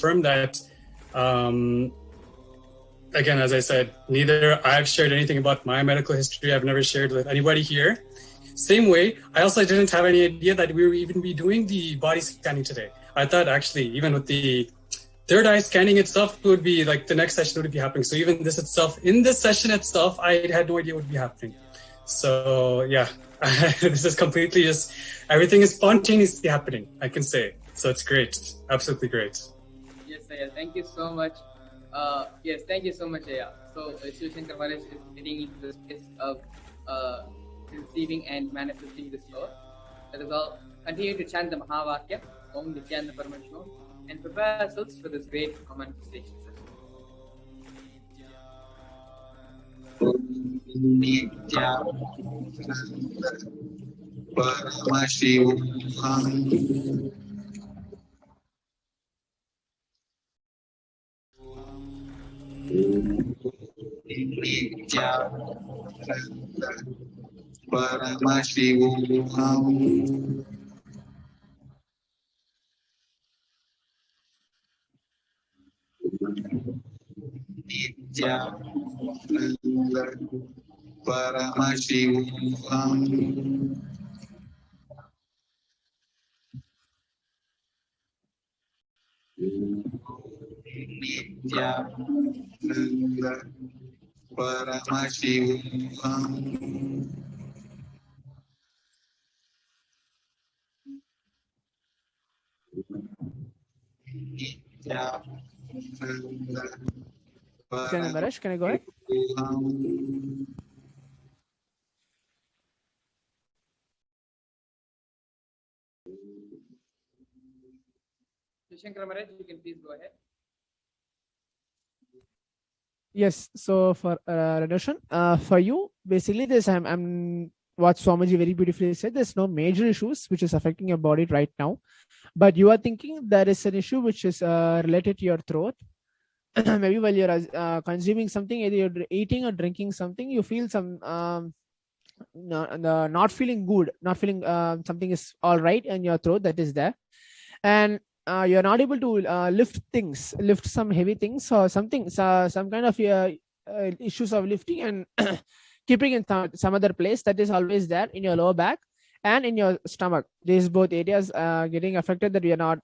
confirm that, again, as I said, neither I've shared anything about my medical history. I've never shared with anybody here. Same way, I also didn't have any idea that we would even be doing the body scanning today. I thought actually, even with the third eye scanning itself, would be like the next session would be happening. So even this itself, in this session itself, I had no idea what would be happening. So yeah, this is completely just, everything is spontaneously happening, I can say. So it's great, absolutely great. Yes, Aya, thank you so much. Yes, thank you so much, Aya. So Shivashankar Maharaj is getting into the space of receiving and manifesting this power. That is all. Continue to chant the Mahavakya, Om Nithyananda Paramashivam, and prepare ourselves for this great manifestation session. PARAMASHIVAM Nithyananda PARAMASHIVAM Nithyananda PARAMASHIVAM Maharaj, can I go ahead? Shivashankar Maharaj, you can please go ahead. Yes. So for Radoshan, for you, basically this, I'm what Swamiji very beautifully said. There's no major issues which is affecting your body right now, but you are thinking there is an issue which is related to your throat. Maybe while you're consuming something, either you're eating or drinking something, you feel some not feeling good, not feeling something is all right in your throat, that is there, and you're not able to lift some heavy things or something, some kind of issues of lifting and keeping in some other place, that is always there in your lower back and in your stomach. These both areas getting affected, that we are not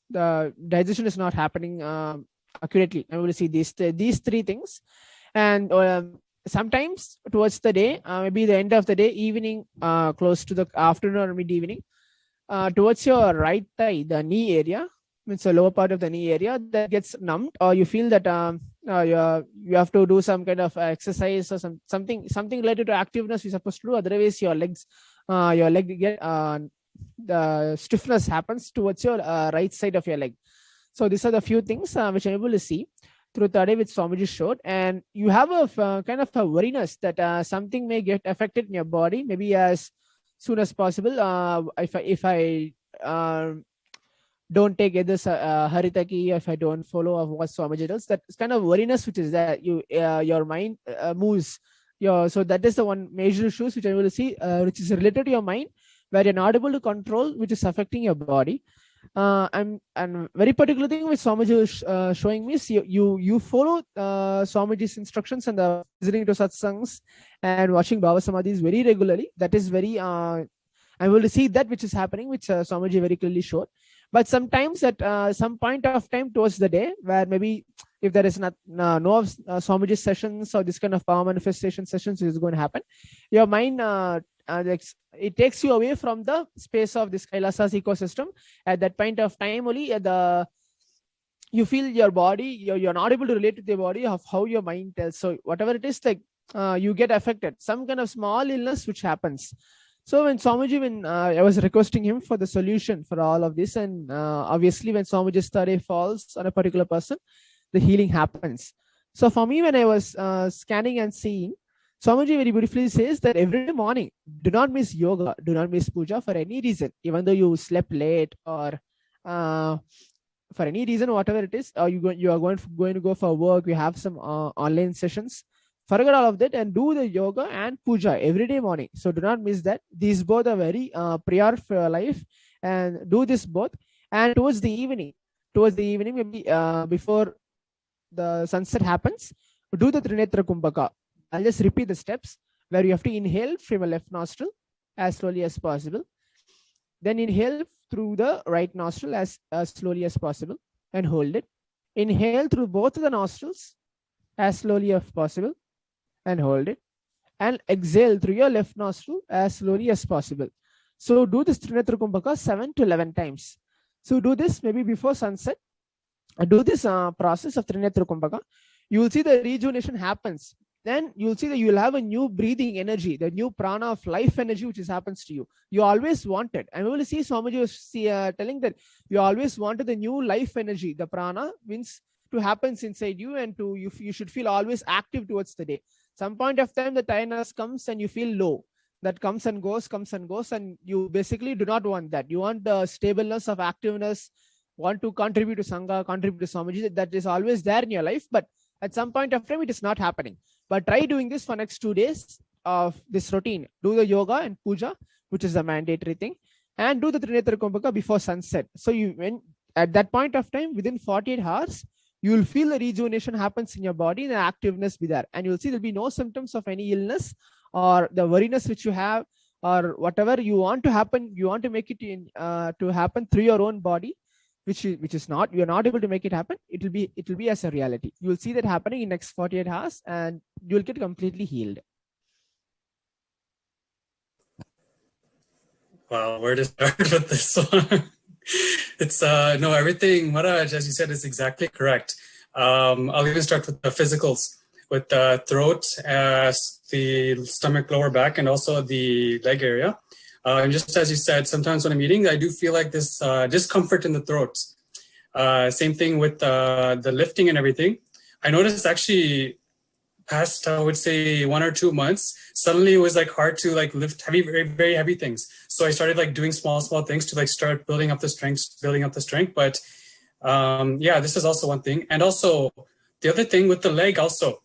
the digestion is not happening accurately. I will see these three things, and sometimes towards the day, maybe the end of the day, evening, close to the afternoon or mid evening, towards your right thigh, the knee area, means the lower part of the knee area, that gets numbed, or you feel that you have to do some kind of exercise or something related to activeness you're supposed to do. Otherwise, your leg get the stiffness happens towards your right side of your leg. So these are the few things which I'm able to see through the day which Swamiji showed, and you have a kind of a worriness that something may get affected in your body, maybe as soon as possible. If I don't take this Haritaki, if I don't follow of what Swamiji does, that kind of worriness which is that your mind moves. So that is the one major issue which I will see, which is related to your mind, where you're not able to control, which is affecting your body. And very particular thing which Swamiji is showing me is you follow Swamiji's instructions and listening to satsangs and watching Bhava Samadhis very regularly. That is very I'm able to see that which is happening, which Swamiji very clearly showed. But sometimes at some point of time towards the day, where maybe if there is no Swamiji sessions or this kind of power manifestation sessions is going to happen, your mind it takes you away from the space of this Kailasa's ecosystem. At that point of time only, you feel your body, you're not able to relate to the body of how your mind tells. So whatever it is, like you get affected, some kind of small illness which happens. So when Swamiji, I was requesting him for the solution for all of this, and obviously when Swamiji's study falls on a particular person, the healing happens. So for me, when I was scanning and seeing, Swamiji very beautifully says that every morning, do not miss yoga, do not miss puja for any reason, even though you slept late or for any reason, whatever it is, or you are going to go for work, we have some online sessions. Forget all of that and do the yoga and puja every day morning. So do not miss that. These both are very prior for your life, and do this both. And towards the evening, towards the evening, maybe before the sunset happens, do the Trinetra Kumbhaka. I'll just repeat the steps where you have to inhale from your left nostril as slowly as possible. Then inhale through the right nostril as slowly as possible and hold it. Inhale through both of the nostrils as slowly as possible and hold it. And exhale through your left nostril as slowly as possible. So do this Trinetra Kumbhaka 7 to 11 times. So do this maybe before sunset. Do this process of Trinetra Kumbhaka. You will see the rejuvenation happens. Then you will see that you will have a new breathing energy, the new prana of life energy which happens to you. You always wanted. And we will see Swamiji was telling that you always wanted the new life energy. The prana means to happen inside you, and to you should feel always active towards the day. Some point of time the tiredness comes and you feel low. That comes and goes, and you basically do not want that. You want the stableness of activeness, want to contribute to Sangha, contribute to Swamiji. That is always there in your life, but at some point of time it is not happening. But try doing this for next 2 days of this routine. Do the yoga and puja, which is a mandatory thing, and do the Trinetra Kumbhaka before sunset. So when at that point of time, within 48 hours, you will feel the rejuvenation happens in your body and the activeness be there. And you'll see there'll be no symptoms of any illness or the worriness which you have or whatever you want to happen. You want to make it to happen through your own body, which is not, you're not able to make it happen. It will be as a reality. You will see that happening in next 48 hours and you'll get completely healed. Wow, where to start with this one? It's no, everything Maharaj, as you said, is exactly correct. I'll even start with the physicals, with the throat, the stomach, lower back, and also the leg area. And just as you said, sometimes when I'm eating, I do feel like this discomfort in the throat. Same thing with the lifting and everything. I noticed actually past, I would say 1 or 2 months, suddenly it was like hard to like lift heavy, very, very heavy things. So I started like doing small things to like start building up the strength. But yeah, this is also one thing. And also the other thing with the leg also,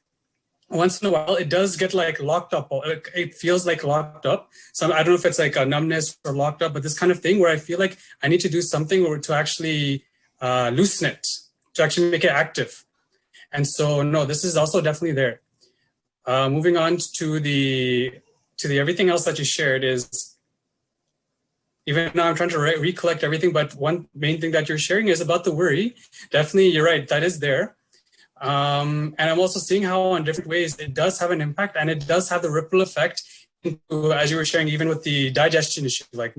once in a while, it does get like locked up. It feels like locked up. So I don't know if it's like a numbness or locked up, but this kind of thing where I feel like I need to do something or to actually loosen it, to actually make it active. And so, no, this is also definitely there. Moving on to the everything else that you shared is, even now I'm trying to recollect everything, but one main thing that you're sharing is about the worry. Definitely, you're right, that is there. And I'm also seeing how on different ways it does have an impact, and it does have the ripple effect into, as you were sharing, even with the digestion issue, like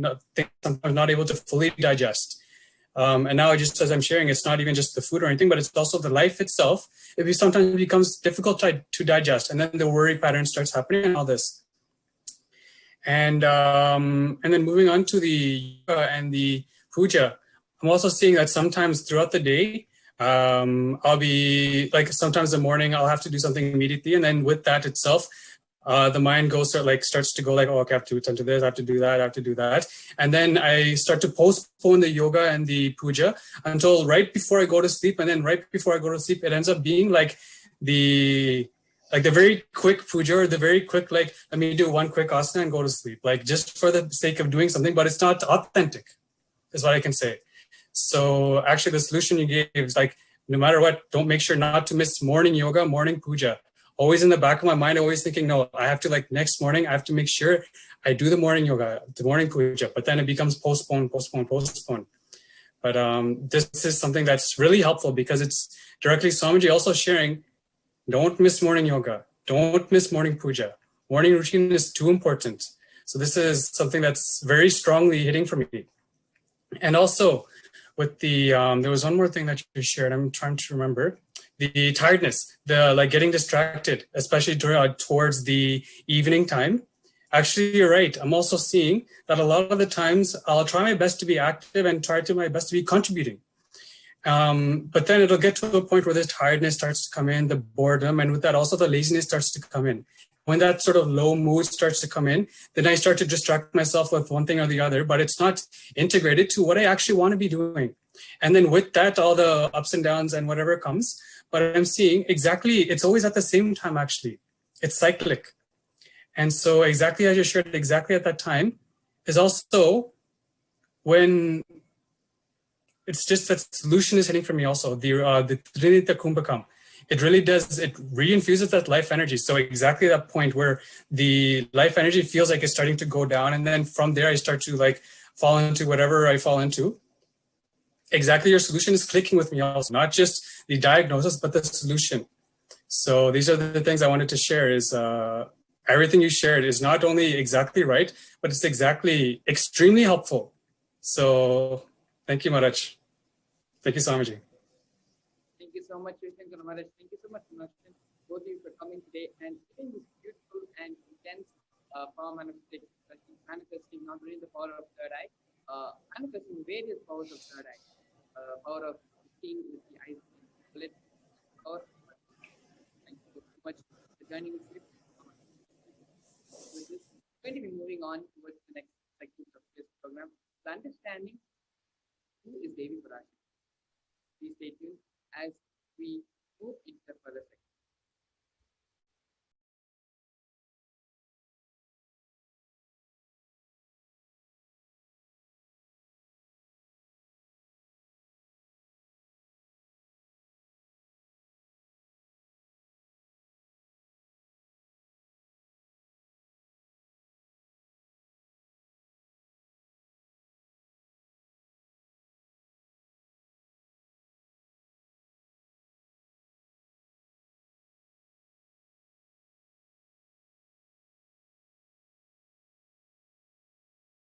sometimes not able to fully digest. And now just as I'm sharing, it's not even just the food or anything, but it's also the life itself. It sometimes becomes difficult to digest, and then the worry pattern starts happening and all this. And then moving on to the yoga and the puja, I'm also seeing that sometimes throughout the day, I'll be like, sometimes in the morning I'll have to do something immediately, and then with that itself, the mind starts to go like, oh, okay, I have to attend to this, I have to do that, I have to do that. And then I start to postpone the yoga and the puja until right before I go to sleep. And then right before I go to sleep, it ends up being like the very quick puja, or the very quick, like, let me do one quick asana and go to sleep, like just for the sake of doing something, but it's not authentic, is what I can say. So actually the solution you gave is like, no matter what, don't make sure not to miss morning yoga, morning puja. Always in the back of my mind, always thinking, no, I have to, like, next morning, I have to make sure I do the morning yoga, the morning puja, but then it becomes postpone. But this is something that's really helpful, because it's directly Swamiji also sharing, don't miss morning yoga, don't miss morning puja. Morning routine is too important. So this is something that's very strongly hitting for me. And also with the, there was one more thing that you shared, I'm trying to remember. The tiredness, the like getting distracted, especially towards the evening time. Actually, you're right. I'm also seeing that a lot of the times I'll try my best to be active and try to my best to be contributing. But then it'll get to a point where this tiredness starts to come in, the boredom, and with that also the laziness starts to come in. When that sort of low mood starts to come in, then I start to distract myself with one thing or the other, but it's not integrated to what I actually want to be doing. And then with that, all the ups and downs and whatever comes, but I'm seeing exactly, it's always at the same time, actually. It's cyclic. And so exactly as you shared, exactly at that time is also when it's just that solution is hitting for me also. The Trinita Kumbhakam. It really does, it reinfuses that life energy. So exactly that point where the life energy feels like it's starting to go down. And then from there, I start to like fall into whatever I fall into. Exactly, your solution is clicking with me also, not just the diagnosis, but the solution. So these are the things I wanted to share is everything you shared is not only exactly right, but it's exactly extremely helpful. So thank you, Maharaj. Thank you, Swamiji. Thank you so much, Shankar Maharaj. Thank you so much, both of you, for coming today and giving this beautiful and intense power manifestation, manifesting not only the power of third eye, manifesting various powers of third eye, power of seeing with the eyes, power. Thank you so much for joining us. With this, we're going to be moving on towards the next section of this program, the understanding who is Devi Parashakti. Please stay tuned as we move into the further section.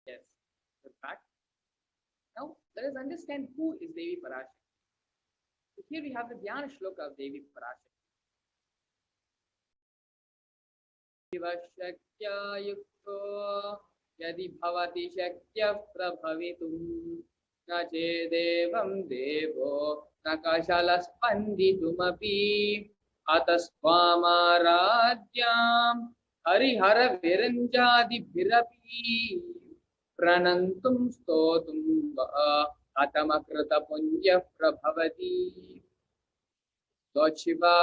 Yes, we're back. Now, let us understand who is Devi Parashakti. So here we have the Dhyana Shloka of Devi Parashakti. Shiva Yukto Yadi Bhavati Shakya Prabhavitum Na Chedevam Devo Nakashala Spanditumapi Atasvamaradyam Harihara Viranjadi Bhirapi Pranantum Stotum Atamakrata Punya Prabhavati. Lord Shiva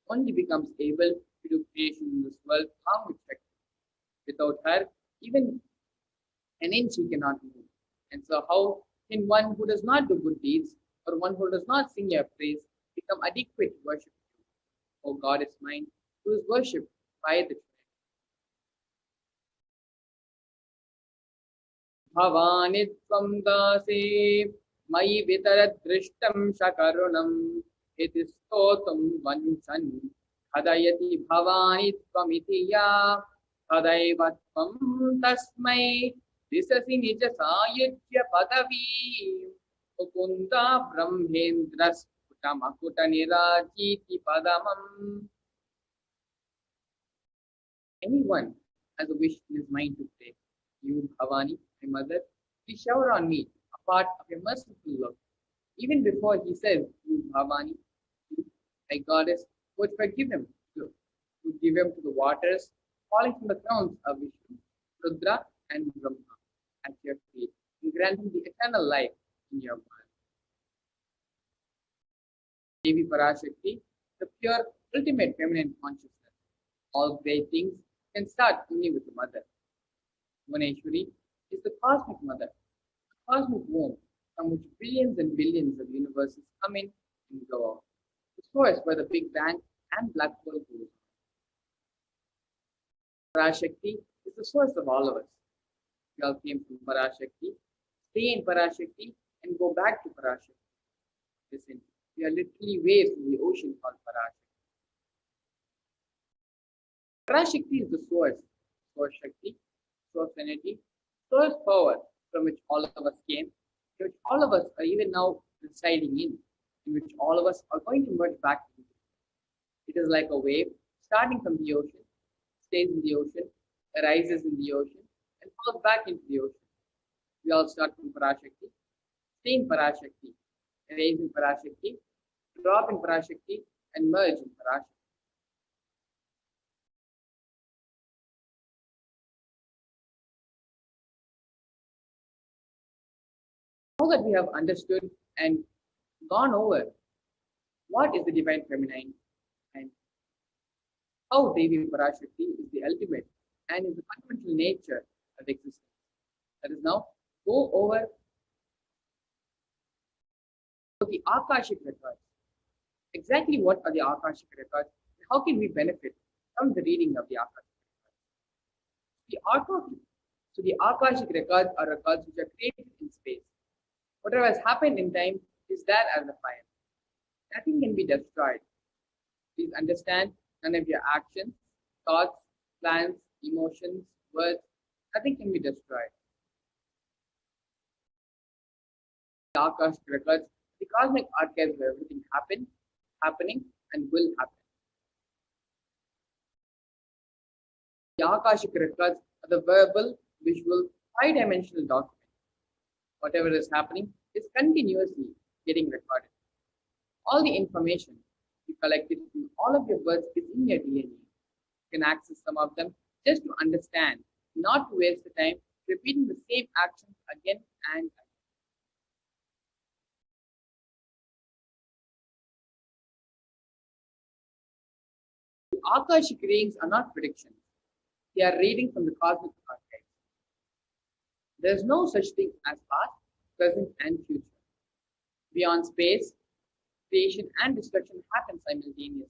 only becomes able to do creation in this world along with Shakti. Without her, even an inch he cannot move. And so how can one who does not do good deeds or one who does not sing your praise become adequate to worship you? O Goddess mine, who is worshipped by the Bhavani Tvam Dase Mai Vitarat Drishtam Shakarunam Iti Stotum Vanchan Hadayati Bhavani Tvamiti Ya Hadaivatvam Tasmai Disasi Nija Sayajya Padavi Mukunda Brahmendras Kutamakuta Nirajiti Padamam. Anyone has a wish in his mind to pray, you, Bhavani, my mother, please shower on me a part of your merciful love. Even before he says, you, Bhavani, you, my goddess, would forgive him, would give him to the waters falling from the crowns of Vishnu, Rudra, and Brahma at your feet, and grant him the eternal life in your mind. Devi Parashakti, the pure, ultimate feminine consciousness. All great things can start only with the mother. Bhuvneshwari is the cosmic mother, the cosmic womb from which billions and billions of universes come in and go out. The source where the Big Bang and black hole goes. Parashakti is the source of all of us. We all came from Parashakti, stay in Parashakti, and go back to Parashakti. Listen, we are literally waves in the ocean called Parashakti. Parashakti is the source Shakti, source energy, source power from which all of us came, in which all of us are even now residing in which all of us are going to merge back into. It is like a wave starting from the ocean, stays in the ocean, arises in the ocean, and falls back into the ocean. We all start from Parashakti, stay in Parashakti, arise in Parashakti, drop in Parashakti, and merge in Parashakti. Now that we have understood and gone over what is the divine feminine and how Devi Parashakti is the ultimate and is the fundamental nature of existence, let us now go over So the Akashic records. Exactly what are the Akashic records? How can we benefit from the reading of the Akashic records? The Akashic records are records which are created in space. Whatever has happened in time is there as a file. Nothing can be destroyed. Please understand, none of your actions, thoughts, plans, emotions, words, nothing can be destroyed. The Akashic records, the cosmic archives where everything happened, happening, and will happen. The Akashic records are the verbal, visual, five-dimensional document. Whatever is happening is continuously getting recorded. All the information you collected from all of your words is in your DNA. You can access some of them just to understand, not to waste the time repeating the same actions again and again. The Akashic readings are not predictions. They are reading from the cosmic archives. There is no such thing as past, present, and future. Beyond space, creation and destruction happen simultaneously.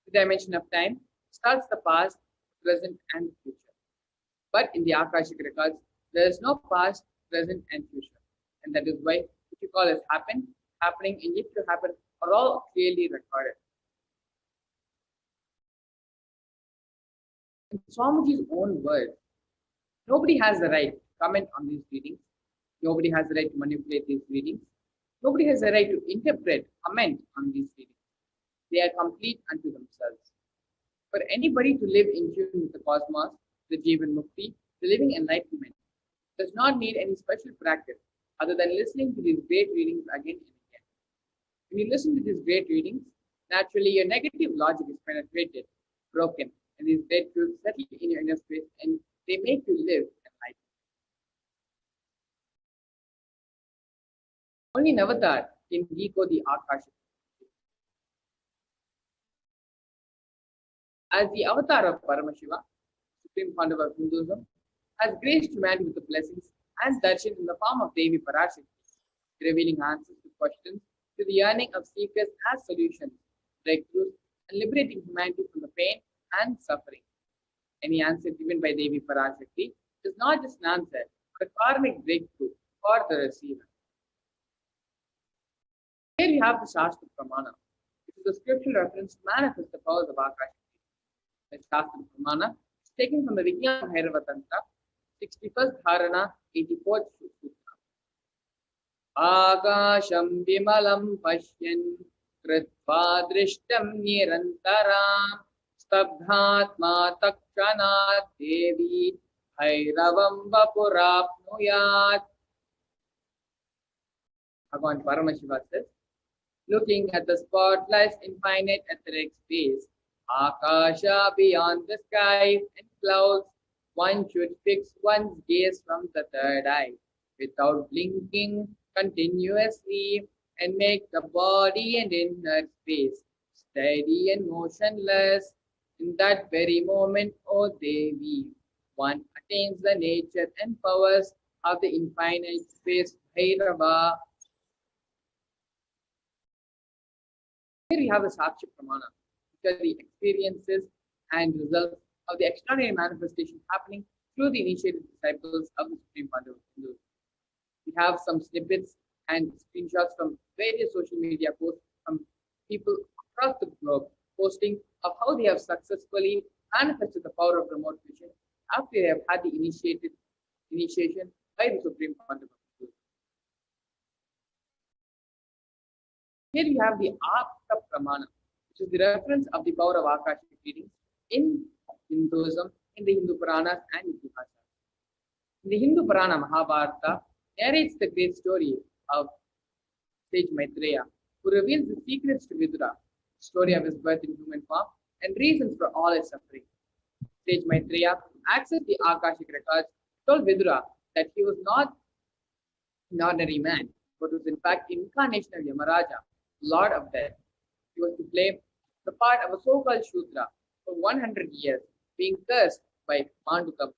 The dimension of time starts the past, present, and future. But in the Akashic records, there is no past, present, and future. And that is why what you call as happen, happening, and yet to happen are all clearly recorded. In Swamiji's own words, nobody has the right to comment on these readings. Nobody has the right to manipulate these readings. Nobody has the right to interpret, comment on these readings. They are complete unto themselves. For anybody to live in tune with the cosmos, the Jivan Mukti, the living enlightenment, does not need any special practice other than listening to these great readings again and again. When you listen to these great readings, naturally your negative logic is penetrated, broken, and these great truths settle in your inner space and they make you live enlightened. Only an avatar can decode the Akashic. As the avatar of Paramashiva, Supreme Founder of Hinduism, has graced humanity with the blessings and darshan in the form of Devi PARASHAKTI, revealing answers to questions to the yearning of seekers as solutions, breakthroughs, and liberating humanity from the pain and suffering. Any answer given by Devi PARASHAKTI is not just an answer, but a karmic breakthrough for the receiver. Here we have the Shastra Pramana, which is a scriptural reference to manifest the powers of Akashic. The Shastra Pramana is taken from the Vijnana Bhairava Tantra, 61st Dharana, 84th Sutra. Akasham Vimalam Pashyan Kritva Drishtam Nirantaram Stabdhatma Takshanat Devi Bhairavam Vapurapnuyat. Bhagavan Paramashiva says, looking at the spotlights infinite etheric space, Akasha beyond the skies and clouds, one should fix one's gaze from the third eye, without blinking continuously, and make the body and inner space steady and motionless. In that very moment, O Devi, one attains the nature and powers of the infinite space Bhairava. Here we have the Sakshi Pramana, which are the experiences and results of the extraordinary manifestation happening through the initiated disciples of the Supreme Founder of Hinduism. We have some snippets and screenshots from various social media posts from people across the globe posting of how they have successfully manifested the power of remote vision after they have had the initiation by the Supreme Founder of Hinduism. Here we have the Akta Pramana, which is the reference of the power of Akashic readings in Hinduism, in the Hindu Puranas and Itihasas. In the Hindu Purana, Mahabharata narrates the great story of sage Maitreya, who reveals the secrets to Vidura, the story of his birth in human form, and reasons for all his suffering. Sage Maitreya accessed the Akashic records, told Vidura that he was not an ordinary man, but was in fact incarnation of Yamaraja, Lord of Death. He was to play the part of a so-called Shudra for 100 years, being cursed by Mandu company.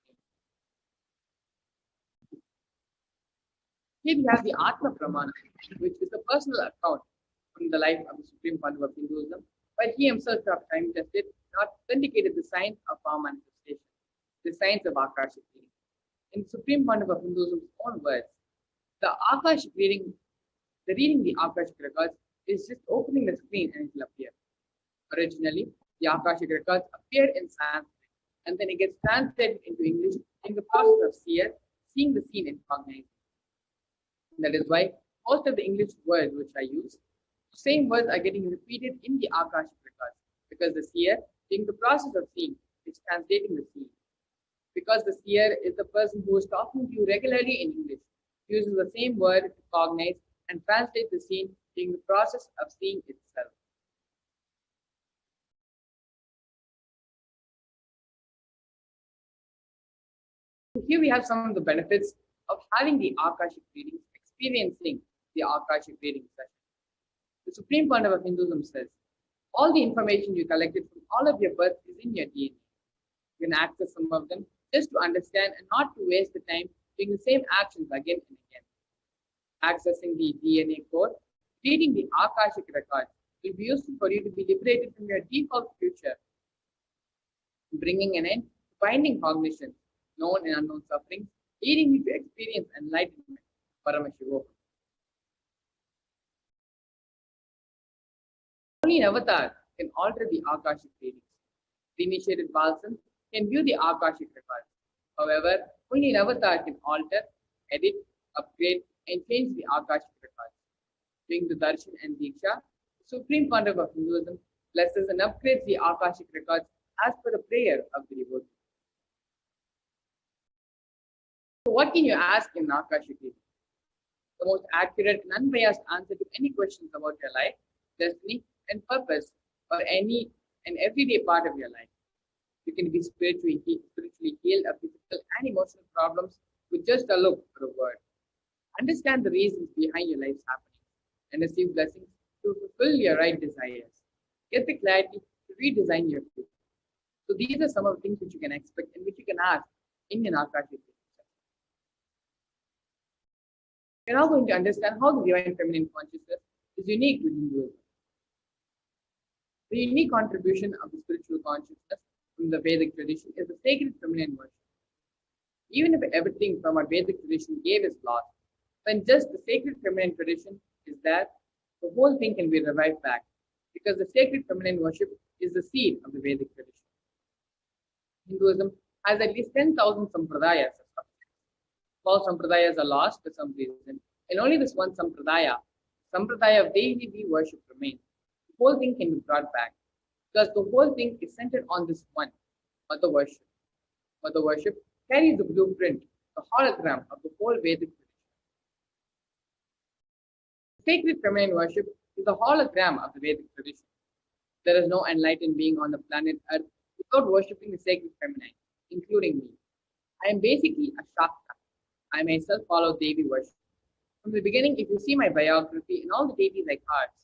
Here we have the Atma Pramana, which is a personal account from the life of the Supreme Pandu of Hinduism, where he himself have time tested and authenticated the science of power manifestation, the science of Akashic reading. In Supreme Pandu of Hinduism's own words, the Akashic reading, the reading the Akashic records is just opening the screen and it will appear. Originally, the Akashic records appeared in Sanskrit and then it gets translated into English in the process of seeing the scene and cognizing. That is why most of the English words which I use, the same words are getting repeated in the Akashic records because the seer, in the process of seeing, is translating the scene. Because the seer is the person who is talking to you regularly in English, uses the same word to cognize and translate the scene during the process of seeing itself. Here we have some of the benefits of having the Akashic readings, experiencing the Akashic reading session. The Supreme Pandu of Hinduism says, all the information you collected from all of your birth is in your DNA. You can access some of them just to understand and not to waste the time doing the same actions again and again. Accessing the DNA code, reading the Akashic record will be useful for you to be liberated from your default future, bringing an end to binding cognition, known and unknown suffering, leading you to experience enlightenment, PARAMASHIVAM. Only an avatar can alter the Akashic readings. The initiated Valsan can view the Akashic records. However, only an avatar can alter, edit, upgrade, and change the Akashic records. During the Darshan and Diksha, the Supreme Pandu of Hinduism blesses and upgrades the Akashic records as per the prayer of the devotee. So what can you ask in Akashic reading? The most accurate and unbiased answer to any questions about your life, destiny, and purpose for any and everyday part of your life. You can be spiritually healed of physical and emotional problems with just a look or a word. Understand the reasons behind your life's happening and receive blessings to fulfill your right desires. Get the clarity to redesign your future. So these are some of the things which you can expect and which you can ask in an Akashic reading. We're now going to understand how the divine feminine consciousness is unique to Hinduism. The unique contribution of the spiritual consciousness from the Vedic tradition is the sacred feminine worship. Even if everything from our Vedic tradition gave is lost, when just the sacred feminine tradition is there, the whole thing can be revived back because the sacred feminine worship is the seed of the Vedic tradition. Hinduism has at least 10,000 sampradayas. All sampradayas are lost for some reason, and only this one sampradaya of Devi worship remains. The whole thing can be brought back because the whole thing is centered on this one, Mother worship. Mother worship carries the blueprint, the hologram of the whole Vedic tradition. Sacred feminine worship is the hologram of the Vedic tradition. There is no enlightened being on the planet Earth without worshipping the sacred feminine, including me. I am basically a Shakta. I myself follow Devi worship. From the beginning, if you see my biography and all the Devis I cards,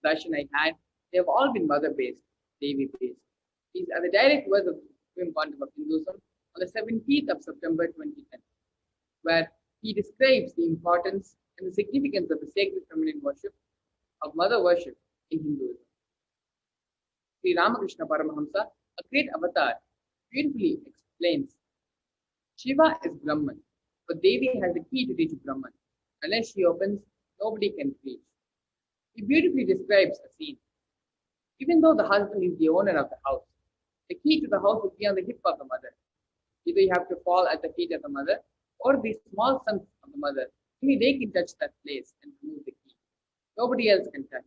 darshan I had, they have all been mother-based, Devi-based. These are the direct words of the Supreme Pandu of Hinduism on the 17th of September 2010, where he describes the importance and the significance of the sacred feminine worship, of mother worship in Hinduism. Sri Ramakrishna Paramahamsa, a great avatar, beautifully explains, Shiva is Brahman, but Devi has the key to reach Brahman. Unless she opens, nobody can reach. He beautifully describes a scene. Even though the husband is the owner of the house, the key to the house would be on the hip of the mother. Either you have to fall at the feet of the mother, or the small sons of the mother. Only they can touch that place and remove the key. Nobody else can touch.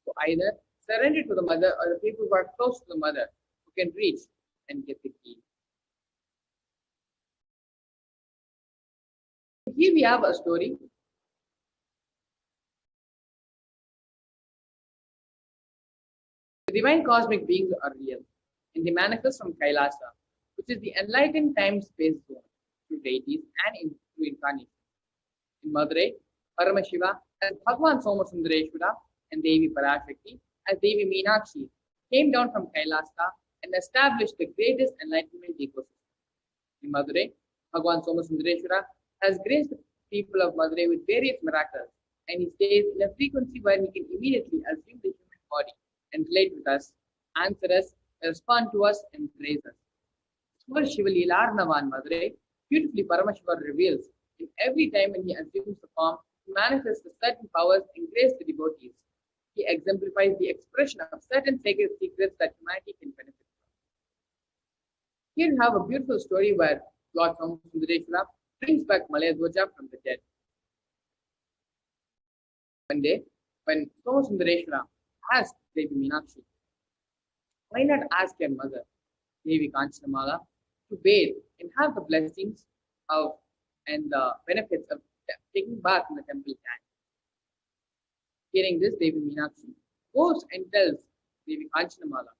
So either surrender to the mother or the people who are close to the mother who can reach and get the key. Here we have a story. The divine cosmic beings are real and they manifest from KAILASA, which is the enlightened time-space zone through deities and through incarnation. In Madurai, Paramashiva as Bhagwan Somasundareshwara and Devi ParaShakthi as Devi Meenakshi came down from KAILASA and established the greatest enlightenment ecosystem. In Madurai, Bhagwan Somasundareshwara has graced the people of Madurai with various miracles, and he stays in a frequency where he can immediately assume the human body and relate with us, answer us, respond to us, and praise us. Svar Shivalilarnavan Madurai, beautifully Paramashiva reveals in every time when he assumes the form, he manifests the certain powers and grace the devotees. He exemplifies the expression of certain sacred secrets that humanity can benefit from. Here you have a beautiful story where Lord Sundareshwara brings back Malayadwaja from the dead. One day, when Sundareshwara asked Devi Meenakshi, why not ask your mother, Devi Kanchanamala, to bathe and have the blessings of and the benefits of taking bath in the temple tank? Hearing this, Devi Meenakshi goes and tells Devi Kanchanamala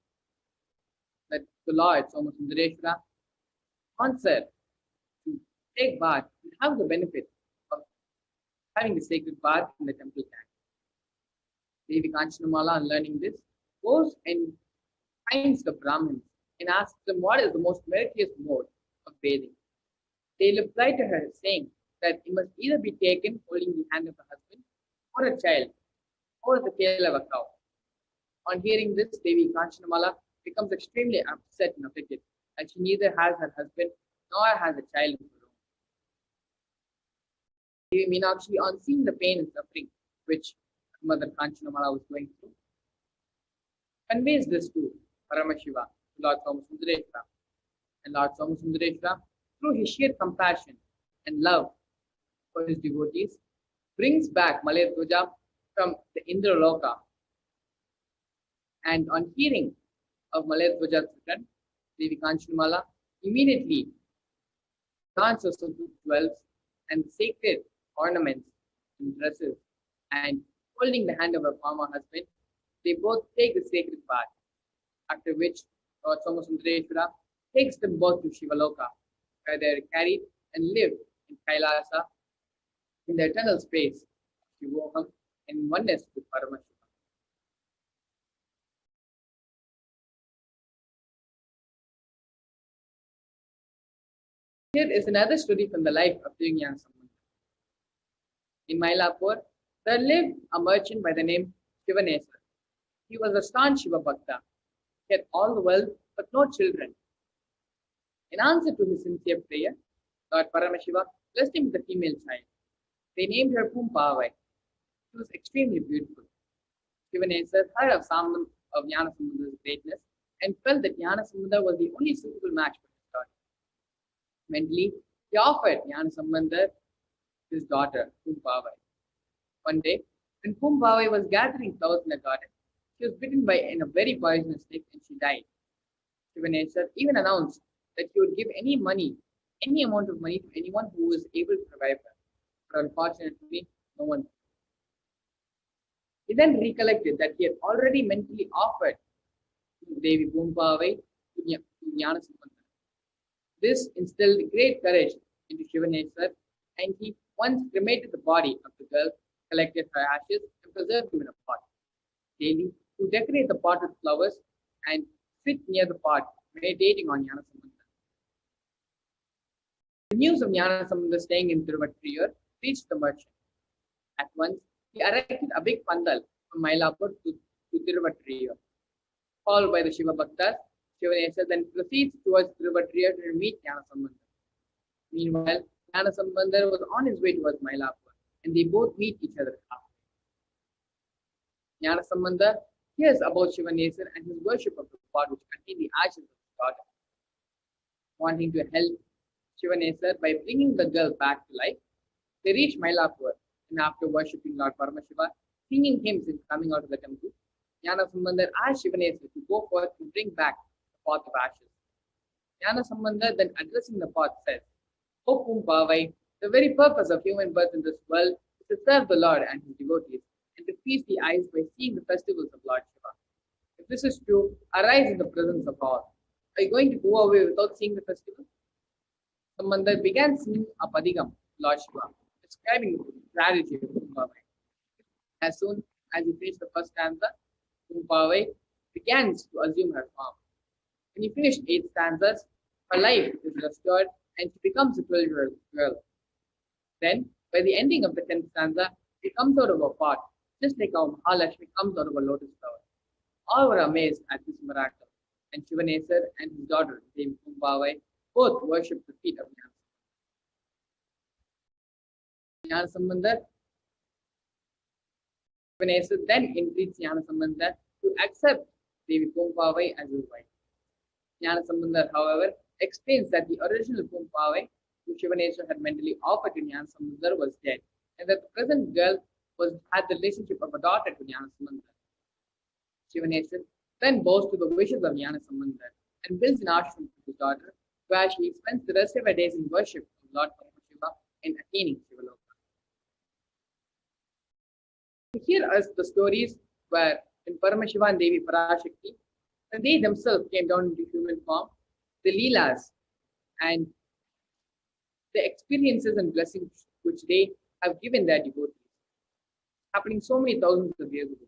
that the Lord Sundareshwara wants her to take bath and have the benefit of having the sacred bath in the temple tank. Devi Kanchanamala, on learning this, goes and finds the Brahmins and asks them what is the most meritorious mode of bathing. They reply to her saying that it must either be taken holding the hand of a husband or a child or the tail of a cow. On hearing this, Devi Kanchanamala becomes extremely upset and afflicted, and she neither has her husband nor has a child of her own. Devi Meenakshi, on seeing the pain and suffering which Mother Kanchanamala was going through, conveys this to Paramashiva, Lord Sundareshwara. And Lord Sundareshwara, through his sheer compassion and love for his devotees, brings back Malayadwaja from the Indraloka. And on hearing of Malayadwaja's return, Devi Kanchanamala immediately grants us the jewels and sacred ornaments and dresses, and holding the hand of her former husband, they both take the sacred bath, after which Lord Sundareshwara takes them both to Shivaloka, where they are carried and live in KAILASA in the eternal space of Shivoham in oneness with PARAMASHIVAM. Here is another story from the life of Nithyananda. In Mylapore, there lived a merchant by the name Shivanesa. He was a staunch Shiva Bhakta. He had all the wealth but no children. In answer to his sincere prayer, Lord Paramashiva blessed him with a female child. They named her Pumpavai. She was extremely beautiful. Shivanesa heard of Jnanasambandar's greatness and felt that Jnanasambandar was the only suitable match for his daughter. Mentally, he offered Jnanasambandar his daughter, Pumpavai. One day, when Pumpavai was gathering flowers in the garden, she was bitten by a very poisonous snake and she died. Shivanesa even announced that he would give any amount of money to anyone who was able to revive her. But unfortunately, no one. He then recollected that he had already mentally offered Devi Pumpavai to Jnanasambandar. This instilled great courage into Shivanesa, and he once cremated the body of the girl, collected her ashes, and preserved them in a pot. Daily, to decorate the pot with flowers and sit near the pot, meditating on Jnanasambandar. The news of Jnanasambandar staying in Tiruvattriyur reached the merchant. At once, he erected a big pandal from Mylapore to Tiruvattriyur. Followed by the Shiva Bhaktas, Shivanesa then proceeds towards Tiruvattriyur to meet Jnanasambandar. Meanwhile, Jnanasambandar was on his way towards Mylapore, and they both meet each other halfway. Jnanasambandar hears about Shivanesa and his worship of the pot which contained the ashes of his daughter. Wanting to help Shivanesa by bringing the girl back to life, they reach Mylapore, and after worshipping Lord Paramashiva, singing hymns and coming out of the temple, Jnanasambandar asked Shivanesa to go forth to bring back the pot of ashes. Jnanasambandar then addressing the pot says, O Pumpavai, the very purpose of human birth in this world is to serve the Lord and his devotees, and to feast the eyes by seeing the festivals of Lord Shiva. If this is true, arise in the presence of all. Are you going to go away without seeing the festival? Sambandar began singing a padigam, Lord Shiva, describing the gratitude of Pumpavai. As soon as he finished the first stanza, Pumpavai began to assume her form. When he finished 8 stanzas, her life is restored and she becomes a 12-year-old girl. Then, By the ending of the 10th stanza, he comes out of a pot, just like how Mahalakshmi comes out of a lotus flower. All were amazed at this miracle, and Shivanesar and his daughter, Devi Kumbhavai, both worshipped the feet of Jnanasambandar. Shivanesar then entreats Jnanasambandar to accept Devi Kumbhavai as his wife. Jnanasambandar, however, explains that the original Kumbhavai, who Shivanesar had mentally offered to Jnanasambandar, was dead, and that the present girl had the relationship of a daughter to Jnanasambandar. Shivanesar then bows to the wishes of Jnanasambandar and builds an ashram for his daughter, where she spends the rest of her days in worship of Lord Paramashiva and attaining Shivaloka. Here are the stories where in Paramashiva and Devi Parashakti, when they themselves came down into human form, the Leelas and the experiences and blessings which they have given their devotees, happening so many thousands of years ago.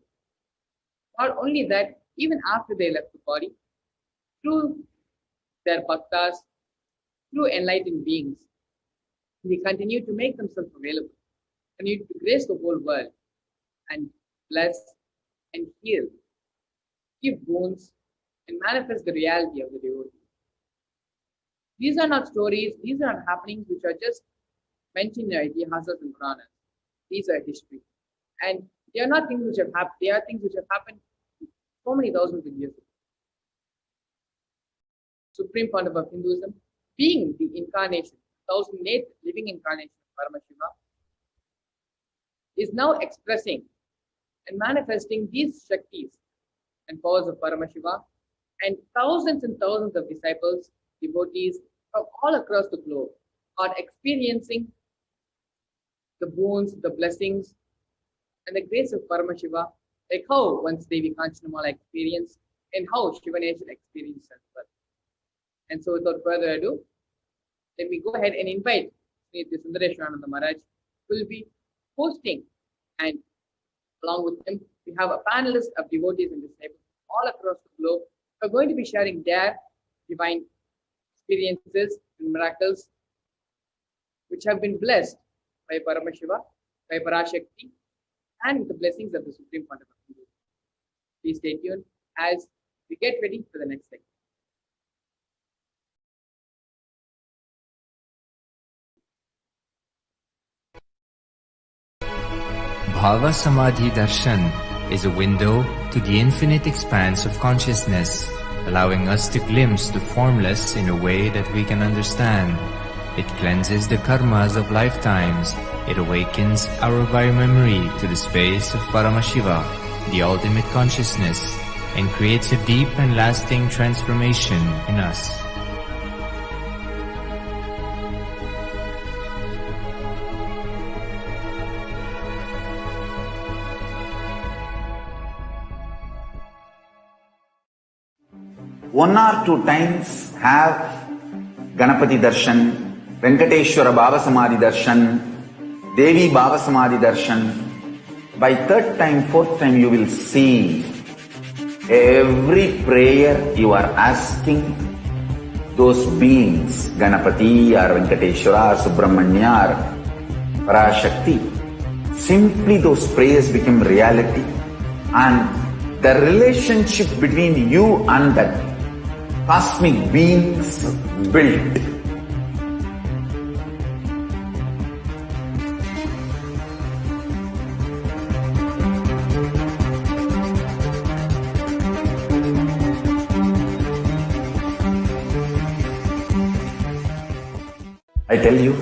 Not only that, even after they left the body, through their bhaktas, through enlightened beings, they continue to make themselves available, continue to grace the whole world and bless and heal, give boons, and manifest the reality of the devotee. These are not stories, these are not happenings which are just mentioned in Itihasas and Puranas. These are history. And they are not things which have happened, they are things which have happened so many thousands of years ago. Supreme founder of Hinduism, being the incarnation, 1008th living incarnation of Paramashiva, is now expressing and manifesting these Shaktis and powers of Paramashiva, and thousands of disciples, devotees from all across the globe are experiencing the boons, the blessings, and the grace of Paramashiva, like how once Devi Kanchanamala experienced and how Shivanesar experienced as well. And so without further ado, let me go ahead and invite Sri Sundareswarananda Maharaj, who will be hosting, and along with him, we have a panelist of devotees and disciples all across the globe who are going to be sharing their divine experiences and miracles which have been blessed by Paramashiva, by ParaShakti, and with the blessings of the Supreme Founder of Hinduism. Please stay tuned as we get ready for the next segment. Bhava Samadhi Darshan is a window to the infinite expanse of consciousness, allowing us to glimpse the formless in a way that we can understand. It cleanses the karmas of lifetimes. It awakens our biomemory to the space of Paramashiva, the ultimate consciousness, and creates a deep and lasting transformation in us. One or two times have Ganapati Darshan, Venkateshwara Bhava Samadhi Darshan, Devi Bhava Samadhi Darshan. By third time, fourth time, you will see every prayer you are asking those beings, Ganapati or Venkateshwara or Subramanya or ParaShakti. Simply those prayers become reality, and the relationship between you and that cosmic beings built. I tell you,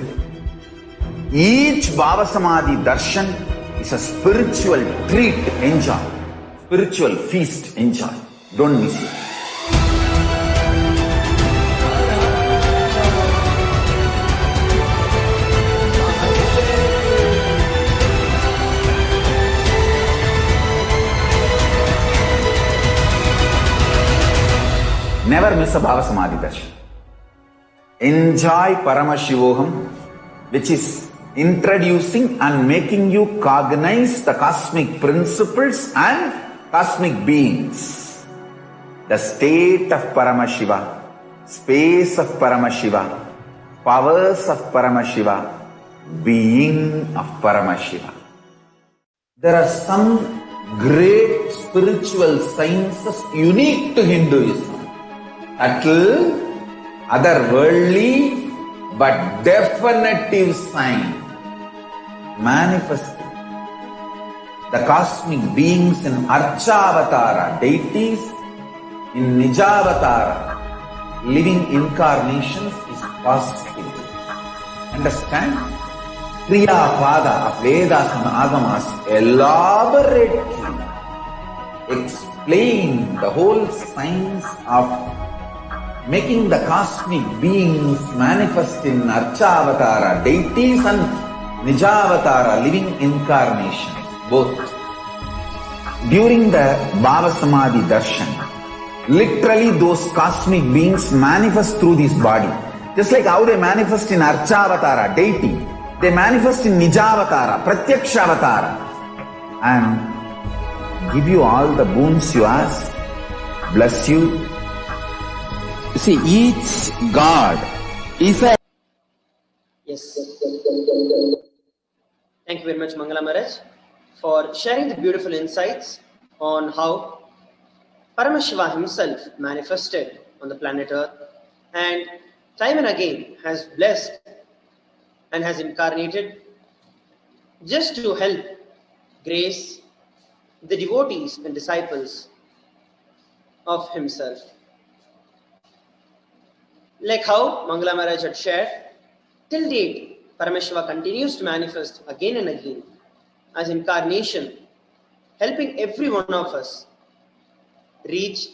each Bhava Samadhi Darshan is a spiritual treat, enjoy. Spiritual feast, enjoy. Don't miss it. Never miss a Bhava Samadhi Darshan. Enjoy Paramashivoham, which is introducing and making you cognize the cosmic principles and cosmic beings. The state of Paramashiva, space of Paramashiva, powers of Paramashiva, being of Paramashiva. There are some great spiritual sciences unique to Hinduism. Subtle, otherworldly, but definitive sign manifesting the cosmic beings in Archavatara, deities, in Nijavatara, living incarnations is possible. Understand? Kriya Pada of Vedas and Agamas elaborately explain the whole science of making the cosmic beings manifest in Archavatara, deities, and Nijavatara, living incarnations, both. During the Bhava Samadhi Darshan, literally those cosmic beings manifest through this body. Just like how they manifest in Archavatara, deity, they manifest in Nijavatara, Pratyakshavatara, and give you all the boons you ask, bless you. See, each God is a... Yes. Thank you very much, Mangala Maharaj, for sharing the beautiful insights on how Paramashiva himself manifested on the planet Earth and time and again has blessed and has incarnated just to help grace the devotees and disciples of himself. Like how Mangala Maharaj had shared, till date, Paramashiva continues to manifest again and again as incarnation, helping every one of us reach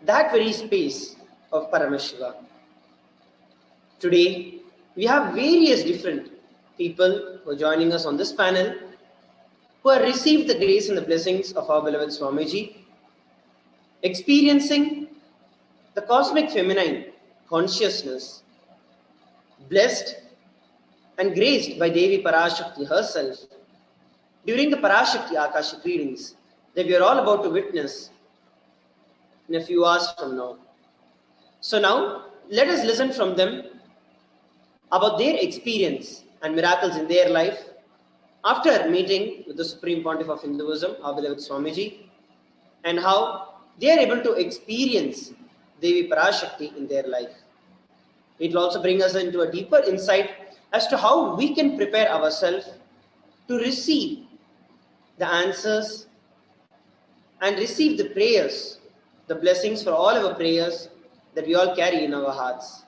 that very space of Paramashiva. Today, we have various different people who are joining us on this panel who have received the grace and the blessings of our beloved Swamiji, experiencing the cosmic feminine consciousness, blessed and graced by Devi ParaShakthi herself during the ParaShakti Akashic readings that we are all about to witness in a few hours from now. So now, let us listen from them about their experience and miracles in their life after meeting with the Supreme Pontiff of Hinduism, our beloved Swamiji, and how they are able to experience Devi ParaShakti in their life. It will also bring us into a deeper insight as to how we can prepare ourselves to receive the answers and receive the prayers, the blessings for all our prayers that we all carry in our hearts.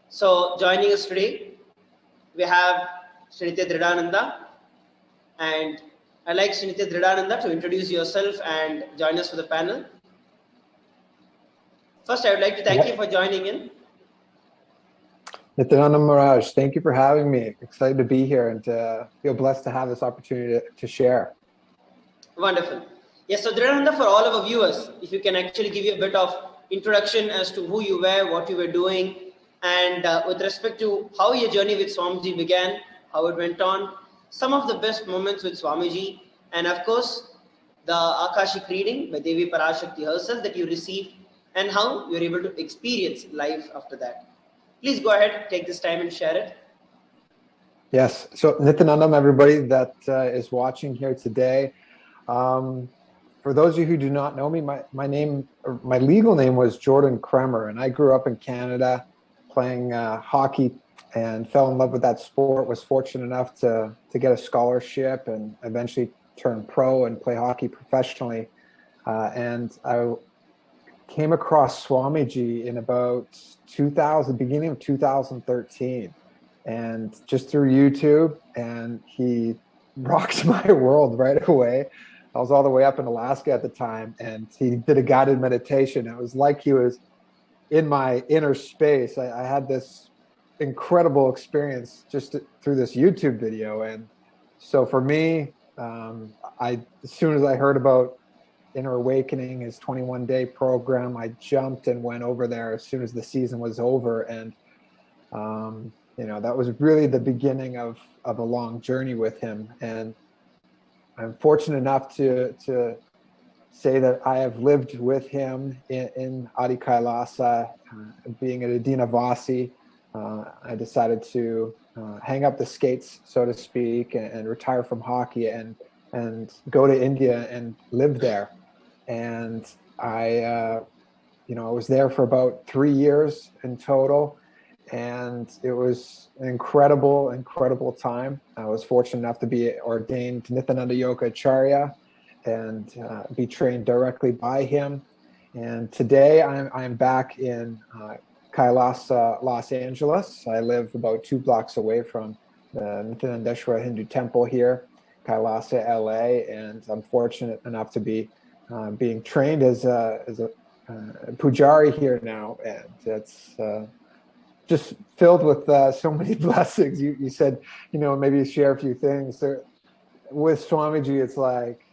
So joining us today, we have Srinitya Dhridananda, and I'd like Srinitya Dhridananda to introduce yourself and join us for the panel. First, I would like to thank you for joining in. Nithyananda Maharaj, thank you for having me. Excited to be here and feel blessed to have this opportunity to share. Wonderful. Yes, so Dhridananda, for all of our viewers, if you can actually give you a bit of introduction as to who you were, what you were doing, and with respect to how your journey with Swamiji began, how it went on, some of the best moments with Swamiji, and of course, the Akashic reading by Devi ParaShakthi herself that you received, and how you're able to experience life after that. Please go ahead, take this time and share it. Yes, so Nithyanandam, everybody that is watching here today. For those of you who do not know me, my legal name was Jordan Kremer, and I grew up in Canada playing hockey and fell in love with that sport, was fortunate enough to get a scholarship and eventually turn pro and play hockey professionally. And I came across Swamiji in about beginning of 2013, and just through YouTube, and he rocked my world right away. I was all the way up in Alaska at the time, and he did a guided meditation. It was like he was in my inner space. I had this incredible experience just through this YouTube video. And so for me, as soon as I heard about Inner Awakening, his 21-day program, I jumped and went over there as soon as the season was over. And, that was really the beginning of a long journey with him. And I'm fortunate enough to say that I have lived with him in Adi KAILASA, being at Adina Vasi. I decided to hang up the skates, so to speak, and retire from hockey and go to India and live there. And I was there for about 3 years in total. And it was an incredible time. I was fortunate enough to be ordained Nithyananda Yoga Acharya and be trained directly by him. And today I'm back in KAILASA, Los Angeles. I live about 2 blocks away from the Nithyanandeshwara Hindu temple here, KAILASA, LA. And I'm fortunate enough to be being trained as a pujari here now. And it's just filled with so many blessings. You said, maybe share a few things. With Swamiji, it's like,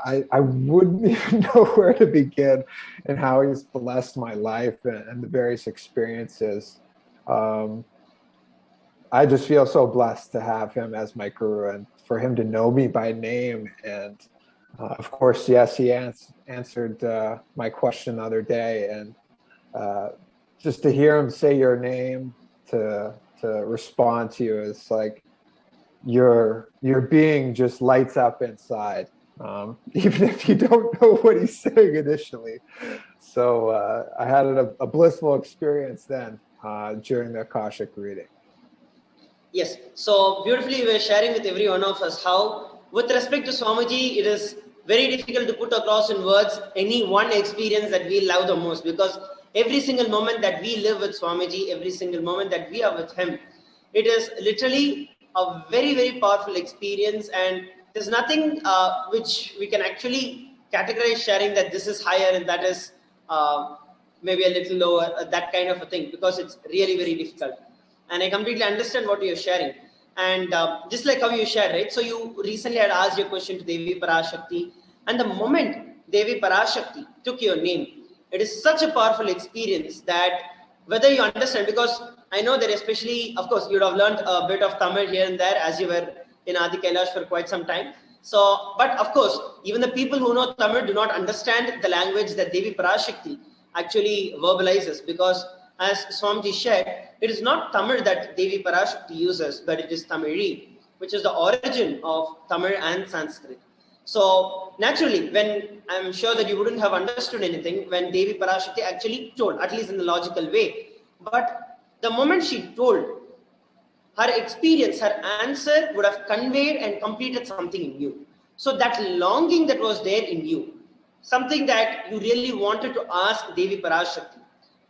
I wouldn't even know where to begin and how he's blessed my life and the various experiences. I just feel so blessed to have him as my guru and for him to know me by name. And of course, yes, he answered my question the other day. And just to hear him say your name, to respond to you, is like your being just lights up inside, even if you don't know what he's saying initially. So I had a blissful experience then during the Akashic reading. Yes, so beautifully we were sharing with every one of us how, with respect to Swamiji, it is very difficult to put across in words any one experience that we love the most, because every single moment that we live with Swamiji, every single moment that we are with him, it is literally a very powerful experience, and there's nothing which we can actually categorize sharing that this is higher and that is maybe a little lower, that kind of a thing, because it's really very difficult. And I completely understand what you're sharing. And just like how you shared, right? So you recently had asked your question to Devi Parashakti, and the moment Devi Parashakti took your name, it is such a powerful experience that whether you understand, because I know that especially, of course, you'd have learned a bit of Tamil here and there as you were in Adi Kailash for quite some time. So, but of course, even the people who know Tamil do not understand the language that Devi Parashakti actually verbalizes, because as Swamiji shared, it is not Tamil that Devi Parashakti uses, but it is Tamili, which is the origin of Tamil and Sanskrit. So naturally, when I'm sure that you wouldn't have understood anything when Devi Parashakti actually told, at least in the logical way, but the moment she told, her experience, her answer would have conveyed and completed something in you. So that longing that was there in you, something that you really wanted to ask Devi Parashakti,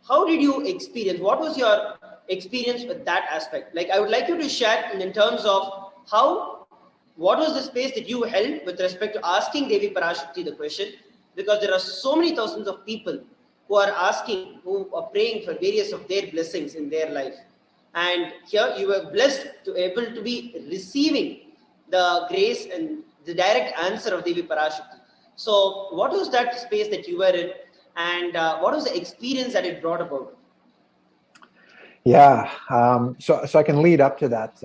how did you experience? What was your experience with that aspect? Like, I would like you to share in terms of what was the space that you held with respect to asking Devi Parashakti the question? Because there are so many thousands of people who are asking, who are praying for various of their blessings in their life. And here you were blessed to able to be receiving the grace and the direct answer of Devi Parashakti. So what was that space that you were in? And what was the experience that it brought about? Yeah, so I can lead up to that.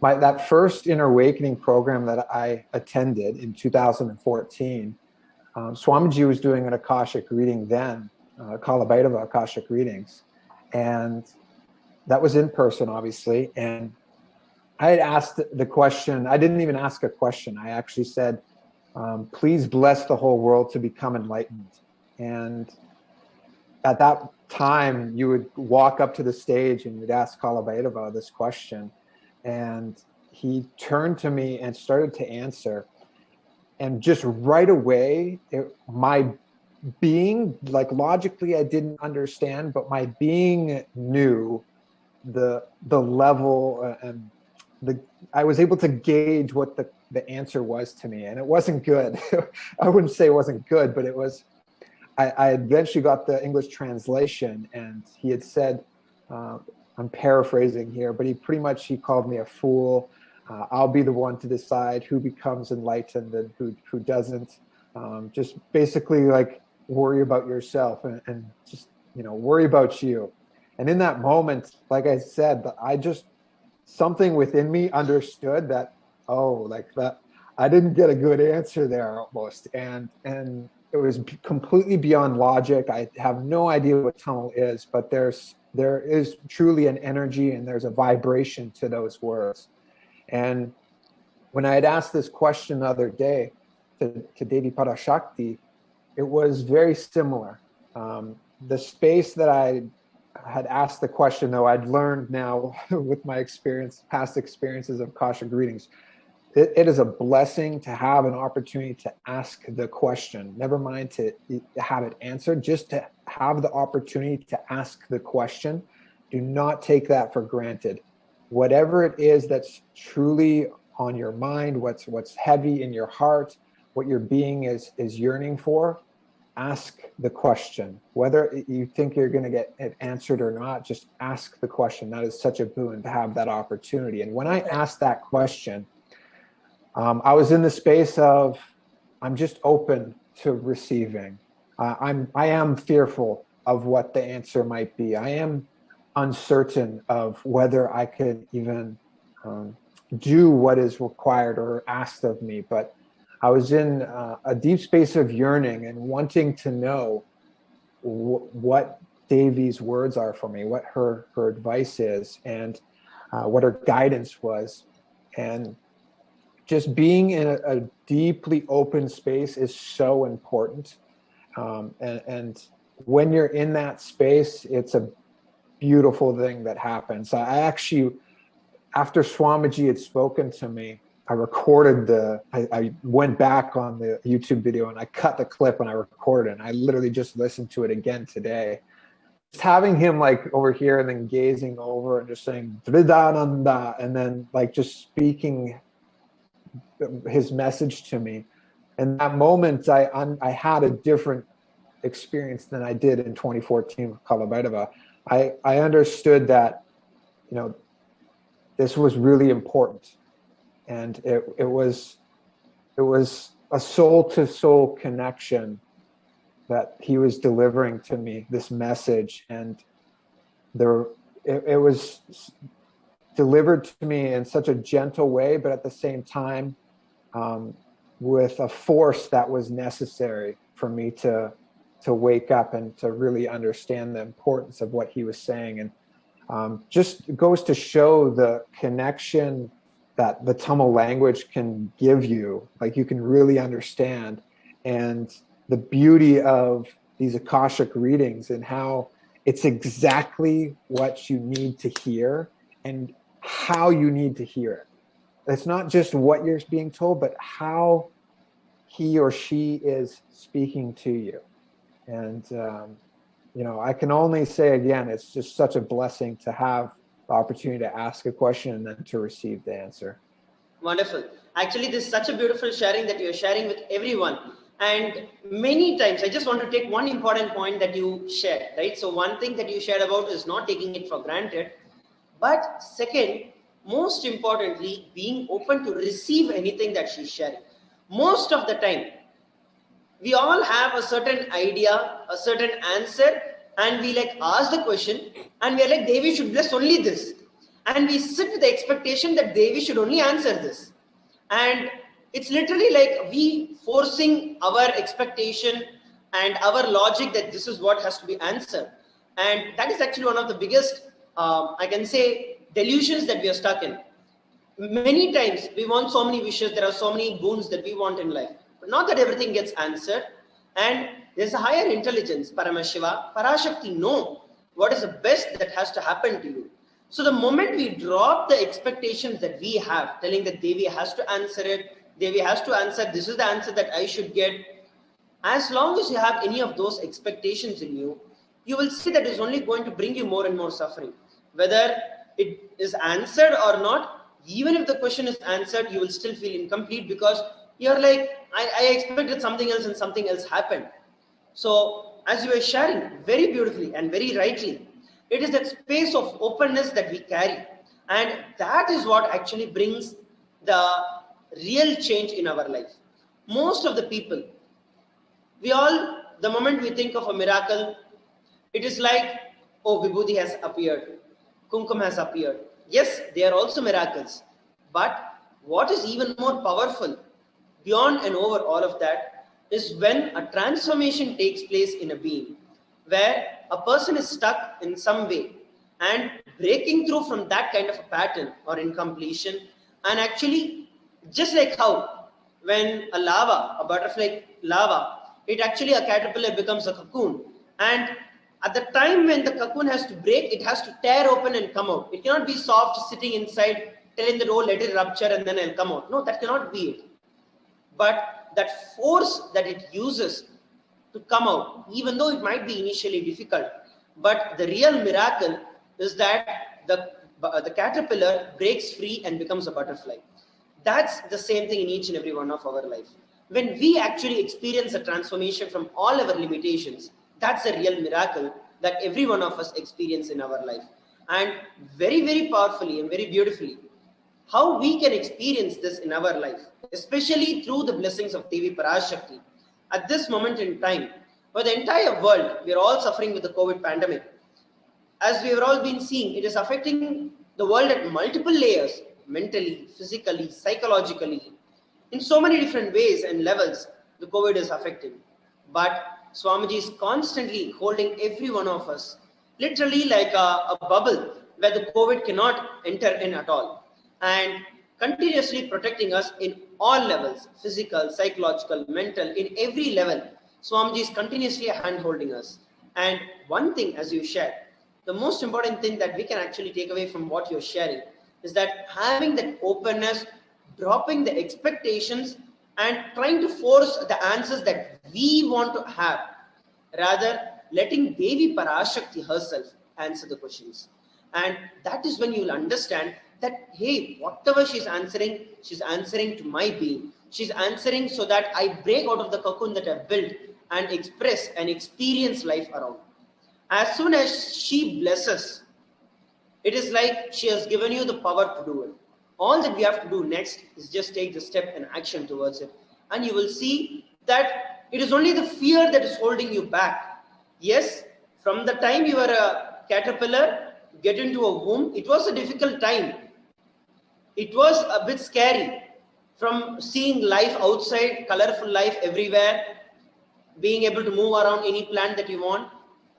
That first Inner Awakening program that I attended in 2014, Swamiji was doing an Akashic reading then, Kalabhairava Akashic readings. And that was in person, obviously. And I had asked the question, I didn't even ask a question. I actually said, please bless the whole world to become enlightened. And at that time, you would walk up to the stage and you'd ask Kalabhairava this question. And he turned to me and started to answer. And just right away, my being, like logically, I didn't understand, but my being knew the level and I was able to gauge what the answer was to me. And it wasn't good. I wouldn't say it wasn't good, but it was, I eventually got the English translation, and he had said, I'm paraphrasing here, but he called me a fool. I'll be the one to decide who becomes enlightened and who doesn't. Just basically like worry about yourself and just, worry about you. And in that moment, like I said, something within me understood that, I didn't get a good answer there almost. And it was completely beyond logic. I have no idea what tunnel is, but there's there is truly an energy and there's a vibration to those words. And when I had asked this question the other day to Devi ParaShakthi, it was very similar. The space that I had asked the question, though, I'd learned now with my past experiences of Akashic readings, it is a blessing to have an opportunity to ask the question, never mind to have it answered, just to have the opportunity to ask the question. Do not take that for granted. Whatever it is that's truly on your mind, what's heavy in your heart, what your being is yearning for, ask the question. Whether you think you're going to get it answered or not, just ask the question. That is such a boon to have that opportunity. And when I asked that question, I was in the space of, I'm just open to receiving. I am fearful of what the answer might be. I am uncertain of whether I could even do what is required or asked of me. But I was in a deep space of yearning and wanting to know what Devi's words are for me, what her advice is, and what her guidance was. And just being in a deeply open space is so important. And when you're in that space, it's a beautiful thing that happens. I actually, after Swamiji had spoken to me, I recorded I went back on the YouTube video and I cut the clip and I recorded it. And I literally just listened to it again today. Just having him like over here and then gazing over and just saying, Nithyananda, and then like just speaking his message to me. And that moment, I had a different experience than I did in 2014 with Kalabhairava. I understood that, you know, this was really important. And it was a soul-to-soul connection that he was delivering to me, this message. And it was delivered to me in such a gentle way, but at the same time, with a force that was necessary for me to wake up and to really understand the importance of what he was saying. And just goes to show the connection that the Tamil language can give you, like you can really understand, and the beauty of these Akashic readings and how it's exactly what you need to hear and how you need to hear it. It's not just what you're being told, but how he or she is speaking to you. And, you know, I can only say again, it's just such a blessing to have the opportunity to ask a question and then to receive the answer. Wonderful. Actually, this is such a beautiful sharing that you're sharing with everyone. And many times, I just want to take one important point that you shared, right? So one thing that you shared about is not taking it for granted. But second, most importantly, being open to receive anything that she's sharing. Most of the time, we all have a certain idea, a certain answer, and we like ask the question, and we are like, Devi should bless only this. And we sit with the expectation that Devi should only answer this. And it's literally like we forcing our expectation and our logic that this is what has to be answered. And that is actually one of the biggest, I can say, delusions that we are stuck in. Many times we want so many wishes, there are so many boons that we want in life, but not that everything gets answered. And there's a higher intelligence, Paramashiva, ParaShakti know what is the best that has to happen to you. So the moment we drop the expectations that we have, telling that Devi has to answer it, Devi has to answer, this is the answer that I should get. As long as you have any of those expectations in you, you will see that it's only going to bring you more and more suffering. Whether it is answered or not, even if the question is answered, you will still feel incomplete because you're like, I expected something else and something else happened. So as you were sharing very beautifully and very rightly, it is that space of openness that we carry. And that is what actually brings the real change in our life. Most of the people, the moment we think of a miracle, it is like, oh, Vibhuti has appeared, Kumkum has appeared. Yes, they are also miracles. But what is even more powerful, beyond and over all of that, is when a transformation takes place in a being, where a person is stuck in some way, and breaking through from that kind of a pattern or incompletion, and actually, just like how when a butterfly larva, it actually a caterpillar becomes a cocoon, and at the time when the cocoon has to break, it has to tear open and come out. It cannot be soft sitting inside telling that, oh, let it rupture and then it'll come out. No, that cannot be it. But that force that it uses to come out, even though it might be initially difficult, but the real miracle is that the caterpillar breaks free and becomes a butterfly. That's the same thing in each and every one of our life. When we actually experience a transformation from all our limitations, that's a real miracle that every one of us experience in our life. And very, very powerfully and very beautifully, how we can experience this in our life, especially through the blessings of Devi Parashakti. At this moment in time, for the entire world, we are all suffering with the COVID pandemic. As we have all been seeing, it is affecting the world at multiple layers, mentally, physically, psychologically. In so many different ways and levels, the COVID is affecting. But Swamiji is constantly holding every one of us, literally like a bubble where the COVID cannot enter in at all, and continuously protecting us in all levels, physical, psychological, mental, in every level. Swamiji is continuously hand-holding us. And one thing, as you shared, the most important thing that we can actually take away from what you're sharing is that having that openness, dropping the expectations, and trying to force the answers that we want to have, rather letting Devi Parashakti herself answer the questions. And that is when you will understand that, hey, whatever she's answering to my being. She's answering so that I break out of the cocoon that I've built and express and experience life around. As soon as she blesses, it is like she has given you the power to do it. All that we have to do next is just take the step and action towards it. And you will see that it is only the fear that is holding you back. Yes, from the time you were a caterpillar, get into a womb, it was a difficult time. It was a bit scary from seeing life outside, colorful life everywhere, being able to move around any plant that you want,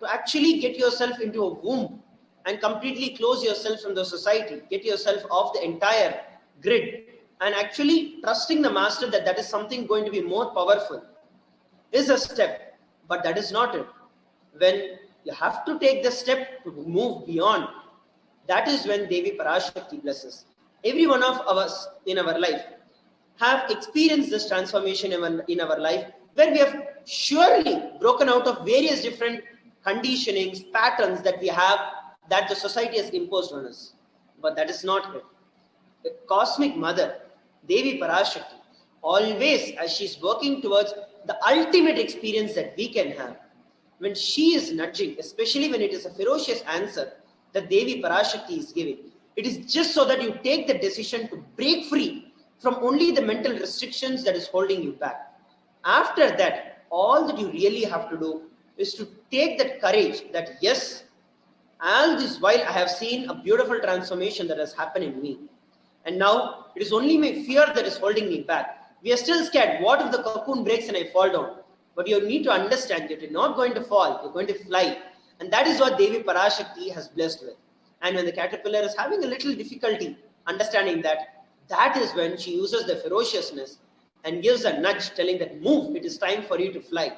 to actually get yourself into a womb and completely close yourself from the society, get yourself off the entire grid, and actually trusting the master that that is something going to be more powerful is a step, but that is not it. When you have to take the step to move beyond, that is when Devi Parashakti blesses. Every one of us in our life have experienced this transformation in our life, where we have surely broken out of various different conditionings, patterns that we have, that the society has imposed on us. But that is not it. The cosmic mother, Devi Parashakti, always as she's working towards the ultimate experience that we can have, when she is nudging, especially when it is a ferocious answer that Devi Parashakti is giving, it is just so that you take the decision to break free from only the mental restrictions that is holding you back. After that, all that you really have to do is to take that courage that, yes, all this while I have seen a beautiful transformation that has happened in me. And now it is only my fear that is holding me back. We are still scared. What if the cocoon breaks and I fall down? But you need to understand that you're not going to fall, you're going to fly. And that is what Devi Parashakti has blessed with. And when the caterpillar is having a little difficulty understanding that, that is when she uses the ferociousness and gives a nudge telling that, move, it is time for you to fly.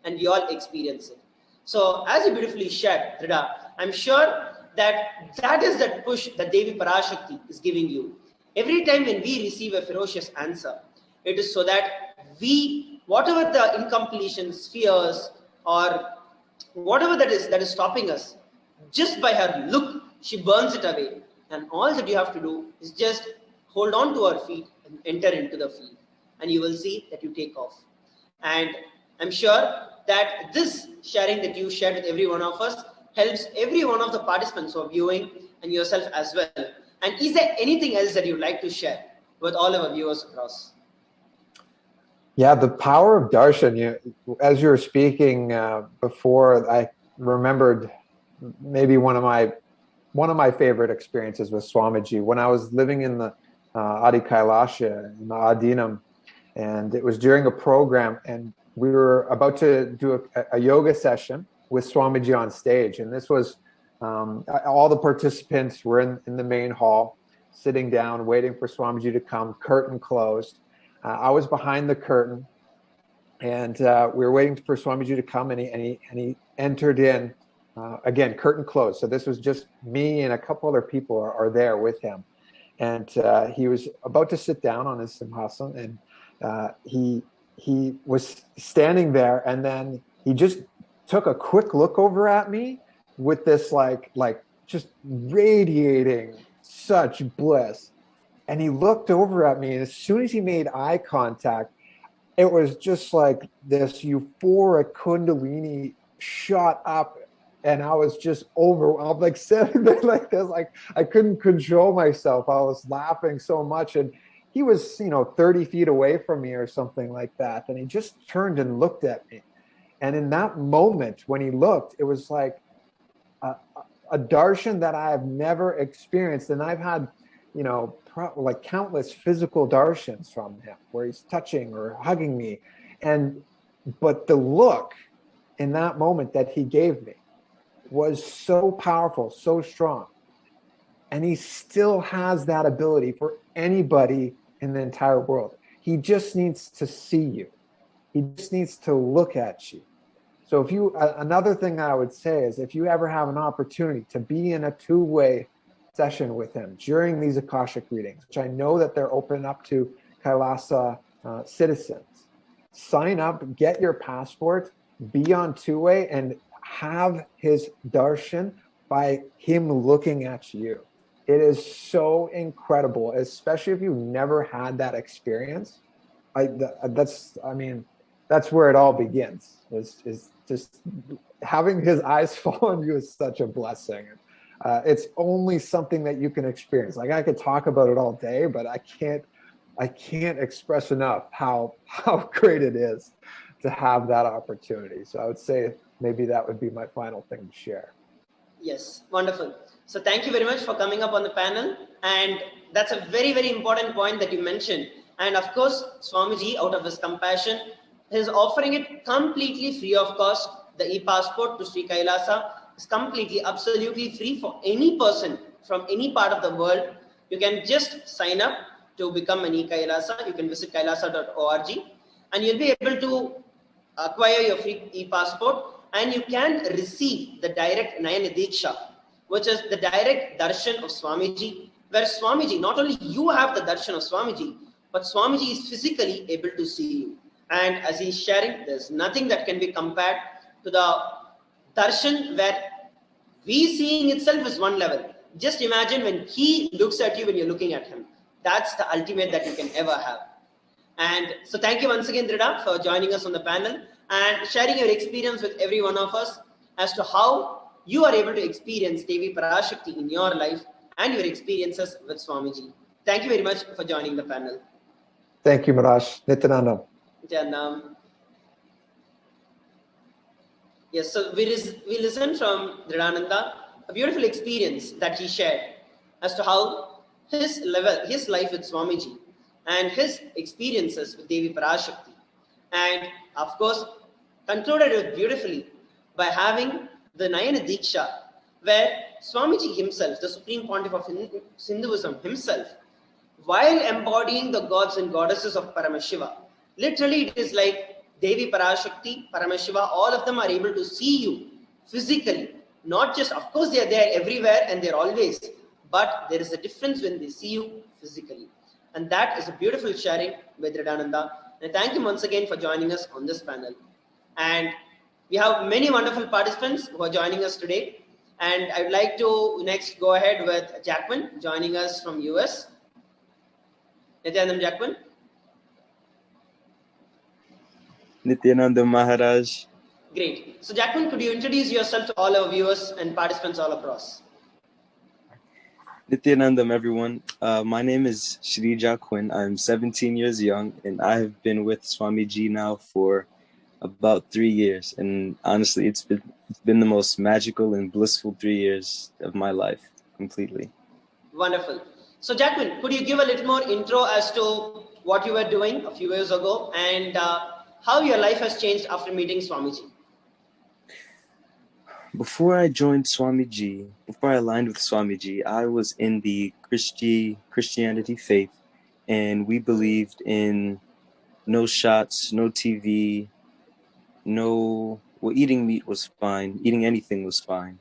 And we all experience it. So as you beautifully shared, Trida, I'm sure that that is that push that Devi Parashakti is giving you. Every time when we receive a ferocious answer, it is so that we, whatever the incompletions, fears, or whatever that is stopping us, just by her look, she burns it away. And all that you have to do is just hold on to her feet and enter into the field. And you will see that you take off. And I'm sure that this sharing that you shared with every one of us helps every one of the participants who are viewing and yourself as well. And is there anything else that you'd like to share with all our viewers across? Yeah, the power of darshan. As you were speaking before, I remembered maybe one of my favorite experiences with Swamiji when I was living in the Adi KAILASA in the Adinam, and it was during a program, and we were about to do a yoga session with Swamiji on stage, and this was All the participants were in the main hall, sitting down, waiting for Swamiji to come, curtain closed. I was behind the curtain, and we were waiting for Swamiji to come, and he entered in. Again, curtain closed. So this was just me and a couple other people are there with him. And he was about to sit down on his simhasana, and he was standing there, and then he just took a quick look over at me with this like just radiating such bliss. And he looked over at me, and as soon as he made eye contact, it was just like this euphoric kundalini shot up, and I was just overwhelmed, like sitting there like this, like I couldn't control myself. I was laughing so much, and he was 30 feet away from me or something like that, and he just turned and looked at me. And in that moment when he looked, it was like a darshan that I have never experienced. And I've had like countless physical darshans from him where he's touching or hugging me, but the look in that moment that he gave me was so powerful, so strong. And he still has that ability for anybody in the entire world. He just needs to see you. He just needs to look at you. So another thing I would say is, if you ever have an opportunity to be in a two-way session with him during these Akashic readings, which I know that they're open up to Kailasa citizens, sign up, get your passport, be on two-way, and have his darshan by him looking at you. It is so incredible, especially if you've never had that experience. That's where it all begins. Is just having his eyes fall on you is such a blessing. It's only something that you can experience. Like, I could talk about it all day, but I can't express enough how great it is to have that opportunity. So I would say maybe that would be my final thing to share. Yes, wonderful. So thank you very much for coming up on the panel. And that's a very, very important point that you mentioned. And of course, Swamiji, out of his compassion, is offering it completely free of cost. The e-passport to Sri Kailasa is completely, absolutely free for any person from any part of the world. You can just sign up to become an e-Kailasa. You can visit kailasa.org, and you'll be able to acquire your free e-passport, and you can receive the direct Nayana Diksha, which is the direct darshan of Swamiji, where Swamiji, not only you have the darshan of Swamiji, but Swamiji is physically able to see you. And as he's sharing, there's nothing that can be compared to the darshan where we seeing itself is one level. Just imagine when he looks at you when you're looking at him. That's the ultimate that you can ever have. And so thank you once again, Drida, for joining us on the panel and sharing your experience with every one of us as to how you are able to experience Devi Parashakti in your life and your experiences with Swamiji. Thank you very much for joining the panel. Thank you, Maharaj. Nithyananda. Nithyananda. Yes, so we listened from Dhirananda, a beautiful experience that he shared as to how his life with Swamiji and his experiences with Devi Parashakti. And of course, concluded it beautifully by having the Nayana Diksha, where Swamiji himself, the Supreme Pontiff of Hinduism himself, while embodying the gods and goddesses of Paramashiva, literally it is like Devi Parashakti, Paramashiva, all of them are able to see you physically. Not just, of course, they are there everywhere and they're always, but there is a difference when they see you physically. And that is a beautiful sharing with Dhirananda. And thank you once again for joining us on this panel. And we have many wonderful participants who are joining us today. And I would like to next go ahead with Jacqueline joining us from US. Nithyananda, Jacqueline. Nithyananda Maharaj. Great. So Jacqueline, could you introduce yourself to all our viewers and participants all across? Nithyanandam, everyone. My name is Shri Jacqueline. I'm 17 years young, and I have been with Swamiji now for about 3 years. And honestly, it's been the most magical and blissful 3 years of my life, completely. Wonderful. So Jacqueline, could you give a little more intro as to what you were doing a few years ago and how your life has changed after meeting Swamiji? Before I joined Swamiji, before I aligned with Swamiji, I was in the Christianity faith, and we believed in no shots, no TV, eating meat was fine, eating anything was fine.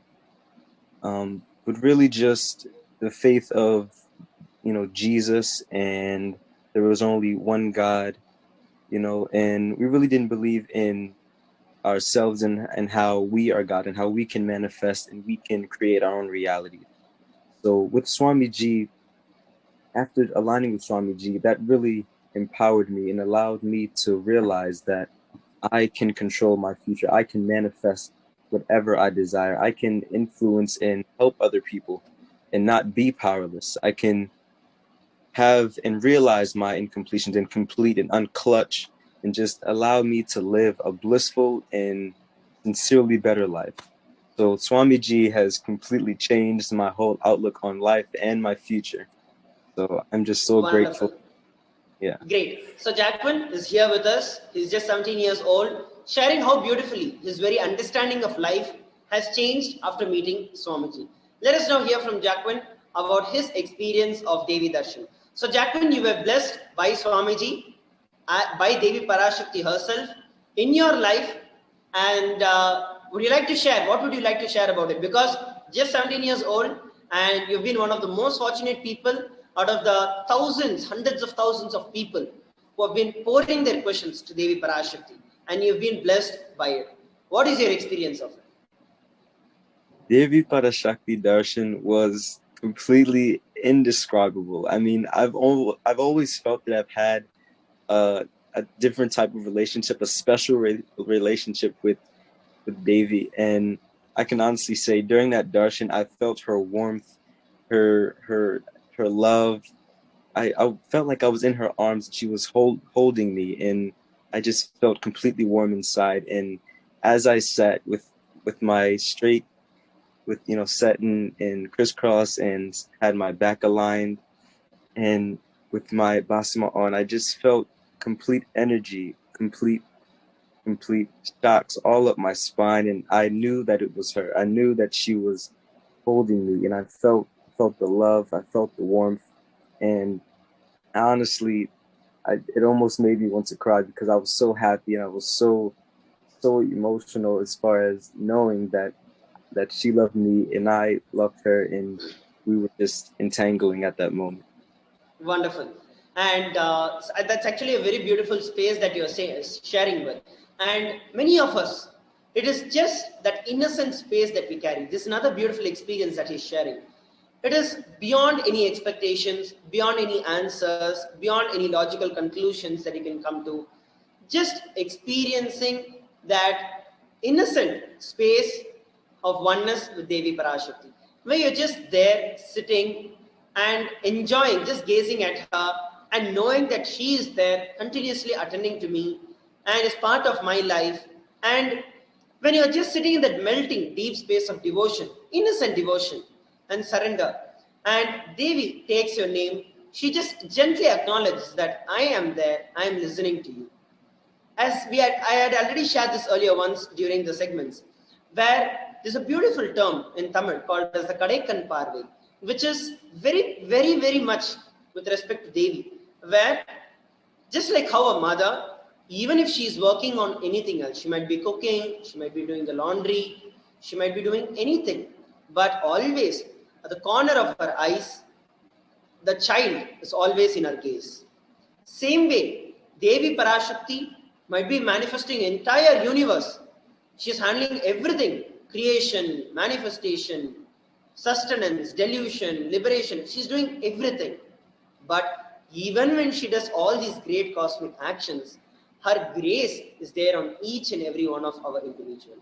But really just the faith of, Jesus, and there was only one God, and we really didn't believe in ourselves and how we are God and how we can manifest and we can create our own reality. So with Swamiji, after aligning with Swamiji, that really empowered me and allowed me to realize that I can control my future. I can manifest whatever I desire. I can influence and help other people and not be powerless. I can have and realize my incompletions and complete and unclutch and just allow me to live a blissful and sincerely better life. So Swamiji has completely changed my whole outlook on life and my future. So I'm just so grateful. Yeah. Great. So Jacquin is here with us. He's just 17 years old, sharing how beautifully his very understanding of life has changed after meeting Swamiji. Let us now hear from Jacquin about his experience of Devi Darshan. So Jacquin, you were blessed by Swamiji, by Devi Parashakti herself in your life, and would you like to share? What would you like to share about it? Because just 17 years old, and you've been one of the most fortunate people out of the thousands, hundreds of thousands of people who have been pouring their questions to Devi Parashakti, and you've been blessed by it. What is your experience of it? Devi Parashakti Darshan was completely indescribable. I mean, I've always felt that I've had a different type of relationship, a special relationship with Devi, and I can honestly say during that darshan, I felt her warmth, her love. I felt like I was in her arms. She was holding me, and I just felt completely warm inside. And as I sat with my straight, set in crisscross and had my back aligned, and with my basma on, I just felt complete energy, complete shocks all up my spine, and I knew that it was her. I knew that she was holding me, and I felt the love, I felt the warmth, and honestly, it almost made me want to cry because I was so happy and I was so emotional as far as knowing that she loved me and I loved her, and we were just entangling at that moment. Wonderful. And that's actually a very beautiful space that you're sharing with. And many of us, it is just that innocent space that we carry. This is another beautiful experience that he's sharing. It is beyond any expectations, beyond any answers, beyond any logical conclusions that you can come to. Just experiencing that innocent space of oneness with Devi Parashakti, where you're just there sitting and enjoying, just gazing at her and knowing that she is there continuously attending to me and is part of my life. And when you're just sitting in that melting deep space of devotion, innocent devotion and surrender, and Devi takes your name, she just gently acknowledges that I am there, I am listening to you. I had already shared this earlier once during the segments, where there's a beautiful term in Tamil called as the Kadaikan Parve, which is very, very, very much with respect to Devi, where just like how a mother, even if she's working on anything else, she might be cooking, she might be doing the laundry, she might be doing anything, but always at the corner of her eyes, the child is always in her gaze. Same way, Devi Parashakti might be manifesting entire universe. She's handling everything, creation, manifestation, sustenance, delusion, liberation. She's doing everything. But even when she does all these great cosmic actions, her grace is there on each and every one of our individual.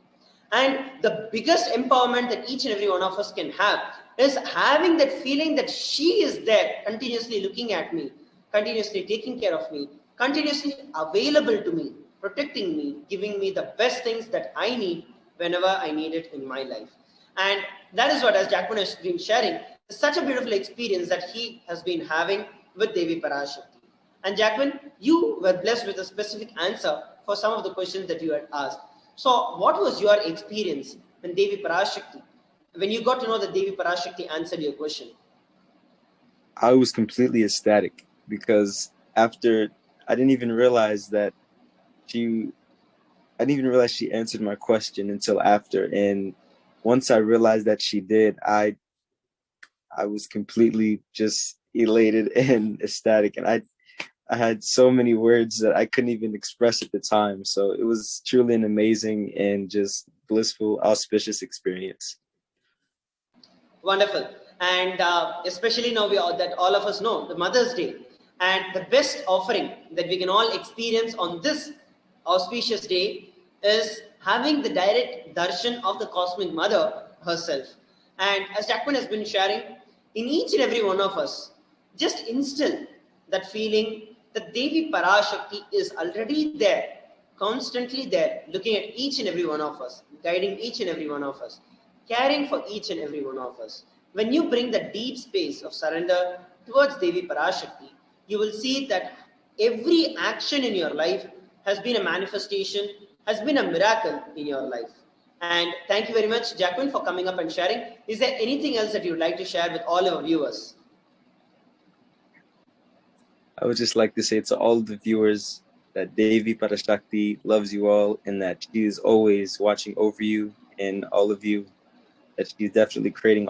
And the biggest empowerment that each and every one of us can have is having that feeling that she is there, continuously looking at me, continuously taking care of me, continuously available to me, protecting me, giving me the best things that I need whenever I need it in my life. And that is what, as Jacquin has been sharing, is such a beautiful experience that he has been having with Devi Parashakti. And Jacquin, you were blessed with a specific answer for some of the questions that you had asked. So what was your experience when Devi Parashakti, when you got to know that Devi Parashakti answered your question? I was completely ecstatic because after I didn't even realize she answered my question until after. And once I realized that she did, I was completely just elated and ecstatic. And I had so many words that I couldn't even express at the time. So it was truly an amazing and just blissful, auspicious experience. Wonderful. And especially now that all of us know the Mother's Day. And the best offering that we can all experience on this auspicious day is having the direct darshan of the Cosmic Mother herself. And as Jacqueline has been sharing, in each and every one of us, just instill that feeling that Devi Parashakti is already there, constantly there, looking at each and every one of us, guiding each and every one of us, caring for each and every one of us. When you bring the deep space of surrender towards Devi Parashakti, you will see that every action in your life has been a manifestation, has been a miracle in your life. And thank you very much, Jacqueline, for coming up and sharing. Is there anything else that you would like to share with all our viewers? I would just like to say to all the viewers that Devi Parashakti loves you all and that she is always watching over you and all of you, that she's definitely cradling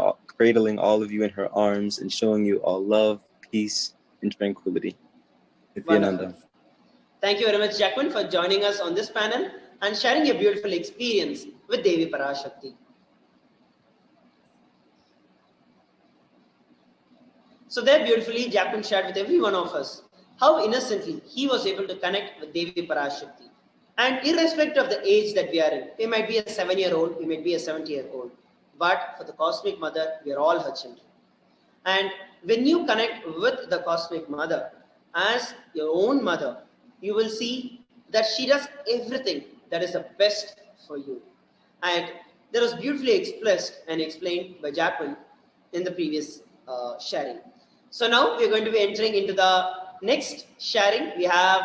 all of you in her arms and showing you all love, peace, and tranquility. Nithyananda. Thank you very much, Jacqueline, for joining us on this panel and sharing your beautiful experience with Devi Parashakti. So there beautifully, Jacqueline shared with every one of us how innocently he was able to connect with Devi Parashakti. And irrespective of the age that we are in, we might be a 7-year-old, we might be a 70-year-old, but for the Cosmic Mother, we are all her children. And when you connect with the Cosmic Mother as your own mother, you will see that she does everything that is the best for you. And that was beautifully expressed and explained by Jacqueline in the previous sharing. So now we are going to be entering into the next sharing. We have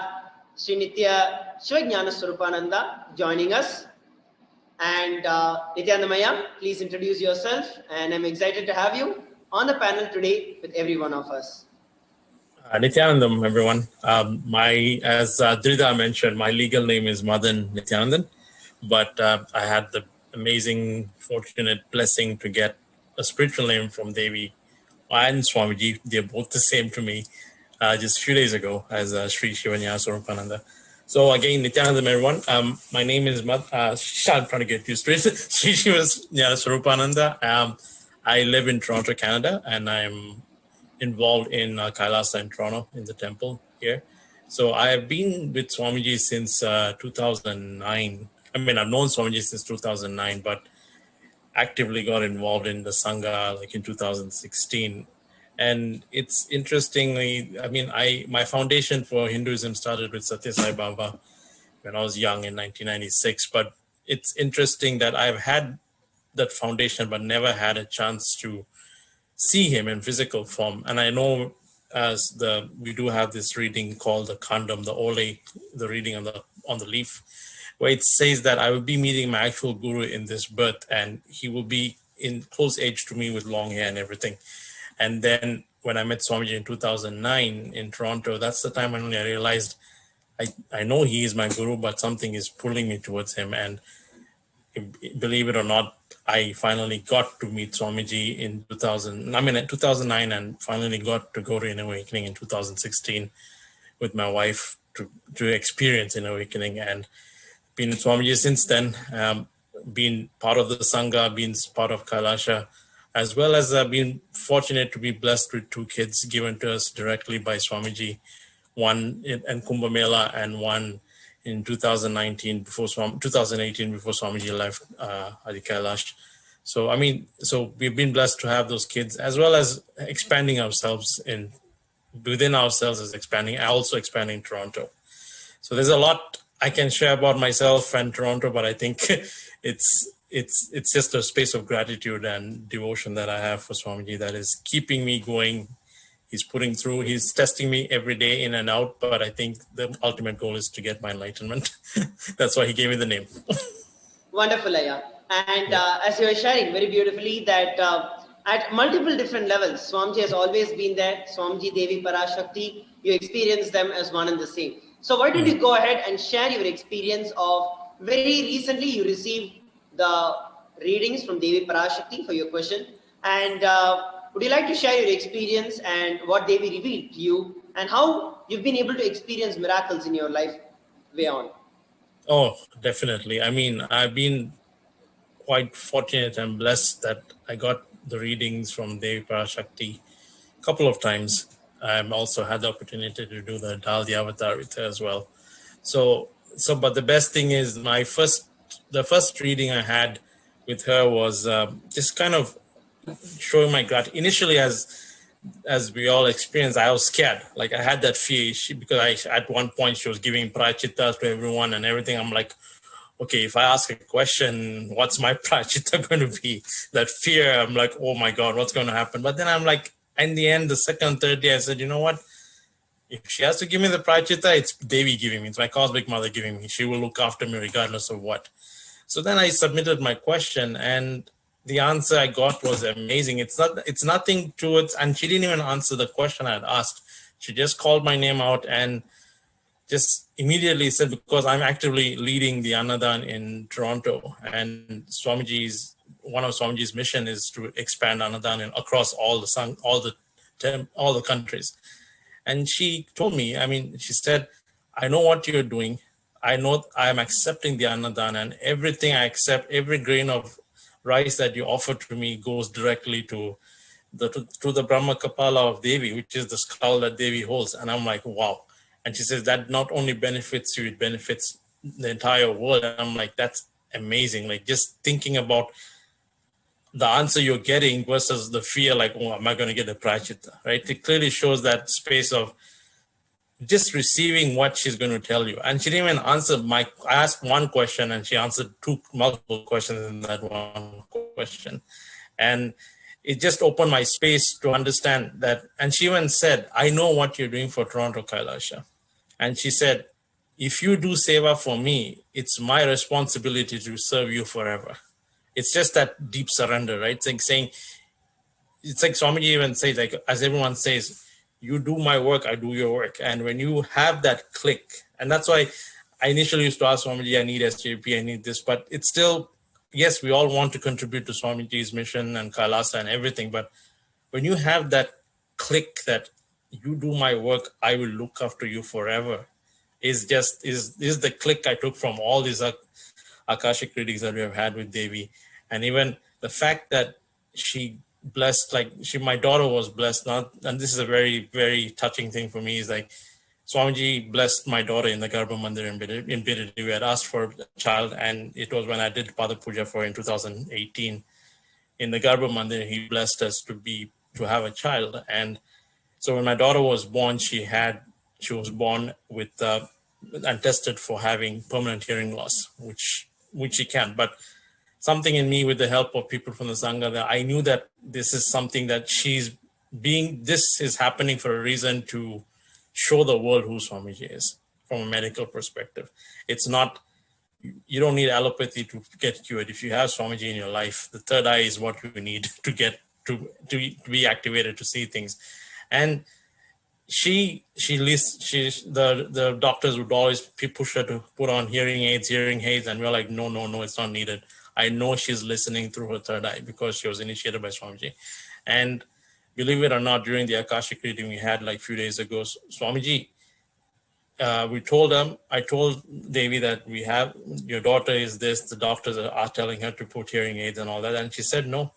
Sri Nithya Shivajnana Swarupananda joining us. And Nithyananda Maya, please introduce yourself. And I'm excited to have you on the panel today with every one of us. Nithyanandam, everyone. As Drida mentioned, my legal name is Madan Nithyanandan, but I had the amazing, fortunate blessing to get a spiritual name from Devi and Swamiji. They're both the same to me just a few days ago as Sri Shivajnana Swarupananda. So again, Nithyanandam, everyone. My name is I'm trying to get used to it. Sri Shivajnana Swarupananda. I live in Toronto, Canada, and I'm involved in KAILASA in Toronto in the temple here. So I have been with Swamiji since 2009. I mean, I've known Swamiji since 2009, but actively got involved in the Sangha like in 2016. And it's interestingly, I mean, my foundation for Hinduism started with Satya Sai Baba when I was young in 1996. But it's interesting that I've had that foundation, but never had a chance to see him in physical form. And I know we do have this reading called the Khandam, the Ole, the reading on the leaf, where it says that I will be meeting my actual guru in this birth, and he will be in close age to me with long hair and everything. And then when I met Swamiji in 2009 in Toronto, that's the time when I realized I know he is my guru, but something is pulling me towards him. And believe it or not, I finally got to meet Swamiji in 2009, and finally got to go to Inner Awakening in 2016 with my wife to experience Inner Awakening, and been with Swamiji since then, been part of the Sangha, been part of KAILASA, as well as been fortunate to be blessed with 2 kids given to us directly by Swamiji, one in Kumbh Mela and one in 2018 before Swamiji left Adi Kailash. So, I mean, so we've been blessed to have those kids, as well as expanding ourselves within ourselves as also expanding Toronto. So there's a lot I can share about myself and Toronto, but I think it's just a space of gratitude and devotion that I have for Swamiji that is keeping me going. He's testing me every day in and out, but I think the ultimate goal is to get my enlightenment. That's why he gave me the name. Wonderful, Aya. And as you were sharing very beautifully that at multiple different levels, Swamiji has always been there. Swamiji, Devi, Parashakti, you experience them as one and the same. So why don't you go ahead and share your experience of very recently you received the readings from Devi Parashakti for your question. And would you like to share your experience and what Devi revealed to you and how you've been able to experience miracles in your life way on? Oh, definitely. I mean, I've been quite fortunate and blessed that I got the readings from Devi Parashakti a couple of times. I've also had the opportunity to do the Daldi Avatar with her as well. But the best thing is the first reading I had with her was just kind of showing my gratitude. Initially, as we all experienced, I was scared. Like I had that fear because at one point she was giving prachitas to everyone and everything. I'm like, okay, if I ask a question, what's my prachita going to be? That fear, I'm like, oh my God, what's going to happen? But then I'm like, in the end, the second, third day, I said, you know what? If she has to give me the prachita, it's Devi giving me. It's my cosmic mother giving me. She will look after me regardless of what. So then I submitted my question and the answer I got was amazing. It's nothing to it. And she didn't even answer the question I had asked. She just called my name out and just immediately said, because I'm actively leading the Annadan in Toronto, and one of Swamiji's mission is to expand Annadan across all the countries. And she told me, she said, I know what you're doing. I know I'm accepting the Annadan, and everything I accept, every grain of rice that you offer to me goes directly to the Brahma Kapala of Devi, which is the skull that Devi holds. And I'm like, wow. And she says that not only benefits you, it benefits the entire world. And I'm like, that's amazing. Like just thinking about the answer you're getting versus the fear, like, oh, am I going to get the prachita, right? It clearly shows that space of just receiving what she's going to tell you. And she didn't even answer I asked one question and she answered multiple questions in that one question. And it just opened my space to understand that. And she even said, I know what you're doing for Toronto Kailasa. And she said, if you do seva for me, it's my responsibility to serve you forever. It's just that deep surrender, right? It's like Swamiji even says, like, as everyone says, you do my work, I do your work. And when you have that click, and that's why I initially used to ask Swamiji, I need SJP, I need this, but it's still, yes, we all want to contribute to Swamiji's mission and Kailasa and everything. But when you have that click that you do my work, I will look after you forever, is the click I took from all these Akashic readings that we have had with Devi. And even the fact that she blessed, my daughter was blessed, and this is a very, very touching thing for me, is like, Swamiji blessed my daughter in the Garbha Mandir in Bidadi. We had asked for a child, and it was when I did Pada Puja for in 2018. In the Garbha Mandir, he blessed us to have a child. And so when my daughter was born, she was born with and tested for having permanent hearing loss, which she can't. But something in me, with the help of people from the Sangha, that I knew that this is something that this is happening for a reason, to show the world who Swamiji is from a medical perspective. It's not, you don't need allopathy to get cured. If you have Swamiji in your life, the third eye is what you need to get to be activated to see things. And the doctors would always push her to put on hearing aids, and we're like, no, it's not needed. I know she's listening through her third eye because she was initiated by Swamiji. And believe it or not, during the Akashic reading we had like a few days ago, Swamiji, I told Devi that we have, your daughter is this, the doctors are telling her to put hearing aids and all that. And she said, no,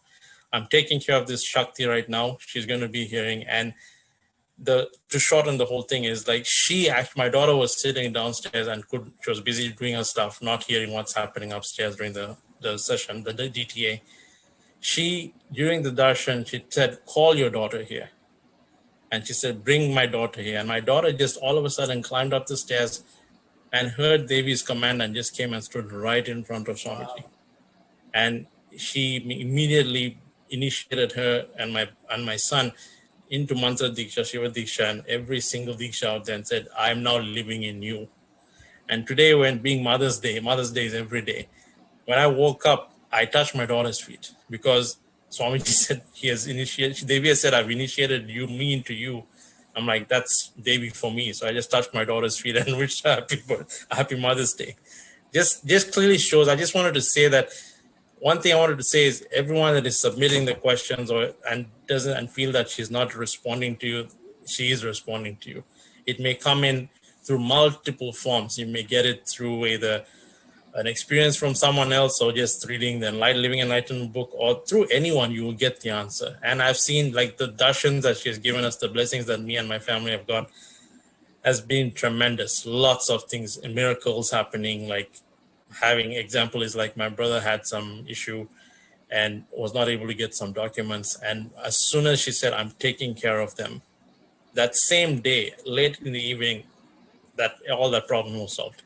I'm taking care of this Shakti right now. She's going to be hearing. And to shorten the whole thing is like, my daughter was sitting downstairs and she was busy doing her stuff, not hearing what's happening upstairs during the session, the DTA. During the darshan, she said, call your daughter here. And she said, bring my daughter here. And my daughter just all of a sudden climbed up the stairs and heard Devi's command and just came and stood right in front of Swamiji. And she immediately initiated her and my son into Mantra Diksha, Shiva Diksha, and every single Diksha out there, and said, I'm now living in you. And today, when being Mother's Day is every day. When I woke up, I touched my daughter's feet because Swamiji said he has initiated, Devi has said, I've initiated me into you. I'm like, that's Devi for me. So I just touched my daughter's feet and wished her happy Mother's Day. Just clearly shows, I just wanted to say that one thing I wanted to say is everyone that is submitting the questions and feel that she's not responding to you, she is responding to you. It may come in through multiple forms. You may get it through either an experience from someone else or just reading the Living Enlightenment book, or through anyone, you will get the answer. And I've seen like the darshans that she has given us, the blessings that me and my family have got has been tremendous. Lots of things and miracles happening. Like having example is like my brother had some issue and was not able to get some documents. And as soon as she said, I'm taking care of them, that same day, late in the evening, that all that problem was solved.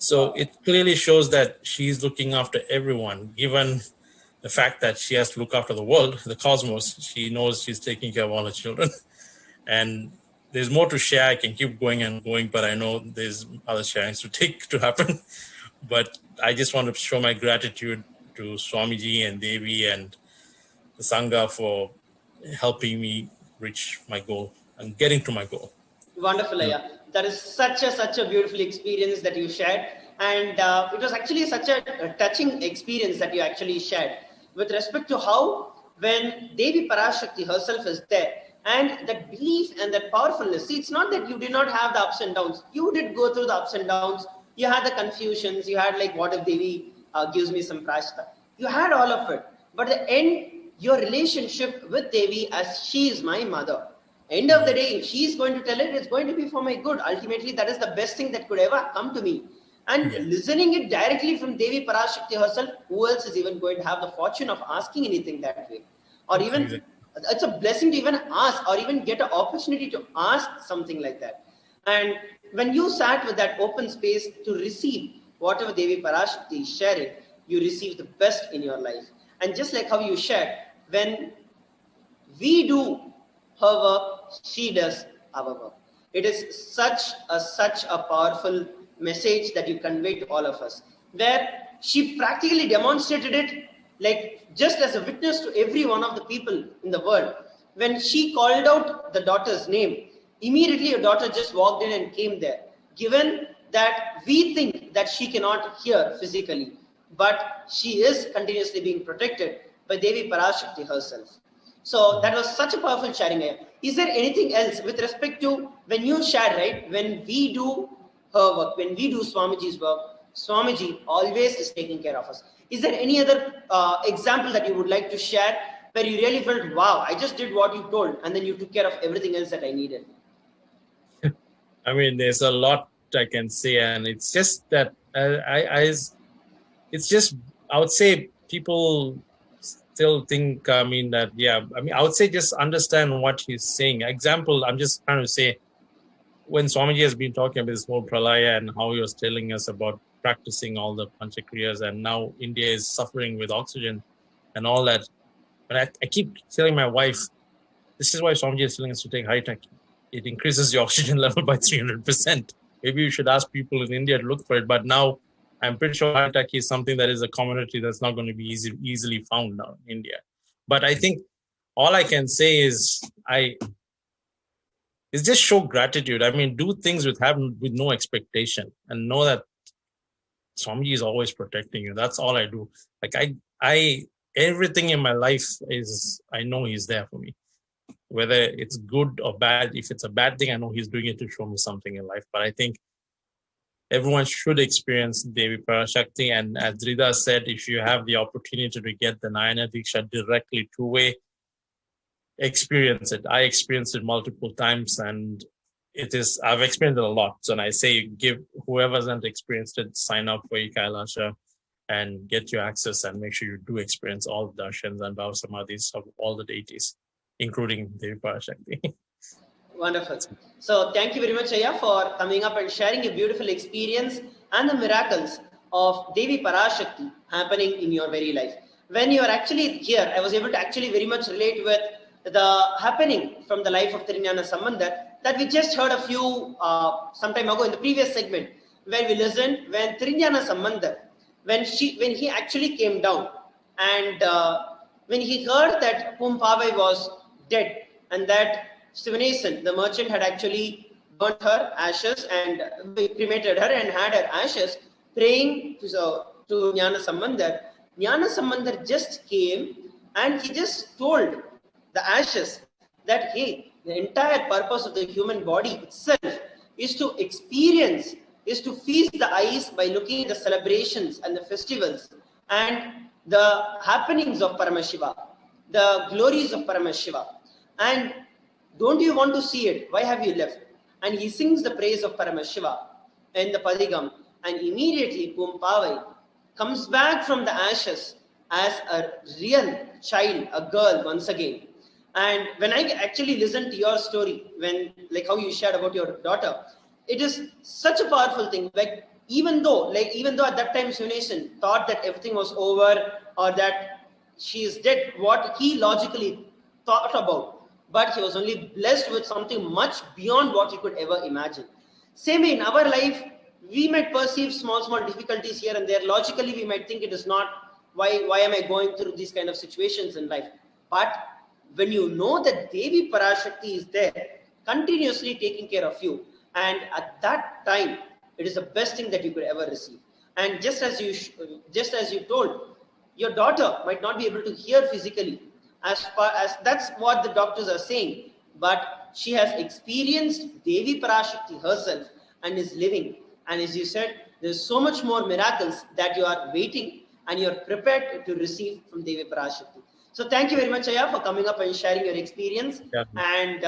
So it clearly shows that she's looking after everyone, given the fact that she has to look after the world, the cosmos. She knows she's taking care of all her children. And there's more to share. I can keep going and going, but I know there's other sharings to happen. But I just want to show my gratitude to Swamiji and Devi and the Sangha for helping me reach my goal and getting to my goal. Wonderful, Ayya. That is such a beautiful experience that you shared. And it was actually such a touching experience that you actually shared with respect to how when Devi Parashakti herself is there, and that belief and that powerfulness. See, it's not that you did not have the ups and downs. You did go through the ups and downs. You had the confusions. You had like, what if Devi gives me some prashta? You had all of it. But at the end, your relationship with Devi as she is my mother. End of the day, if she is going to tell it, it's going to be for my good. Ultimately, that is the best thing that could ever come to me. And listening it directly from Devi Parashakti herself, who else is even going to have the fortune of asking anything that way? Or even, it's a blessing to even ask or even get an opportunity to ask something like that. And when you sat with that open space to receive whatever Devi Parashakti is sharing, you receive the best in your life. And just like how you shared, when we do her work, she does our work. It is such a powerful message that you convey to all of us, where she practically demonstrated it, like just as a witness to every one of the people in the world. When she called out the daughter's name, immediately her daughter just walked in and came there. Given that we think that she cannot hear physically, but she is continuously being protected by Devi Parashakti herself. So that was such a powerful sharing here. Is there anything else with respect to when you share, right? When we do her work, when we do Swamiji's work, Swamiji always is taking care of us. Is there any other example that you would like to share where you really felt, wow, I just did what you told and then you took care of everything else that I needed? I mean, there's a lot I can say, and it's just that it's just, I would say people still think, I would say just understand what he's saying. Example, I'm just trying to say, when Swamiji has been talking about this whole pralaya and how he was telling us about practicing all the panchakriyas, and now India is suffering with oxygen and all that. But I keep telling my wife, this is why Swamiji is telling us to take high-tech. It increases your oxygen level by 300%. Maybe you should ask people in India to look for it. But now I'm pretty sure high-tech is something that is a commodity that's not going to be easily found now in India. But I think all I can say is just show gratitude. I mean, do things with no expectation and know that Swamiji is always protecting you. That's all I do. Like everything in my life is, I know he's there for me. Whether it's good or bad, if it's a bad thing, I know he's doing it to show me something in life. But I think everyone should experience Devi Parashakti. And as Drida said, if you have the opportunity to get the Nayana Diksha directly two-way, experience it. I experienced it multiple times, and I've experienced it a lot. So when I say give whoever hasn't experienced it, sign up for KAILASA and get your access, and make sure you do experience all the darshans and bhava samadhis of all the deities, including Devi Parashakti. Wonderful. So thank you very much, Ayya, for coming up and sharing a beautiful experience and the miracles of Devi Parashakti happening in your very life. When you are actually here, I was able to actually very much relate with the happening from the life of Nithyananda Sambandar that we just heard a few some time ago in the previous segment, where we listened when Nithyananda Sambandar, when he actually came down And when he heard that Pumpavai was dead and that Sivanesan, the merchant, had actually burnt her ashes and cremated her and had her ashes, praying to Jnana Sambandar, Jnana Sambandar just came and he just told the ashes that, hey, the entire purpose of the human body itself is to experience, is to feast the eyes by looking at the celebrations and the festivals and the happenings of Paramashiva, the glories of Paramashiva. And don't you want to see it? Why have you left? And he sings the praise of Paramashiva in the Padigam, and immediately Pumpavai comes back from the ashes as a real child, a girl once again. And when I actually listened to your story, when like how you shared about your daughter, it is such a powerful thing. Like even though at that time Sivanesan thought that everything was over or that she is dead, what he logically thought about, but he was only blessed with something much beyond what he could ever imagine. Same way in our life, we might perceive small difficulties here and there. Logically, we might think it is not, why am I going through these kind of situations in life? But when you know that Devi Parashakti is there, continuously taking care of you, and at that time, it is the best thing that you could ever receive. And just as you told, your daughter might not be able to hear physically, as far as that's what the doctors are saying, but she has experienced Devi Parashakti herself and is living. And as you said, there's so much more miracles that you are waiting and you're prepared to receive from Devi Parashakti. So thank you very much, Aya, for coming up and sharing your experience. Yeah. And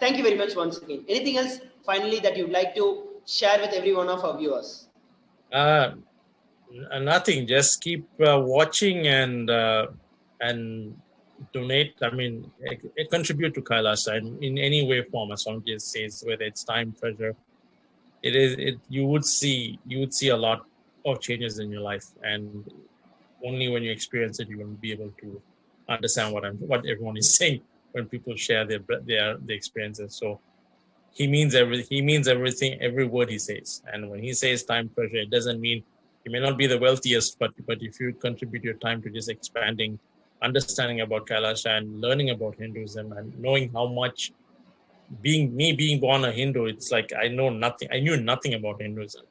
thank you very much once again. Anything else finally that you'd like to share with every one of our viewers? Nothing. Just keep watching and donate. I mean, contribute to Kailasa in any way, form, as Swamiji says, whether it's time, treasure. You would see a lot of changes in your life, and only when you experience it, you will be able to understand what everyone is saying when people share their experiences. So he means everything, every word he says. And when he says time, treasure, it doesn't mean you may not be the wealthiest, but if you contribute your time to just expanding, understanding about Kailasa and learning about Hinduism and knowing how much being born a Hindu, it's like I knew nothing about Hinduism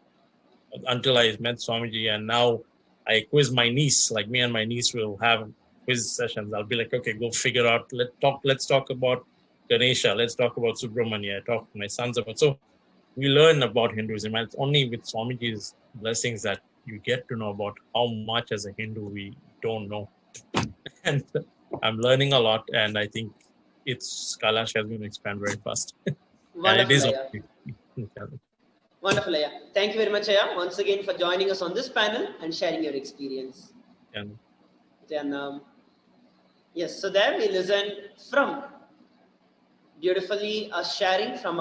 until I met Swamiji, and now I quiz my niece. Like me and my niece will have quiz sessions. I'll be like, okay, go figure out. Let's talk about Ganesha. Let's talk about Subramanya. I talk to my sons about. So we learn about Hinduism, and it's only with Swamiji's blessings that you get to know about how much as a Hindu we don't know. And I'm learning a lot, and I think Kailasa is going to expand very fast. Wonderful, Aya. Wonderful, Aya. Thank you very much, Aya, once again for joining us on this panel and sharing your experience. Yeah. Then, yes, so there we listen from beautifully sharing from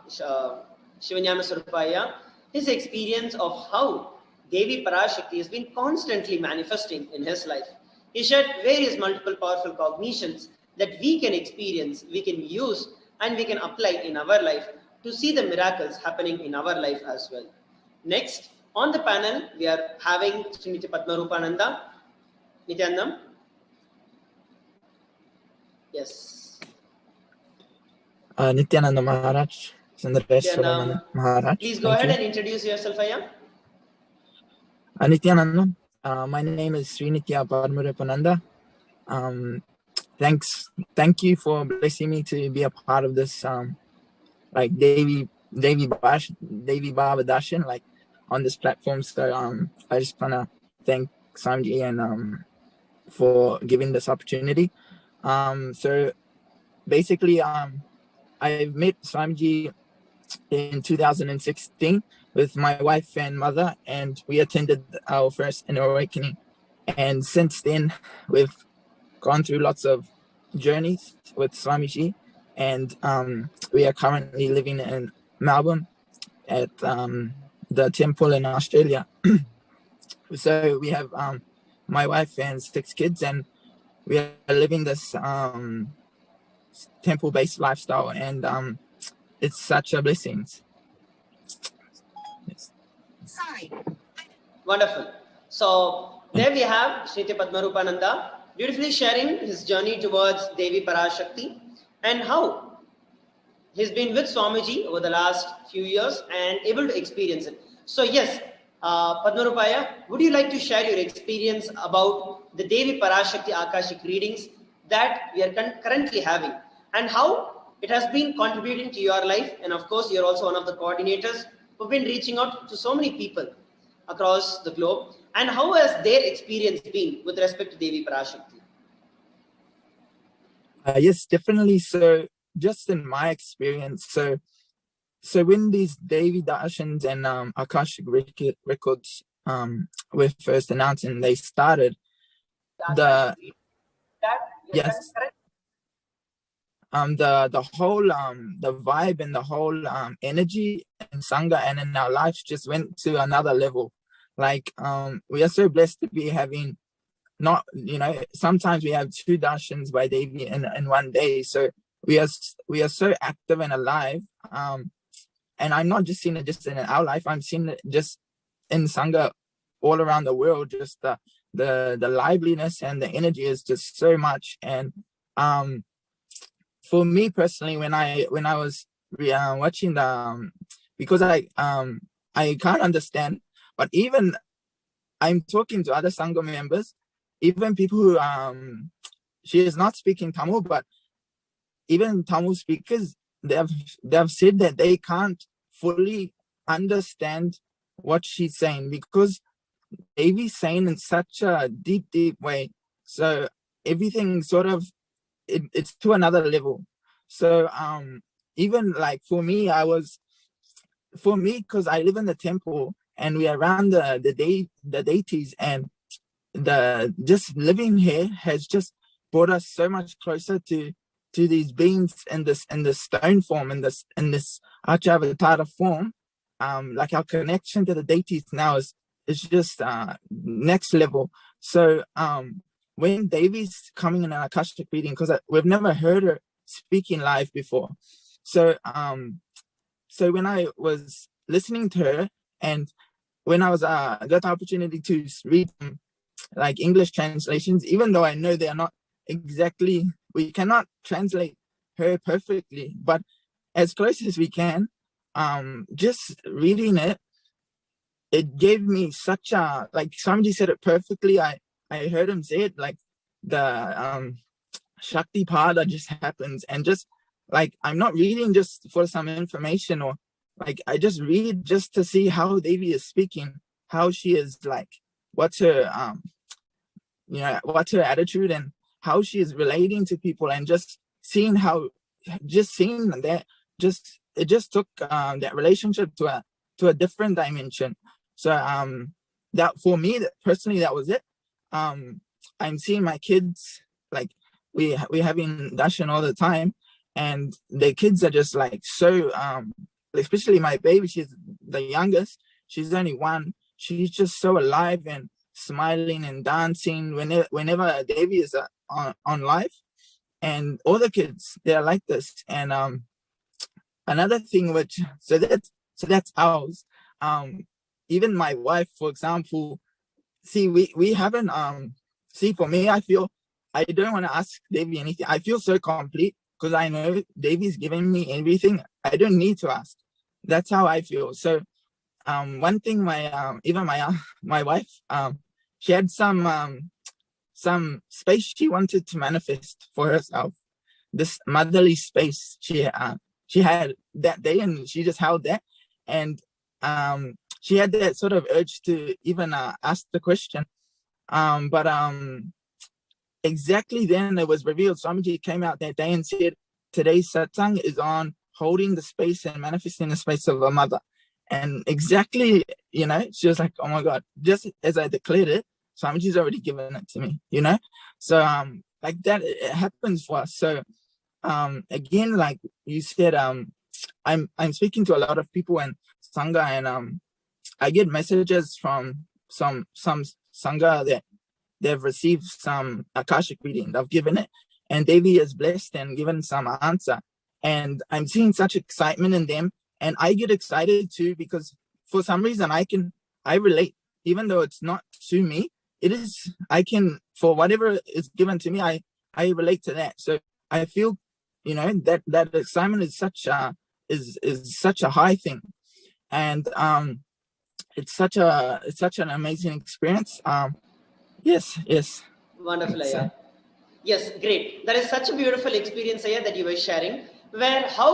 Shivanyana Surupaya his experience of how Devi Parashakti has been constantly manifesting in his life. He shared various multiple powerful cognitions that we can experience, we can use, and we can apply in our life to see the miracles happening in our life as well. Next, on the panel, we are having Srimati Padmarupananda. Nithyananda. Yes. Nithyananda Maharaj. Maharaj. Please go ahead and introduce yourself, Aya. Nithyananda. My name is Srinitya Padmarupananda. Thank you for blessing me to be a part of this like Devi Baba Darshan, like on this platform. So I just wanna thank Swamiji and for giving this opportunity. So basically I've met Swamiji in 2016 with my wife and mother, and we attended our first inner awakening. And since then, we've gone through lots of journeys with Swamiji, and we are currently living in Melbourne at the temple in Australia. So we have my wife and 6 kids, and we are living this temple-based lifestyle, and it's such a blessing. Yes. Wonderful. So There we have Shriti Padmarupananda beautifully sharing his journey towards Devi Parashakti and how he's been with Swamiji over the last few years and able to experience it. So yes, Padmarupaya, would you like to share your experience about the Devi Parashakti Akashic readings that we are currently having and how it has been contributing to your life? And of course, you're also one of the coordinators who've been reaching out to so many people across the globe. And how has their experience been with respect to Devi Parashakti? Yes, definitely. So just in my experience, so when these Devi Darshans and Akashic records were first announced and they started, the whole the vibe and the whole energy in Sangha and in our lives just went to another level. Like we are so blessed to be having, not, sometimes we have 2 darshans by Devi in one day. So we are so active and alive. And I'm not just seeing it just in our life, I'm seeing it just in Sangha all around the world. Just the liveliness and the energy is just so much. And for me personally, when I was watching the because I can't understand, but even I'm talking to other Sangha members, even people who she is not speaking Tamil, but even Tamil speakers, they have said that they can't fully understand what she's saying because Devi's saying in such a deep way. So everything sort of it's to another level. So even like for me, because I live in the temple and we are around the deities, and just living here has just brought us so much closer to these beings in this stone form, in this Achavatara form. Like our connection to the deities now is just next level. So when Devi's coming in an Akashic reading, because we've never heard her speaking live before, so when I was listening to her, and when I was got the opportunity to read like English translations, even though I know they are not exactly, we cannot translate her perfectly, but as close as we can, just reading it gave me such a, like somebody said it perfectly. I heard him say it, like the Shakti Pada just happens, and just like I'm not reading just for some information, or like I just read just to see how Devi is speaking, how she is, like what's her what's her attitude and how she is relating to people, and just seeing that it just took that relationship to a different dimension. So that for me personally, that was it. I'm seeing my kids, like we having darshan all the time, and the kids are just like so especially my baby, she's the youngest, she's only 1, she's just so alive and smiling and dancing whenever Devi is on live, and all the kids, they're like this. And another thing, which so that's ours. Even my wife, for example, see, we haven't see, for me, I feel I don't want to ask Devi anything. I feel so complete because I know Devi's giving me everything. I don't need to ask. That's how I feel. So one thing, my wife, she had some space she wanted to manifest for herself, this motherly space she had that day, and she just held that, and she had that sort of urge to even ask the question, but exactly then it was revealed. Swamiji came out that day and said, today's satsang is on holding the space and manifesting the space of a mother. And exactly, she was like, oh my God, just as I declared it, Swamiji's already given it to me, So like that, it happens for us. So again, like you said, I'm speaking to a lot of people in Sangha, and I get messages from some Sangha that they've received some Akashic reading, they've given it, and Devi is blessed and given some answer. And I'm seeing such excitement in them, and I get excited too, because for some reason I relate, even though it's not to me, it is, I can, for whatever is given to me, I relate to that. So I feel, you know, that excitement is such a high thing, and it's such an amazing experience. Yes. Wonderful, Aya. Yes, great. That is such a beautiful experience, Aya, that you were sharing, where how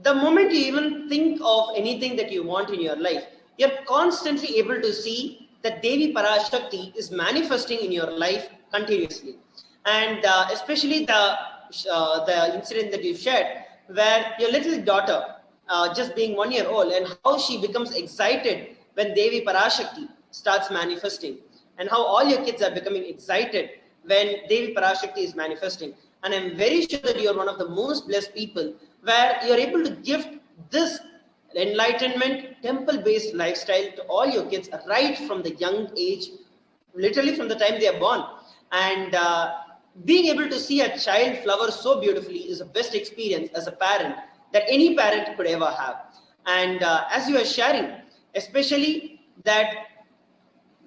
the moment you even think of anything that you want in your life, you're constantly able to see that Devi Parashakti is manifesting in your life continuously. And especially the incident that you shared, where your little daughter, just being 1 year old, and how she becomes excited when Devi Parashakti starts manifesting, and how all your kids are becoming excited when Devi Parashakti is manifesting. And I'm very sure that you're one of the most blessed people where you're able to gift this enlightenment, temple-based lifestyle to all your kids right from the young age, literally from the time they are born. And being able to see a child flower so beautifully is the best experience as a parent that any parent could ever have. And as you are sharing, especially that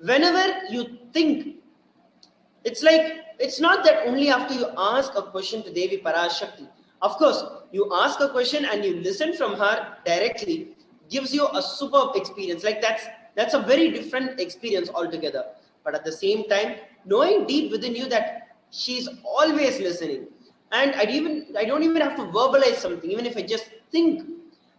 whenever you think, it's like, it's not that only after you ask a question to Devi Parashakti. Of course, you ask a question and you listen from her directly, gives you a superb experience. Like that's a very different experience altogether. But at the same time, knowing deep within you that she's always listening, and I don't even have to verbalize something. Even if I just think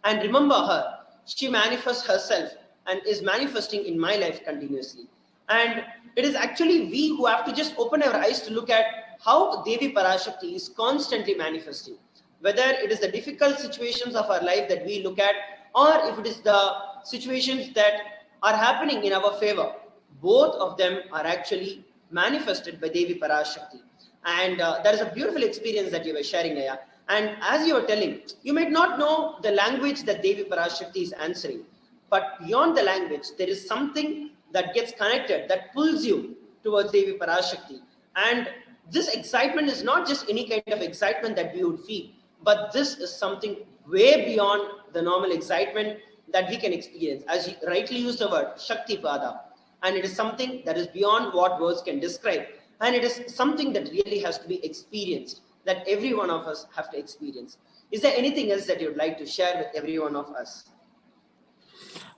and remember her, she manifests herself and is manifesting in my life continuously. And it is actually we who have to just open our eyes to look at how Devi Parashakti is constantly manifesting. Whether it is the difficult situations of our life that we look at, or if it is the situations that are happening in our favor, both of them are actually manifested by Devi Parashakti. And that is a beautiful experience that you were sharing, Aya. And as you were telling, you might not know the language that Devi Parashakti is answering, but beyond the language, there is something that gets connected, that pulls you towards Devi Parashakti. And this excitement is not just any kind of excitement that we would feel, but this is something way beyond the normal excitement that we can experience. As you rightly used the word, Shakti Pada. And it is something that is beyond what words can describe. And it is something that really has to be experienced, that every one of us have to experience. Is there anything else that you'd like to share with every one of us?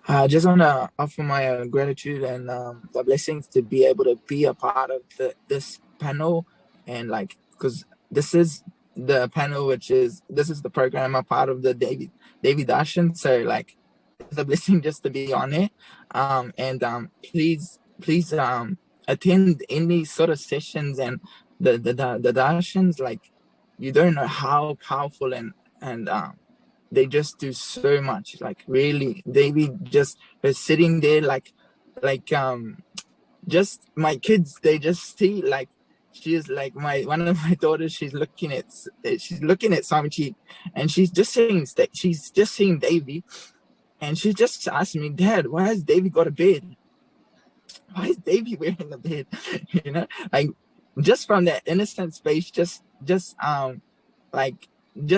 I just want to offer my gratitude and the blessings to be able to be a part of this panel, and like, because this is the panel, this is the program, a part of the Devi Darshan. So like, it's a blessing just to be on it. Please attend any sort of sessions and the darshans. Like, you don't know how powerful and they just do so much. Like, really, Devi just is sitting there just my kids, they just see, like, she is like one of my daughters, she's looking at Swamiji, and she's just seeing Devi, and she just asked me, Dad, why has Devi got a bed? Why is Devi wearing a bed? You know, like, just from that innocent space, just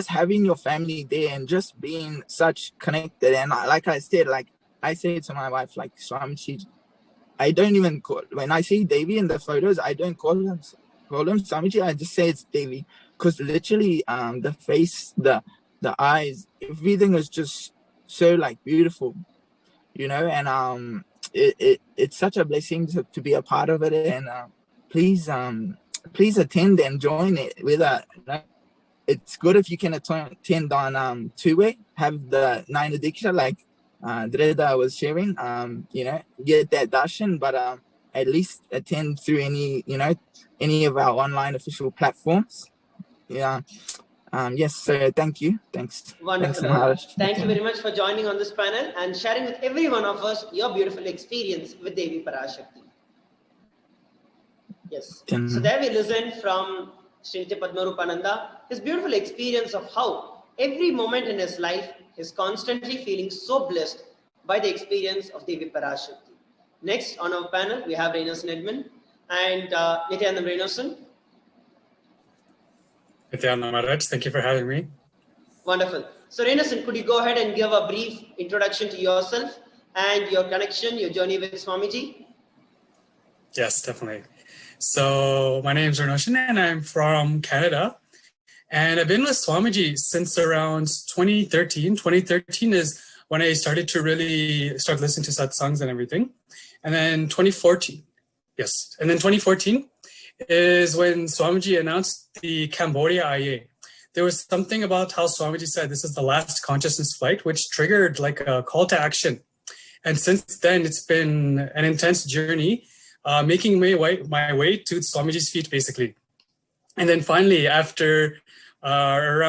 having your family there and just being such connected. And like I said, like I say to my wife, like, Swamiji, I don't even call, when I see Devi in the photos, I don't call him Swamiji, I just say it's Devi, because literally the face, the eyes, everything is just so like beautiful, you know. And it's such a blessing to be a part of it. And please attend and join it with it's good if you can attend on two-way, have the 9 Diksha, like Dreda was sharing, you know, get that darshan, but at least attend through any of our online official platforms. Yeah. Yes, so thank you. Thanks. Wonderful. Thanks, thank you very much for joining on this panel and sharing with every one of us your beautiful experience with Devi Parashakti. Yes. So there we listened from Srinti Padmarupananda, his beautiful experience of how every moment in his life is constantly feeling so blessed by the experience of Devi Parashakti. Next on our panel, we have Reinosan Edmund and Nithyananda Reinosan. Nithyananda Maharaj, thank you for having me. Wonderful. So Reinosan, could you go ahead and give a brief introduction to yourself and your connection, your journey with Swamiji? Yes, definitely. So my name is Arnoshan and I'm from Canada. And I've been with Swamiji since around 2013. 2013 is when I started to really start listening to satsangs and everything. And then 2014, yes. And then 2014 is when Swamiji announced the Cambodia IA. There was something about how Swamiji said this is the last consciousness flight, which triggered like a call to action. And since then, it's been an intense journey, making my way to Swamiji's feet, basically. And then finally, after after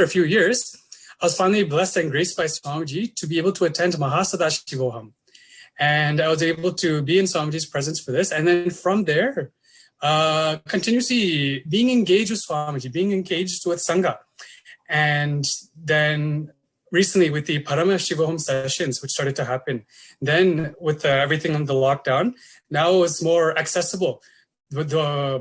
a few years, I was finally blessed and graced by Swamiji to be able to attend Mahasadashivoham. And I was able to be in Swamiji's presence for this. And then from there, continuously being engaged with Swamiji, being engaged with Sangha. And then recently with the PARAMASHIVAM sessions, which started to happen, then with everything on the lockdown, now it was more accessible. With the,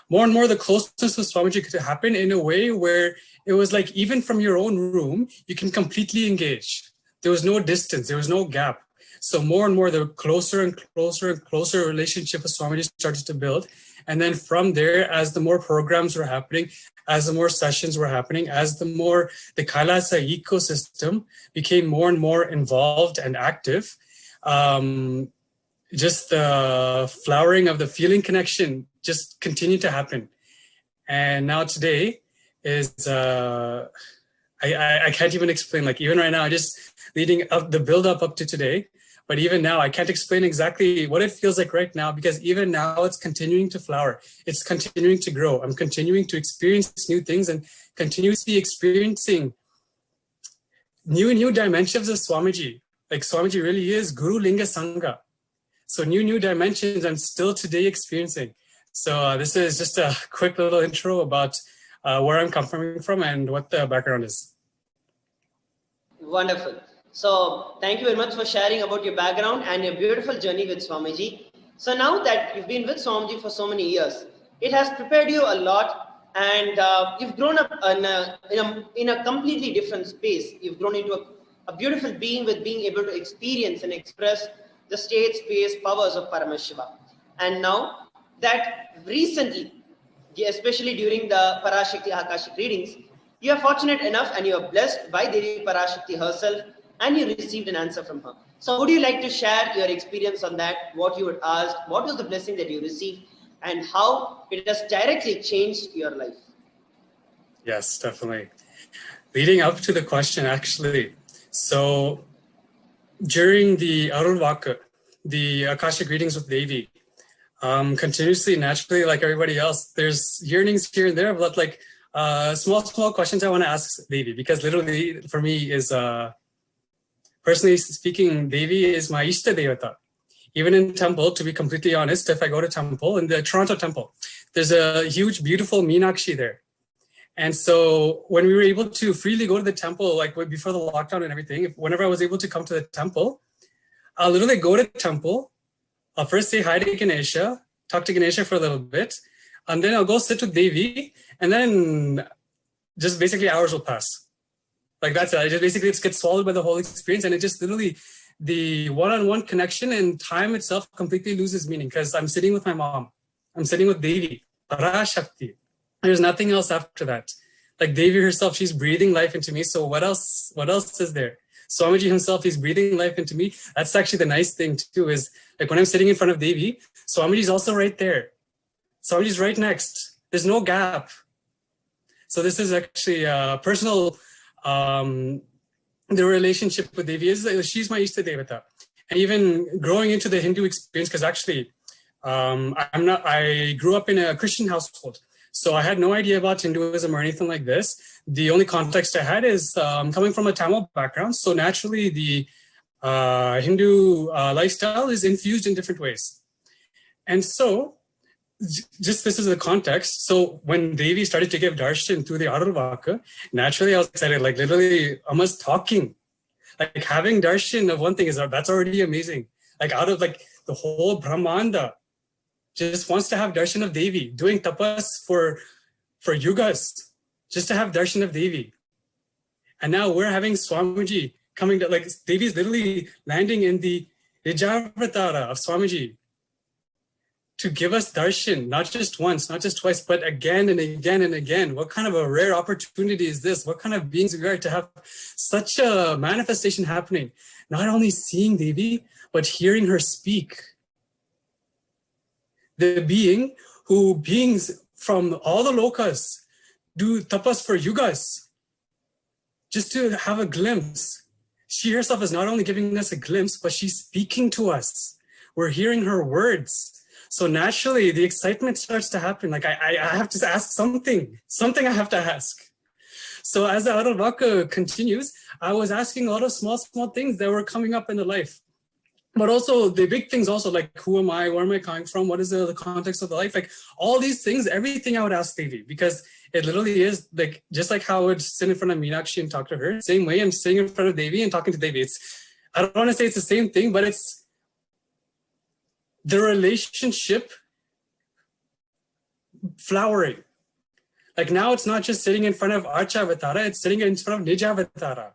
more and more the closeness with Swamiji could happen in a way where it was like, even from your own room, you can completely engage. There was no distance, there was no gap. So more and more, the closer and closer and closer relationship with Swamiji started to build. And then from there, as the more programs were happening, as the more sessions were happening, as the more the KAILASA ecosystem became more and more involved and active, just the flowering of the feeling connection just continued to happen. And now today is, I can't even explain, like even right now, just leading up the build up to today. But even now, I can't explain exactly what it feels like right now, because even now it's continuing to flower. It's continuing to grow. I'm continuing to experience new things and continuously experiencing new dimensions of Swamiji. Like Swamiji really is Guru Linga Sangha. So new dimensions I'm still today experiencing. So this is just a quick little intro about where I'm coming from and what the background is. Wonderful. So thank you very much for sharing about your background and your beautiful journey with Swamiji. So now that you've been with Swamiji for so many years, it has prepared you a lot, and you've grown up in a completely different space. You've grown into a beautiful being with being able to experience and express the state, space, powers of Paramashiva. And now that recently, especially during the ParaShakti Akashic readings, you are fortunate enough and you are blessed by Devi ParaShakti herself, and you received an answer from her. So would you like to share your experience on that, what you were asked, what was the blessing that you received, and how it has directly changed your life? Yes, definitely. Leading up to the question, actually, so during the Arulvaka, the Akashic readings with Devi, continuously, naturally, like everybody else, there's yearnings here and there, but like small questions I want to ask Devi, because literally for me is, personally speaking, Devi is my Ishta Devata. Even in temple, to be completely honest, if I go to temple, in the Toronto temple, there's a huge, beautiful Meenakshi there. And so when we were able to freely go to the temple, like before the lockdown and everything, whenever I was able to come to the temple, I'll literally go to the temple, I'll first say hi to Ganesha, talk to Ganesha for a little bit, and then I'll go sit with Devi, and then just basically hours will pass. Like that's it. It gets swallowed by the whole experience, and it just literally, the one-on-one connection and time itself completely loses meaning, because I'm sitting with my mom. I'm sitting with Devi, ParaShakthi. There's nothing else after that. Like Devi herself, she's breathing life into me. So what else is there? Swamiji himself, he's breathing life into me. That's actually the nice thing too, is like when I'm sitting in front of Devi, Swamiji's also right there. Swamiji's right next. There's no gap. So this is actually a personal, the relationship with Devi is, she's my Ishta Devata. And even growing into the Hindu experience, because actually I grew up in a Christian household. So I had no idea about Hinduism or anything like this. The only context I had is coming from a Tamil background. So naturally the Hindu lifestyle is infused in different ways. And so just this is the context. So when Devi started to give darshan through the Arulvaka, naturally I was excited, like literally almost talking, like having darshan of one thing that's already amazing. Like out of like the whole Brahmanda just wants to have darshan of Devi, doing tapas for yugas, just to have darshan of Devi. And now we're having Swamiji coming to, like, Devi is literally landing in the NIJA Avatara of Swamiji to give us darshan, not just once, not just twice, but again and again and again. What kind of a rare opportunity is this? What kind of beings we are to have such a manifestation happening? Not only seeing Devi, but hearing her speak. The being who beings from all the lokas do tapas for yugas, just to have a glimpse. She herself is not only giving us a glimpse, but she's speaking to us. We're hearing her words. So naturally, the excitement starts to happen. Like, I have to ask something I have to ask. So as the Arulvaka continues, I was asking a lot of small things that were coming up in the life. But also the big things also, like, who am I? Where am I coming from? What is the context of the life? Like, all these things, everything I would ask Devi, because it literally is like, just like how I would sit in front of Meenakshi and talk to her, same way I'm sitting in front of Devi and talking to Devi. I don't want to say it's the same thing, but it's the relationship flowering. Like, now it's not just sitting in front of Archa Avatara, it's sitting in front of NIJA Avatara.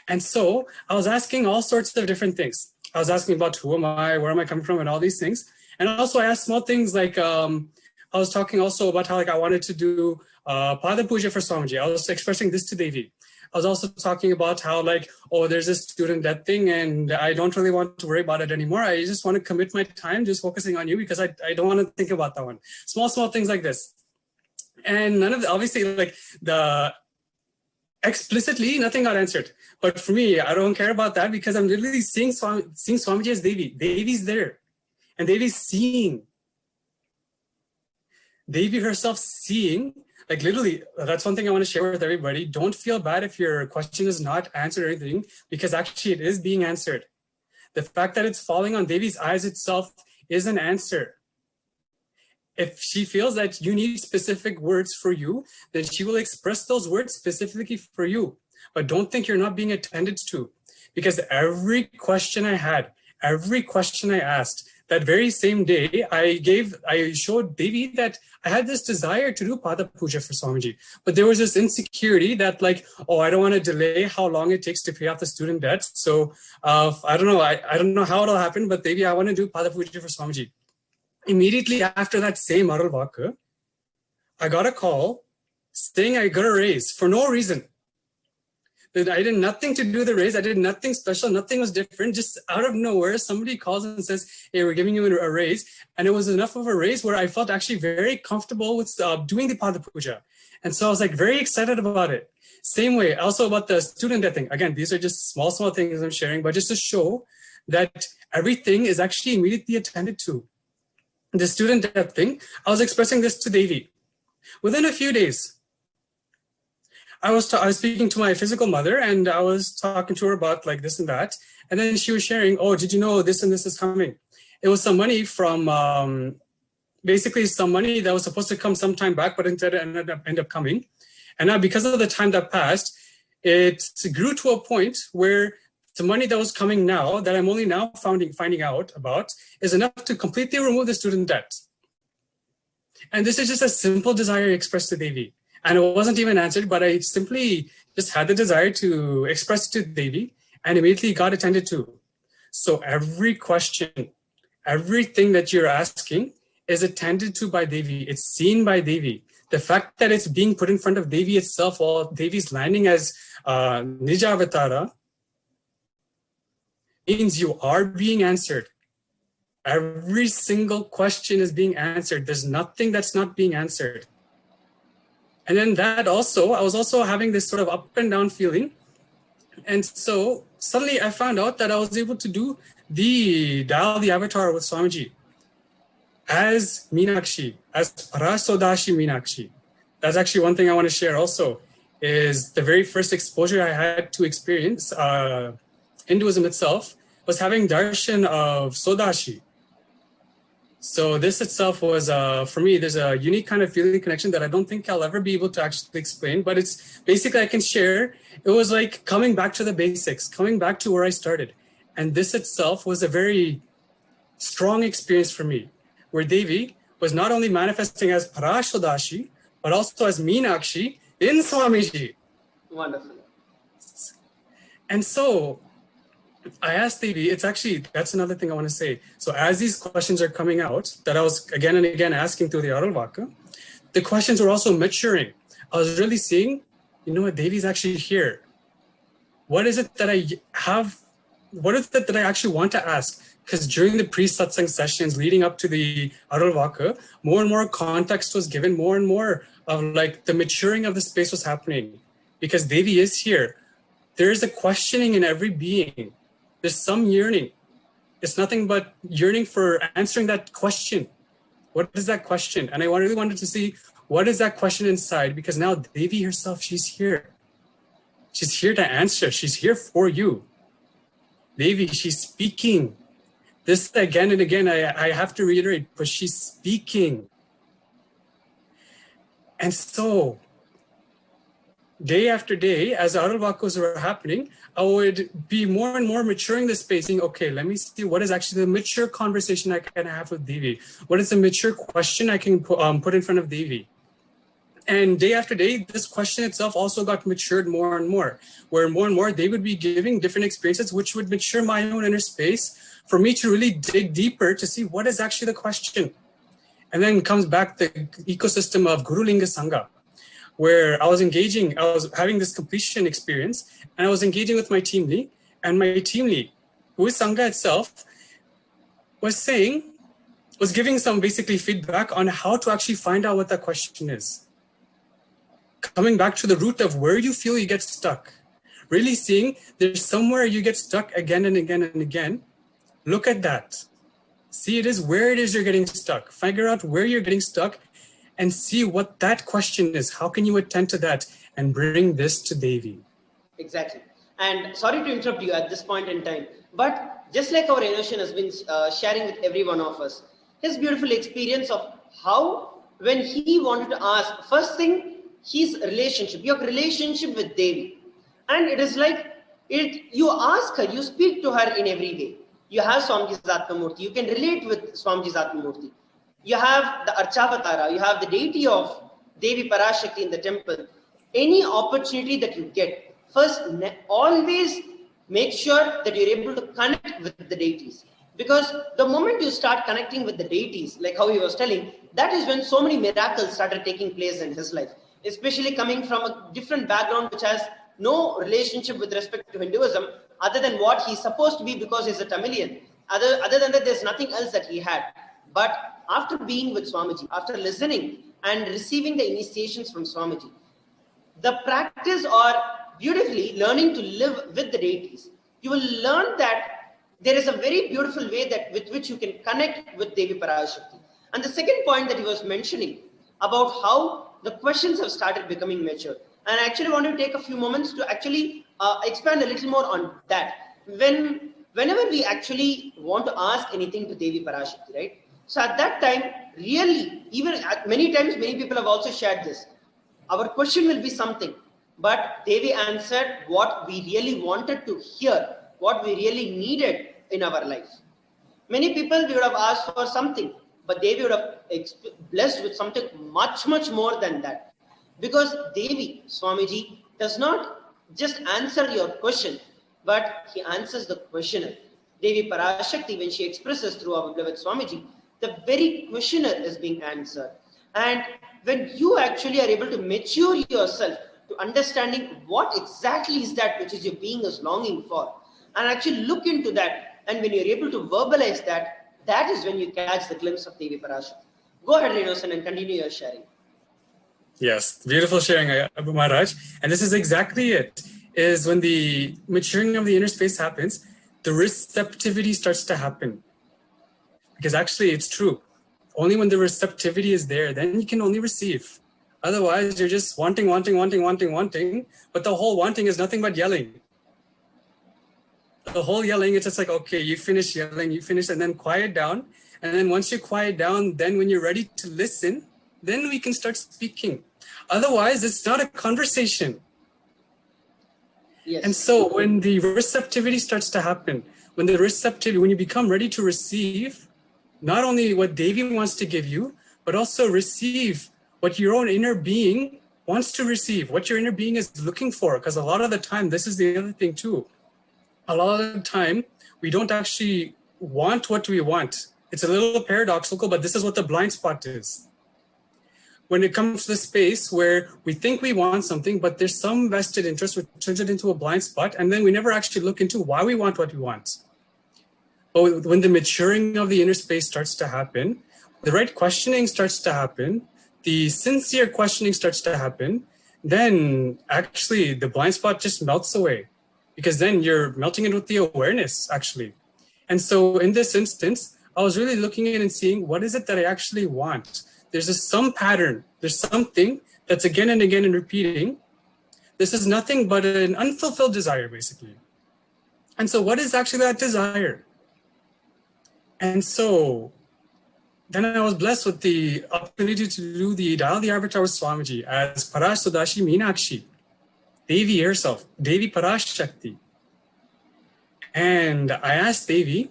And so I was asking all sorts of different things. I was asking about who am I, where am I coming from, and all these things. And also I asked small things like, I was talking also about how, like, I wanted to do Pada Puja for Swamiji. I was expressing this to Devi. I was also talking about how, like, oh, there's a student death thing and I don't really want to worry about it anymore. I just want to commit my time just focusing on you because I don't want to think about that one. Small things like this. And none of the, obviously, like, the explicitly, nothing got answered. But for me, I don't care about that because I'm literally seeing Swamiji as Devi. Devi's there. And Devi's seeing. Devi herself seeing. Like, literally, that's one thing I want to share with everybody. Don't feel bad if your question is not answered or anything, because actually it is being answered. The fact that it's falling on Devi's eyes itself is an answer. If she feels that you need specific words for you, then she will express those words specifically for you. But don't think you're not being attended to, because every question I had, every question I asked, that very same day, I showed Devi that I had this desire to do Pada Puja for Swamiji. But there was this insecurity that, like, oh, I don't want to delay how long it takes to pay off the student debt. So I don't know. I don't know how it'll happen, but Devi, I want to do Pada Puja for Swamiji. Immediately after that same Arulvaka, I got a call saying I got a raise for no reason. I did nothing to do the raise. I did nothing special. Nothing was different. Just out of nowhere, somebody calls and says, hey, we're giving you a raise. And it was enough of a raise where I felt actually very comfortable with doing the Pada Puja. And so I was, like, very excited about it. Same way, also about the student debt thing. Again, these are just small things I'm sharing, but just to show that everything is actually immediately attended to. The student debt thing, I was expressing this to Devi. Within a few days, I was speaking to my physical mother and I was talking to her about, like, this and that. And then she was sharing, oh, did you know this and this is coming? It was some money from, basically some money that was supposed to come sometime back, but instead it ended up coming. And now because of the time that passed, it grew to a point where the money that was coming now, that I'm only now finding out about, is enough to completely remove the student debt. And this is just a simple desire expressed to Devi. And it wasn't even answered, but I simply just had the desire to express it to Devi and immediately got attended to. So every question, everything that you're asking is attended to by Devi. It's seen by Devi. The fact that it's being put in front of Devi itself while Devi's landing as NIJA Avatara means you are being answered. Every single question is being answered. There's nothing that's not being answered. And then that also, I was also having this sort of up and down feeling. And so suddenly I found out that I was able to do the avatar with Swamiji as Meenakshi, as Parasodashi Meenakshi. That's actually one thing I want to share also, is the very first exposure I had to experience Hinduism itself was having darshan of Sodashi. So this itself was, for me, there's a unique kind of feeling connection that I don't think I'll ever be able to actually explain, but it's basically I can share. It was like coming back to the basics, coming back to where I started. And this itself was a very strong experience for me, where Devi was not only manifesting as Parashodashi, but also as Meenakshi in Swamiji. Wonderful. And so I asked Devi, that's another thing I want to say. So as these questions are coming out, that I was again and again asking through the Arulvaka, the questions were also maturing. I was really seeing, you know what, Devi's actually here. What is it that I have? What is it that I actually want to ask? Because during the pre-satsang sessions leading up to the Arulvaka, more and more context was given, more and more of like the maturing of the space was happening. Because Devi is here. There is a questioning in every being. There's some yearning. It's nothing but yearning for answering that question. What is that question? And I really wanted to see what is that question inside, because now Devi herself, she's here. She's here to answer. She's here for you. Devi, she's speaking. This again and again, I have to reiterate, but she's speaking. And so, day after day, as Arulvakas were happening, I would be more and more maturing the space, saying, okay, let me see what is actually the mature conversation I can have with Devi. What is the mature question I can put in front of Devi? And day after day, this question itself also got matured more and more, where more and more they would be giving different experiences, which would mature my own inner space for me to really dig deeper to see what is actually the question. And then comes back the ecosystem of Guru Linga Sangha, where I was having this completion experience, and I was engaging with my team lead, and my team lead, who is Sangha itself, was giving some basically feedback on how to actually find out what that question is. Coming back to the root of where you feel you get stuck, really seeing there's somewhere you get stuck again and again and again. Look at that. See where it is you're getting stuck. Figure out where you're getting stuck and see what that question is. How can you attend to that and bring this to Devi? Exactly. And sorry to interrupt you at this point in time, but just like our Inoshan has been sharing with every one of us, his beautiful experience of how when he wanted to ask, first thing, his relationship, your relationship with Devi. And it is like, you ask her, you speak to her in every way. You have Swamiji's Atmamurti, you can relate with Swamiji's Atmamurti. You have the Archavatara, you have the deity of Devi Parashakti in the temple. Any opportunity that you get, first, always make sure that you're able to connect with the deities. Because the moment you start connecting with the deities, like how he was telling, that is when so many miracles started taking place in his life. Especially coming from a different background which has no relationship with respect to Hinduism other than what he's supposed to be because he's a Tamilian. Other than that, there's nothing else that he had. But after being with Swamiji, after listening and receiving the initiations from Swamiji, the practice or beautifully learning to live with the deities, you will learn that there is a very beautiful way that with which you can connect with Devi Parashakti. And the second point that he was mentioning about how the questions have started becoming mature. And I actually want to take a few moments to actually expand a little more on that. Whenever we actually want to ask anything to Devi Parashakti, right? So at that time, really, even many times, many people have also shared this. Our question will be something, but Devi answered what we really wanted to hear, what we really needed in our life. Many people, we would have asked for something, but Devi would have blessed with something much, much more than that. Because Devi, Swamiji, does not just answer your question, but he answers the questioner. Devi Parashakti, when she expresses through our beloved Swamiji, the very questioner is being answered. And when you actually are able to mature yourself to understanding what exactly is that which is your being is longing for, and actually look into that, and when you're able to verbalize that, that is when you catch the glimpse of Devi Parashakti. Go ahead, Renosan, and continue your sharing. Yes, beautiful sharing, Abu Maharaj. And this is exactly it, is when the maturing of the inner space happens, the receptivity starts to happen. Because actually it's true. Only when the receptivity is there, then you can only receive. Otherwise, you're just wanting, but the whole wanting is nothing but yelling. The whole yelling, it's just like, okay, you finish yelling, and then quiet down. And then once you quiet down, then when you're ready to listen, then we can start speaking. Otherwise, it's not a conversation. Yes. And so when the receptivity starts to happen, when you become ready to receive, not only what Devi wants to give you, but also receive what your own inner being wants to receive, what your inner being is looking for. Because a lot of the time, this is the other thing too. a lot of the time, we don't actually want what we want. It's a little paradoxical, but this is what the blind spot is. When it comes to the space where we think we want something, but there's some vested interest which turns it into a blind spot, and then we never actually look into why we want what we want. But when the maturing of the inner space starts to happen, the right questioning starts to happen, the sincere questioning starts to happen, then actually the blind spot just melts away, because then you're melting it with the awareness, actually. And so in this instance, I was really looking at and seeing, what is it that I actually want? There's some pattern, there's something that's again and again and repeating. This is nothing but an unfulfilled desire, basically. And so what is actually that desire? And so then I was blessed with the opportunity to do the Dial the Avatar with Swamiji as Parasudashi Meenakshi, Devi herself, Devi ParaShakthi. And I asked Devi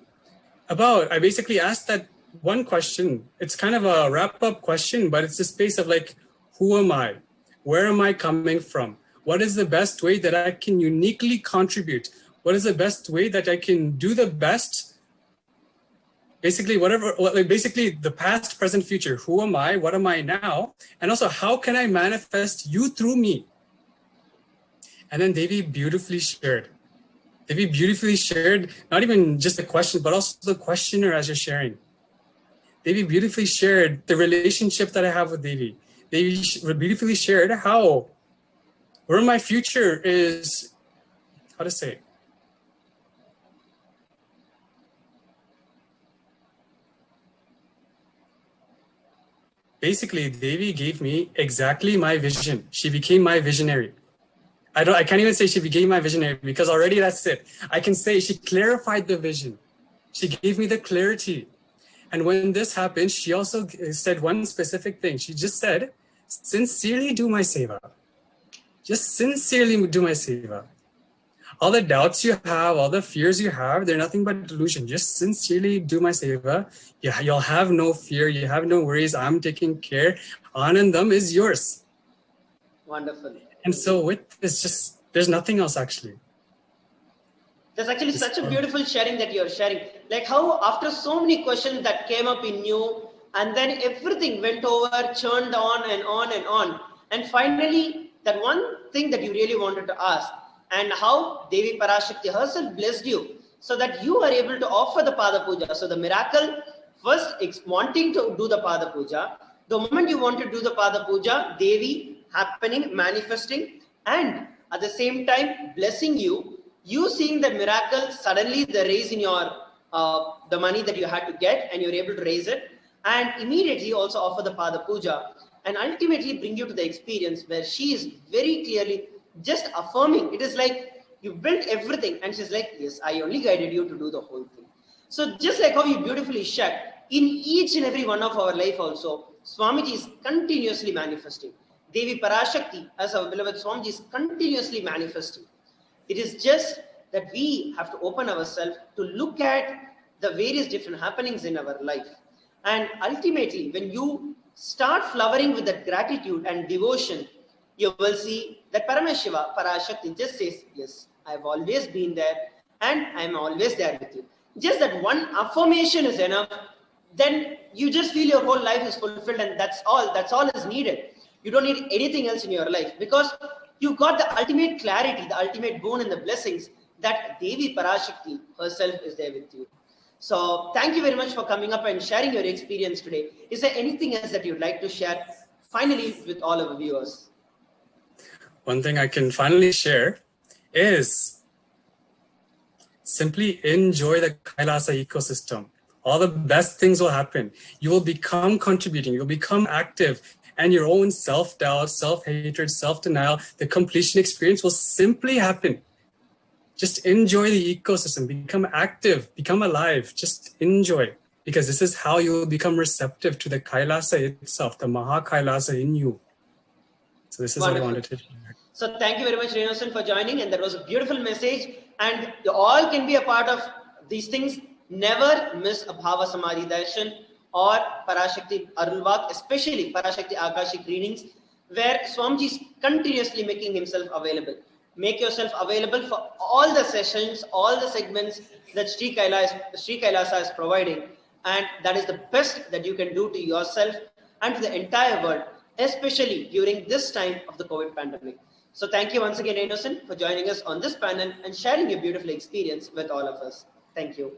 I basically asked that one question. It's kind of a wrap-up question, but it's a space of like, who am I? Where am I coming from? What is the best way that I can uniquely contribute? What is the best way that I can do the best? Basically, basically the past, present, future. Who am I? What am I now? And also, how can I manifest you through me? And then Devi beautifully shared. Devi beautifully shared, not even just the question, but also the questioner as you're sharing. Devi beautifully shared the relationship that I have with Devi. Devi beautifully shared where my future is, how to say, basically, Devi gave me exactly my vision. She became my visionary. I can't even say she became my visionary, because already that's it. I can say she clarified the vision. She gave me the clarity. And when this happened, she also said one specific thing. She just said, sincerely do my seva. Just sincerely do my seva. All the doubts you have, all the fears you have, they're nothing but delusion. Just sincerely do my seva. Yeah, you'll have no fear. You have no worries. I'm taking care. Anandam is yours. Wonderful. And so with this, there's nothing else actually. There's actually such a beautiful sharing that you're sharing. Like how after so many questions that came up in you, and then everything went over, churned on and on and on. And finally, that one thing that you really wanted to ask, and how Devi ParaShakthi herself blessed you so that you are able to offer the Pada Puja. So the miracle, first wanting to do the Pada Puja, the moment you want to do the Pada Puja, Devi happening, manifesting, and at the same time blessing you, you seeing the miracle, suddenly the raise in your, the money that you had to get, and you're able to raise it, and immediately also offer the Pada Puja, and ultimately bring you to the experience where she is very clearly just affirming. It is like you built everything, and she's like, yes, I only guided you to do the whole thing. So just like how you beautifully shared, in each and every one of our life also, Swamiji is continuously manifesting. Devi ParaShakthi, as our beloved Swamiji, is continuously manifesting. It is just that we have to open ourselves to look at the various different happenings in our life. And ultimately, when you start flowering with that gratitude and devotion, you will see that Paramashiva, ParaShakthi just says, yes, I've always been there and I'm always there with you. Just that one affirmation is enough. Then you just feel your whole life is fulfilled, and that's all is needed. You don't need anything else in your life, because you got the ultimate clarity, the ultimate boon and the blessings that Devi ParaShakthi herself is there with you. So thank you very much for coming up and sharing your experience today. Is there anything else that you'd like to share finally with all our viewers? One thing I can finally share is simply enjoy the Kailasa ecosystem. All the best things will happen. You will become contributing, you'll become active, and your own self-doubt, self-hatred, self-denial, the completion experience will simply happen. Just enjoy the ecosystem, become active, become alive, just enjoy. Because this is how you will become receptive to the Kailasa itself, the Maha Kailasa in you. So this is what I wanted to share. So thank you very much, Renusan, for joining. And that was a beautiful message. And you all can be a part of these things. Never miss a Bhava Samadhi Darshan or ParaShakti Arulvak, especially ParaShakti Akashic readings, where Swamiji is continuously making himself available. make yourself available for all the sessions, all the segments that Sri Kailasa is providing. And that is the best that you can do to yourself and to the entire world, especially during this time of the COVID pandemic. So thank you once again, Innocent, for joining us on this panel and sharing your beautiful experience with all of us. Thank you.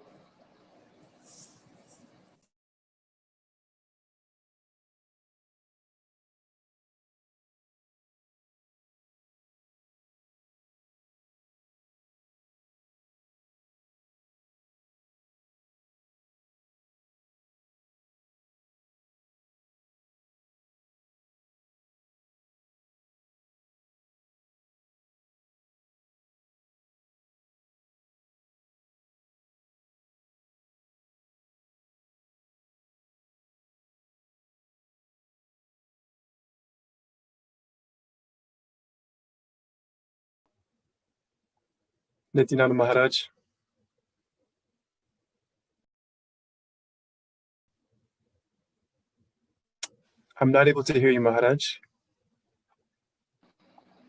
Nithyananda Maharaj. I'm not able to hear you, Maharaj.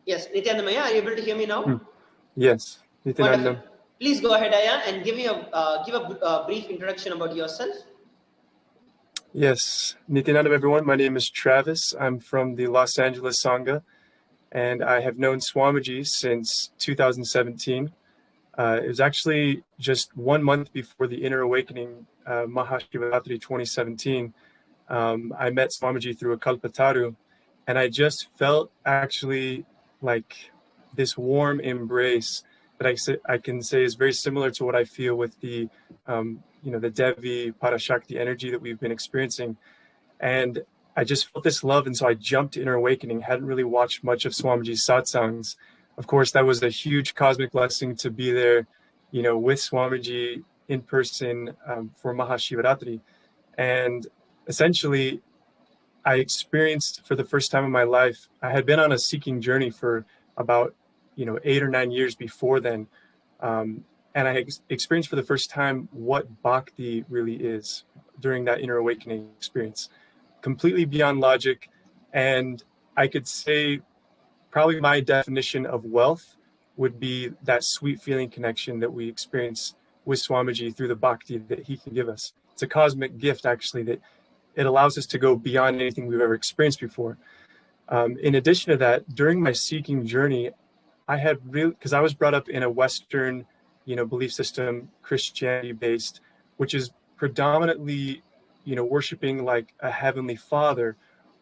Yes, Nithyananda Maya, are you able to hear me now? Yes, Nithyananda. Wonderful. Please go ahead, Aya, and give a brief introduction about yourself. Yes, Nithyananda, everyone. My name is Travis. I'm from the Los Angeles Sangha, and I have known Swamiji since 2017. It was actually just 1 month before the Inner Awakening, Mahashivaratri 2017. I met Swamiji through a Kalpataru, and I just felt actually like this warm embrace that I can say is very similar to what I feel with the, the Devi, ParaShakthi energy that we've been experiencing. And I just felt this love, and so I jumped to Inner Awakening. Hadn't really watched much of Swamiji's satsangs. Of course, that was a huge cosmic blessing to be there, with Swamiji in person for Mahashivaratri. And essentially, I experienced for the first time in my life, I had been on a seeking journey for about, 8 or 9 years before then. And I experienced for the first time what bhakti really is during that Inner Awakening experience. Completely beyond logic. And I could say probably my definition of wealth would be that sweet feeling connection that we experience with Swamiji through the bhakti that he can give us. It's a cosmic gift, actually, that it allows us to go beyond anything we've ever experienced before. In addition to that, during my seeking journey, I had because I was brought up in a Western, belief system, Christianity based, which is predominantly, worshiping like a heavenly father,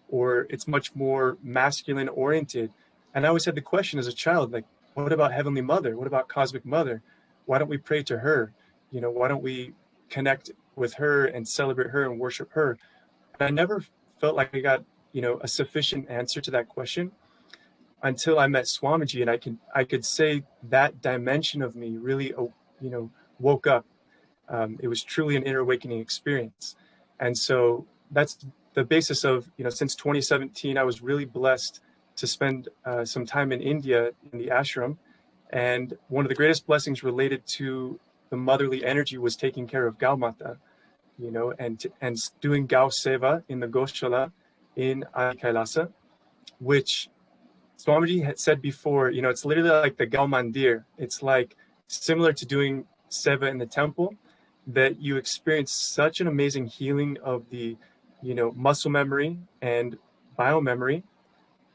or it's much more masculine oriented. And I always had the question as a child, like, what about Heavenly Mother? What about Cosmic Mother? Why don't we pray to her? Why don't we connect with her and celebrate her and worship her? And I never felt like I got, a sufficient answer to that question until I met Swamiji, and I could say that dimension of me really, woke up. It was truly an inner awakening experience. And so that's the basis of, since 2017, I was really blessed to spend some time in India in the ashram. And one of the greatest blessings related to the motherly energy was taking care of Gau Mata, and doing Gau Seva in the Goshala in KAILASA, which Swamiji had said before, it's literally like the Gau Mandir. It's like similar to doing Seva in the temple, that you experience such an amazing healing of the, muscle memory and biomemory.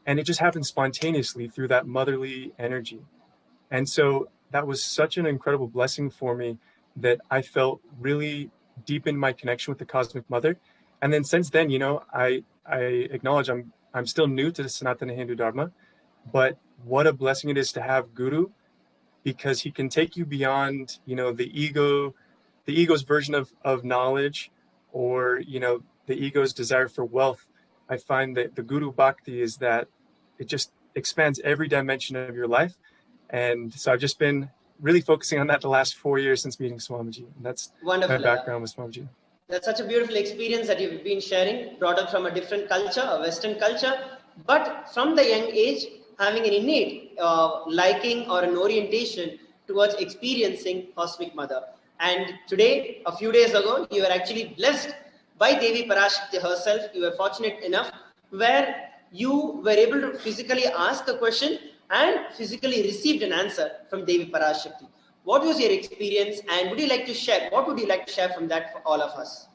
And it just happens spontaneously through that motherly energy. And so that was such an incredible blessing for me that I felt really deepened my connection with the Cosmic Mother. And then since then, I acknowledge I'm still new to the Sanatana Hindu Dharma, but what a blessing it is to have Guru, because he can take you beyond, the ego's version of knowledge, or, the ego's desire for wealth. I find that the Guru Bhakti is that it just expands every dimension of your life. And so I've just been really focusing on that the last 4 years since meeting Swamiji. And that's wonderful, my background with Swamiji. That's such a beautiful experience that you've been sharing, brought up from a different culture, a Western culture, but from the young age, having an innate liking or an orientation towards experiencing Cosmic Mother. And today, a few days ago, you were actually blessed by Devi ParaShakthi herself. You were fortunate enough where you were able to physically ask a question and physically received an answer from Devi Parashakti. What was your experience, and would you like to share? What would you like to share from that for all of us?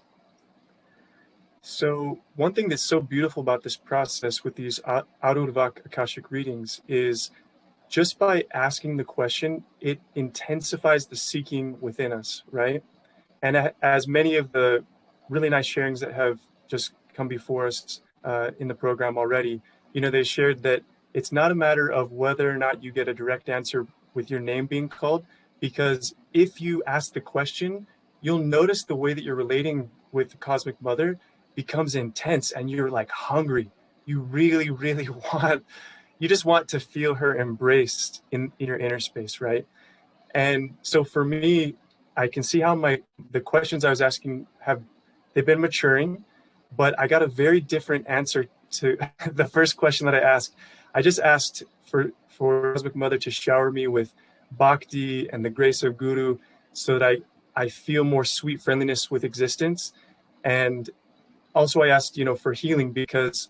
So one thing that's so beautiful about this process with these out-of-the-box Akashic readings is just by asking the question, it intensifies the seeking within us, right? And as many of the really nice sharings that have just come before us in the program already, you know, they shared that it's not a matter of whether or not you get a direct answer with your name being called, because if you ask the question, you'll notice the way that you're relating with the Cosmic Mother becomes intense, and you're like hungry. You really, really you just want to feel her embraced in your inner space, right? And so for me, I can see how the questions I was asking they've been maturing, but I got a very different answer to the first question that I asked. I just asked for Cosmic Mother to shower me with bhakti and the grace of Guru, so that I feel more sweet friendliness with existence. And also I asked, you know, for healing, because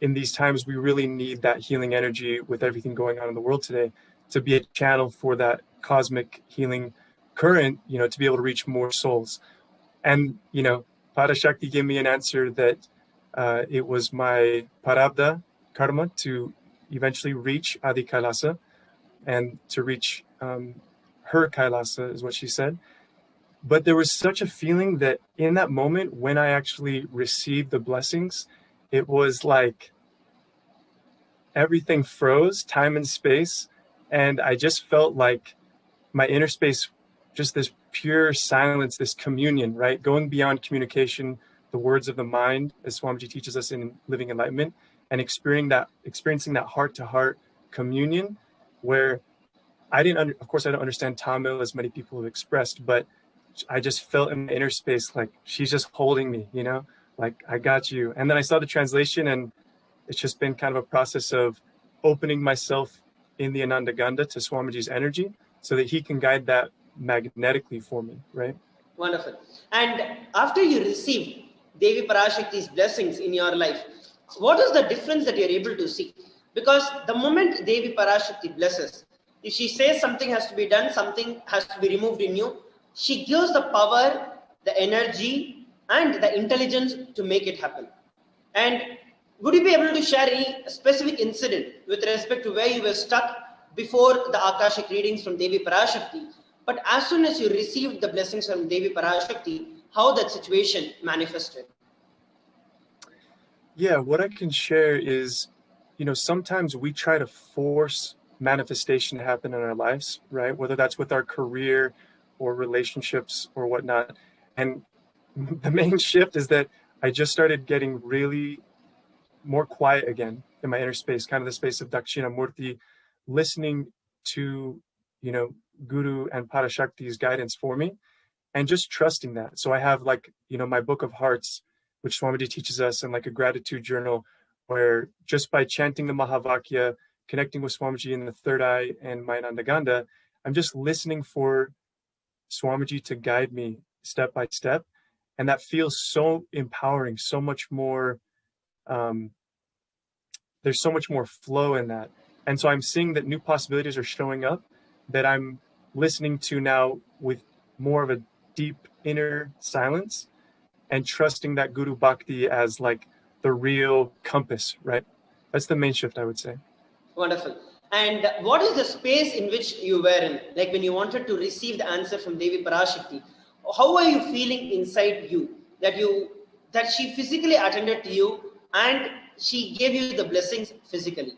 in these times we really need that healing energy with everything going on in the world today, to be a channel for that cosmic healing current, you know, to be able to reach more souls. And, you know, ParaShakti gave me an answer that it was my Prarabdha karma to eventually reach Adi KAILASA, and to reach her KAILASA is what she said. But there was such a feeling that in that moment when I actually received the blessings, it was like everything froze, time and space, and I just felt like my inner space, just this pure silence, this communion, right? Going beyond communication, the words of the mind, as Swamiji teaches us in Living Enlightenment, and experiencing that heart-to-heart communion, where of course I don't understand Tamil as many people have expressed, but I just felt in the inner space like she's just holding me, you know, like I got you. And then I saw the translation, and it's just been kind of a process of opening myself in the Ananda Ganda to Swamiji's energy, so that he can guide that magnetically for me, right? Wonderful. And after you receive Devi Parashakti's blessings in your life, what is the difference that you're able to see? Because the moment Devi Parashakti blesses, if she says something has to be done, something has to be removed in you, she gives the power, the energy, and the intelligence to make it happen. And would you be able to share any specific incident with respect to where you were stuck before the Akashic readings from Devi Parashakti, but as soon as you received the blessings from Devi Parashakti, how that situation manifested? Yeah, what I can share is, you know, sometimes we try to force manifestation to happen in our lives, right? Whether that's with our career or relationships or whatnot. And the main shift is that I just started getting really more quiet again in my inner space, kind of the space of Dakshinamurti, listening to, you know, Guru and ParaShakti's guidance for me, and just trusting that. So I have, like, you know, my book of hearts, which Swamiji teaches us, and like a gratitude journal, where just by chanting the Mahavakya, connecting with Swamiji in the third eye and my Anandaganda, I'm just listening for Swamiji to guide me step by step. And that feels so empowering, so much more, there's so much more flow in that. And so I'm seeing that new possibilities are showing up that I'm listening to now with more of a deep inner silence, and trusting that Guru Bhakti as like the real compass, right? That's the main shift, I would say. Wonderful. And what is the space in which you were in? Like when you wanted to receive the answer from Devi Parashakti, how are you feeling inside you that she physically attended to you and she gave you the blessings physically?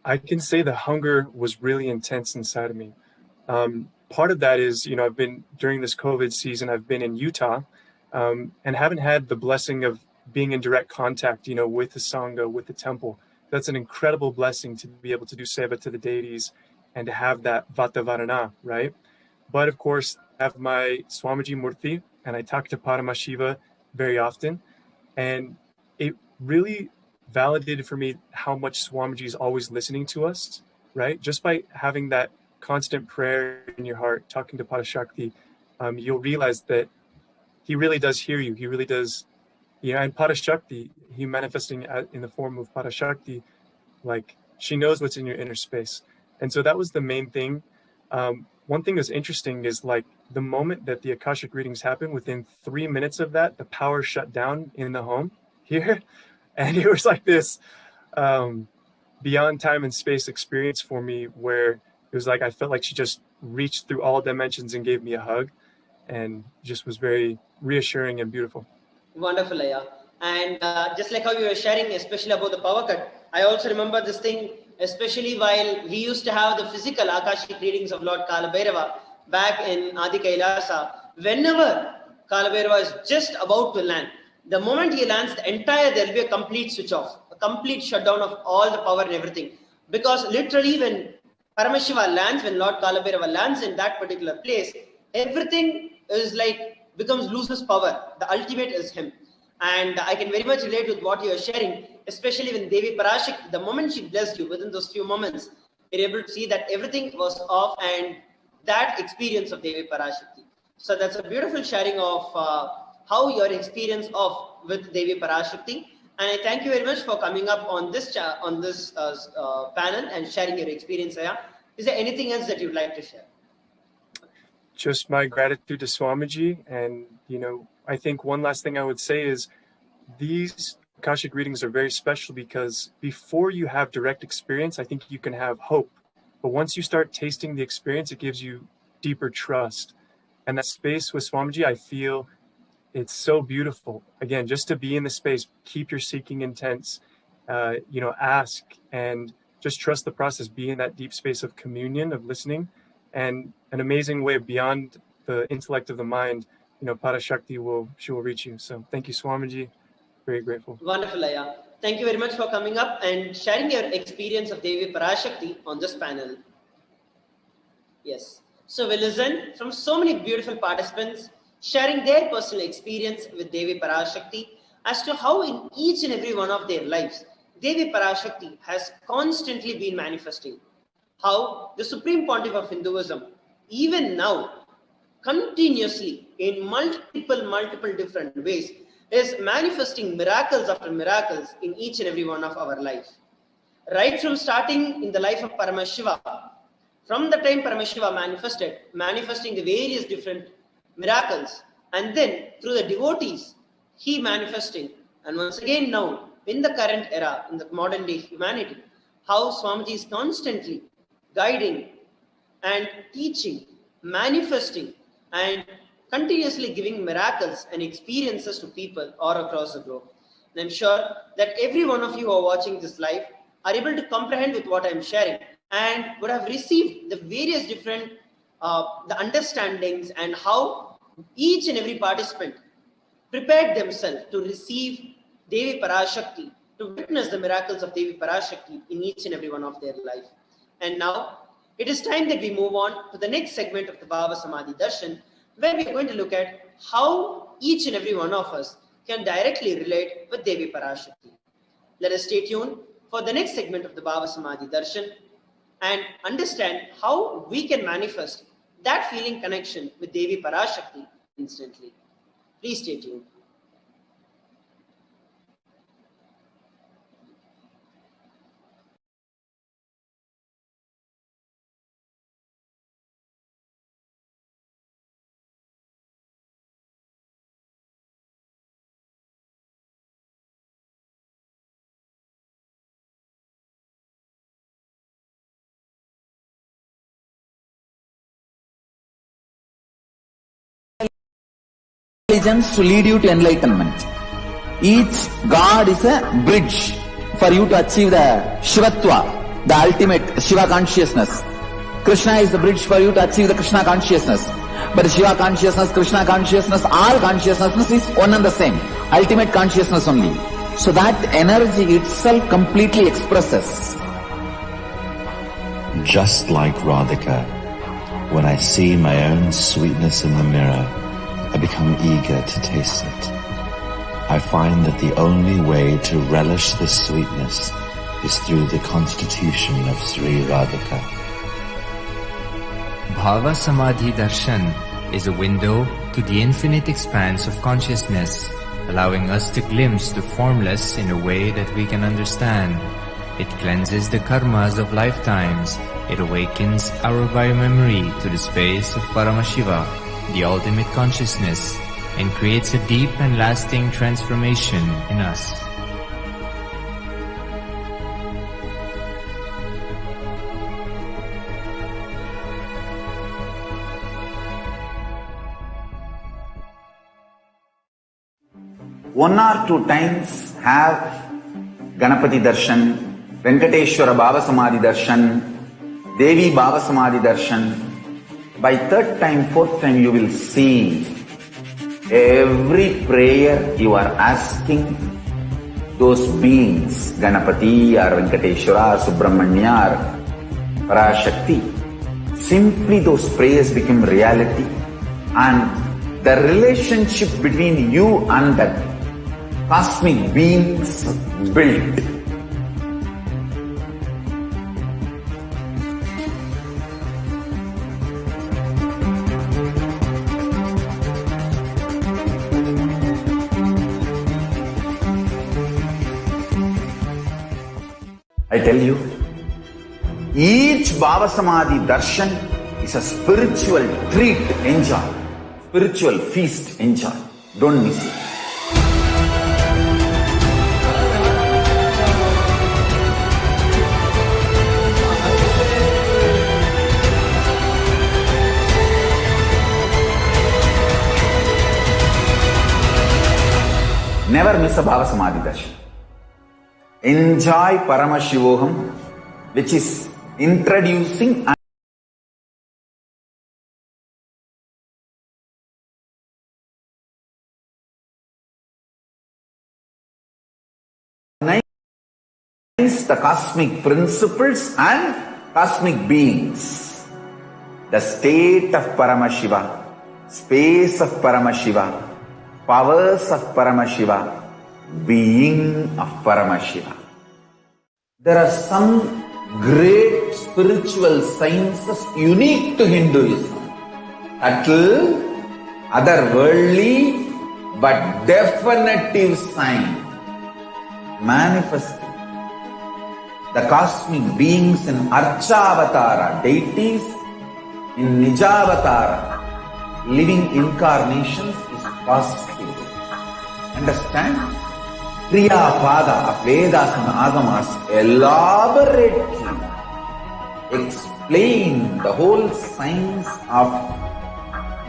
I can say the hunger was really intense inside of me. Part of that is, you know, during this COVID season, I've been in Utah, and haven't had the blessing of being in direct contact, you know, with the Sangha, with the temple. That's an incredible blessing to be able to do seva to the deities and to have that Vatavarana, right? But of course, I have my Swamiji Murthy, and I talk to Paramashiva very often. And it really validated for me how much Swamiji is always listening to us, right? Just by having that constant prayer in your heart, talking to ParaShakti, you'll realize that he really does hear you. He really does, you know, and ParaShakti, he manifesting in the form of ParaShakti, like She knows what's in your inner space. And so that was the main thing. One thing that's interesting is like the moment that the Akashic readings happened, within 3 minutes of that, the power shut down in the home here. And it was like this beyond time and space experience for me, where it was like I felt like she just reached through all dimensions and gave me a hug, and just was very reassuring and beautiful. Wonderful, Aya. And just like how you were sharing, especially about the power cut, I also remember this thing, especially while we used to have the physical Akashic readings of Lord Kalabhairava back in Adi Kailasa. Whenever Kalabhairava is just about to land, the moment he lands, there'll be a complete switch off, a complete shutdown of all the power and everything. Because literally when Paramashiva lands, when Lord Kalabhairava lands in that particular place, everything is like, loses power. The ultimate is him. And I can very much relate with what you are sharing, especially when Devi Parashakti, the moment she blessed you, within those few moments, you're able to see that everything was off, and that experience of Devi Parashakti. So that's a beautiful sharing of how your experience with Devi Parashakti. And I thank you very much for coming up on this panel and sharing your experience. Is there anything else that you'd like to share? Just my gratitude to Swamiji. And, you know, I think one last thing I would say is these Akashic readings are very special because before you have direct experience, I think you can have hope. But once you start tasting the experience, it gives you deeper trust. And that space with Swamiji, I feel it's so beautiful. Again, just to be in the space, keep your seeking intense, you know, ask and just trust the process, be in that deep space of communion, of listening, and an amazing way beyond the intellect of the mind. You know, ParaShakti will reach you. So thank you, Swamiji. Very grateful. Wonderful, Aya. Thank you very much for coming up and sharing your experience of Devi Parashakti on this panel. Yes. So we listen from so many beautiful participants sharing their personal experience with Devi Parashakti as to how in each and every one of their lives, Devi Parashakti has constantly been manifesting. How the Supreme Pontiff of Hinduism, even now, continuously in multiple different ways, is manifesting miracles after miracles in each and every one of our life. Right from starting in the life of Paramashiva, from the time Paramashiva manifesting the various different miracles, and then through the devotees, he manifesting, and once again now, in the current era, in the modern day humanity, how Swamiji is constantly guiding and teaching, manifesting, and continuously giving miracles and experiences to people all across the globe. And I'm sure that every one of you who are watching this live are able to comprehend with what I'm sharing and would have received the various different the understandings and how each and every participant prepared themselves to receive Devi Parashakti, to witness the miracles of Devi Parashakti in each and every one of their life. And now it is time that we move on to the next segment of the Bhava Samadhi Darshan, where we are going to look at how each and every one of us can directly relate with Devi Parashakti. Let us stay tuned for the next segment of the Bhava Samadhi Darshan and understand how we can manifest that feeling connection with Devi Parashakti instantly. Please stay tuned. Intelligence to lead you to enlightenment. Each God is a bridge for you to achieve the Shivatva, the ultimate Shiva consciousness. Krishna is the bridge for you to achieve the Krishna consciousness. But Shiva consciousness, Krishna consciousness, all consciousness is one and the same. Ultimate consciousness only. So that energy itself completely expresses. Just like Radhika, when I see my own sweetness in the mirror, I become eager to taste it. I find that the only way to relish this sweetness is through the constitution of Sri Radhika. Bhava Samadhi Darshan is a window to the infinite expanse of consciousness, allowing us to glimpse the formless in a way that we can understand. It cleanses the karmas of lifetimes. It awakens our biomemory to the space of Paramashiva, the ultimate consciousness, and creates a deep and lasting transformation in us. One or two times have Ganapati Darshan, Venkateshwara Baba Samadhi Darshan, Devi Baba Samadhi Darshan. By third time, fourth time, you will see every prayer you are asking those beings, Ganapati or Venkateshwara or Subramanya or ParaShakthi. Simply those prayers become reality, and the relationship between you and that cosmic beings built. I tell you, each Baba Samadhi Darshan is a spiritual treat. Enjoy. Spiritual feast. Enjoy. Don't miss it. Never miss a Baba Samadhi Darshan. Enjoy PARAMASHIVAM, which is introducing the cosmic principles and cosmic beings. The state of Paramashiva, space of Paramashiva, powers of Paramashiva, being of Paramashiva. There are some great spiritual sciences unique to Hinduism. Subtle, otherworldly, but definitive sign. Manifesting the cosmic beings in Archavatara, deities in Nijavatara, living incarnations is possible. Understand? Kriya Pada of Vedas and Agamas elaborately explain the whole science of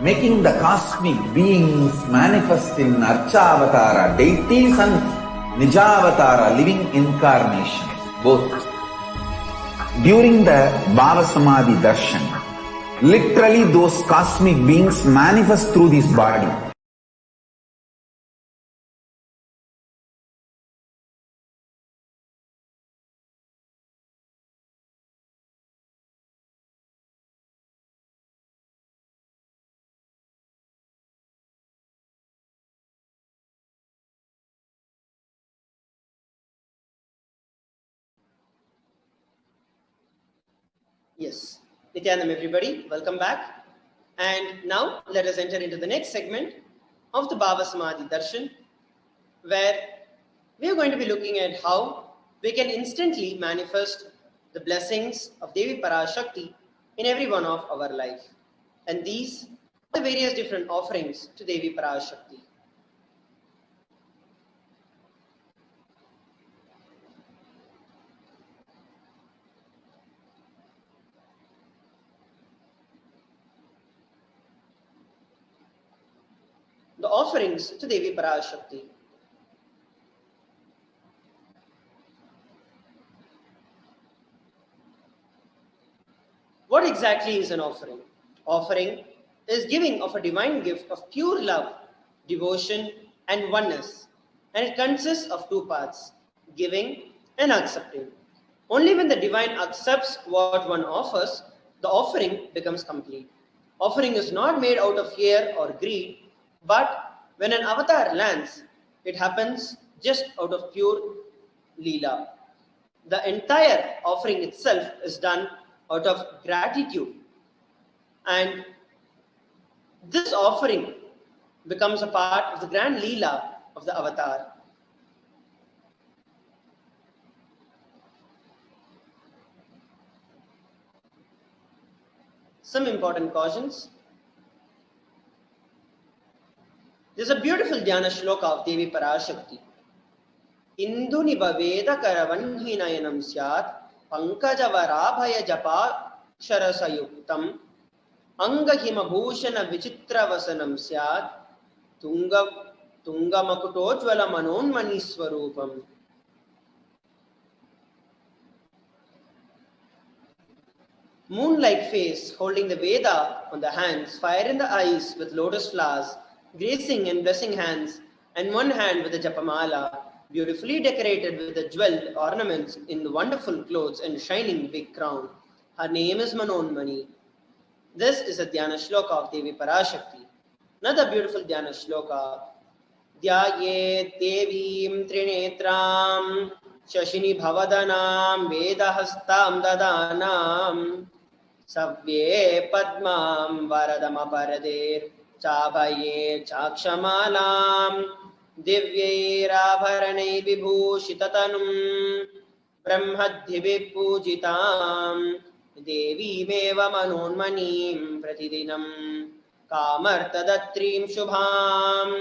making the cosmic beings manifest in Archavatara, deities and Nijavatara, living incarnations, both. During the Baba Samadhi Darshan, literally those cosmic beings manifest through this body. Yes. Nithyananda, everybody, welcome back. And now let us enter into the next segment of the Baba Samadhi Darshan, where we are going to be looking at how we can instantly manifest the blessings of Devi ParaShakthi in every one of our life. And these are the various different offerings to Devi ParaShakthi. The offerings to Devi ParaShakthi. What exactly is an offering? Offering is giving of a divine gift of pure love, devotion, and oneness. And it consists of two parts, giving and accepting. Only when the divine accepts what one offers, the offering becomes complete. Offering is not made out of fear or greed, but when an avatar lands, it happens just out of pure Leela. The entire offering itself is done out of gratitude. And this offering becomes a part of the grand Leela of the avatar. Some important cautions. There's a beautiful Dhyana shloka of Devi Parashakti. Indu nibaveda karavanhi nayanam syat pankaja varabhaya japa sharasayuktam angahima bhushana vichitra vasanam syat tunga makutojvala manonmani swarupam. Moon-like face holding the Veda on the hands, fire in the eyes with lotus flowers, gracing and blessing hands, and one hand with a japamala, beautifully decorated with the jeweled ornaments in the wonderful clothes and shining big crown. Her name is Manonmani. This is a Dhyana shloka of Devi Parashakti. Another beautiful Dhyana shloka. Dhyayet Devim Trinetram Shashini Bhavadanam Vedahastam Dadanam Savye Padmam Varadama Paradir Chabhaye Chakshamalam Divye Rabharanai Vibhushitatanum Brahmadhivi Pujitam Devi Meva Manonmanim Pratidinam Kamartadatrim Shubham.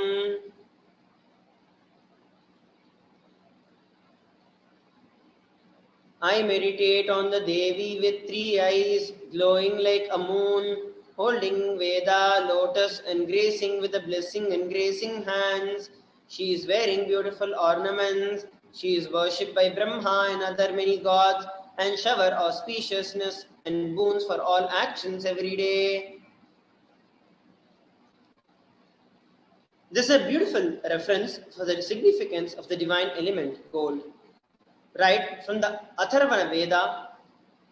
I meditate on the Devi with 3 eyes, glowing like a moon, holding Veda, lotus, and gracing with the blessing and gracing hands. She is wearing beautiful ornaments. She is worshipped by Brahma and other many gods, and shower auspiciousness and boons for all actions every day. This is a beautiful reference for the significance of the divine element, gold. Right from the Atharvana Veda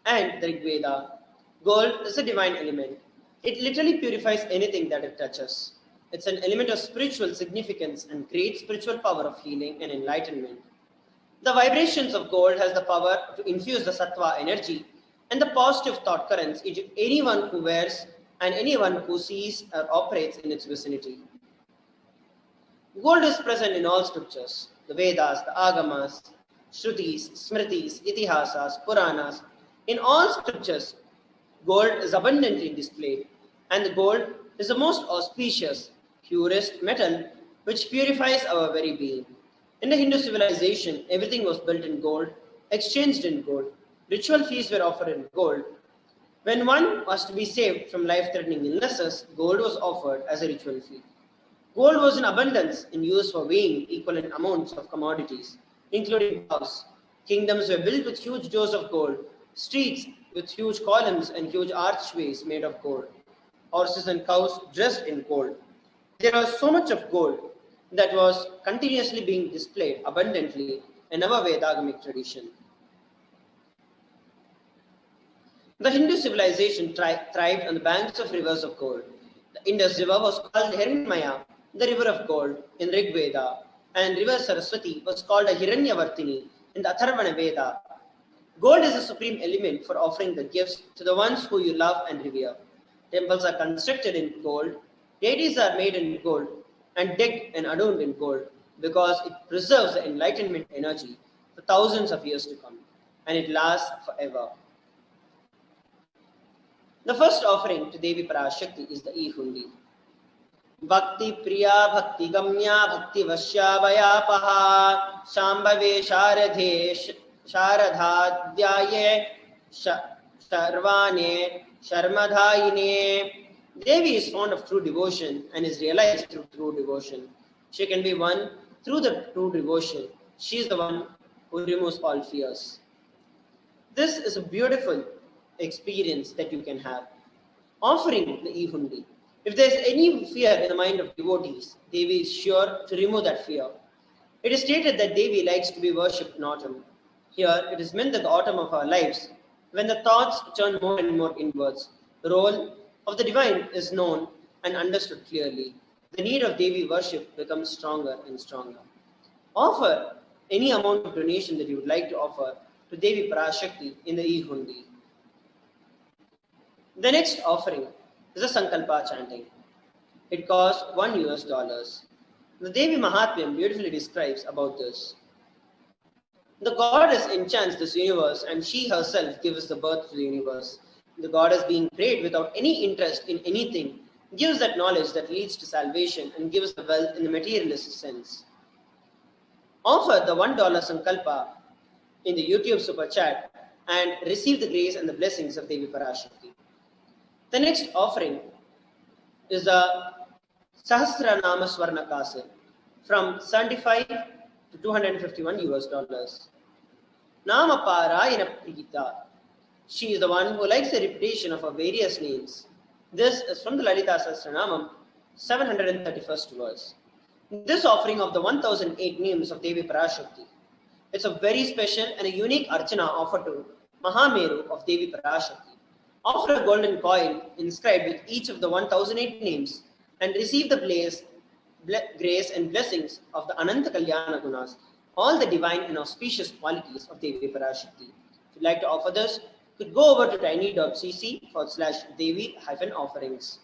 and the Rig Veda, gold is a divine element. It literally purifies anything that it touches. It's an element of spiritual significance and great spiritual power of healing and enlightenment. The vibrations of gold has the power to infuse the sattva energy and the positive thought currents into anyone who wears and anyone who sees or operates in its vicinity. Gold is present in all scriptures, the Vedas, the Agamas, Shrutis, Smritis, Itihasas, Puranas. In all scriptures, gold is abundantly displayed, and the gold is the most auspicious, purest metal which purifies our very being. In the Hindu civilization, everything was built in gold, exchanged in gold. Ritual feasts were offered in gold. When one was to be saved from life-threatening illnesses, gold was offered as a ritual fee. Gold was in abundance in use for weighing equivalent amounts of commodities, including cows. Kingdoms were built with huge doors of gold, streets with huge columns and huge archways made of gold, horses and cows dressed in gold. There was so much of gold that was continuously being displayed abundantly in our Vedagamic tradition. The Hindu civilization thrived on the banks of rivers of gold. The Indus River was called Hiranyamaya, the river of gold, in Rig Veda, and river Saraswati was called a Hiranyavartini in the Atharvana Veda. Gold is a supreme element for offering the gifts to the ones who you love and revere. Temples are constructed in gold, deities are made in gold, and decked and adorned in gold because it preserves the enlightenment energy for thousands of years to come, and it lasts forever. The first offering to Devi Parashakti is the e-hundi. Bhakti Priya Bhakti Gamya Bhakti Vasya Vayapaha Shambhave Sharadhe Sharadhadhyaye Sharvane Sharmadhayine. Devi is fond of true devotion and is realized through true devotion. She can be won through the true devotion. She is the one who removes all fears. This is a beautiful experience that you can have. Offering the e-hundi. If there is any fear in the mind of devotees, Devi is sure to remove that fear. It is stated that Devi likes to be worshipped in autumn. Here, it is meant that the autumn of our lives, when the thoughts turn more and more inwards, the role of the divine is known and understood clearly. The need of Devi worship becomes stronger and stronger. Offer any amount of donation that you would like to offer to Devi Parashakti in the e-hundi. The next offering is a Sankalpa chanting. It costs $1. The Devi Mahatmyam beautifully describes about this. The goddess enchants this universe and she herself gives the birth to the universe. The goddess being prayed without any interest in anything gives that knowledge that leads to salvation and gives the wealth in the materialist sense. Offer the $1 Sankalpa in the YouTube super chat and receive the grace and the blessings of Devi Parashakti. The next offering is the Sahasranama Swarna Kase from 75 to 251 US. Nama Parayana Prigita. She is the one who likes the repetition of her various names. This is from the Lalita Sahasranamam, 731st verse. This offering of the 1008 names of Devi Parashakti. It's a very special and a unique archana offered to Mahameru of Devi Parashakti. Offer a golden coin inscribed with each of the 1008 names and receive the grace and blessings of the Ananta Kalyana Gunas, all the divine and auspicious qualities of Devi Parashakti. If you'd like to offer this, you could go over to tiny.cc/Devi-offerings.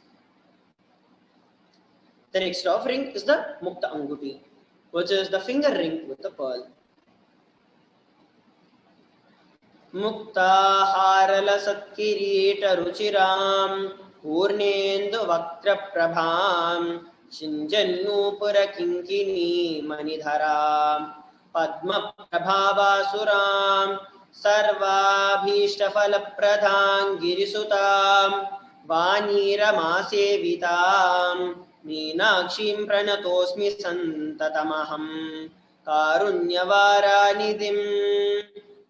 The next offering is the Mukta Anguti, which is the finger ring with the pearl. Mukta Harala Satkirita Ruchiram Purnendu Vaktra Prabham Shinjannupura Kinkini Manidharam Padma Prabhavasuram Sarvabhishtafala Pradhan Girisutam Vaniramassevitam Meenakshim Pranatosmi Santatamaham Karunyavaranidim.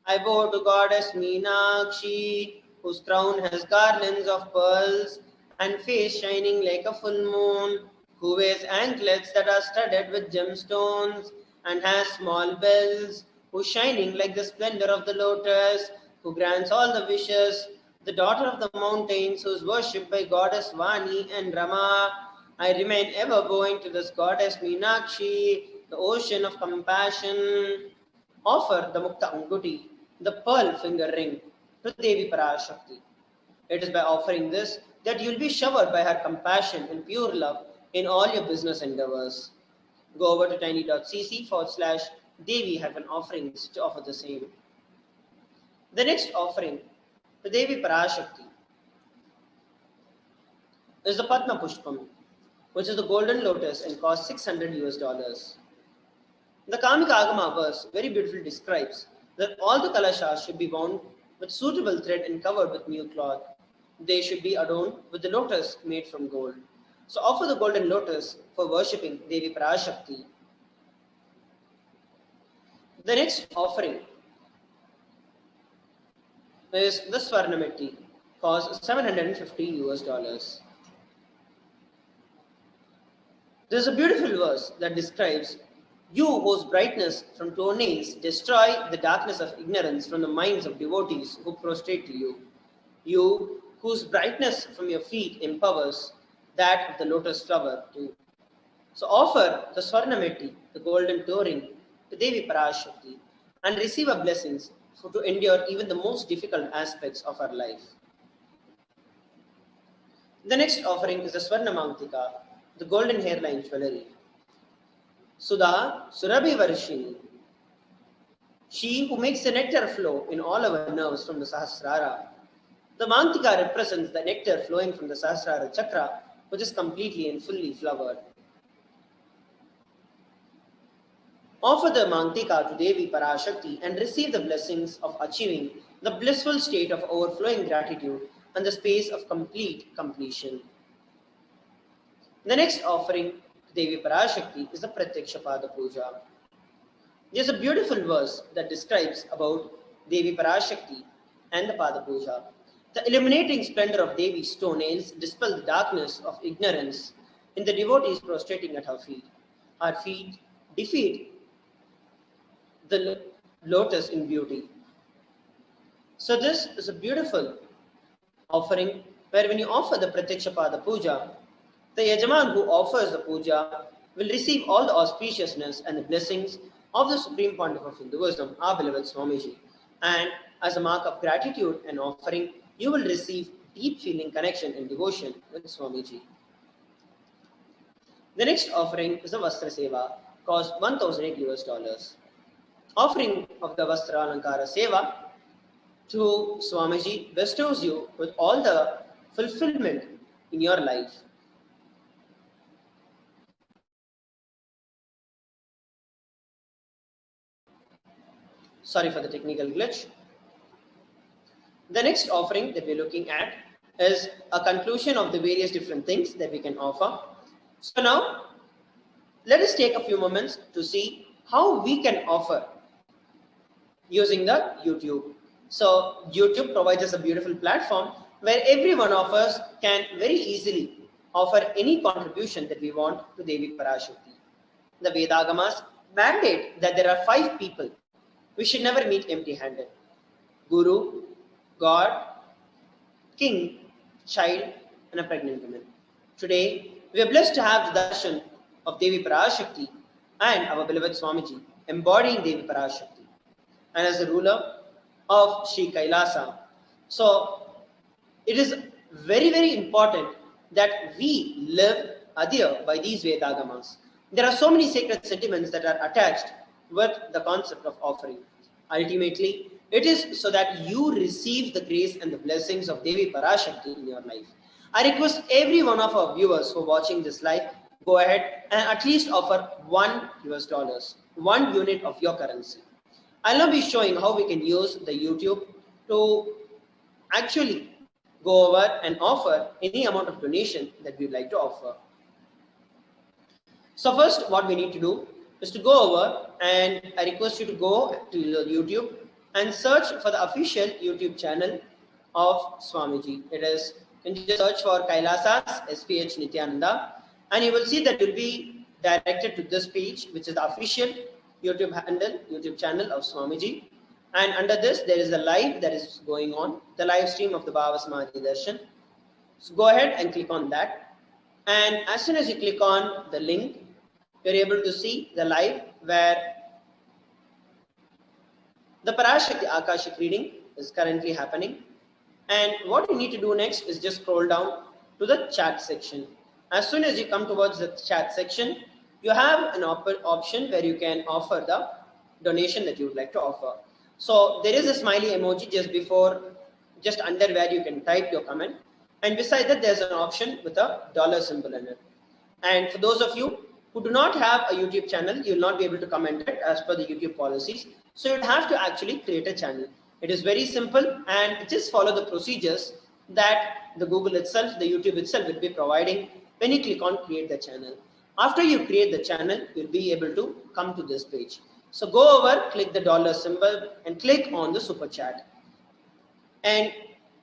I bow to goddess Meenakshi, whose crown has garlands of pearls and face shining like a full moon, who wears anklets that are studded with gemstones and has small bells, who shining like the splendor of the lotus, who grants all the wishes, the daughter of the mountains, who is worshipped by goddess Vani and Rama. I remain ever bowing to this goddess Meenakshi, the ocean of compassion. Offer the Mukta Anguti, the pearl finger ring, to Devi Parashakti. It is by offering this that you will be showered by her compassion and pure love in all your business endeavors. Go over to tiny.cc/Devi-offerings to offer the same. The next offering to Devi Parashakti is the Padma Pushpam, which is the golden lotus and costs $600 US. The Kamika Agama verse very beautifully describes that all the kalashas should be bound with suitable thread and covered with new cloth. They should be adorned with the lotus made from gold. So offer the golden lotus for worshipping Devi Parashakti. The next offering is the Swarnametti, costs $750 US. There is a beautiful verse that describes you whose brightness from toenails destroy the darkness of ignorance from the minds of devotees who prostrate to you. You whose brightness from your feet empowers that of the lotus flower too. So offer the Swarnametti, the golden toe ring, to Devi Parashakti and receive her blessings to endure even the most difficult aspects of our life. The next offering is the Swarnamantika, the golden hairline jewelry. Sudha Surabhi Varshini, she who makes the nectar flow in all our nerves from the Sahasrara. The Mantika represents the nectar flowing from the Sahasrara chakra, which is completely and fully flowered. Offer the Mantika to Devi Parashakti and receive the blessings of achieving the blissful state of overflowing gratitude and the space of complete completion. The next offering Devi Parashakti is the Pratyaksha Pada Puja. There is a beautiful verse that describes about Devi Parashakti and the Pada Puja. The illuminating splendor of Devi's toenails dispel the darkness of ignorance in the devotees prostrating at her feet. Her feet defeat the lotus in beauty. So this is a beautiful offering where when you offer the Pratyaksha Pada Puja, the Yajaman who offers the puja will receive all the auspiciousness and the blessings of the Supreme Pontiff of Hinduism, our beloved Swamiji. And as a mark of gratitude and offering, you will receive deep feeling connection and devotion with Swamiji. The next offering is the Vastra Seva, cost $1,008 US. Offering of the Vastra Alankara Seva to Swamiji bestows you with all the fulfillment in your life. Sorry for the technical glitch. The next offering that we're looking at is a conclusion of the various different things that we can offer. So now, let us take a few moments to see how we can offer using the YouTube. So YouTube provides us a beautiful platform where every one of us can very easily offer any contribution that we want to Devi Parashakti. The Vedagamas mandate that there are 5 people we should never meet empty-handed: Guru, God, King, child, and a pregnant woman. Today, we are blessed to have the darshan of Devi Parashakti and our beloved Swamiji embodying Devi Parashakti, and as the ruler of Sri KAILASA. So, it is very, very important that we live adhere by these Vedagamas. There are so many sacred sentiments that are attached with the concept of offering. Ultimately, it is so that you receive the grace and the blessings of Devi Parashakti in your life. I request every one of our viewers who are watching this live, go ahead and at least offer $1, 1 unit of your currency. I'll now be showing how we can use the YouTube to actually go over and offer any amount of donation that we'd like to offer. So first, what we need to do is to go over, and I request you to go to YouTube and search for the official YouTube channel of Swamiji. It is, you can just search for KAILASA's SPH Nithyananda, and you will see that you'll be directed to this page, which is the official YouTube handle, YouTube channel of Swamiji. And under this, there is a live that is going on, the live stream of the Bhava Samadhi Darshan. So go ahead and click on that. And as soon as you click on the link, you're able to see the live where the ParaShakti Akashic reading is currently happening. And what you need to do next is just scroll down to the chat section. As soon as you come towards the chat section, you have an option where you can offer the donation that you would like to offer. So there is a smiley emoji just under where you can type your comment. And beside that, there's an option with a dollar symbol in it. And for those of you who do not have a YouTube channel, you will not be able to comment it as per the YouTube policies. So you'd have to actually create a channel. It is very simple, and just follow the procedures that the Google itself, the YouTube itself will be providing when you click on create the channel. After you create the channel, you'll be able to come to this page. So go over, click the dollar symbol and click on the super chat. And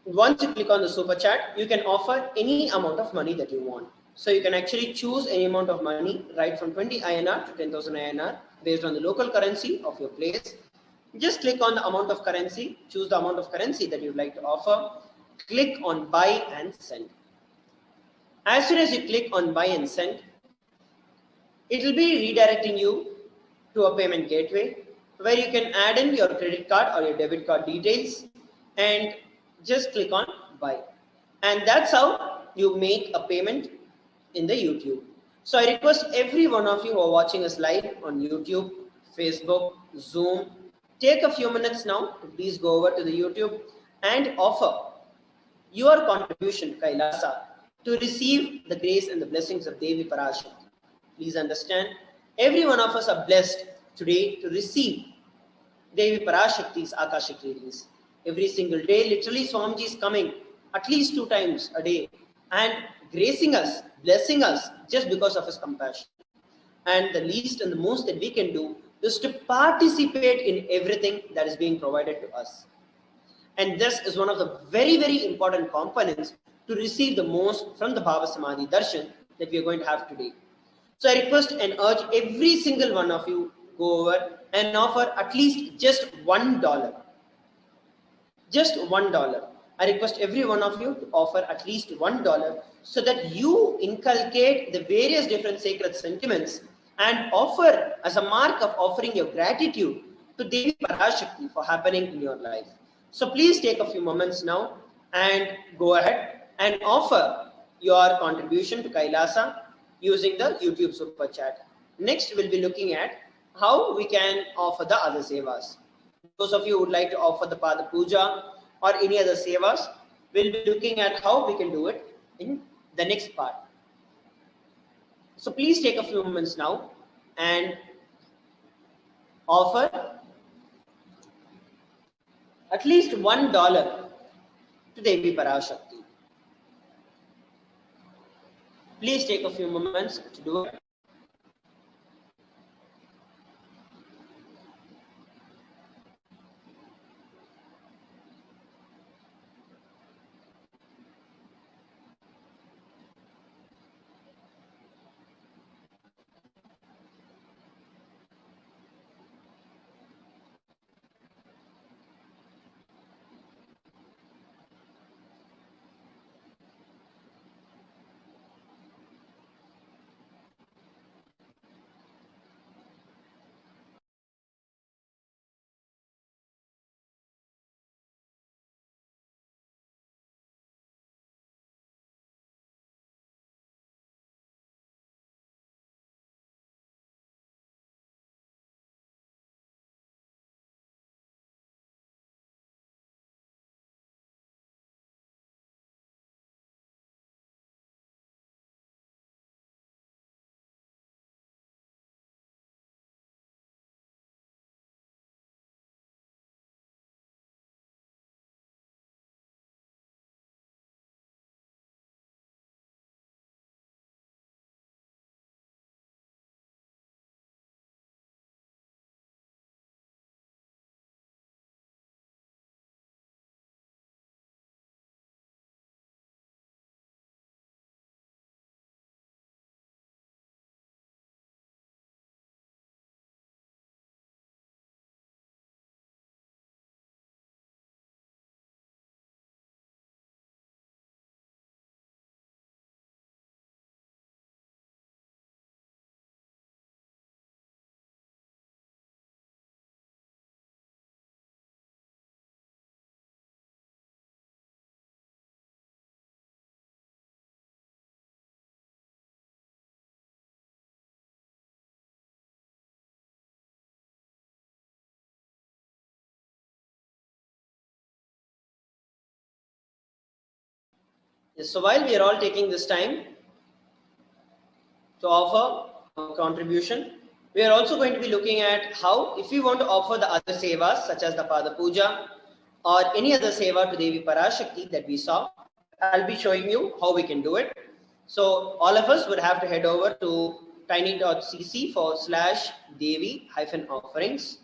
once you click on the super chat, you can offer any amount of money that you want. So you can actually choose any amount of money, right from 20 INR to 10,000 INR based on the local currency of your place. Just click on the amount of currency, choose the amount of currency that you'd like to offer, click on buy and send. As soon as you click on buy and send, it will be redirecting you to a payment gateway where you can add in your credit card or your debit card details and just click on buy. And that's how you make a payment in the YouTube. So I request every one of you who are watching us live on YouTube, Facebook, Zoom, take a few minutes now to please go over to the YouTube and offer your contribution to KAILASA to receive the grace and the blessings of Devi Parashakti. Please understand, every one of us are blessed today to receive Devi Parashakti's Akashic readings. Every single day, literally Swamiji is coming at least 2 times a day and gracing us, blessing us just because of his compassion. And the least and the most that we can do is to participate in everything that is being provided to us. And this is one of the very, very important components to receive the most from the Bhava Samadhi Darshan that we are going to have today. So I request and urge every single one of you go over and offer at least just $1. Just $1. I request every one of you to offer at least $1 so that you inculcate the various different sacred sentiments and offer as a mark of offering your gratitude to Devi Parashakti for happening in your life. So please take a few moments now and go ahead and offer your contribution to KAILASA using the YouTube super chat. Next, we'll be looking at how we can offer the other sevas. Those of you who would like to offer the Pada Puja, or any other sevas, we'll be looking at how we can do it in the next part. So please take a few moments now and offer at least $1 to Devi Parashakti. Please take a few moments to do it. Yes, so while we are all taking this time to offer a contribution, we are also going to be looking at how, if we want to offer the other sevas such as the Pada Puja or any other seva to Devi Parashakti that we saw, I'll be showing you how we can do it. So all of us would have to head over to tiny.cc/Devi-offerings.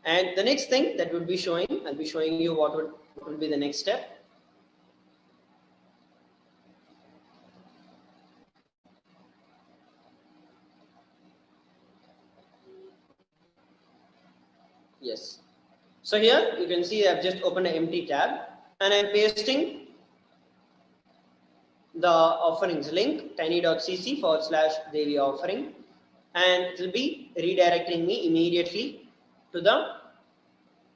And the next thing that we'll be showing, I'll be showing you what would be the next step. Yes. So here you can see I've just opened an empty tab and I'm pasting the offerings link tiny.cc/Devi offering, and it will be redirecting me immediately to the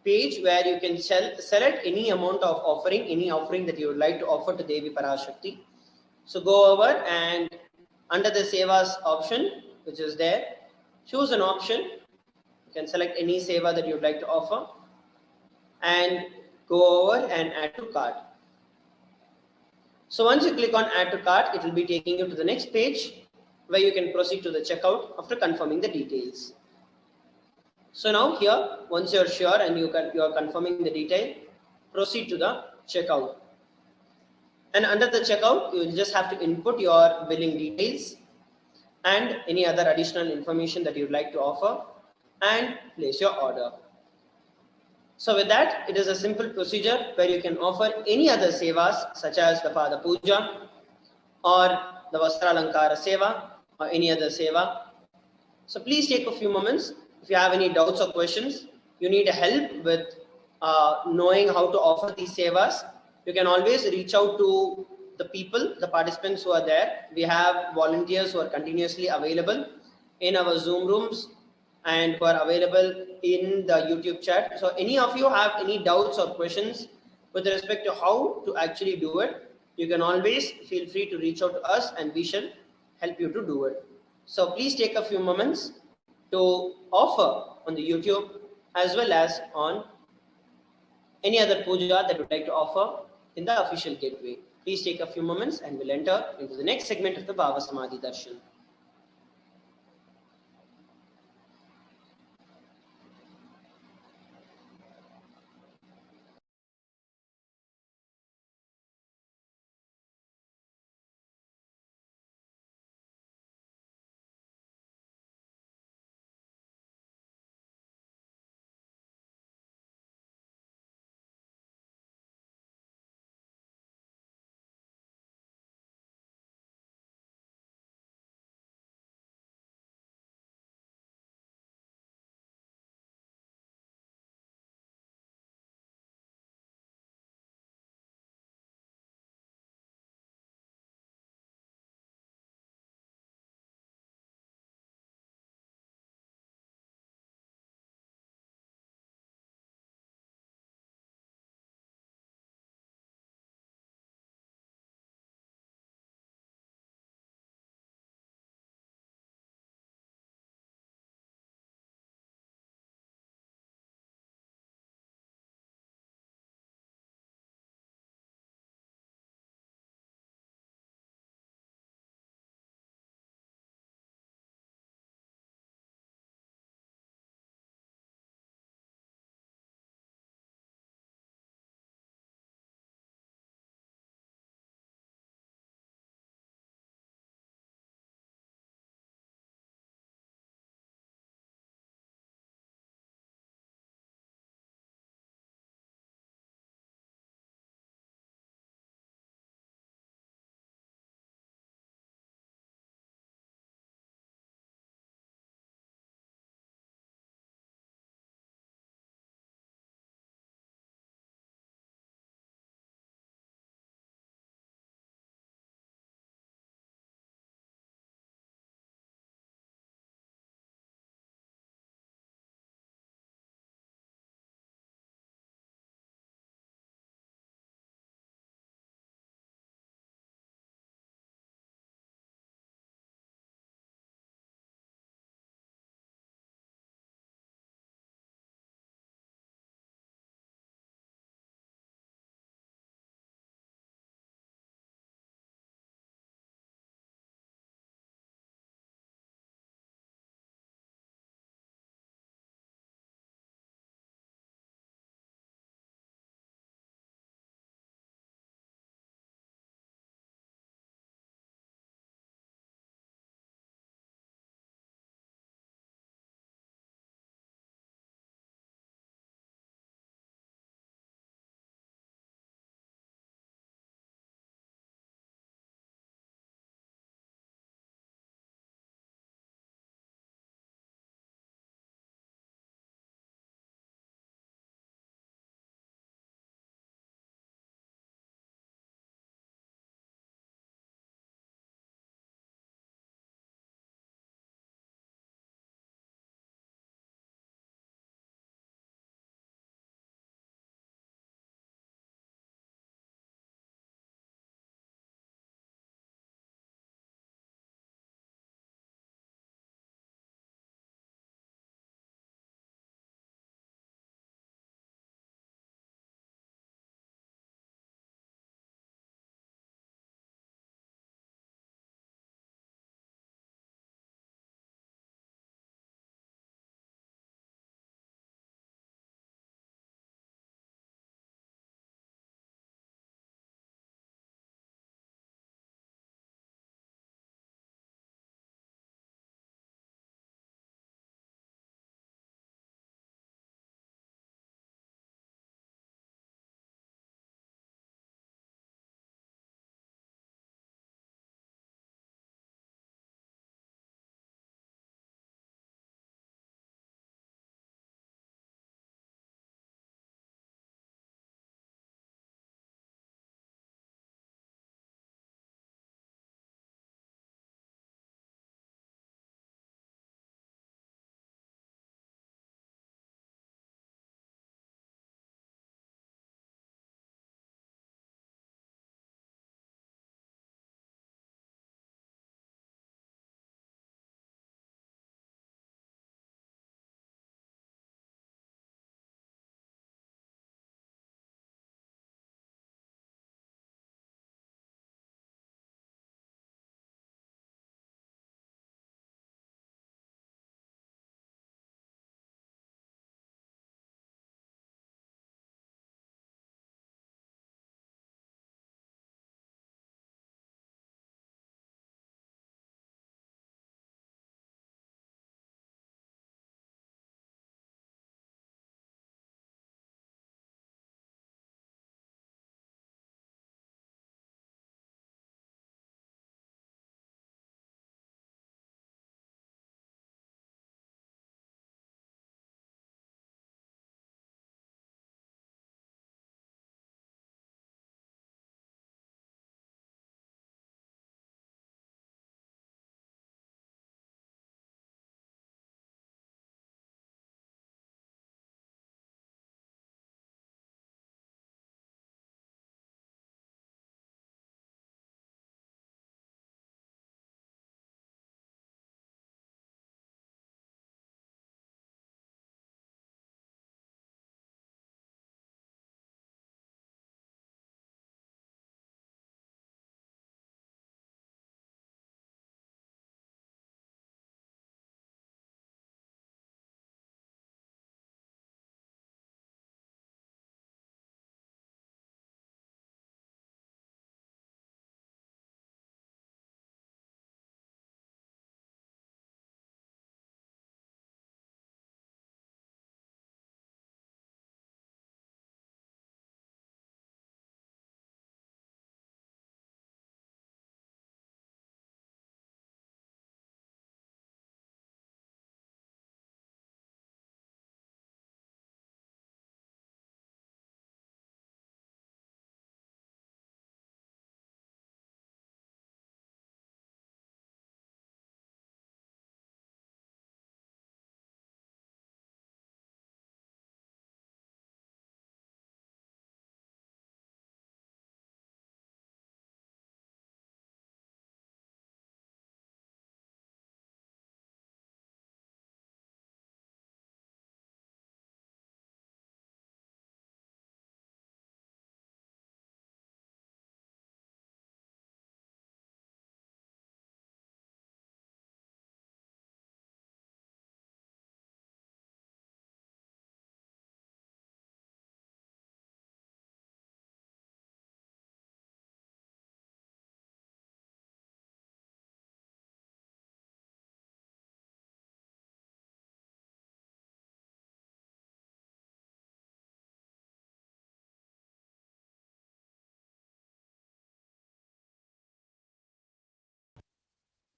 page where you can select any amount of offering, any offering that you would like to offer to Devi Parashakti. So go over and under the Sevas option, which is there, choose an option. You can select any seva that you would like to offer and go over and add to cart. So once you click on add to cart, it will be taking you to the next page where you can proceed to the checkout after confirming the details. So now here, once you're sure and you are confirming the detail, proceed to the checkout. And under the checkout, you will just have to input your billing details and any other additional information that you'd like to offer and place your order. So with that, it is a simple procedure where you can offer any other sevas such as the Pada Puja or the Vastra Alankara Seva or any other seva. So please take a few moments. If you have any doubts or questions, you need help with knowing how to offer these sevas, you can always reach out to the people, the participants who are there. We have volunteers who are continuously available in our Zoom rooms and who are available in the YouTube chat. So any of you have any doubts or questions with respect to how to actually do it, you can always feel free to reach out to us and we shall help you to do it. So please take a few moments to offer on the YouTube as well as on any other puja that you would like to offer in the official gateway. Please take a few moments and we'll enter into the next segment of the Bhava Samadhi Darshan.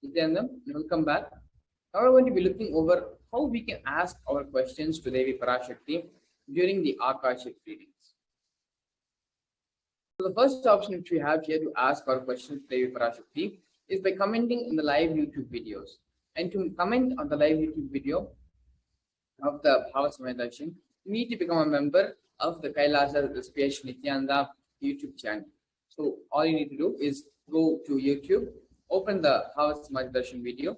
Nithyananda, welcome back. Now we're going to be looking over how we can ask our questions to Devi Parashakti during the Akashic readings. So the first option which we have here to ask our questions to Devi Parashakti is by commenting in the live YouTube videos. And to comment on the live YouTube video of the Bhava Darshan, you need to become a member of the KAILASA SPH Nithyananda YouTube channel. So all you need to do is go to YouTube, open the Bhava Darshan video,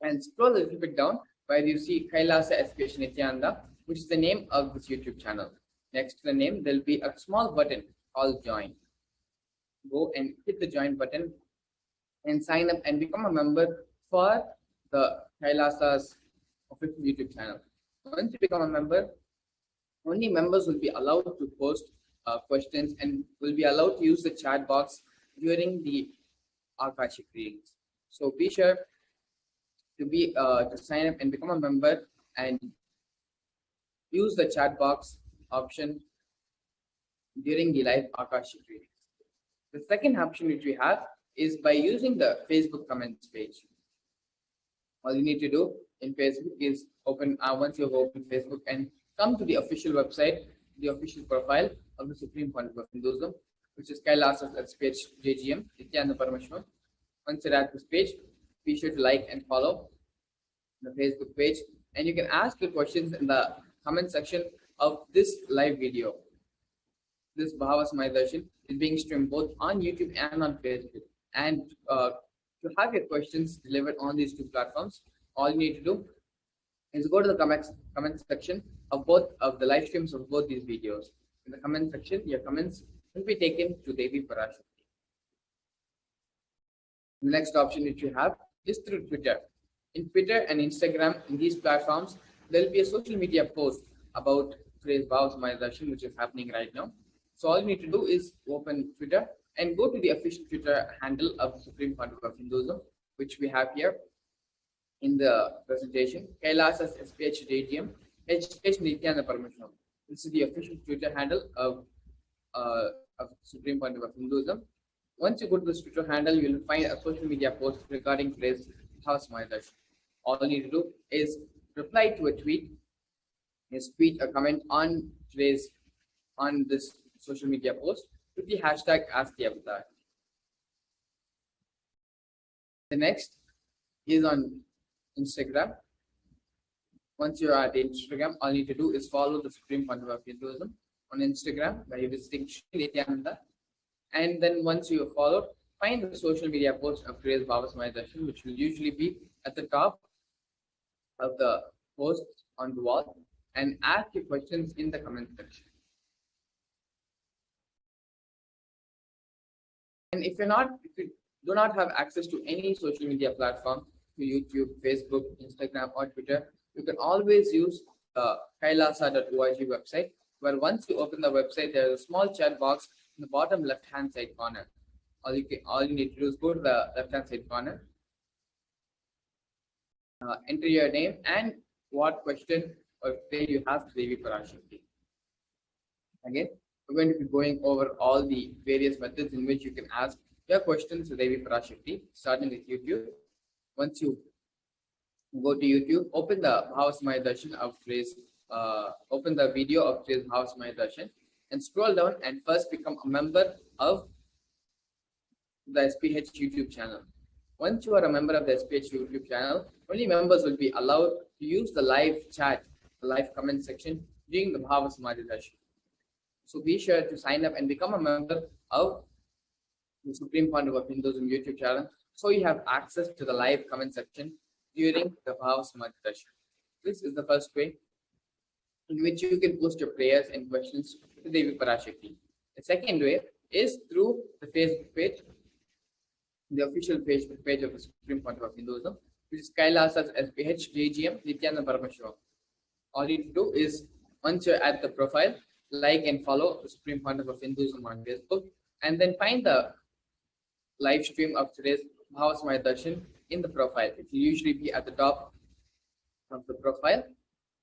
and scroll a little bit down where you see KAILASA SPH Nithyananda, which is the name of this YouTube channel. Next to the name, there will be a small button called Join. Go and hit the Join button and sign up and become a member for the KAILASA's official YouTube channel. Once you become a member, only members will be allowed to post questions and will be allowed to use the chat box during the Akashic readings. So be sure to sign up and become a member and use the chat box option during the live Akashic readings. The second option which we have is by using the Facebook comments page. All you need to do in Facebook is open, once you've opened Facebook, and come to the official website, the official profile of the Supreme Point of Hinduism, which is KAILASA's SPH JGM, Nithyananda PARAMASHIVAM. Once you're at this page, be sure to like and follow the Facebook page, and you can ask your questions in the comment section of this live video. This Bhava Darshan is being streamed both on YouTube and on Facebook. And to have your questions delivered on these two platforms, all you need to do is go to the comment section of both of the live streams of both these videos. In the comment section, your comments will be taken to Devi Parashakti. The next option which you have is through Twitter. In Twitter and Instagram, in these platforms, there will be a social media post about today's Bhava Darshan, which is happening right now. So all you need to do is open Twitter and go to the official Twitter handle of Supreme Point of Hinduism, which we have here in the presentation, KAILASA's SPH JGM, HH Nithyananda PARAMASHIVAM. This is the official Twitter handle of Supreme Point of Hinduism. Once you go to this Twitter handle, you will find a social media post regarding today's Bhava Darshan. All you need to do is reply to a tweet, tweet a comment on this social media post with the hashtag #AskTheAvatar. The next is on Instagram. Once you're at Instagram, all you need to do is follow the Supreme Point of Hinduism on Instagram by visiting Nithyananda. And then once you have followed, find the social media post of today's Bhava Darshan, which will usually be at the top of the post on the wall, and ask your questions in the comment section. And if you do not have access to any social media platform, to YouTube, Facebook, Instagram, or Twitter, you can always use the kailasa.org website, where once you open the website, there is a small chat box in the bottom left-hand side corner. All you need to do is go to the left-hand side corner, enter your name and what question or query you have to Devi Parashakti. Again, we're going to be going over all the various methods in which you can ask your questions to Devi Parashakti, starting with YouTube. Once you go to YouTube, open the Bhava Darshan of today's, open the video of today's Bhava Darshan, and scroll down and first become a member of the SPH YouTube channel. Once you are a member of the SPH YouTube channel, only members will be allowed to use the live chat, the live comment section during the Bhava Darshan. So be sure to sign up and become a member of the Supreme Point of Hinduism YouTube channel, so you have access to the live comment section during the Bhava Darshan. This is the first way in which you can post your prayers and questions to Devi Parashakti. The second way is through the Facebook page, the official Facebook page of the Supreme Point of Hinduism, which is KAILASA's SPH JGM Nithyananda PARAMASHIVAM. All you need to do is, once you're at the profile, like and follow the Supreme Point of Hinduism on Facebook, and then find the live stream of today's Bhava Darshan in the profile. It will usually be at the top of the profile.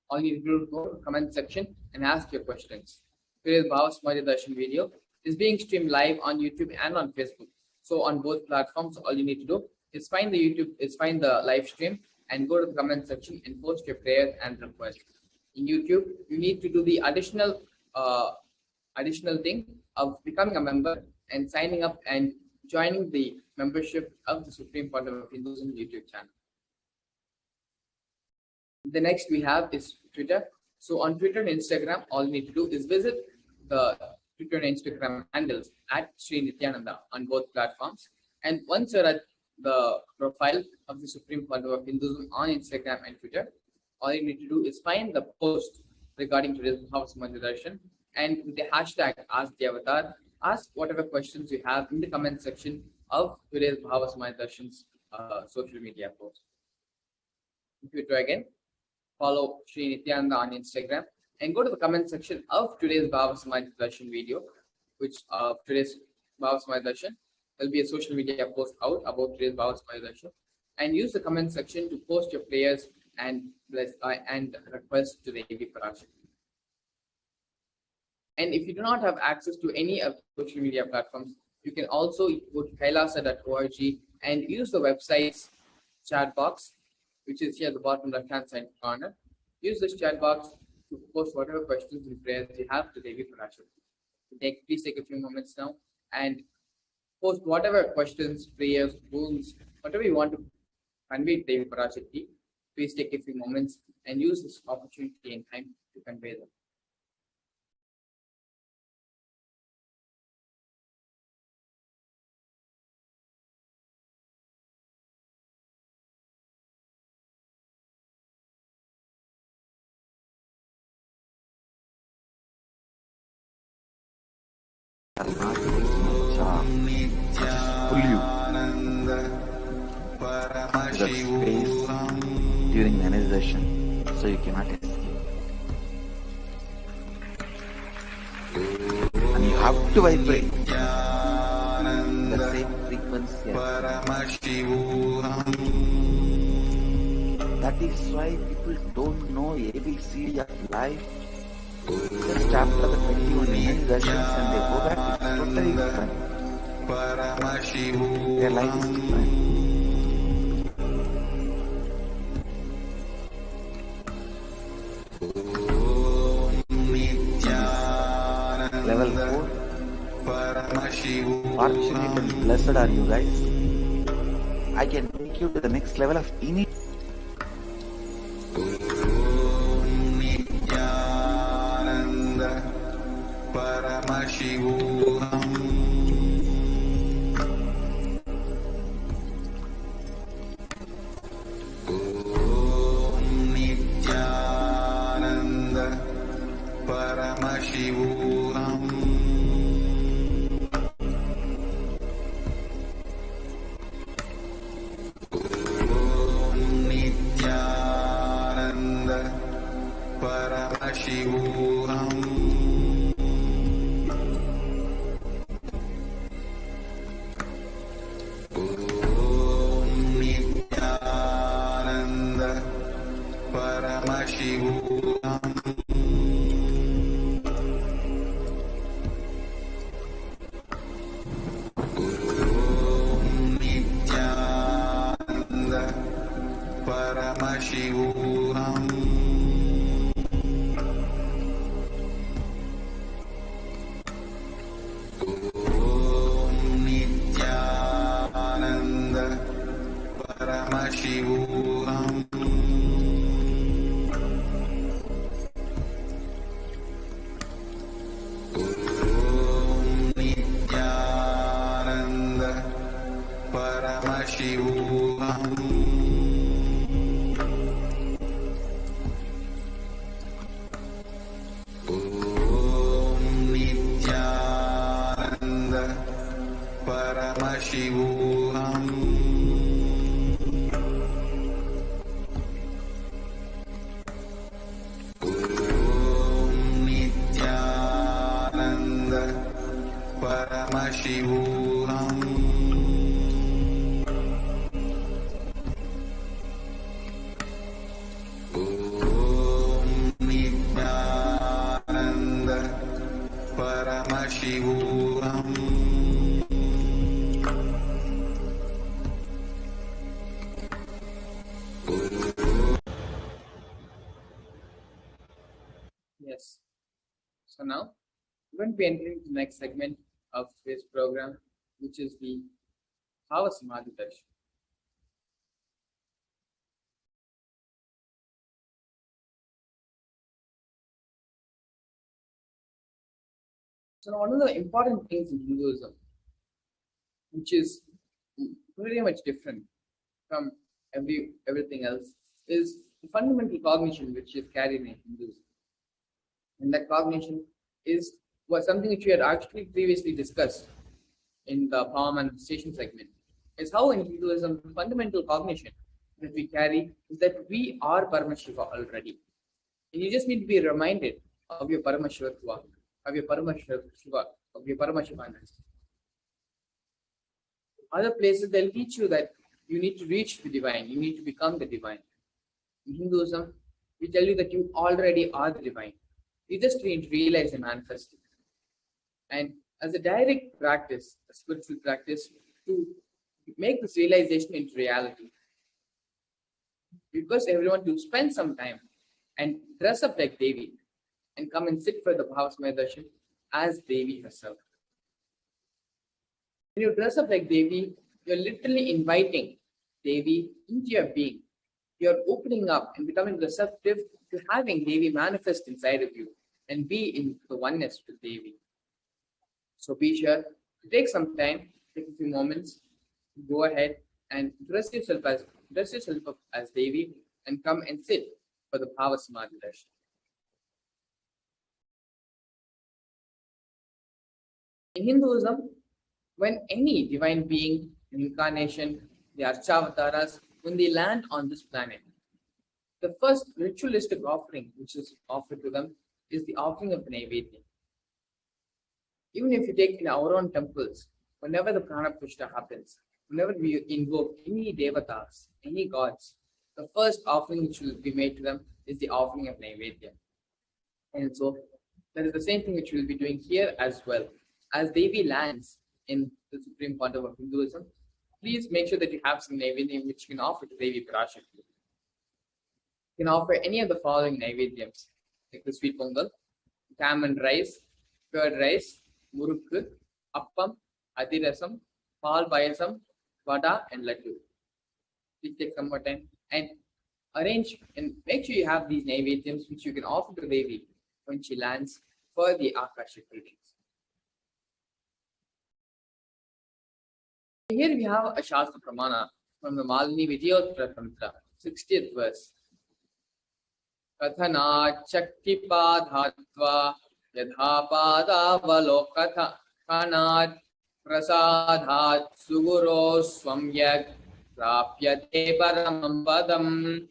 All you need to do is go to the comment section and ask your questions. Today's Bhava Darshan video is being streamed live on YouTube and on Facebook. So on both platforms, all you need to do is find the live stream and go to the comment section and post your prayers and requests. In YouTube, you need to do the additional thing of becoming a member and signing up and joining the membership of the Supreme Court of Hinduism YouTube channel. The next we have is Twitter. So on Twitter and Instagram, all you need to do is visit the Twitter and Instagram handles at Sri Nithyananda on both platforms. And once you're at the profile of the Supreme Court of Hinduism on Instagram and Twitter, all you need to do is find the post regarding today's Bhava Samadhi Darshan, and with the hashtag Ask the Avatar, ask whatever questions you have in the comment section of today's Bhava Samadhi Darshan's social media post. If you try again, follow Sri Nithyananda on Instagram and go to the comment section of today's Bhava Samadhi Darshan video, which today's Bhava Samadhi Darshan. There'll be a social media post out about today's Bhava Samadhi Darshan, and use the comment section to post your prayers and requests to the DEVI ParaShakti. And if you do not have access to any of the social media platforms, you can also go to kailasa.org and use the website's chat box, which is here at the bottom left-hand side corner. Use this chat box to post whatever questions and prayers you have to DEVI ParaShakti. Please take a few moments now and post whatever questions, prayers, wounds, whatever you want to convey to DEVI ParaShakti. Please take a few moments and use this opportunity and time to convey them. During the meditation, so you cannot escape. And you have to vibrate the same frequency. That is why people don't know ABC of life. Just after the 21 sessions and they go back, it's totally different. Their life is different. Level 4. Fortunate and blessed are you guys. I can take you to the next level of initiation. So now we're going to be entering the next segment of today's program, which is the Bhava Samadhi Darshan. So one of the important things in Hinduism, which is very much different from everything else, is the fundamental cognition which is carried in Hinduism. And that cognition was something which we had actually previously discussed in the power manifestation segment. Is how in Hinduism the fundamental cognition that we carry is that we are Paramashiva already. And you just need to be reminded of your Paramashivatva, of your Paramashiva, of your Paramashivaness. Other places they'll teach you that you need to reach the divine, you need to become the divine. In Hinduism, we tell you that you already are the divine. You just need to realize and manifest it. And as a direct practice, a spiritual practice, to make this realization into reality, request everyone to spend some time and dress up like Devi and come and sit for the Bhava Samadhi Darshan as Devi herself. When you dress up like Devi, you're literally inviting Devi into your being. You're opening up and becoming receptive to having Devi manifest inside of you and be in the oneness with Devi. So be sure to take some time, take a few moments, go ahead and dress yourself up as Devi and come and sit for the Bhava Samadhi Darshan. In Hinduism, when any divine being, an incarnation, the Archavataras, when they land on this planet, the first ritualistic offering which is offered to them is the offering of the Naivedya. Even if you take in our own temples, whenever the Prana Pushta happens, whenever we invoke any devatas, any gods, the first offering which will be made to them is the offering of Naivedya. And so that is the same thing which we will be doing here as well. As Devi lands in the Supreme Pontiff of Hinduism, please make sure that you have some Naivedya which you can offer to Devi PARASHAKTHI. You can offer any of the following Naivedyams, like the sweet pongal, tamarind rice, curd rice, murukku, appam, adirasam, pal payasam, vada, and laddu. Please take some more time and arrange and make sure you have these Naivedyams which you can offer to Devi when she lands for the Akashic readings. Here we have a Shastra Pramana from the Malini Vijayottara Tantra, 60th verse. Kathana Chakti Padhatva Yadha Padavalokatha Kanat Prasadhat Suguro Swamyak Prapyate Paramam Padam.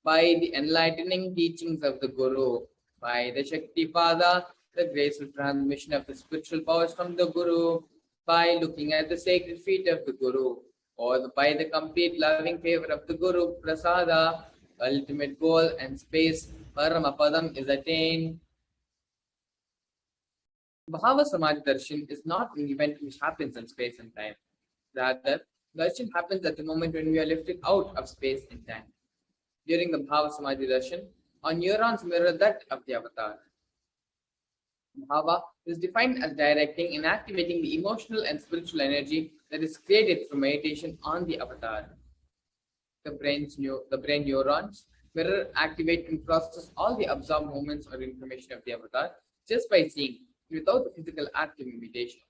By the enlightening teachings of the Guru, by the Shakti Pada, the graceful transmission of the spiritual powers from the Guru, by looking at the sacred feet of the Guru, or by the complete loving favor of the Guru, Prasada, ultimate goal and space, Paramapadam, is attained. Bhava Samadhi Darshan is not an event which happens in space and time. Rather, Darshan happens at the moment when we are lifted out of space and time. During the Bhava Samadhi Darshan, our neurons mirror that of the avatar. Bhava is defined as directing and activating the emotional and spiritual energy that is created through meditation on the avatar. The brain neurons mirror, activate, and process all the absorbed movements or information of the avatar just by seeing, without the physical act of meditation.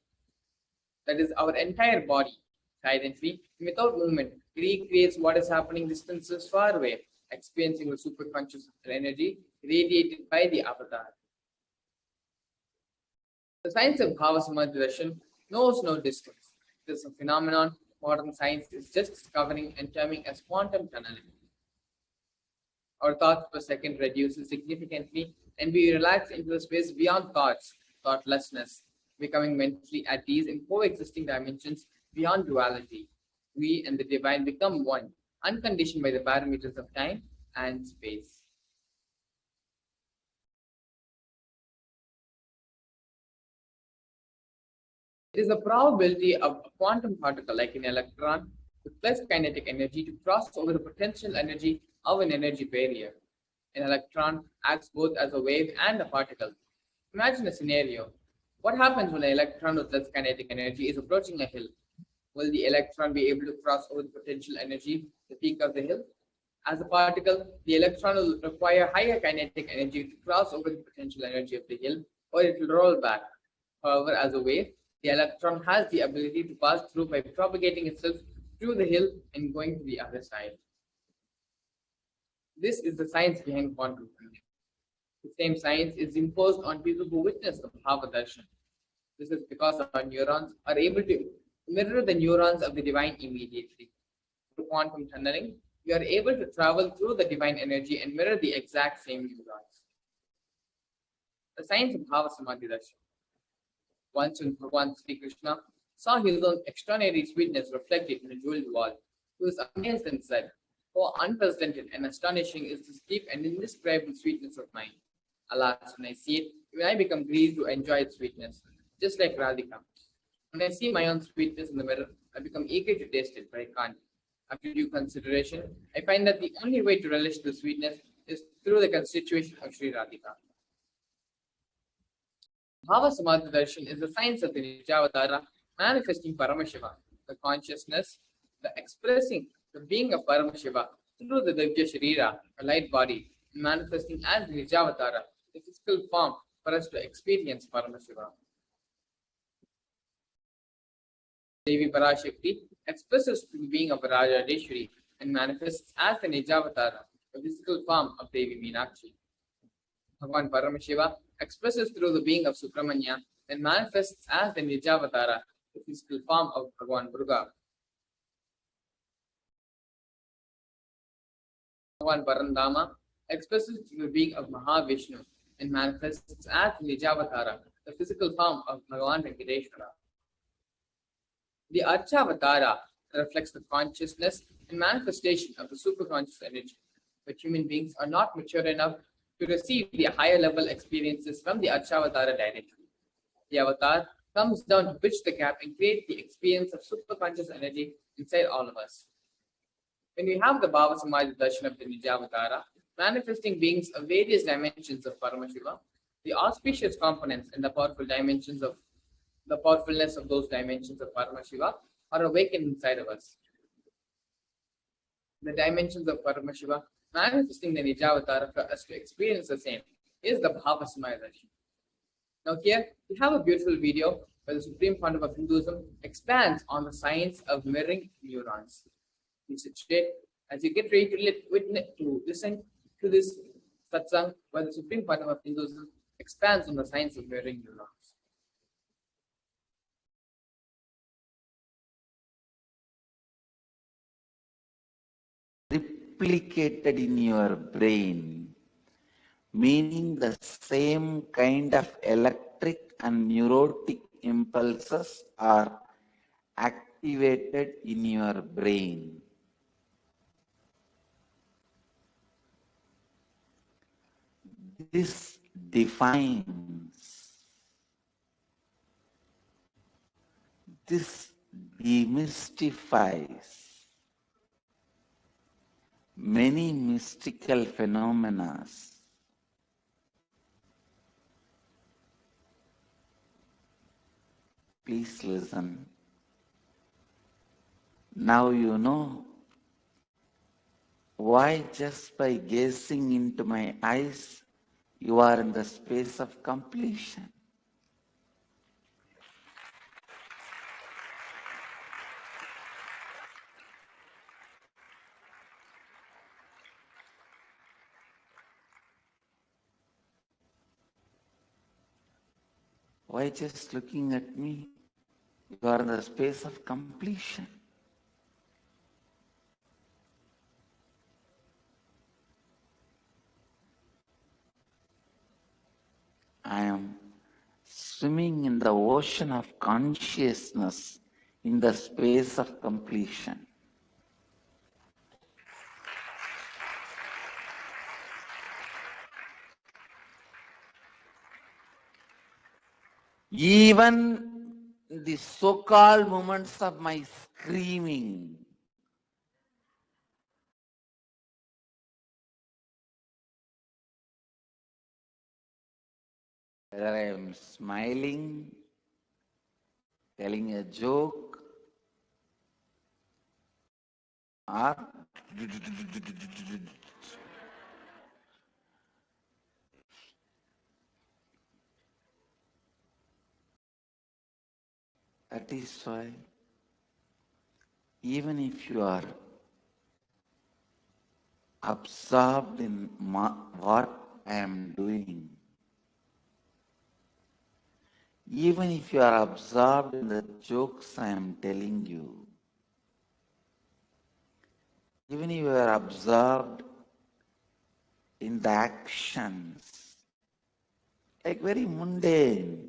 That is, our entire body, silently, without movement, recreates what is happening distances far away, experiencing the superconscious energy radiated by the avatar. The science of Bhava Samadhi Darshan knows no distance. This is a phenomenon modern science is just discovering and terming as quantum tunneling. Our thoughts per second reduces significantly and we relax into the space beyond thoughts, thoughtlessness, becoming mentally at ease in coexisting dimensions beyond duality. We and the divine become one, unconditioned by the parameters of time and space. It is the probability of a quantum particle like an electron with less kinetic energy to cross over the potential energy of an energy barrier. An electron acts both as a wave and a particle, Imagine a scenario. What happens when an electron with less kinetic energy is approaching a hill? Will the electron be able to cross over the potential energy, the peak of the hill? As a particle, the electron will require higher kinetic energy to cross over the potential energy of the hill, or it will roll back. However, as a wave, the electron has the ability to pass through by propagating itself through the hill and going to the other side. This is the science behind quantum physics. The same science is imposed on people who witness the Bhava Darshan. This is because our neurons are able to mirror the neurons of the divine immediately. Through quantum tunneling, we are able to travel through the divine energy and mirror the exact same neurons. The science of Bhava Samadhi Darshan. Once when Bhagavan Sri Krishna saw his own extraordinary sweetness reflected in a jeweled wall, he was amazed and said, "How unprecedented and astonishing is this deep and indescribable sweetness of mine. Alas, when I see it, even I become greedy to enjoy its sweetness, just like Radhika. When I see my own sweetness in the mirror, I become eager to taste it, but I can't. After due consideration, I find that the only way to relish the sweetness is through the constitution of Sri Radhika." Bhava Samadhi Darshan is the science of the Nijavatara manifesting Paramashiva, the consciousness, the expressing the being of Paramashiva through the Divya Sharira, a light body, manifesting as the Nijavatara, the physical form for us to experience Paramashiva. Devi PARASHAKTHI expresses the being of Rajadeshwari and manifests as the Nijavatara, the physical form of Devi Meenakshi. Bhagavan Paramashiva expresses through the being of Subramanya and manifests as the Nijavatara, the physical form of Bhagavan Durga. Bhagavan Parandama expresses through the being of Mahavishnu and manifests as the Nijavatara, the physical form of Bhagavan Venkateshwara. The Archavatara reflects the consciousness and manifestation of the superconscious energy, but human beings are not mature enough to receive the higher level experiences from the Archavatara directly. The avatar comes down to bridge the gap and create the experience of superconscious energy inside all of us. When we have the Bhava Samadhi Darshan of the Nijavatara, manifesting beings of various dimensions of Paramashiva, the auspicious components and the powerful dimensions of the powerfulness of those dimensions of Paramashiva are awakened inside of us. The dimensions of Paramashiva manifesting the Nijavatara for us to experience the same is the Bhava Samadhi Darshan. Now here we have a beautiful video where the Supreme Founder of Hinduism expands on the science of mirroring neurons. Please sit straight as you get ready to listen to this satsang where the Supreme Founder of Hinduism expands on the science of mirroring neurons. Replicated in your brain, meaning the same kind of electric and neurotic impulses are activated in your brain. This defines, this demystifies many mystical phenomena. Please listen. Now you know why just by gazing into my eyes, you are in the space of completion. Why just looking at me? You are in the space of completion. I am swimming in the ocean of consciousness in the space of completion. Even the so-called moments of my screaming, whether I am smiling, telling a joke, or that is why even if you are absorbed in what I am doing, even if you are absorbed in the jokes I am telling you, even if you are absorbed in the actions, like very mundane,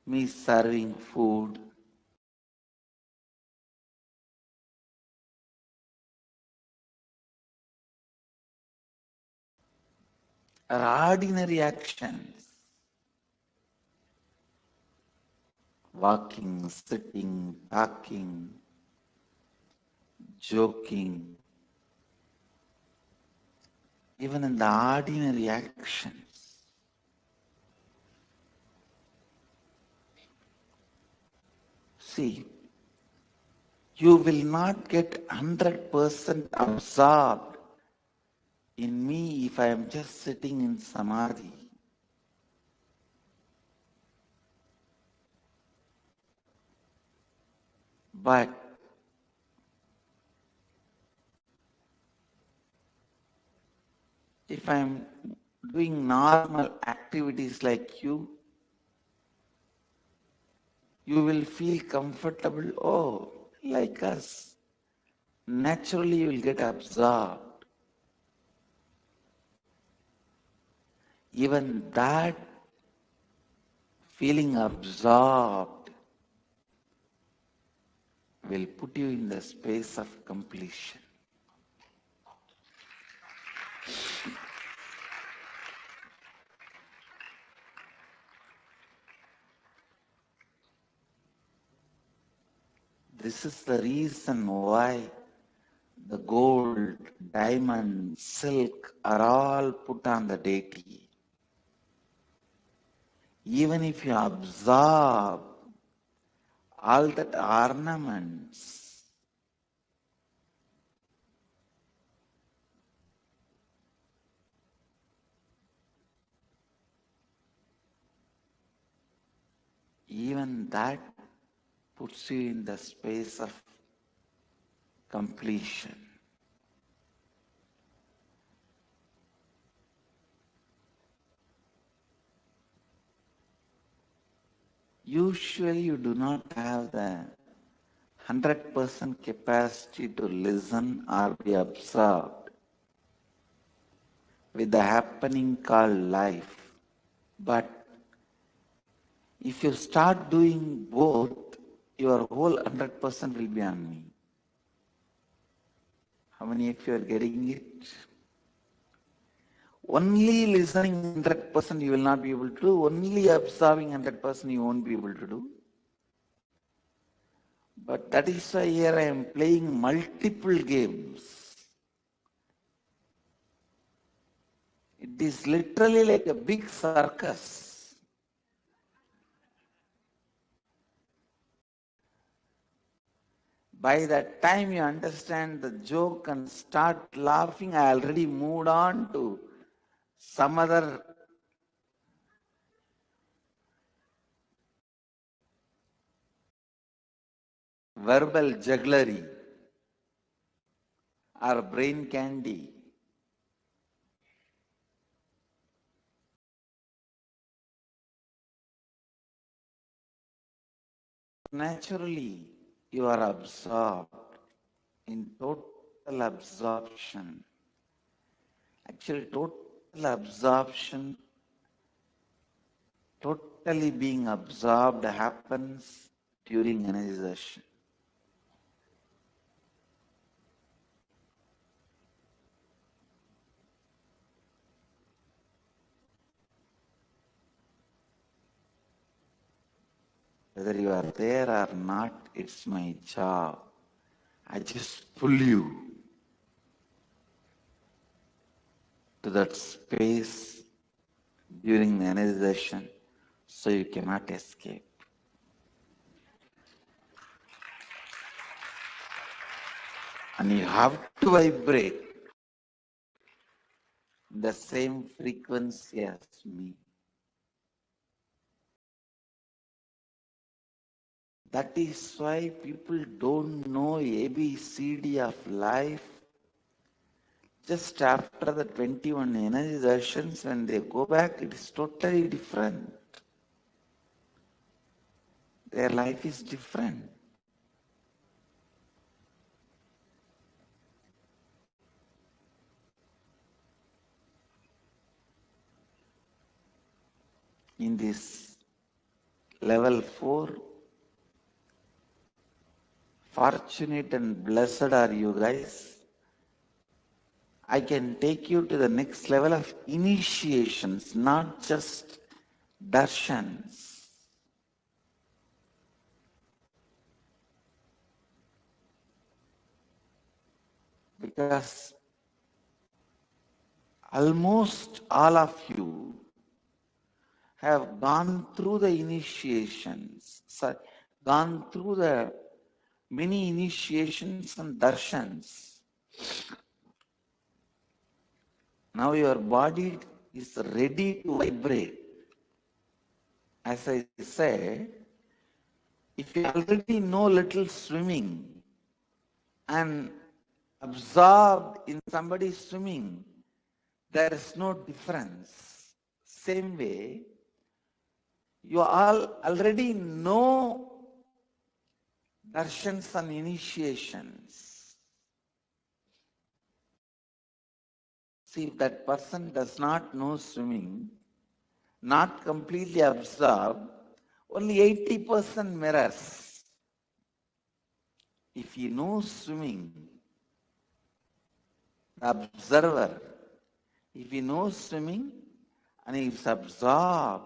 me serving food, or ordinary actions, walking, sitting, talking, joking, even in the ordinary actions, see, you will not get 100% absorbed in me if I am just sitting in samadhi. But if I am doing normal activities like you will feel comfortable. Oh, like us. Naturally, you will get absorbed. Even that feeling absorbed will put you in the space of completion. This is the reason why the gold, diamond, silk are all put on the deity. Even if you absorb all that ornaments, even that puts you in the space of completion. Usually you do not have the 100% capacity to listen or be absorbed with the happening called life. But if you start doing both, your whole 100% will be on me. How many of you are getting it? Only listening 100% you will not be able to do. Only absorbing 100% you won't be able to do. But that is why here I am playing multiple games. It is literally like a big circus. By that time you understand the joke and start laughing, I already moved on to some other verbal jugglery or brain candy. Naturally, you are absorbed in total absorption. Actually, total absorption, totally being absorbed happens during energization. Whether you are there or not, it's my job. I just pull you to that space during the energization so you cannot escape. And you have to vibrate the same frequency as me. That is why people don't know ABCD of life. Just after the 21 energy darshan, when they go back, it is totally different. Their life is different. In this level 4, fortunate and blessed are you guys. I can take you to the next level of initiations, not just darshans. Because almost all of you have gone through the initiations, gone through the many initiations and darshans. Now your body is ready to vibrate. As I say, if you already know little swimming and absorbed in somebody swimming, there is no difference. Same way, you all already know darshans and initiations. See, if that person does not know swimming, not completely absorbed, only 80% mirrors. If he knows swimming, the observer, if he knows swimming and he is absorbed,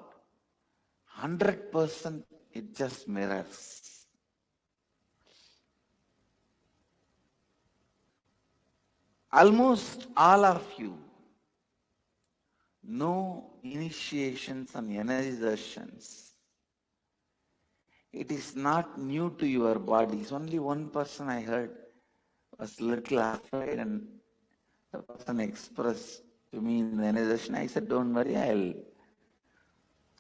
100% it just mirrors. Almost all of you know initiations and energy darshans. It is not new to your bodies. Only one person I heard was a little afraid, and the person expressed to me in the energy darshan. I said, don't worry, I'll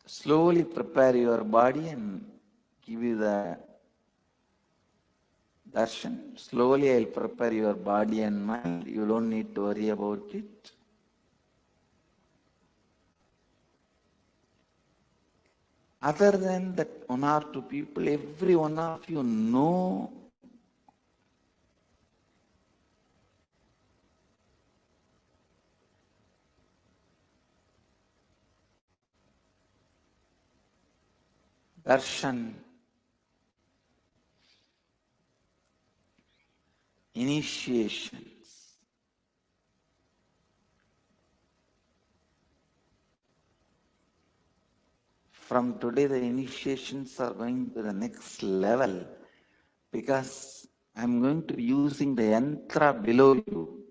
slowly prepare your body and give you the darshan. Slowly I'll prepare your body and mind. You don't need to worry about it. Other than that one or two people, every one of you know darshan, initiations. From today, the initiations are going to the next level because I'm going to be using the yantra below you.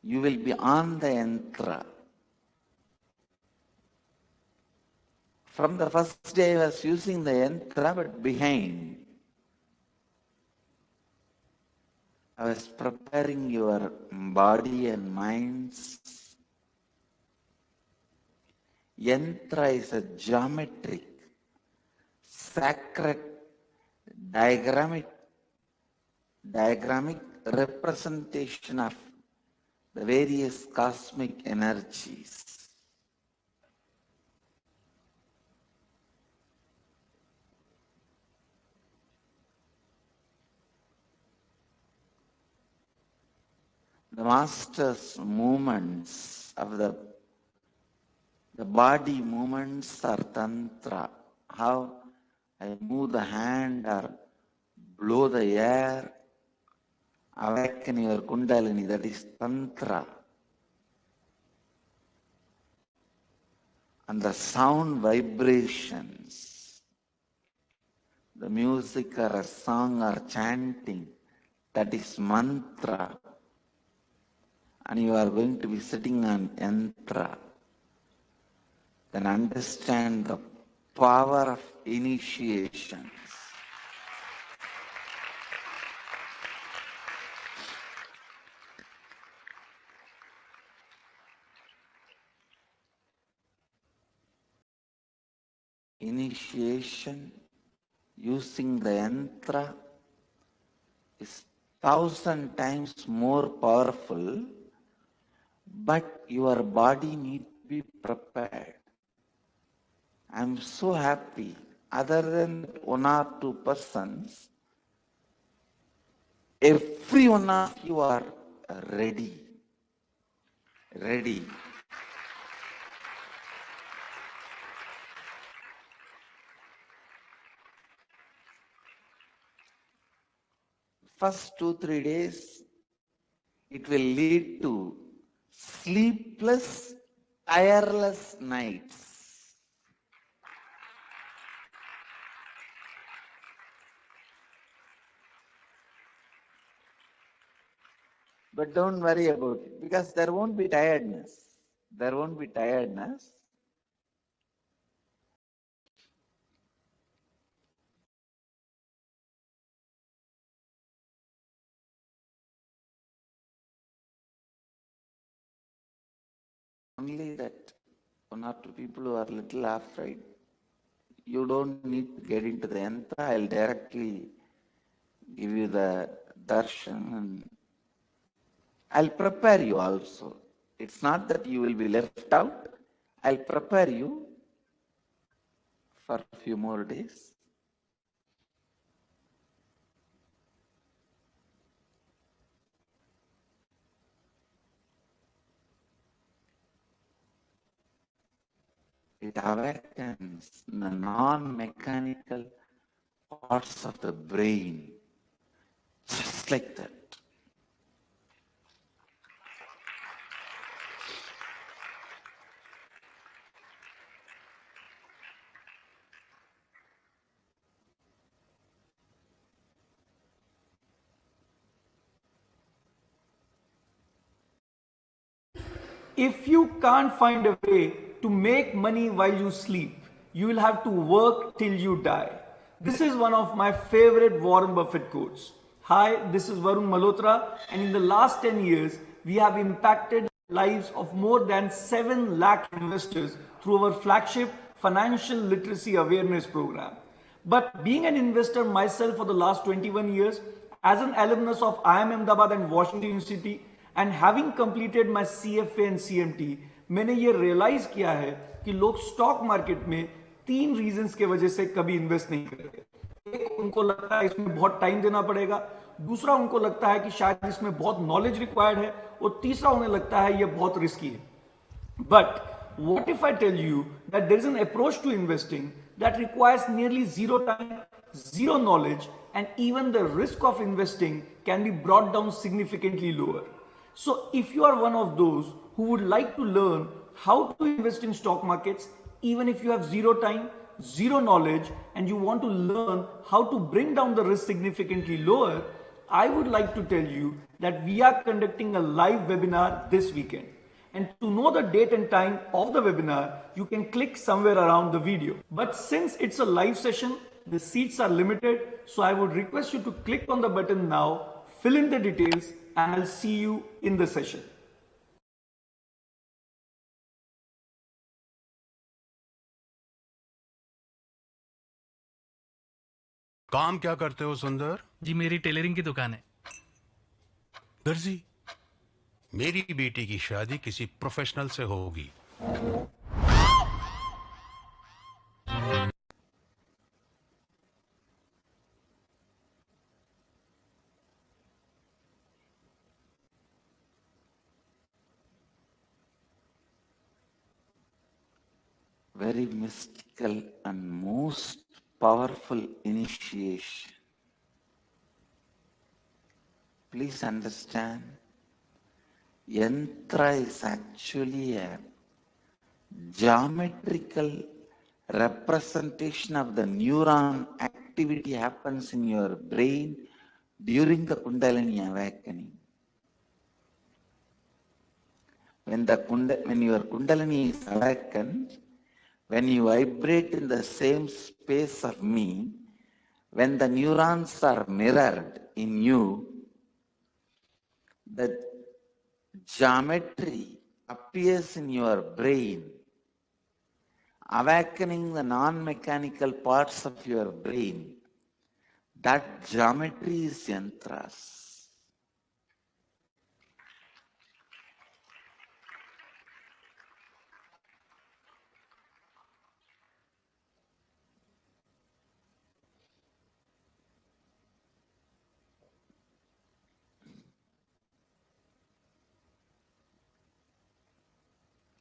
You will be on the yantra. From the first day, I was using the yantra, but behind, I was preparing your body and minds. Yantra is a geometric, sacred, diagrammic representation of the various cosmic energies. The master's movements of the body movements are tantra. How I move the hand or blow the air, awaken your kundalini, that is tantra. And the sound vibrations, the music or a song or chanting, that is mantra. And you are going to be sitting on yantra. then understand the power of initiations. Initiation using the yantra is 1,000 times more powerful, but your body needs to be prepared. I'm so happy, other than one or two persons, every one of you are ready. Ready. First 2-3 days, it will lead to sleepless, tireless nights. But don't worry about it, because there won't be tiredness. There won't be tiredness. Only that one or two people who are a little afraid, you don't need to get into the yantra. I'll directly give you the darshan and I'll prepare you also. It's not that you will be left out. I'll prepare you for a few more days. It awakens the non-mechanical parts of the brain, just like that. If you can't find a way to make money while you sleep, you will have to work till you die. This is one of my favorite Warren Buffett quotes. Hi, this is Varun Malhotra, and in the last 10 years, we have impacted lives of more than 7 lakh investors through our flagship financial literacy awareness program. But being an investor myself for the last 21 years, as an alumnus of IIM Ahmedabad and Washington University, and having completed my CFA and CMT, मैंने ये realize किया है कि लोग stock market में 3 reasons के वजह से कभी invest नहीं करते. एक, उनको लगता है इसमें बहुत time देना पड़ेगा. दूसरा, उनको लगता है कि शायद इसमें बहुत knowledge required है. और तीसरा, उन्हें लगता है ये बहुत risky है. But what if I tell you that there is an approach to investing that requires nearly zero time, zero knowledge, and even the risk of investing can be brought down significantly lower. So if you are one of those who would like to learn how to invest in stock markets, even if you have zero time, zero knowledge, and you want to learn how to bring down the risk significantly lower, I would like to tell you that we are conducting a live webinar this weekend. And to know the date and time of the webinar, you can click somewhere around the video. But since it's a live session, the seats are limited. So I would request you to click on the button now, fill in the details, and I'll see you in the session. काम क्या करते हो सुंदर? जी मेरी tailoring की दुकान है. दर्जी, मेरी बेटी की शादी किसी प्रोफेशनल से होगी. Very mystical and most powerful initiation. Please understand, yantra is actually a geometrical representation of the neuron activity happens in your brain during the Kundalini awakening. When your Kundalini is awakened, when you vibrate in the same space of me, when the neurons are mirrored in you, the geometry appears in your brain, awakening the non-mechanical parts of your brain. That geometry is yantras.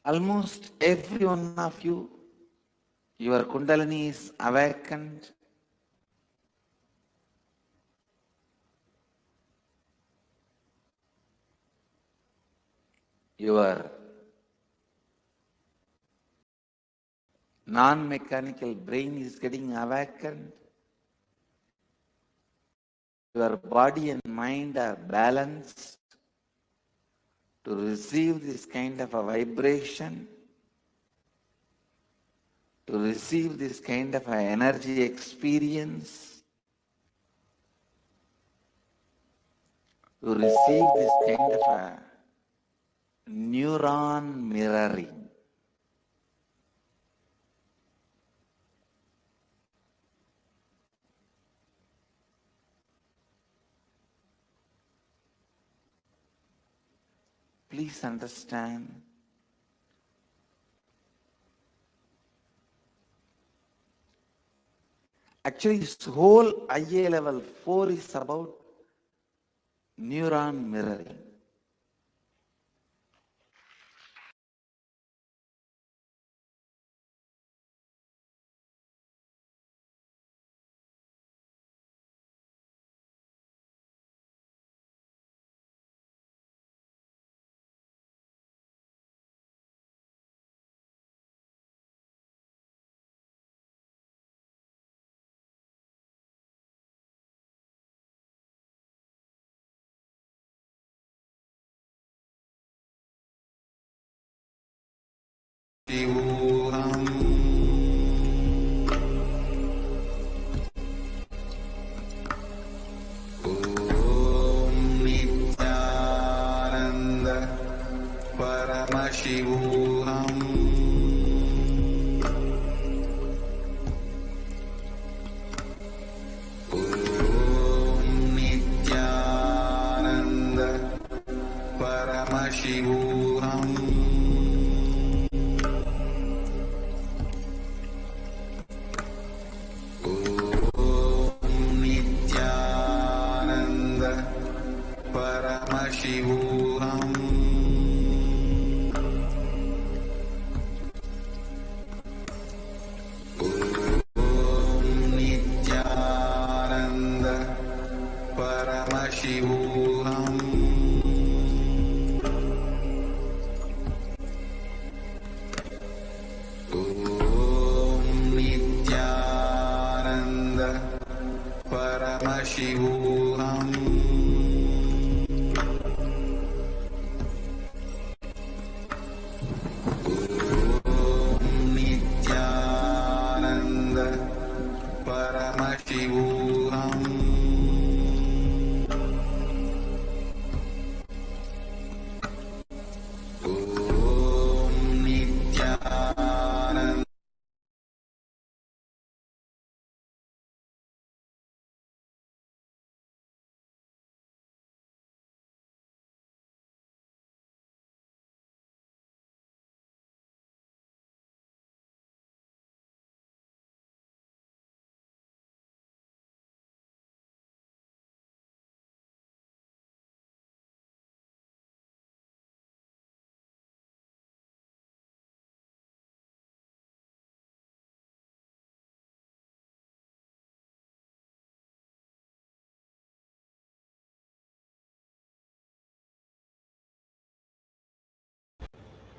Almost every one of you, your Kundalini is awakened. Your non-mechanical brain is getting awakened. Your body and mind are balanced to receive this kind of a vibration, to receive this kind of an energy experience, to receive this kind of a neuron mirroring. Please understand, actually this whole IA level 4 is about neuron mirroring. Nithyananda PARAMASHIVAM Nithyananda PARAMASHIVAM Nithyananda PARAMASHIVAM Nithyananda PARAMASHIVAM Nithyananda PARAMASHIVAM Nithyananda PARAMASHIVAM Nithyananda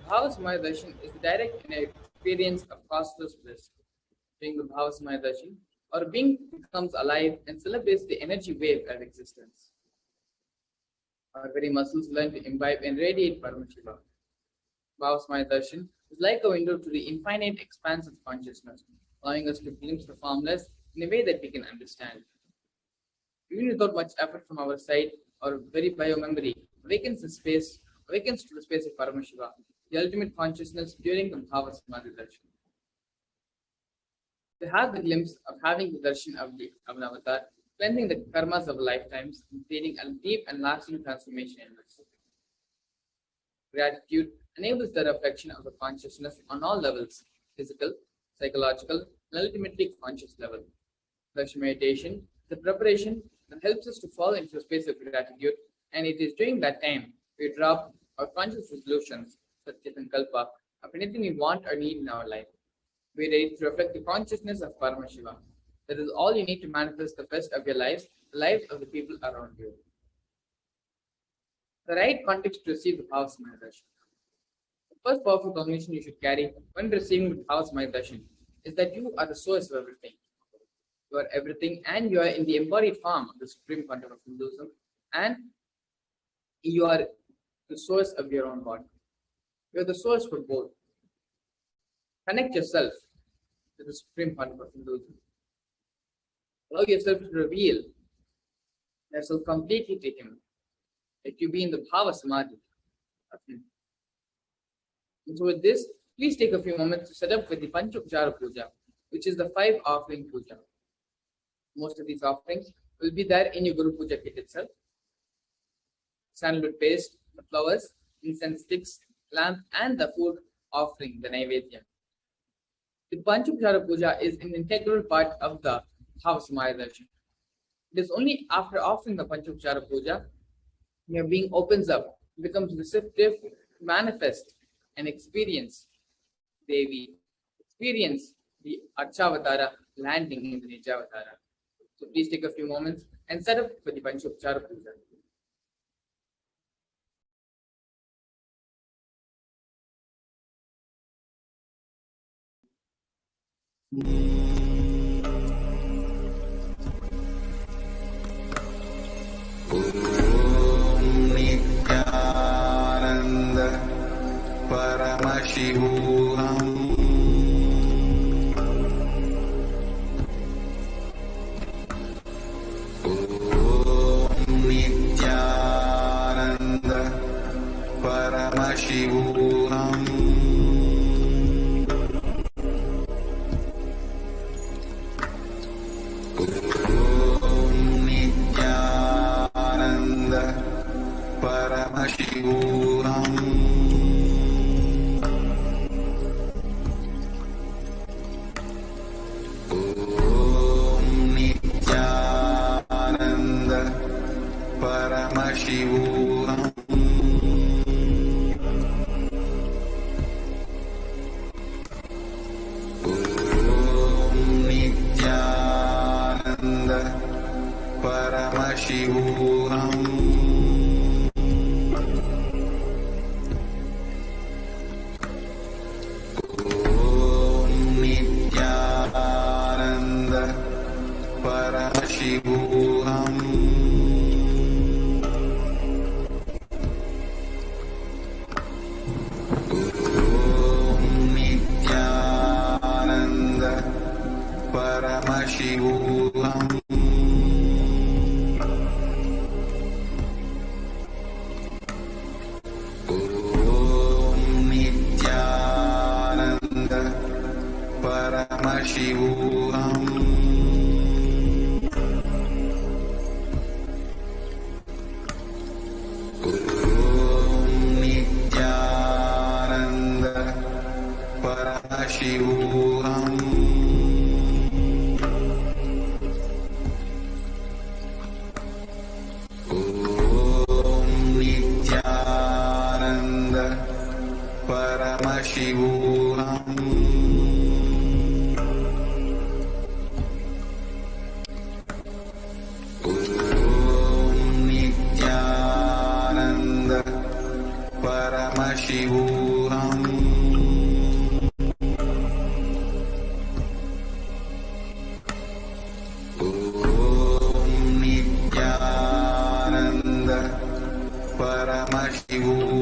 Bhavasmaya Darshan is the direct experience of costless bliss. During the Bhavasmaya Darshan, our being becomes alive and celebrates the energy wave of existence. Our very muscles learn to imbibe and radiate Paramashiva. Bhavasmaya Darshan is like a window to the infinite expanse of consciousness, allowing us to glimpse the formless in a way that we can understand. Even without much effort from our side, our very biomemory awakens to the space of Paramashiva, the ultimate consciousness during the Bhava Samadhi darshan. To have the glimpse of having the darshan of an avatar, cleansing the karmas of lifetimes, and creating a deep and lasting transformation in us. Gratitude enables the reflection of the consciousness on all levels, physical, psychological, and ultimately conscious level. Darshan meditation, the preparation that helps us to fall into a space of gratitude, and it is during that time we drop our conscious resolutions, Satyasankalpa, of anything we want or need in our life. Be ready to reflect the consciousness of Paramashiva. That is all you need to manifest the best of your lives, the lives of the people around you. The right context to receive the Bhava Samadhi darshan. The first powerful cognition you should carry when receiving the Bhava Samadhi darshan is that you are the source of everything. You are everything, and you are in the embodied form of the supreme content of Hinduism, and you are the source of your own body. You are the source for both. Connect yourself to the supreme content of Hinduism. Allow yourself to reveal yourself completely to Him. Let you be in the Bhava Samadhi of Him. And so with this, please take a few moments to set up with the Panchopachara Puja, which is the 5 offering puja. Most of these offerings will be there in your Guru Puja kit itself. Sandalwood paste, the flowers, incense sticks, lamp, and the food offering, the Naivedya. The Panchopachara Puja is an integral part of the Bhava Samadhi darshan. It is only after offering the Panchopachara Puja, your being opens up, becomes receptive, manifest, and experience Devi, experience the Archavatara landing in the Nijavatara. So please take a few moments and set up for the Panchopachara Puja. Nithyananda Paramashivam Nithyananda Paramashivam Nithyananda Paramashivam Nithyananda Paramashivam Nithyananda Paramashivam Nithyananda Paramashivam Nithyananda Paramashivam Nithyananda Paramashivam Nithyananda Paramashivam Nithyananda Paramashivam Nithyananda Paramashivam Nithyananda Paramashivam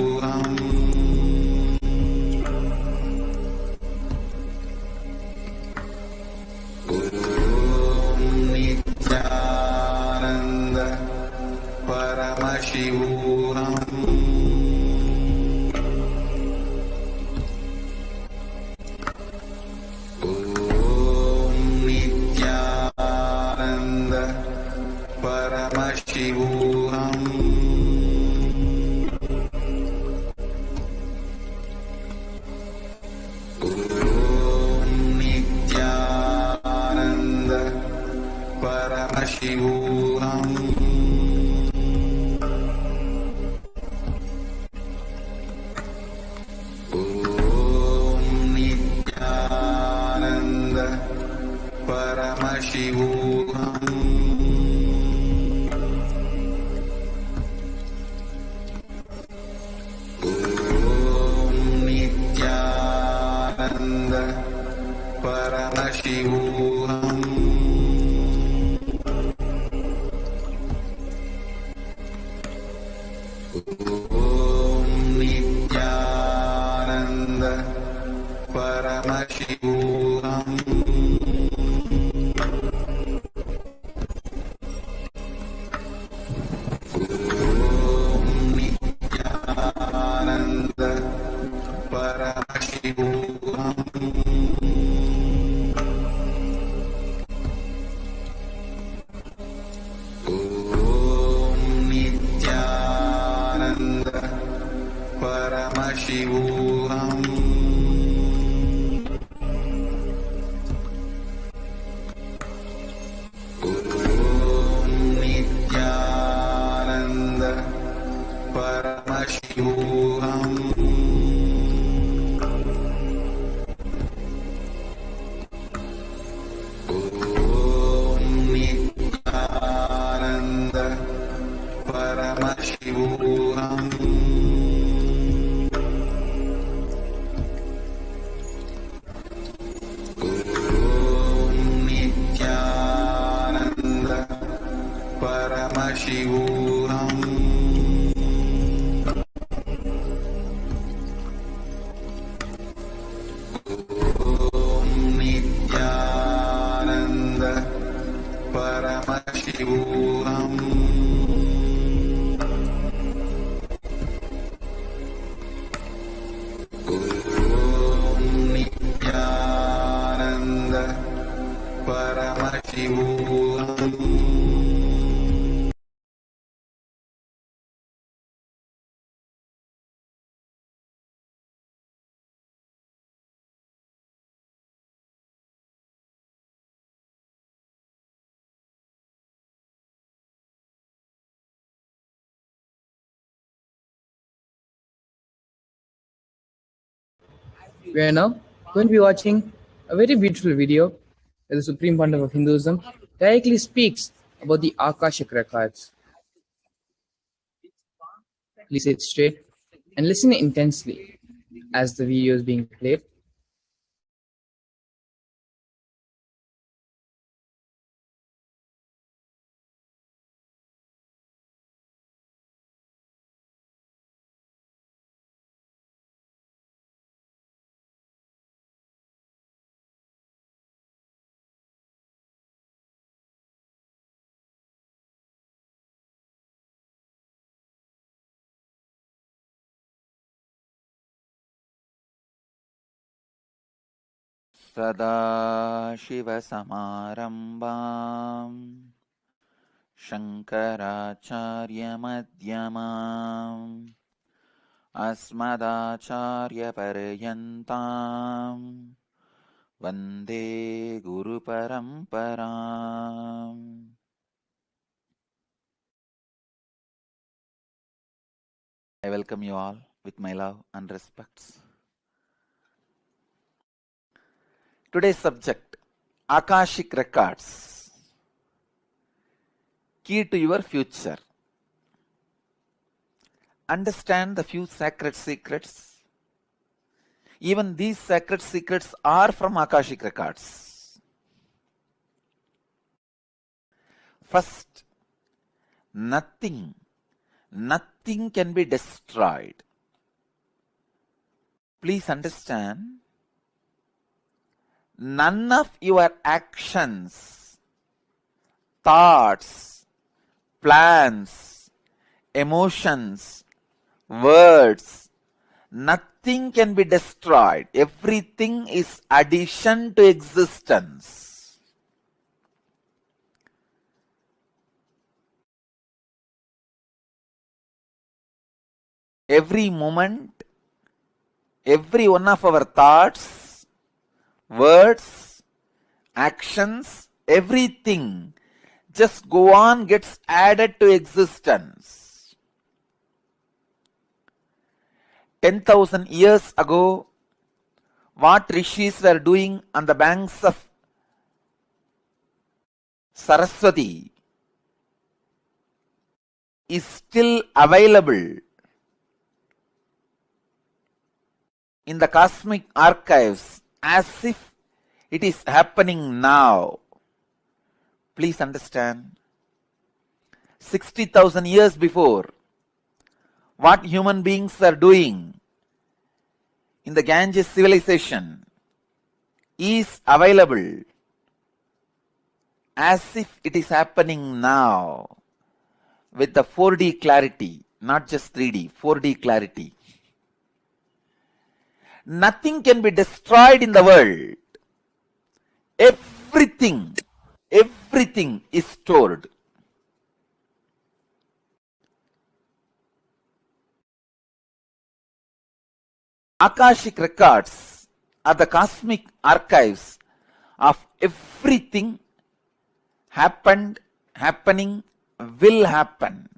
Nithyananda Paramashivam Nithyananda Paramashivam Nithyananda Paramashivam Nithyananda Paramashivam Nithyananda Paramashivam Nithyananda Paramashivam Nithyananda Paramashivam Nithyananda Paramashivam Nithyananda Paramashivam Nithyananda Paramashivam Nithyananda Paramashivam We are now going to be watching a very beautiful video where the Supreme Pontiff of Hinduism directly speaks about the Akashic records. Please sit straight and listen intensely as the video is being played. Sadashivasamarambaam Shankaracharyamध्यamam Asmadacharyaparyantam Vande Guru Paramparam. I welcome you all with my love and respects. Today's subject, Akashic records, key to your future. Understand the few sacred secrets. Even these sacred secrets are from Akashic records. First, nothing can be destroyed. Please understand, none of your actions, thoughts, plans, emotions, words, nothing can be destroyed. Everything is addition to existence. Every moment, every one of our thoughts, words, actions, everything just go on, gets added to existence. 10,000 years ago, what rishis were doing on the banks of Saraswati is still available in the cosmic archives as if it is happening now. Please understand, 60,000 years before, what human beings are doing in the Ganges civilization is available as if it is happening now with the 4D clarity, not just 3D, 4D clarity. Nothing can be destroyed in the world. Everything is stored. Akashic records are the cosmic archives of everything happened, happening, will happen.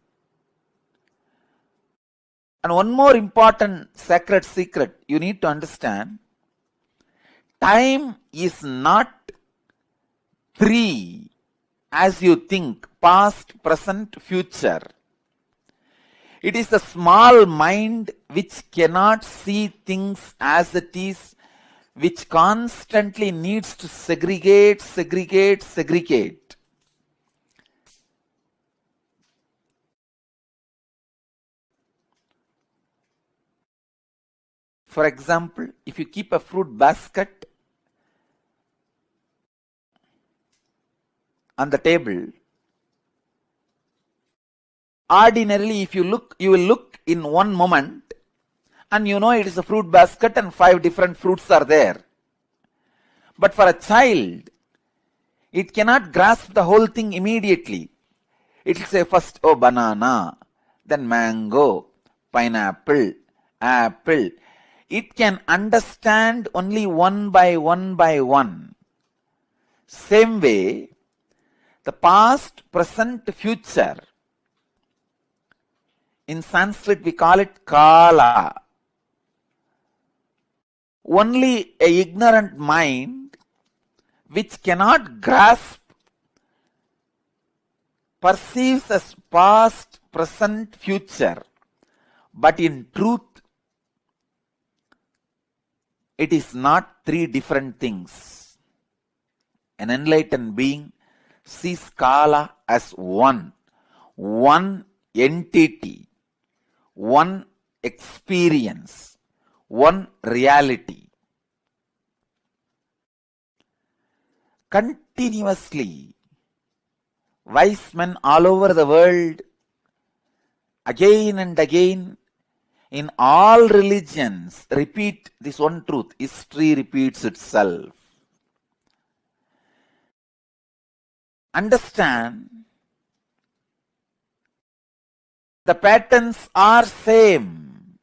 And one more important sacred secret you need to understand, time is not 3 as you think, past, present, future. It is the small mind which cannot see things as it is, which constantly needs to segregate. For example, if you keep a fruit basket on the table, ordinarily if you look, you will look in one moment and you know it is a fruit basket and 5 different fruits are there. But for a child, it cannot grasp the whole thing immediately. It will say first, oh, banana, then mango, pineapple, apple. It can understand only one by one. Same way, the past, present, future. In Sanskrit, we call it Kala. Only an ignorant mind which cannot grasp perceives as past, present, future. But in truth, it is not 3 different things. An enlightened being sees Kala as one entity, one experience, one reality. Continuously, wise men all over the world, again and again, in all religions, repeat this one truth. History repeats itself. Understand, the patterns are same.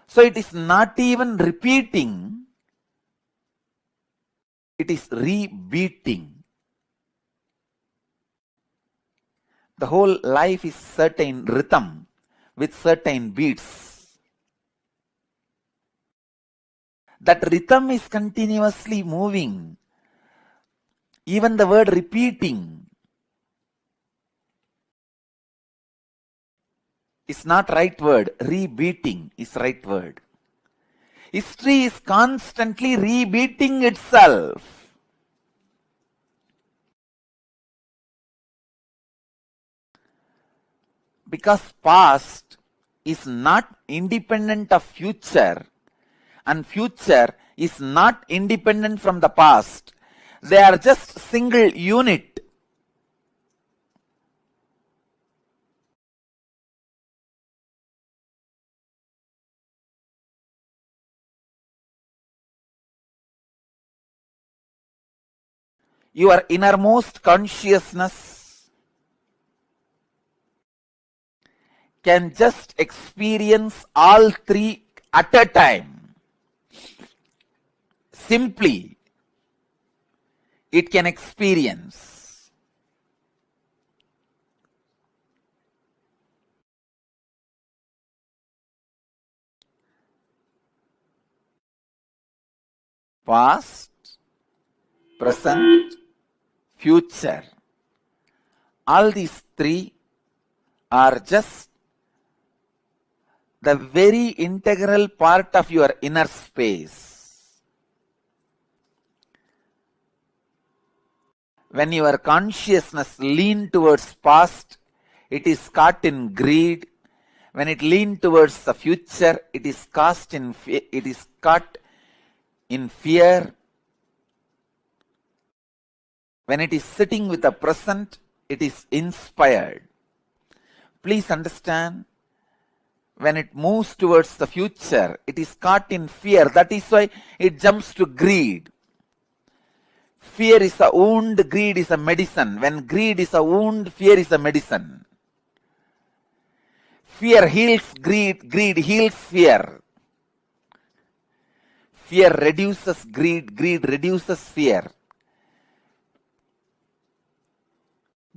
So it is not even repeating, it is rebeating. The whole life is certain rhythm with certain beats. That rhythm is continuously moving. Even the word repeating is not right word. Rebeating is right word. History is constantly rebeating itself. Because past is not independent of future and future is not independent from the past. They are just single unit. Your innermost consciousness can just experience all 3 at a time. simply it can experience. Past, present, future. All these three are just the very integral part of your inner space. When your consciousness leans towards past, it is caught in greed. When it leans towards the future, it is caught in fear. When it is sitting with the present, it is inspired. Please understand, when it moves towards the future, it is caught in fear. That is why it jumps to greed. Fear is a wound, greed is a medicine. When greed is a wound, fear is a medicine. Fear heals greed, greed heals fear. Fear reduces greed, greed reduces fear.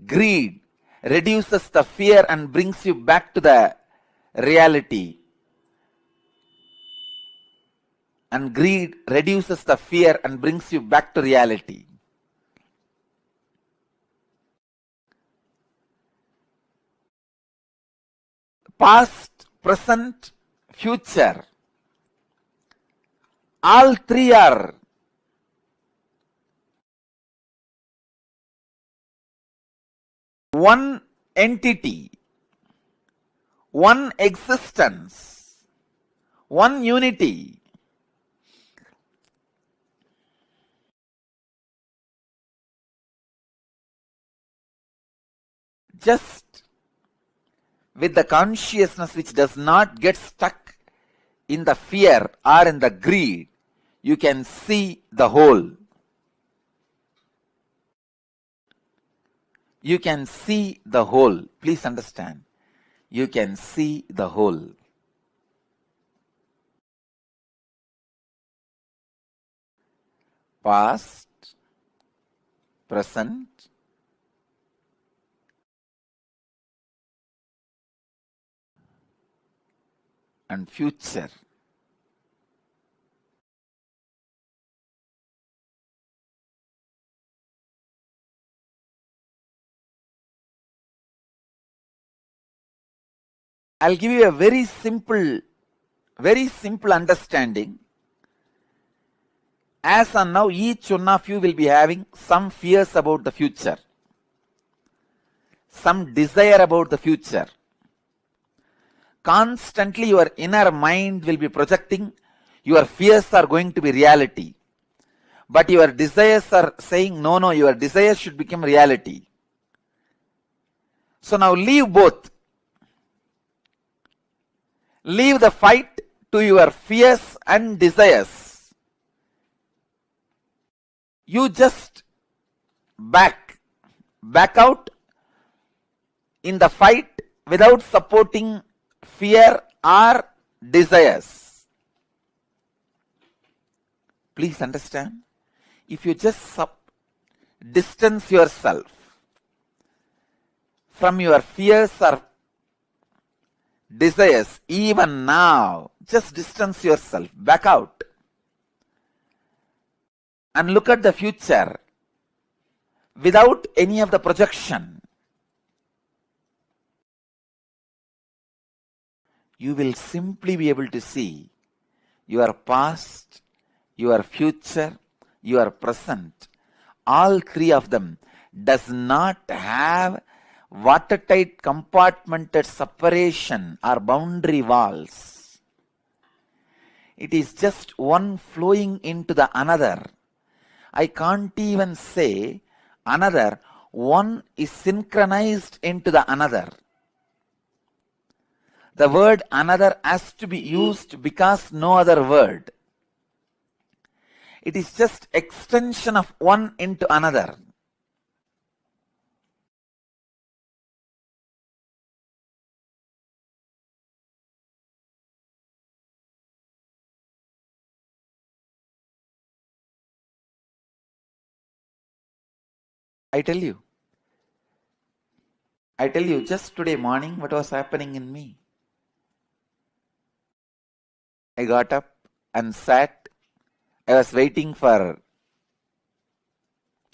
Greed reduces the fear and brings you back to the reality. And greed reduces the fear and brings you back to reality. Past, present, future. All three are one entity, one existence, one unity. Just with the consciousness which does not get stuck in the fear or in the greed, you can see the whole. You can see the whole. Please understand. You can see the whole. Past, present, and future. I'll give you a very simple understanding. As on now, each one of you will be having some fears about the future, some desire about the future. Constantly your inner mind will be projecting your fears are going to be reality. But your desires are saying, no, your desires should become reality. So now leave both. Leave the fight to your fears and desires. You just back out in the fight without supporting fear or desires. Please understand. If you just distance yourself from your fears or desires, even now, just distance yourself, back out, and look at the future without any of the projection. You will simply be able to see your past, your future, your present. All three of them does not have watertight compartmented separation or boundary walls. It is just one flowing into the another. I can't even say another. One is synchronized into the another. The word another has to be used because no other word. It is just extension of one into another. I tell you, just today morning what was happening in me. I got up and sat. I was waiting for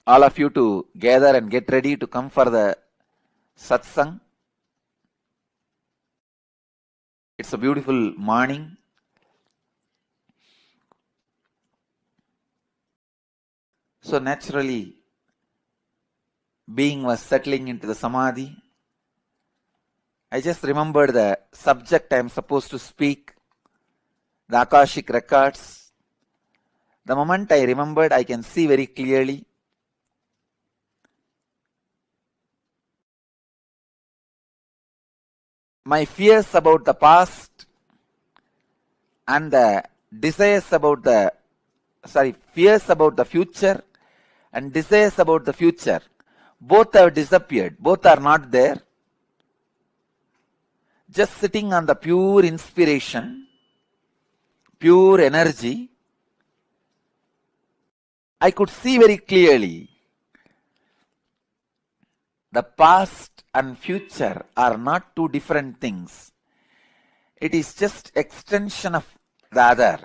all of you to gather and get ready to come for the satsang. It's a beautiful morning. So naturally, being was settling into the samadhi. I just remembered the subject I am supposed to speak, the Akashic records. The moment I remembered, I can see very clearly. My fears about the past and the desires about the, fears about the future and desires about the future, both have disappeared. Both are not there. Just sitting on the pure inspiration, pure energy, I could see very clearly the past and future are not two different things. It is just extension of the other.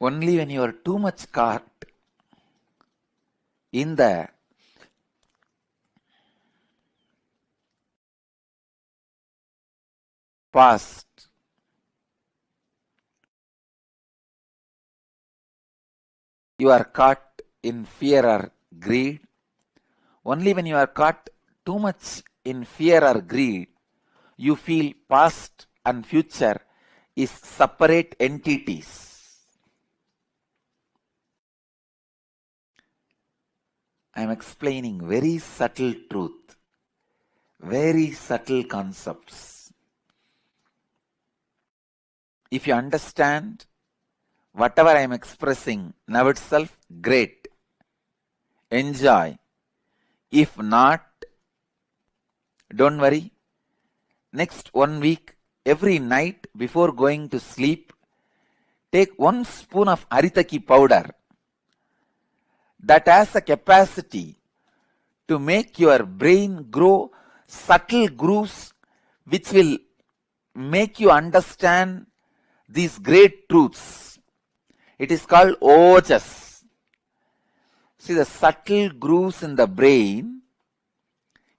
Only when you are too much caught in the past, you are caught in fear or greed. Only when you are caught too much in fear or greed, you feel past and future is separate entities. I am explaining very subtle truth, very subtle concepts. If you understand whatever I am expressing now itself, great. Enjoy. If not, don't worry. Next 1 week, every night before going to sleep, take 1 spoon of haritaki powder that has a capacity to make your brain grow subtle grooves which will make you understand these great truths. It is called ojas. See, the subtle grooves in the brain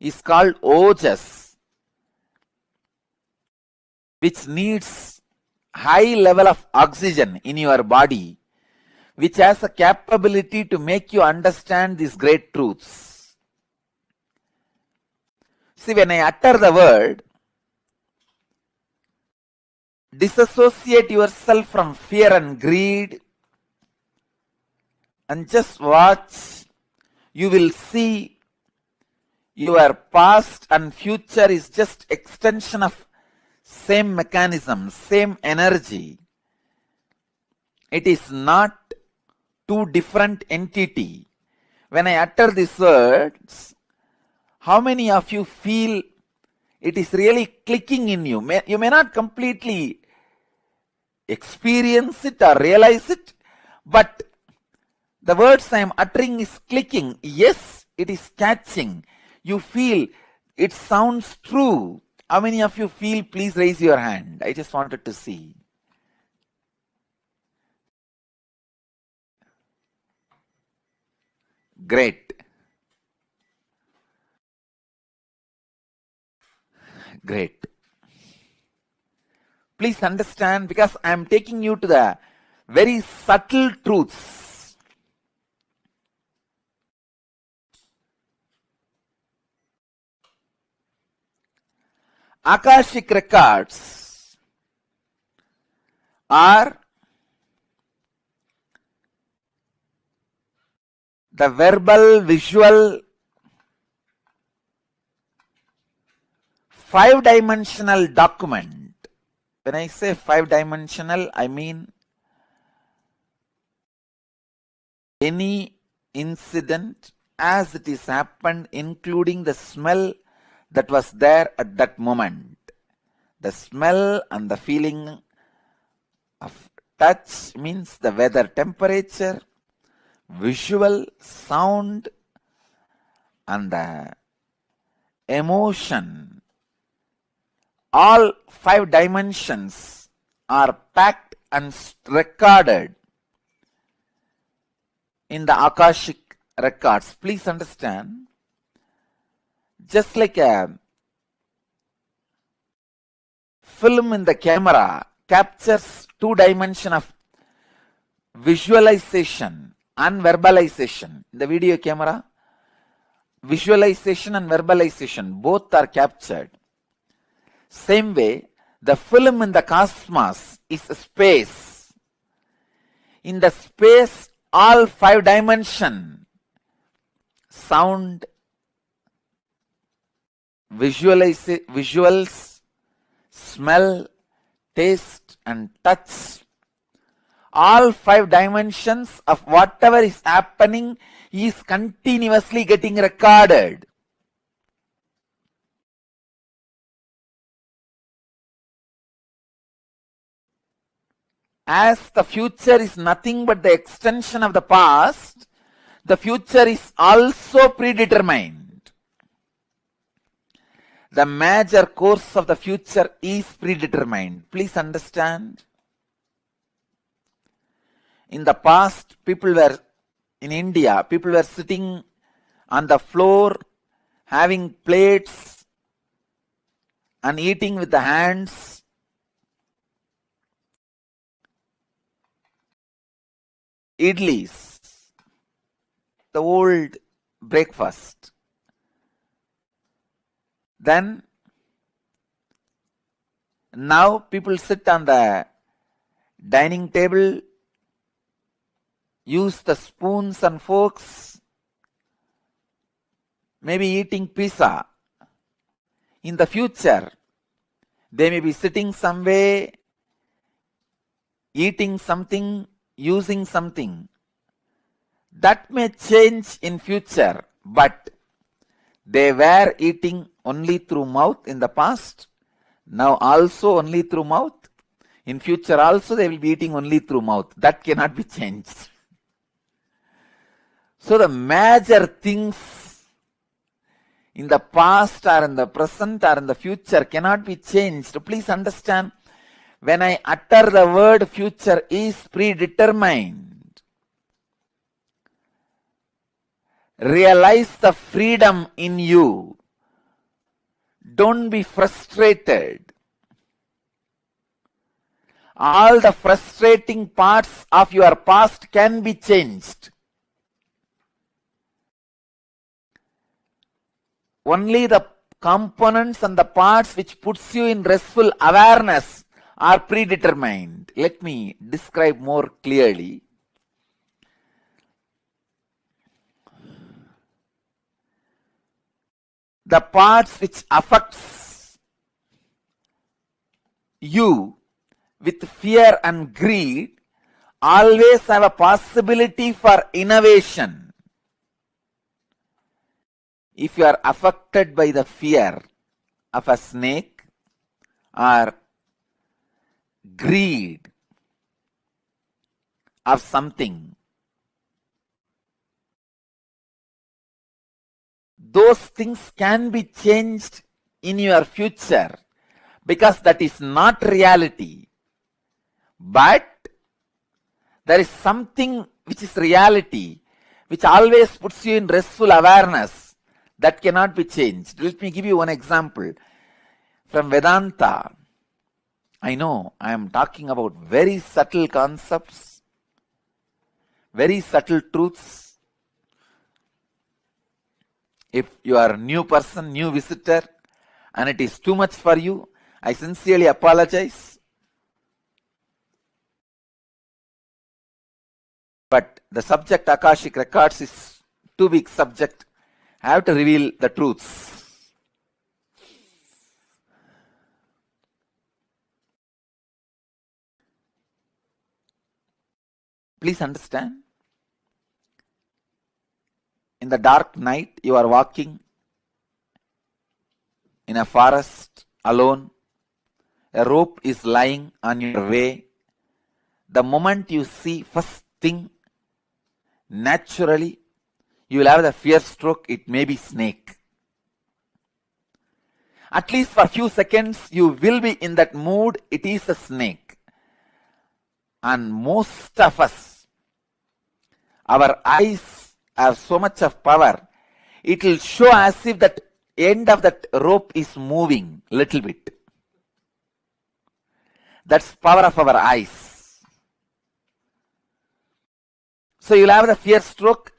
is called ojas, which needs high level of oxygen in your body, which has a capability to make you understand these great truths. See, when I utter the word, disassociate yourself from fear and greed and just watch, you will see your past and future is just extension of same mechanism, same energy. It is not two different entity. When I utter these words, how many of you feel it is really clicking in you? You may not completely experience it or realize it, but the words I am uttering is clicking. Yes, it is catching. You feel it sounds true. How many of you feel? Please raise your hand. I just wanted to see. Great. Great. Please understand, because I am taking you to the very subtle truths. Akashic records are the verbal, visual, 5-dimensional document. When I say 5-dimensional, I mean any incident as it is happened, including the smell that was there at that moment. The smell and the feeling of touch means the weather temperature, visual, sound, and the emotion. All 5 dimensions are packed and recorded in the Akashic records. Please understand, just like a film in the camera captures 2 dimensions of visualization and verbalization. In the video camera, visualization and verbalization both are captured. Same way, the film in the cosmos is a space. In the space, all 5 dimensions, sound, visuals, smell, taste, and touch, all 5 dimensions of whatever is happening is continuously getting recorded. As the future is nothing but the extension of the past, the future is also predetermined. The major course of the future is predetermined. Please understand. In the past, in India, people were sitting on the floor, having plates and eating with the hands. Idlis, the old breakfast. Then, now people sit on the dining table, use the spoons and forks, maybe eating pizza. In the future, they may be sitting somewhere, eating something, using something. That may change in future, but they were eating only through mouth in the past, now also only through mouth. In future also they will be eating only through mouth. That cannot be changed. So the major things in the past or in the present or in the future cannot be changed. Please understand, when I utter the word future is predetermined, realize the freedom in you. Don't be frustrated. All the frustrating parts of your past can be changed. Only the components and the parts which puts you in restful awareness are predetermined. Let me describe more clearly. The parts which affects you with fear and greed always have a possibility for innovation. If you are affected by the fear of a snake or greed of something, those things can be changed in your future because that is not reality. But there is something which is reality, which always puts you in restful awareness. That cannot be changed. Let me give you one example. From Vedanta, I know I am talking about very subtle concepts, very subtle truths. If you are a new person, new visitor, and it is too much for you, I sincerely apologize. But the subject Akashic records is too big subject. I have to reveal the truths. Please understand. in the dark night, you are walking in a forest alone. A rope is lying on your way. The moment you see first thing, naturally, you will have the fear stroke. It may be snake. At least for a few seconds, you will be in that mood. It is a snake. And most of us, our eyes have so much of power. It will show as if that end of that rope is moving little bit. That's power of our eyes. So you'll have the fear stroke.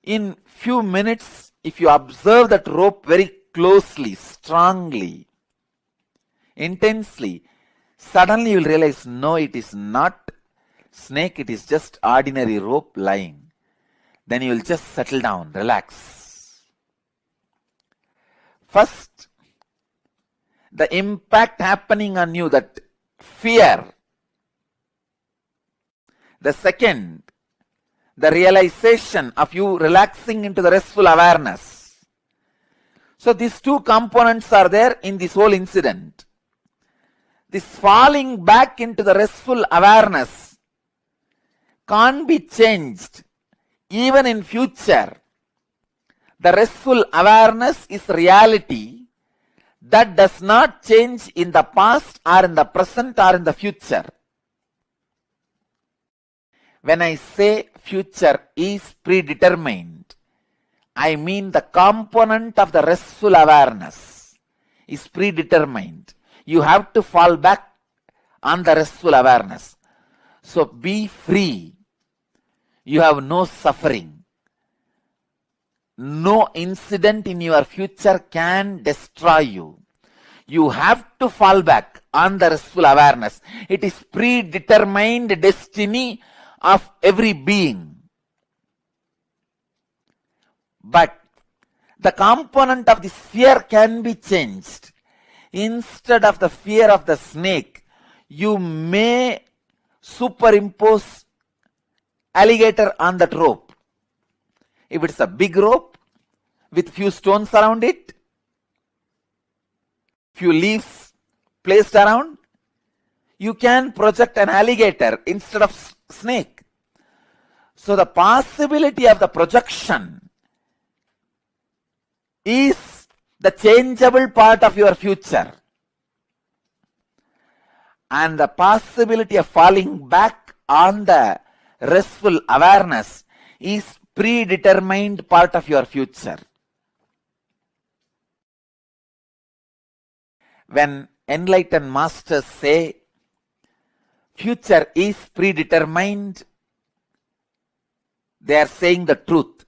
In few minutes, if you observe that rope very closely, strongly, intensely, suddenly you will realize, no, it is not snake, it is just ordinary rope lying. Then you will just settle down, relax. First, the impact happening on you, that fear. The second, the realization of you relaxing into the restful awareness. So these two components are there in this whole incident. This falling back into the restful awareness can't be changed even in future. The restful awareness is reality that does not change in the past or in the present or in the future. When I say future is predetermined, I mean the component of the restful awareness is predetermined. You have to fall back on the restful awareness. So be free. You have no suffering. No incident in your future can destroy you. You have to fall back on the restful awareness. It is predetermined destiny of every being. But the component of this fear can be changed. Instead of the fear of the snake, you may superimpose alligator on that rope. If it's a big rope with few stones around it, few leaves placed around, you can project an alligator instead of snake. So the possibility of the projection is the changeable part of your future. And the possibility of falling back on the restful awareness is predetermined part of your future. When enlightened masters say future is predetermined, they are saying the truth.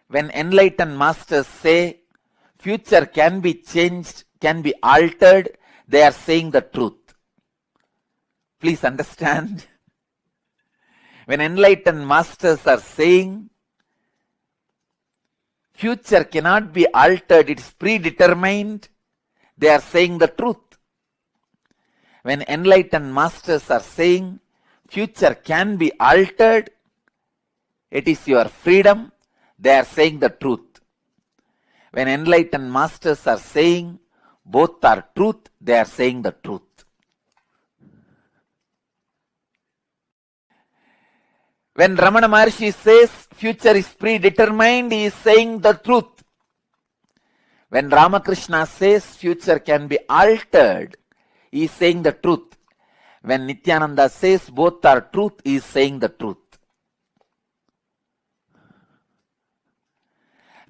When enlightened masters say future can be changed, can be altered, they are saying the truth. Please understand. When enlightened masters are saying future cannot be altered, it is predetermined, they are saying the truth. When enlightened masters are saying future can be altered, it is your freedom, they are saying the truth. When enlightened masters are saying both are truth, they are saying the truth. When Ramana Maharshi says future is predetermined, he is saying the truth. When Ramakrishna says future can be altered, he is saying the truth. When Nithyananda says both are truth, he is saying the truth.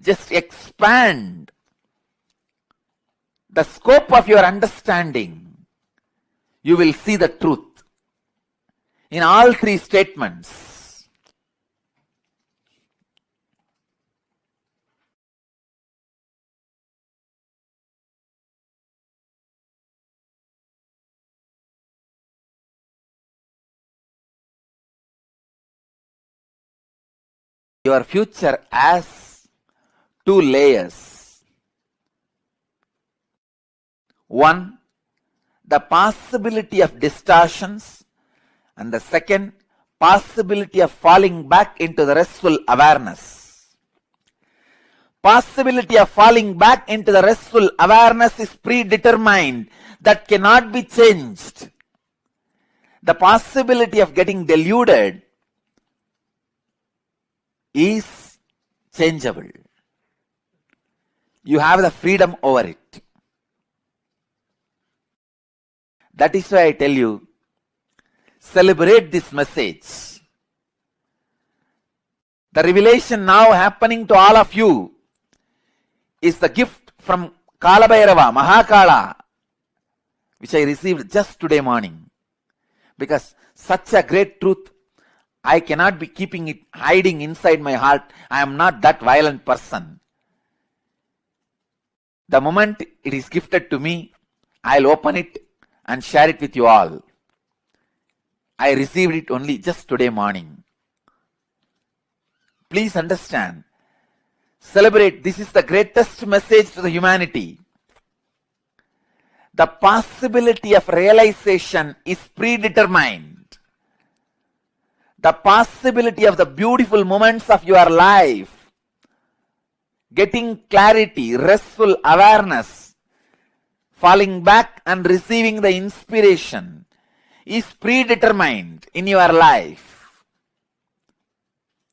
Just expand the scope of your understanding. You will see the truth in all three statements. Your future has two layers. One, the possibility of distortions, and the second, possibility of falling back into the restful awareness. possibility of falling back into the restful awareness is predetermined. That cannot be changed. The possibility of getting deluded is changeable. You have the freedom over it. That is why I tell you, celebrate this message. The revelation now happening to all of you is the gift from Kalabhairava, Mahakala, which I received just today morning. Because such a great truth, I cannot be keeping it hiding inside my heart. I am not that violent person. The moment it is gifted to me, I'll open it and share it with you all. I received it only just today morning. Please understand. Celebrate. This is the greatest message to the humanity. The possibility of realization is predetermined. The possibility of the beautiful moments of your life, getting clarity, restful awareness, falling back and receiving the inspiration is predetermined in your life.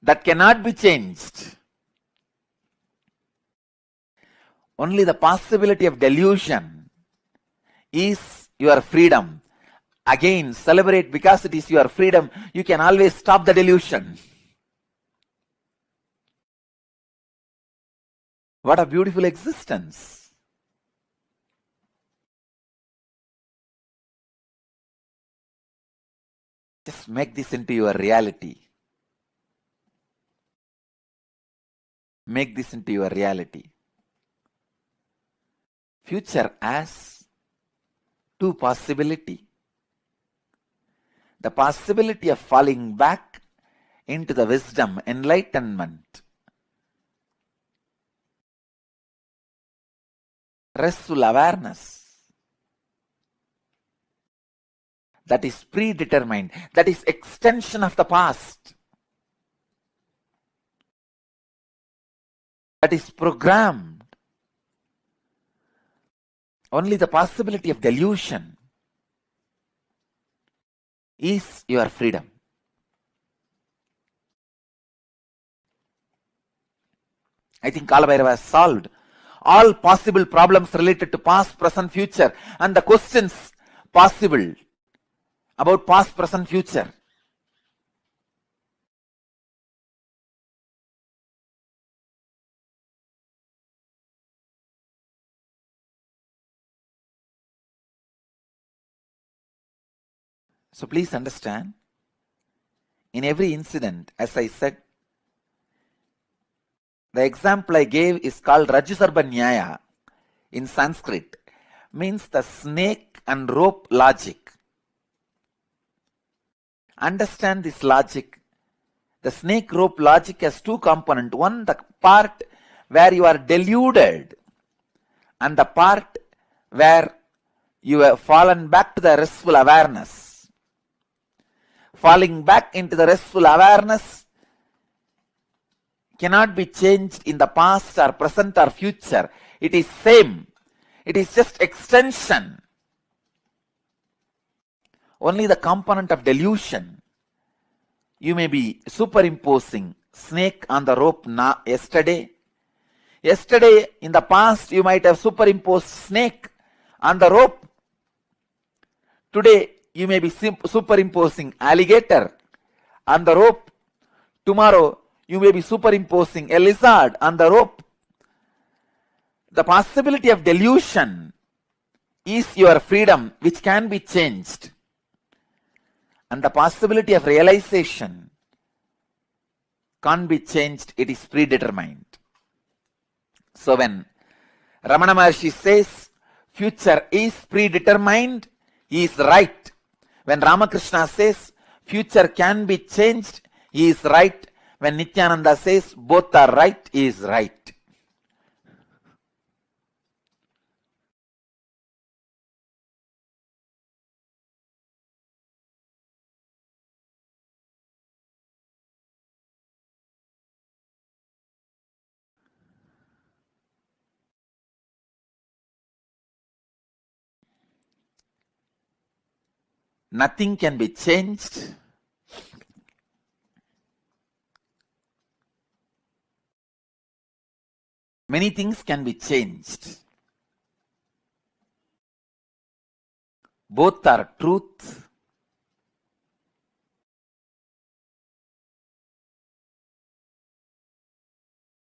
That cannot be changed. Only the possibility of delusion is your freedom. Again, celebrate because it is your freedom. You can always stop the delusion. What a beautiful existence. Just make this into your reality. Make this into your reality. Future as two possibilities. The possibility of falling back into the wisdom, enlightenment, restful awareness. That is predetermined. That is extension of the past. That is programmed. Only the possibility of delusion is your freedom. I think Kalabhairava has solved all possible problems related to past, present, future, and the questions possible about past, present, future. So please understand, in every incident, as I said, the example I gave is called Rajusarba Nyaya in Sanskrit, means the snake and rope logic. Understand this logic. The snake rope logic has two components. One, the part where you are deluded, and the part where you have fallen back to the restful awareness. Falling back into the restful awareness cannot be changed in the past or present or future. It is same. It is just extension. Only the component of delusion. You may be superimposing snake on the rope yesterday. Yesterday, in the past, you might have superimposed snake on the rope. Today, you may be superimposing alligator on the rope. Tomorrow, you may be superimposing a lizard on the rope. The possibility of delusion is your freedom, which can be changed. And the possibility of realization can't be changed, it is predetermined. So when Ramana Maharshi says future is predetermined, he is right. When Ramakrishna says future can be changed, he is right. When Nithyananda says both are right, he is right. Nothing can be changed. Many things can be changed. Both are truth.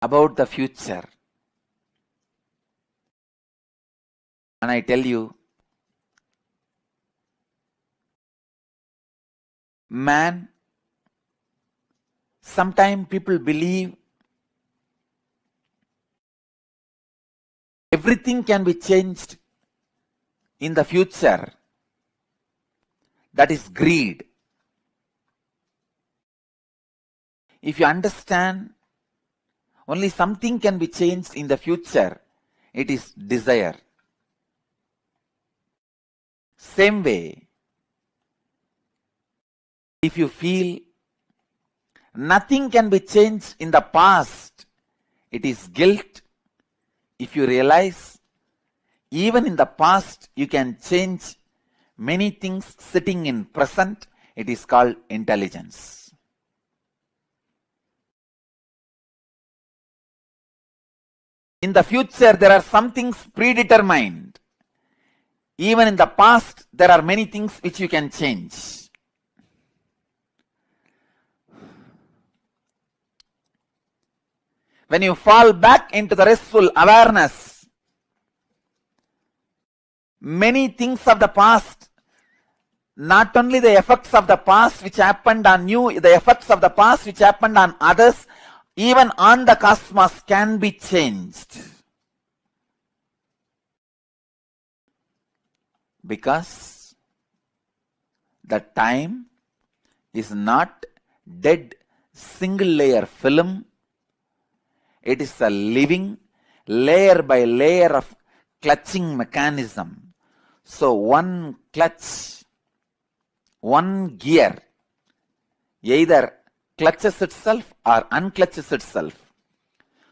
About the future. And I tell you, man, sometimes people believe everything can be changed in the future. That is greed. If you understand only something can be changed in the future, it is desire. Same way, if you feel nothing can be changed in the past, it is guilt. If you realize even in the past you can change many things sitting in present, it is called intelligence. In the future there are some things predetermined. Even in the past there are many things which you can change. When you fall back into the restful awareness, many things of the past, not only the effects of the past which happened on you, the effects of the past which happened on others, even on the cosmos can be changed. Because the time is not dead single layer film. It is a living layer by layer of clutching mechanism. So one clutch, one gear either clutches itself or unclutches itself.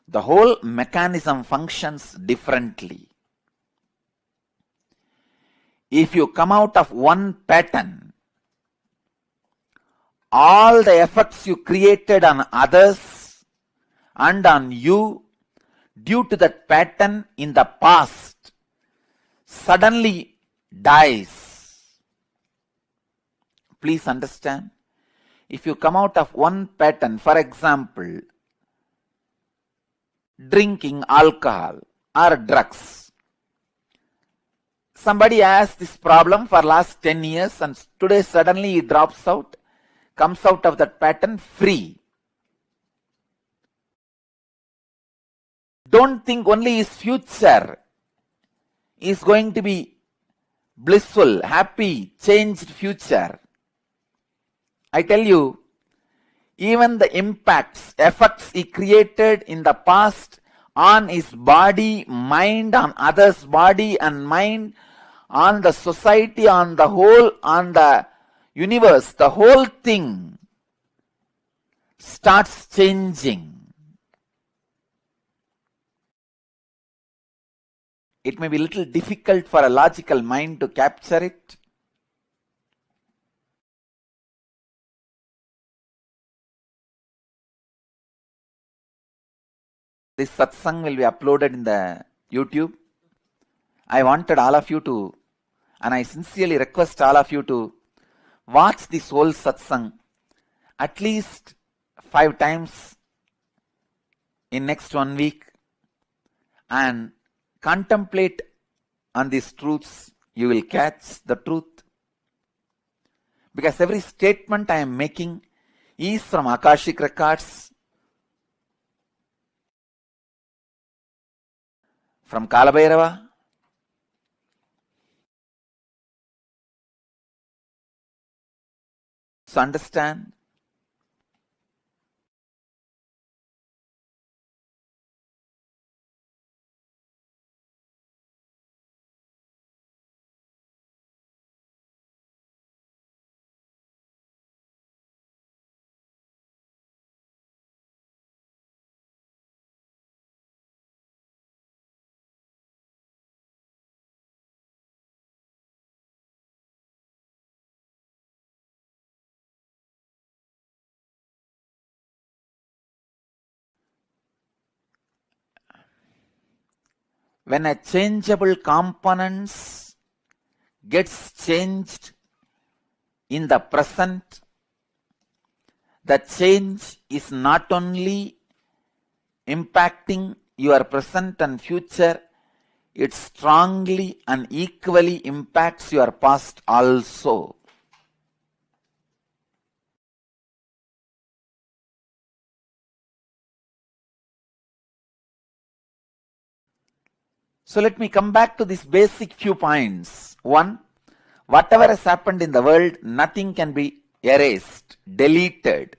The whole mechanism functions differently. If you come out of one pattern, all the effects you created on others and on you due to that pattern in the past suddenly dies. Please understand. If you come out of one pattern, for example, drinking alcohol or drugs. Somebody has this problem for last 10 years and today suddenly he drops out, comes out of that pattern free. Don't think only his future is going to be blissful, happy, changed future. I tell you, even the impacts, effects he created in the past on his body, mind, on others' body and mind, on the society, on the whole, on the universe, the whole thing starts changing. It may be a little difficult for a logical mind to capture it. This satsang will be uploaded in the YouTube. I wanted all of you to, and I sincerely request all of you to watch this whole satsang at least 5 times in next 1 week and contemplate on these truths. You will catch the truth. Because every statement I am making is from Akashic records, from Kalabhairava, so understand when a changeable components gets changed in the present, the change is not only impacting your present and future, it strongly and equally impacts your past also. So let me come back to these basic few points. One, whatever has happened in the world, nothing can be erased, deleted.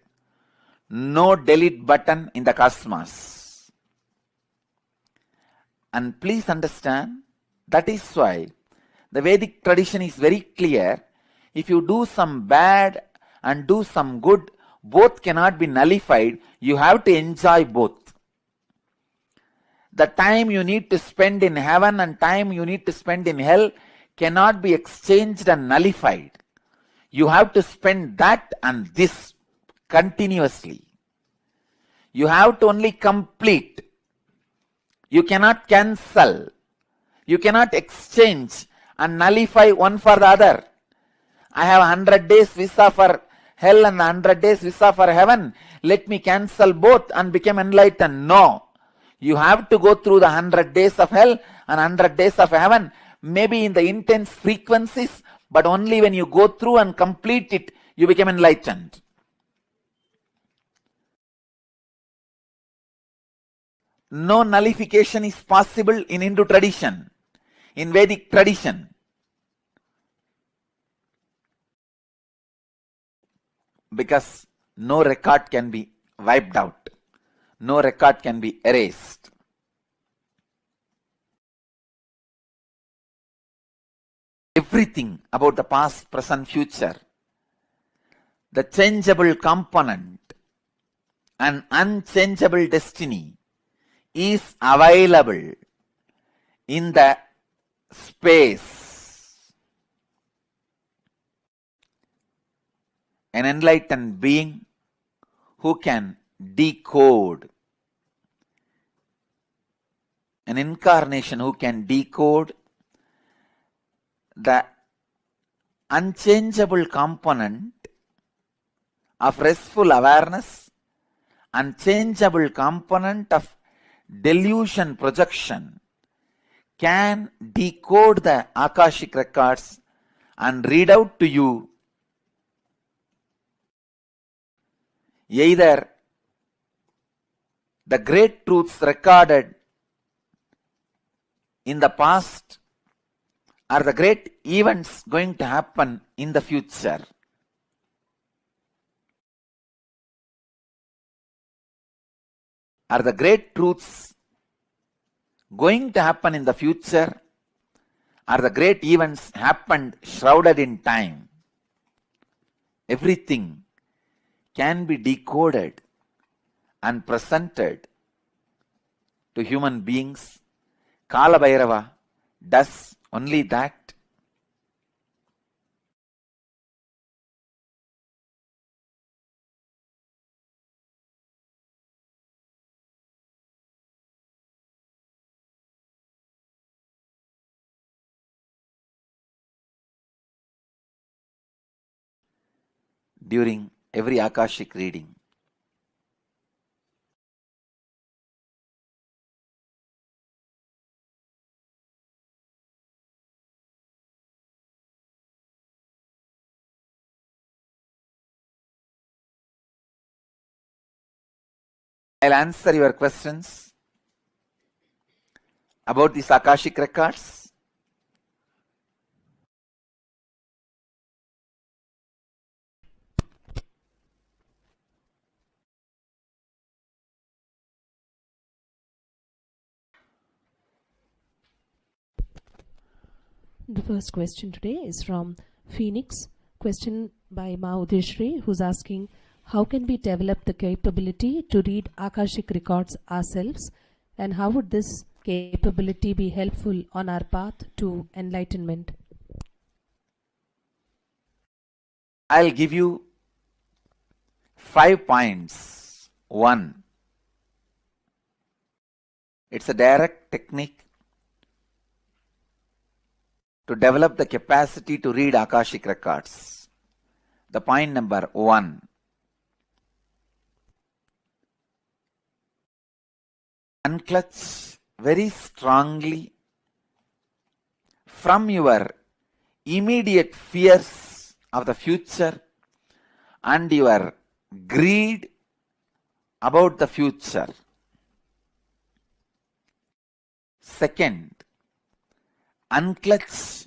No delete button in the cosmos. And please understand, that is why the Vedic tradition is very clear. If you do some bad and do some good, both cannot be nullified. You have to enjoy both. The time you need to spend in heaven and time you need to spend in hell cannot be exchanged and nullified. You have to spend that and this continuously. You have to only complete. You cannot cancel. You cannot exchange and nullify one for the other. I have 100 days visa for hell and 100 days visa for heaven. Let me cancel both and become enlightened. No. You have to go through the 100 days of hell and 100 days of heaven, maybe in the intense frequencies, but only when you go through and complete it, you become enlightened. No nullification is possible in Hindu tradition, in Vedic tradition. Because no record can be wiped out. No record can be erased. Everything about the past, present, future, the changeable component and unchangeable destiny is available in the space. An enlightened being who can decode, an incarnation who can decode the unchangeable component of restful awareness, unchangeable component of delusion projection, can decode the Akashic records and read out to you either the great truths recorded in the past or the great events going to happen in the future. Are the great truths going to happen in the future? Are the great events happened shrouded in time? Everything can be decoded and presented to human beings. Kala Bhairava does only that. During every Akashic reading, I'll answer your questions about these Akashic records. The first question today is from Phoenix. Question by Maudishri, who's asking, how can we develop the capability to read Akashic records ourselves, and how would this capability be helpful on our path to enlightenment? I'll give you 5 points. 1, it's a direct technique to develop the capacity to read Akashic records. The point number 1. Unclutch very strongly from your immediate fears of the future and your greed about the future. Second, unclutch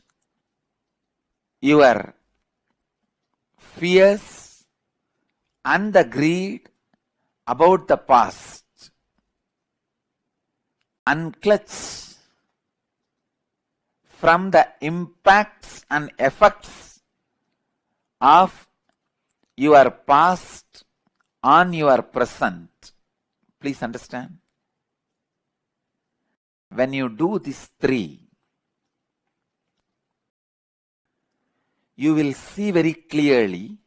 your fears and the greed about the past. Unclutch from the impacts and effects of your past on your present. Please understand. When you do these 3, you will see very clearly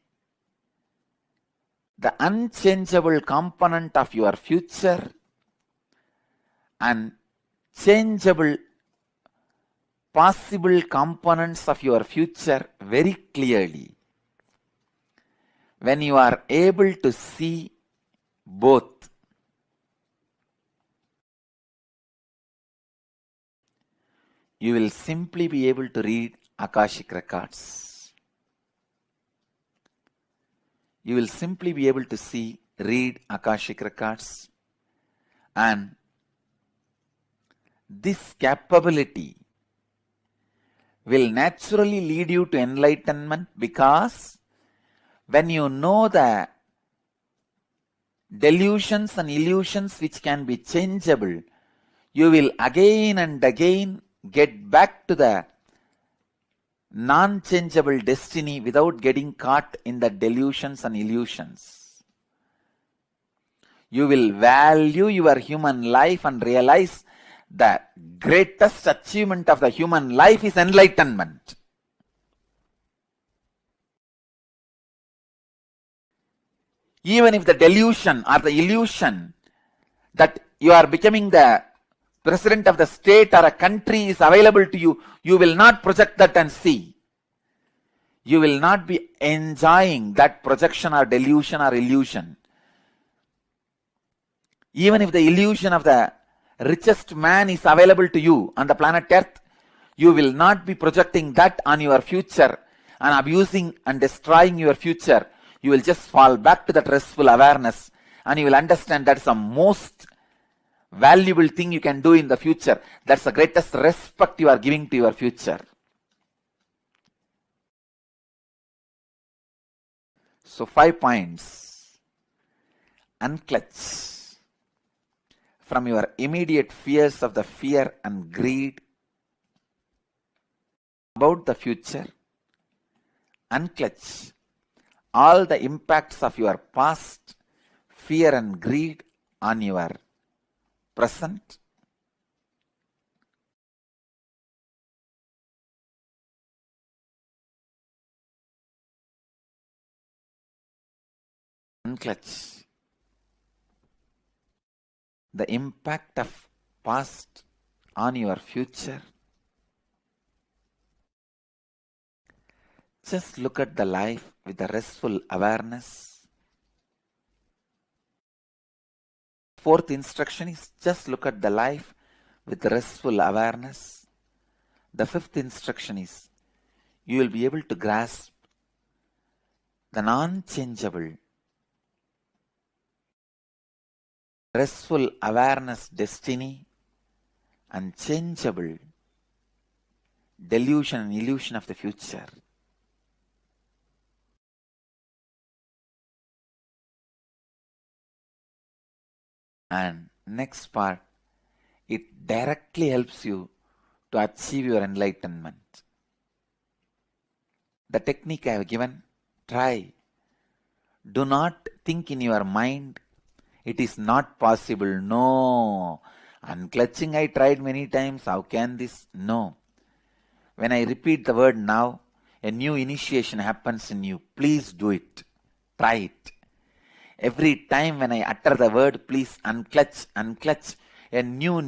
the unchangeable component of your future and changeable possible components of your future very clearly. When you are able to see both, you will simply be able to read Akashic records. You will simply be able to read Akashic records, and this capability will naturally lead you to enlightenment, because when you know the delusions and illusions which can be changeable, you will again and again get back to the non-changeable destiny without getting caught in the delusions and illusions. You will value your human life and realize the greatest achievement of the human life is enlightenment. Even if the delusion or the illusion that you are becoming the president of the state or a country is available to you, you will not project that and see. You will not be enjoying that projection or delusion or illusion. Even if the illusion of the richest man is available to you on the planet Earth, you will not be projecting that on your future and abusing and destroying your future. You will just fall back to that restful awareness, and you will understand that's the most valuable thing you can do in the future. That's the greatest respect you are giving to your future. So 5 points. Unclutch from your immediate fears of the fear and greed about the future. Unclutch all the impacts of your past fear and greed on your present. Unclutch the impact of past on your future. Just look at the life with a restful awareness. 4th instruction is just look at the life with restful awareness. The 5th instruction is you will be able to grasp the non-changeable restful awareness destiny and changeable delusion and illusion of the future. And next part, it directly helps you to achieve your enlightenment. The technique I have given, try. Do not think in your mind, it is not possible. No. Unclutching I tried many times. How can this? No. When I repeat the word now, a new initiation happens in you. Please do it. Try it. Every time when I utter the word, please unclutch, unclutch. a new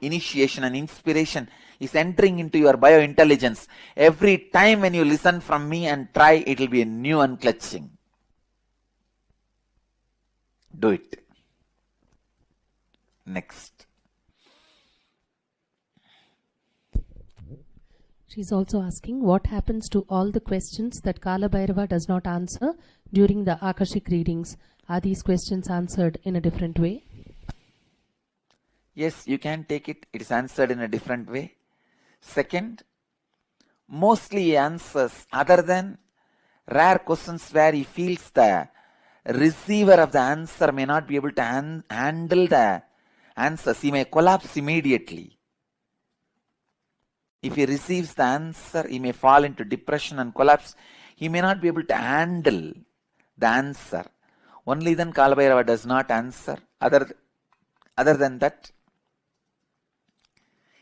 initiation and inspiration is entering into your biointelligence. Every time when you listen from me and try, it will be a new unclutching. Do it. Next. She's also asking what happens to all the questions that Kala Bhairava does not answer during the Akashic readings. Are these questions answered in a different way? Yes, you can take it. It is answered in a different way. Second, mostly he answers, other than rare questions where he feels the receiver of the answer may not be able to handle the answers. He may collapse immediately. If he receives the answer, he may fall into depression and collapse. He may not be able to handle the answer. Only then Kala Bhairava does not answer. Other than that,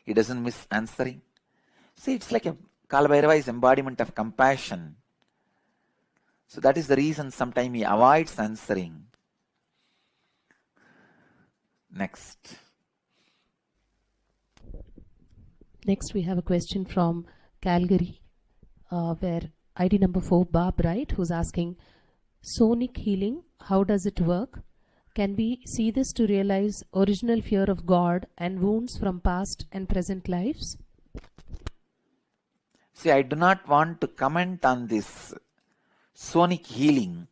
he doesn't miss answering. See, it's like Kala Bhairava is embodiment of compassion. So that is the reason sometimes he avoids answering. Next. Next, we have a question from Calgary, where ID number 4, Bob Wright, who's asking, sonic healing, how does it work? Can we see this to realize original fear of God and wounds from past and present lives? See, I do not want to comment on this sonic healing,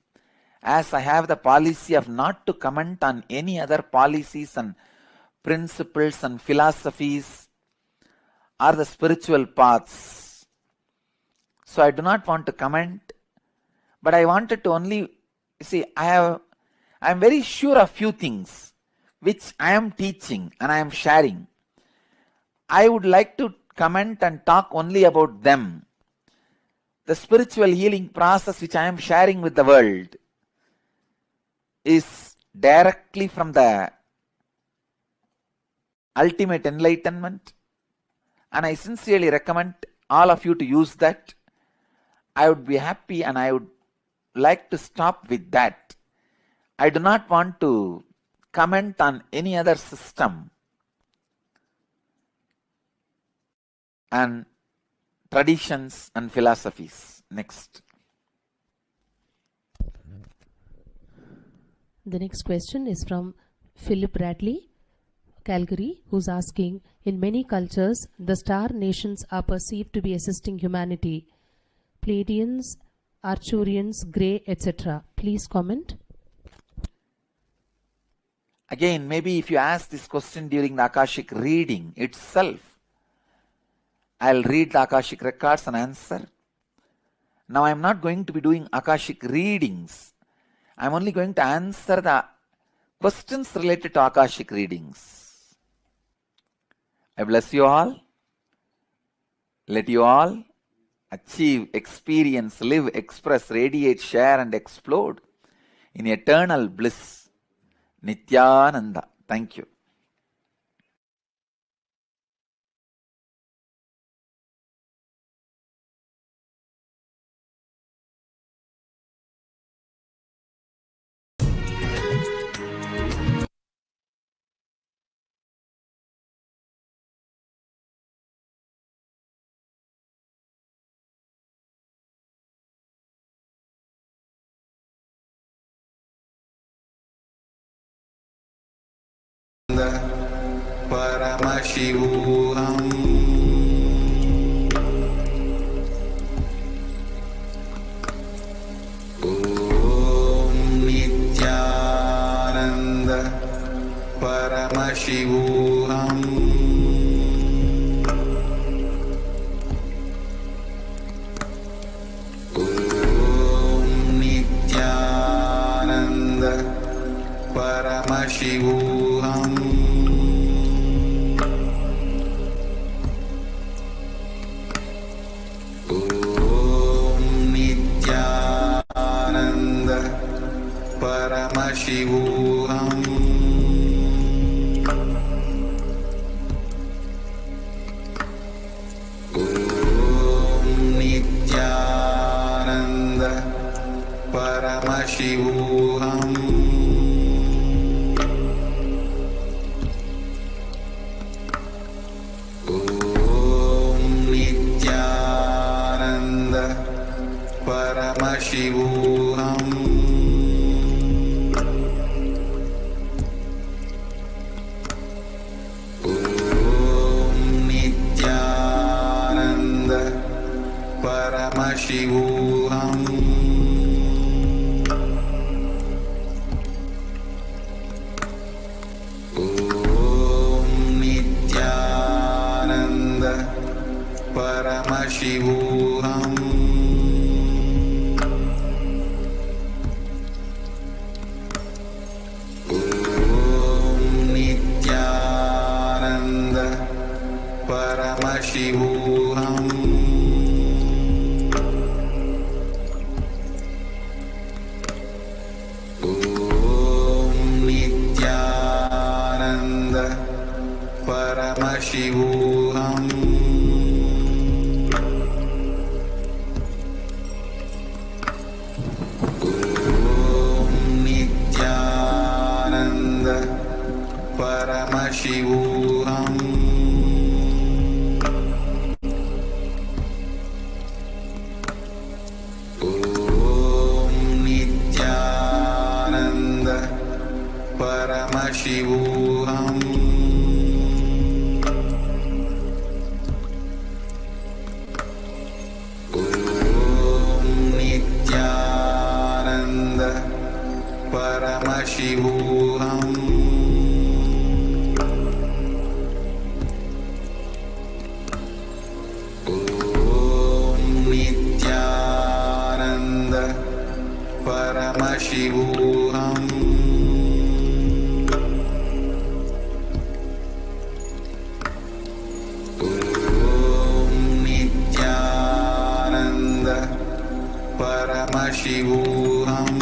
as I have the policy of not to comment on any other policies and principles and philosophies or the spiritual paths. So I do not want to comment, but I wanted to only, see, I am very sure of few things which I am teaching and I am sharing. I would like to comment and talk only about them. The spiritual healing process which I am sharing with the world is directly from the ultimate enlightenment, and I sincerely recommend all of you to use that. I would be happy and I would like to stop with that. I do not want to comment on any other system and traditions and philosophies. Next. The next question is from Philip Bradley, Calgary, who's asking, in many cultures, the star nations are perceived to be assisting humanity. Pleiadians, Arcturians, Grey, etc. Please comment. Again, maybe if you ask this question during the Akashic reading itself, I'll read the Akashic records and answer. Now I am not going to be doing Akashic readings. I am only going to answer the questions related to Akashic readings. I bless you all. Let you all achieve, experience, live, express, radiate, share and explode in eternal bliss. Nithyananda. Thank you. PARAMASHIVAM Om Nithyananda PARAMASHIVAM Om Nithyananda PARAMASHIVAM PARAMASHIVAM Om Nithyananda PARAMASHIVAM परमशिवोऽहम् ॐ नित्यानन्द परमशिवोऽहम् ॐ नित्यानन्द परमशिवोऽहम् ॐ नित्यानन्द परमशिवोऽहम् ॐ नित्यानन्द परमशिवोऽहम् ॐ नित्यानन्द परमशिवोऽहम् ॐ नित्यानन्द परमशिवोऽहम् ॐ नित्यानन्द परमशिवोऽहम् ॐ नित्यानन्द परमशिवोऽहम्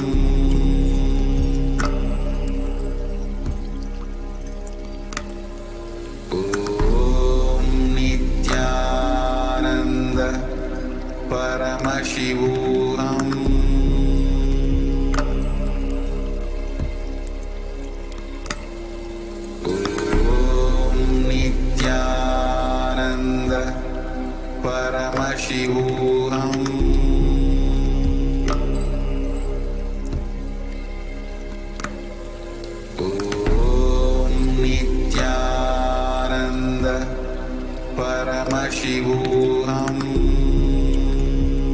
ॐ नित्यानन्द परमशिवोऽहम् ॐ नित्यानन्द परमशिवोऽहम् ॐ नित्यानन्द परमशिवोऽहम् ॐ नित्यानन्द परमशिवोऽहम् ॐ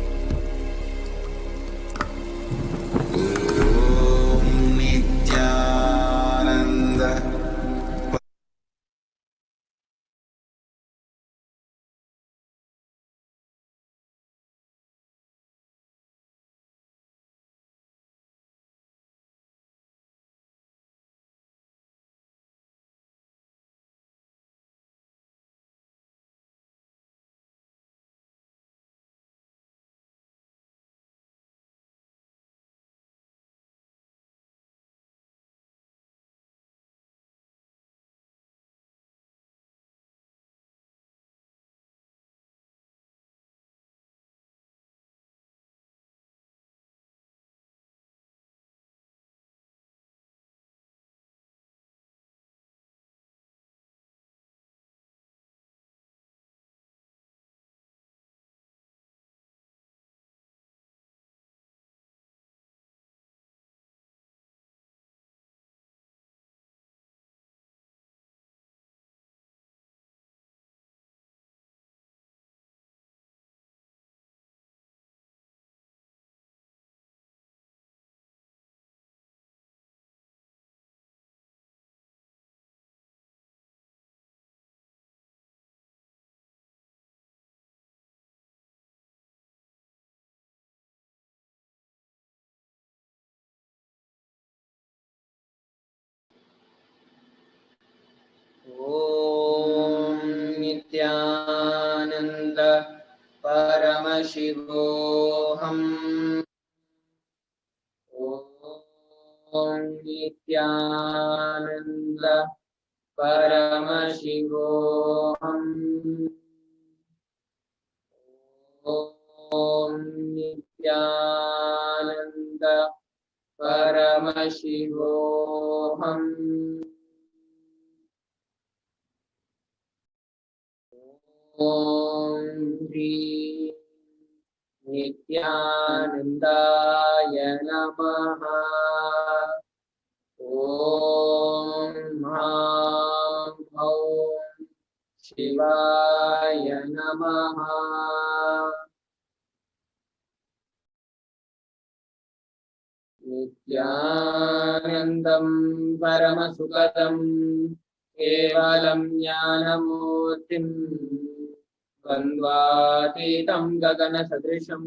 नित्यानन्द ॐ नित्यानन्द परमशिवोऽहम् ॐ नित्यानन्द परमशिवोऽहम् ॐ नित्यानन्द परमशिवोऽहम् ॐ ह्रीं नित्यानन्दाय नमः। ॐ ह्रां ह्रौं शिवाय नमः। नित्यानन्दं परमसुखदं केवलं ज्ञानमूर्तिं द्वन्द्वातीतं गगनसदृशं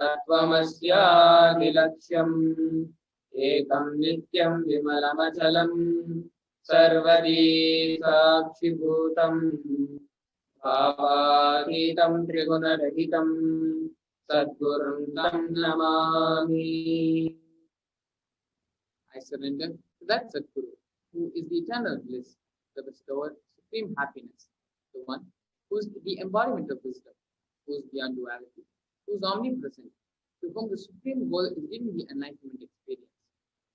तत्त्वमस्यादिलक्ष्यम् एकं नित्यं विमलमचलं सर्वदी साक्षिभूतं भावातीतं त्रिगुणरहितं Sadgurum Tam Namami. I surrender to that Sadguru, who is the eternal bliss, the bestower of supreme happiness, the one who is the embodiment of wisdom, who is beyond duality, who is omnipresent, to whom the supreme goal is giving the enlightenment experience,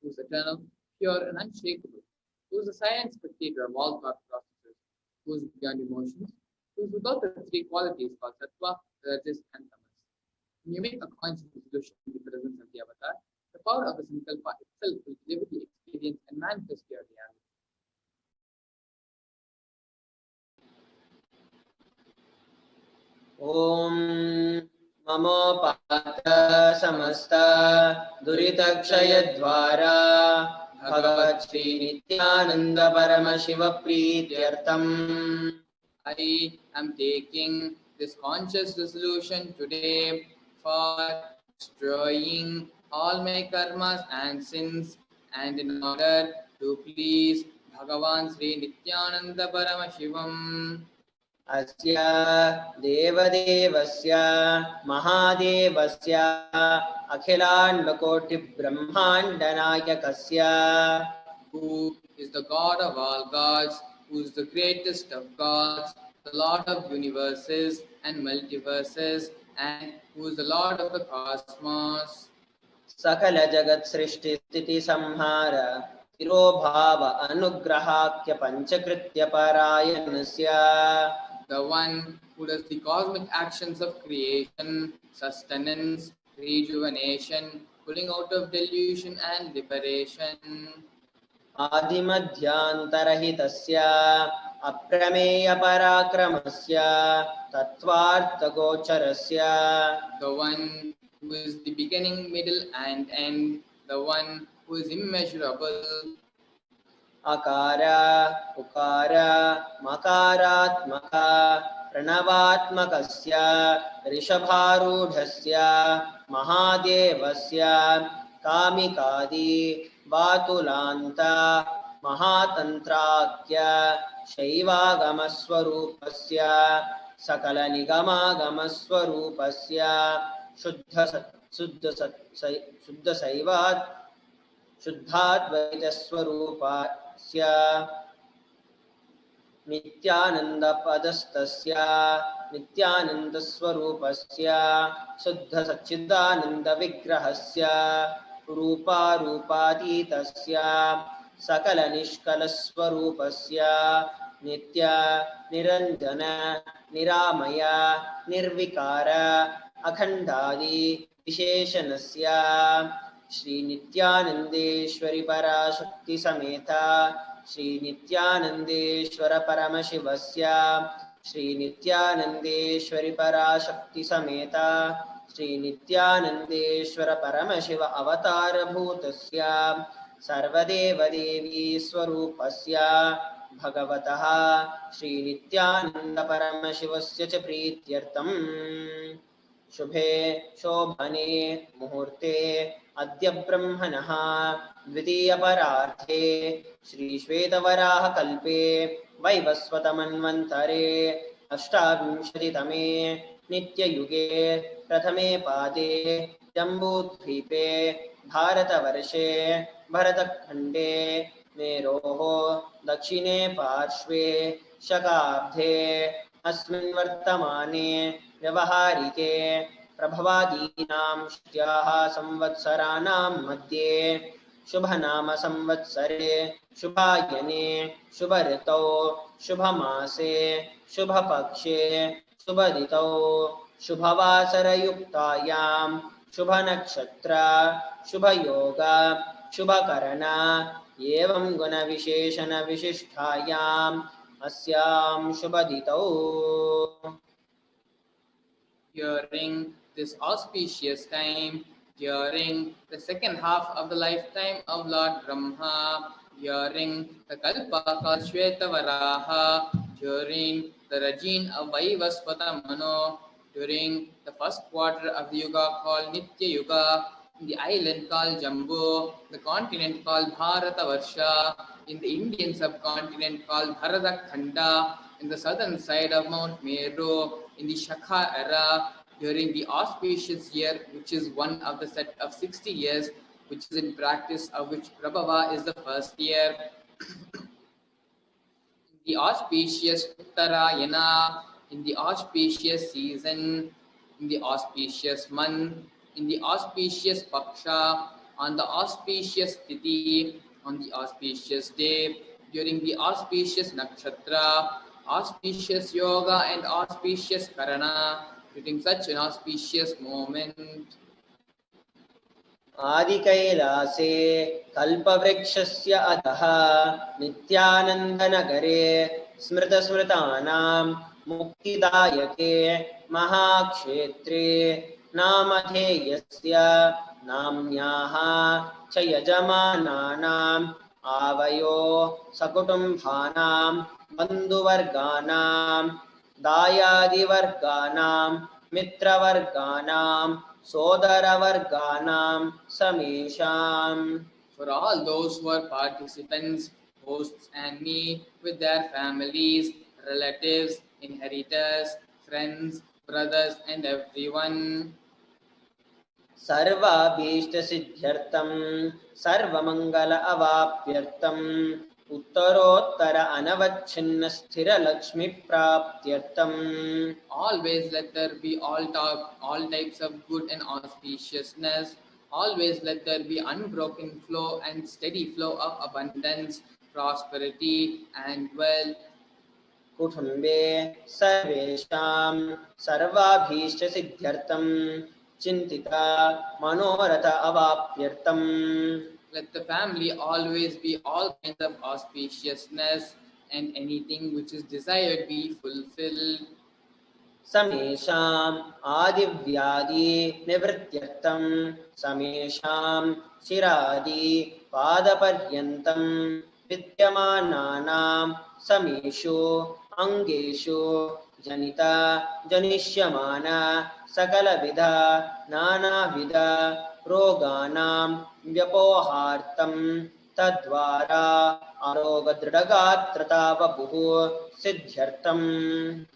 who is eternal, pure, and unshakable, who is the silent spectator of all thought processes, who is beyond emotions, who is without the three qualities called Sattva, Rajas, and Tamas. When you make a conscious resolution in the presence of the avatar, the power of the sankalpa itself will deliver the experience and manifest your reality. ॐ ममोपात समस्त दुरितक्षयद्वारा भगवत् Shri Nityanand Paramshiva प्रीत्यर्थम् I am taking this conscious resolution today for destroying all my karmas and sins, and in order to please Bhagavan Sri Nithyananda Paramashivam. अस्य देवदेवस्य महादेवस्य अखिलाण्डकोटिब्रह्माण्डनायकस्य who is the God of all gods, who is the greatest of gods, the Lord of universes and multiverses, and who is the Lord of the cosmos. सकल जगत् सृष्टि स्थिति संहार तिरोभाव अनुग्रहाख्य पंचकृत्य परायणस्य the one who does the cosmic actions of creation, sustenance, rejuvenation, pulling out of delusion and liberation. आदिमध्यान्तरहितस्य अप्रमेय पराक्रमस्य तत्त्वार्थगोचरस्य the one who is the beginning, middle and end, the one who is immeasurable. अकार उकार मकारात्मक प्रणवात्मकस्य ऋषभारूढस्य महादेवस्य कामिकादि बातुलान्त महातन्त्राख्य शैवागमस्वरूपस्य सकलनिगमागमस्वरूपस्य शुद्धाद्वैतस्वरूपस्य नित्यानन्दपदस्तस्य नित्यानन्दस्वरूपस्य शुद्धसच्चिदानन्दविग्रहस्य रूपारूपातीतस्य सकलनिष्कलस्वरूपस्य नित्य निरञ्जन निरामय निर्विकार अखण्डादि विशेषणस्य श्री नित्यानन्देश्वरि पराशक्ति समेत श्री नित्यानन्देश्वर परमशिवस्य श्री नित्यानन्देश्वरि पराशक्ति समेत श्री नित्यानन्देश्वर परमशिव अवतारभूतस्य सर्वदेवदेवी स्वरूपस्य भगवतः श्री नित्यानन्द परमशिवस्य च प्रीत्यर्थम् शुभे शोभने मुहूर्ते अद्य ब्रह्मणः द्वितीयपरार्थे श्री श्वेतवराह कल्पे वैवस्वतमन्वन्तरे अष्टाविंशतितमे नित्ययुगे प्रथमे पादे जम्बूद्वीपे भारतवर्षे भरतखण्डे मेरोः दक्षिणे पार्श्वे शकाब्दे अस्मिन् वर्तमाने व्यवहारिके प्रभवादीनां षष्ट्याः संवत्सराणां मध्ये शुभनाम संवत्सरे शुभायने शुभऋतौ शुभमासे शुभपक्षे शुभदितौ शुभवासरयुक्तायां शुभनक्षत्र शुभयोग शुभकरण एवं गुणविशेषणविशिष्टायाम् अस्यां शुभदितौ. During this auspicious time, during the second half of the lifetime of Lord Brahma, during the Kalpa called Shvetavaraha, during the regime of Vaivasvata Mano, during the first quarter of the Yuga called Nitya Yuga, in the island called Jambu, the continent called Bharatavarsha, in the Indian subcontinent called Bharatakhanda, in the southern side of Mount Meru, in the Shakha era, during the auspicious year, which is one of the set of 60 years, which is in practice, of which Prabhava is the first year. The auspicious Uttarayana, in the auspicious season, in the auspicious month, in the auspicious Paksha, on the auspicious Tithi, on the auspicious day, during the auspicious Nakshatra, auspicious Yoga and auspicious Karana, during such an auspicious moment. आदिकैलासे कल्पवृक्षस्य अधः नित्यानन्दनगरे स्मृतस्मृतानां मुक्तिदायके महाक्षेत्रे नामधेयस्य नाम्न्याः च यजमानानाम् आवयो सकुटुम्बानां बन्धुवर्गानां दायादिवर्गानां मित्रवर्गानां सोदरवर्गानां समेषाम्. For all those who are participants, hosts and me, with their families, relatives, inheritors, friends, brothers and everyone. सर्वाभीष्टसिद्ध्यर्थं सर्वमङ्गल अवाप्यर्थम् उत्तरोत्तर अनवच्छिन्न स्थिरलक्ष्मीप्राप्त्यर्थम्. Always let there be all types of good and auspiciousness. Always let there be unbroken flow and steady flow of abundance, prosperity and wealth. कुटुम्बे सर्वेषां सर्वाभीष्टसिद्ध्यर्थं चिन्तिता मनोरथ अवाप्यर्थम्. Let the family always be all kinds of auspiciousness and anything which is desired be fulfilled. समेषाम् आदिव्याधि निवृत्त्यर्थं समेषां शिरादि पादपर्यन्तं विद्यमानानां समेषु अंगेषु जनिता जनिष्यमान सकलविध नानाविध रोगानां व्यपोहार्थं तद्वारा आरोग्यदृढगात्रता वपुः सिद्ध्यर्थम्.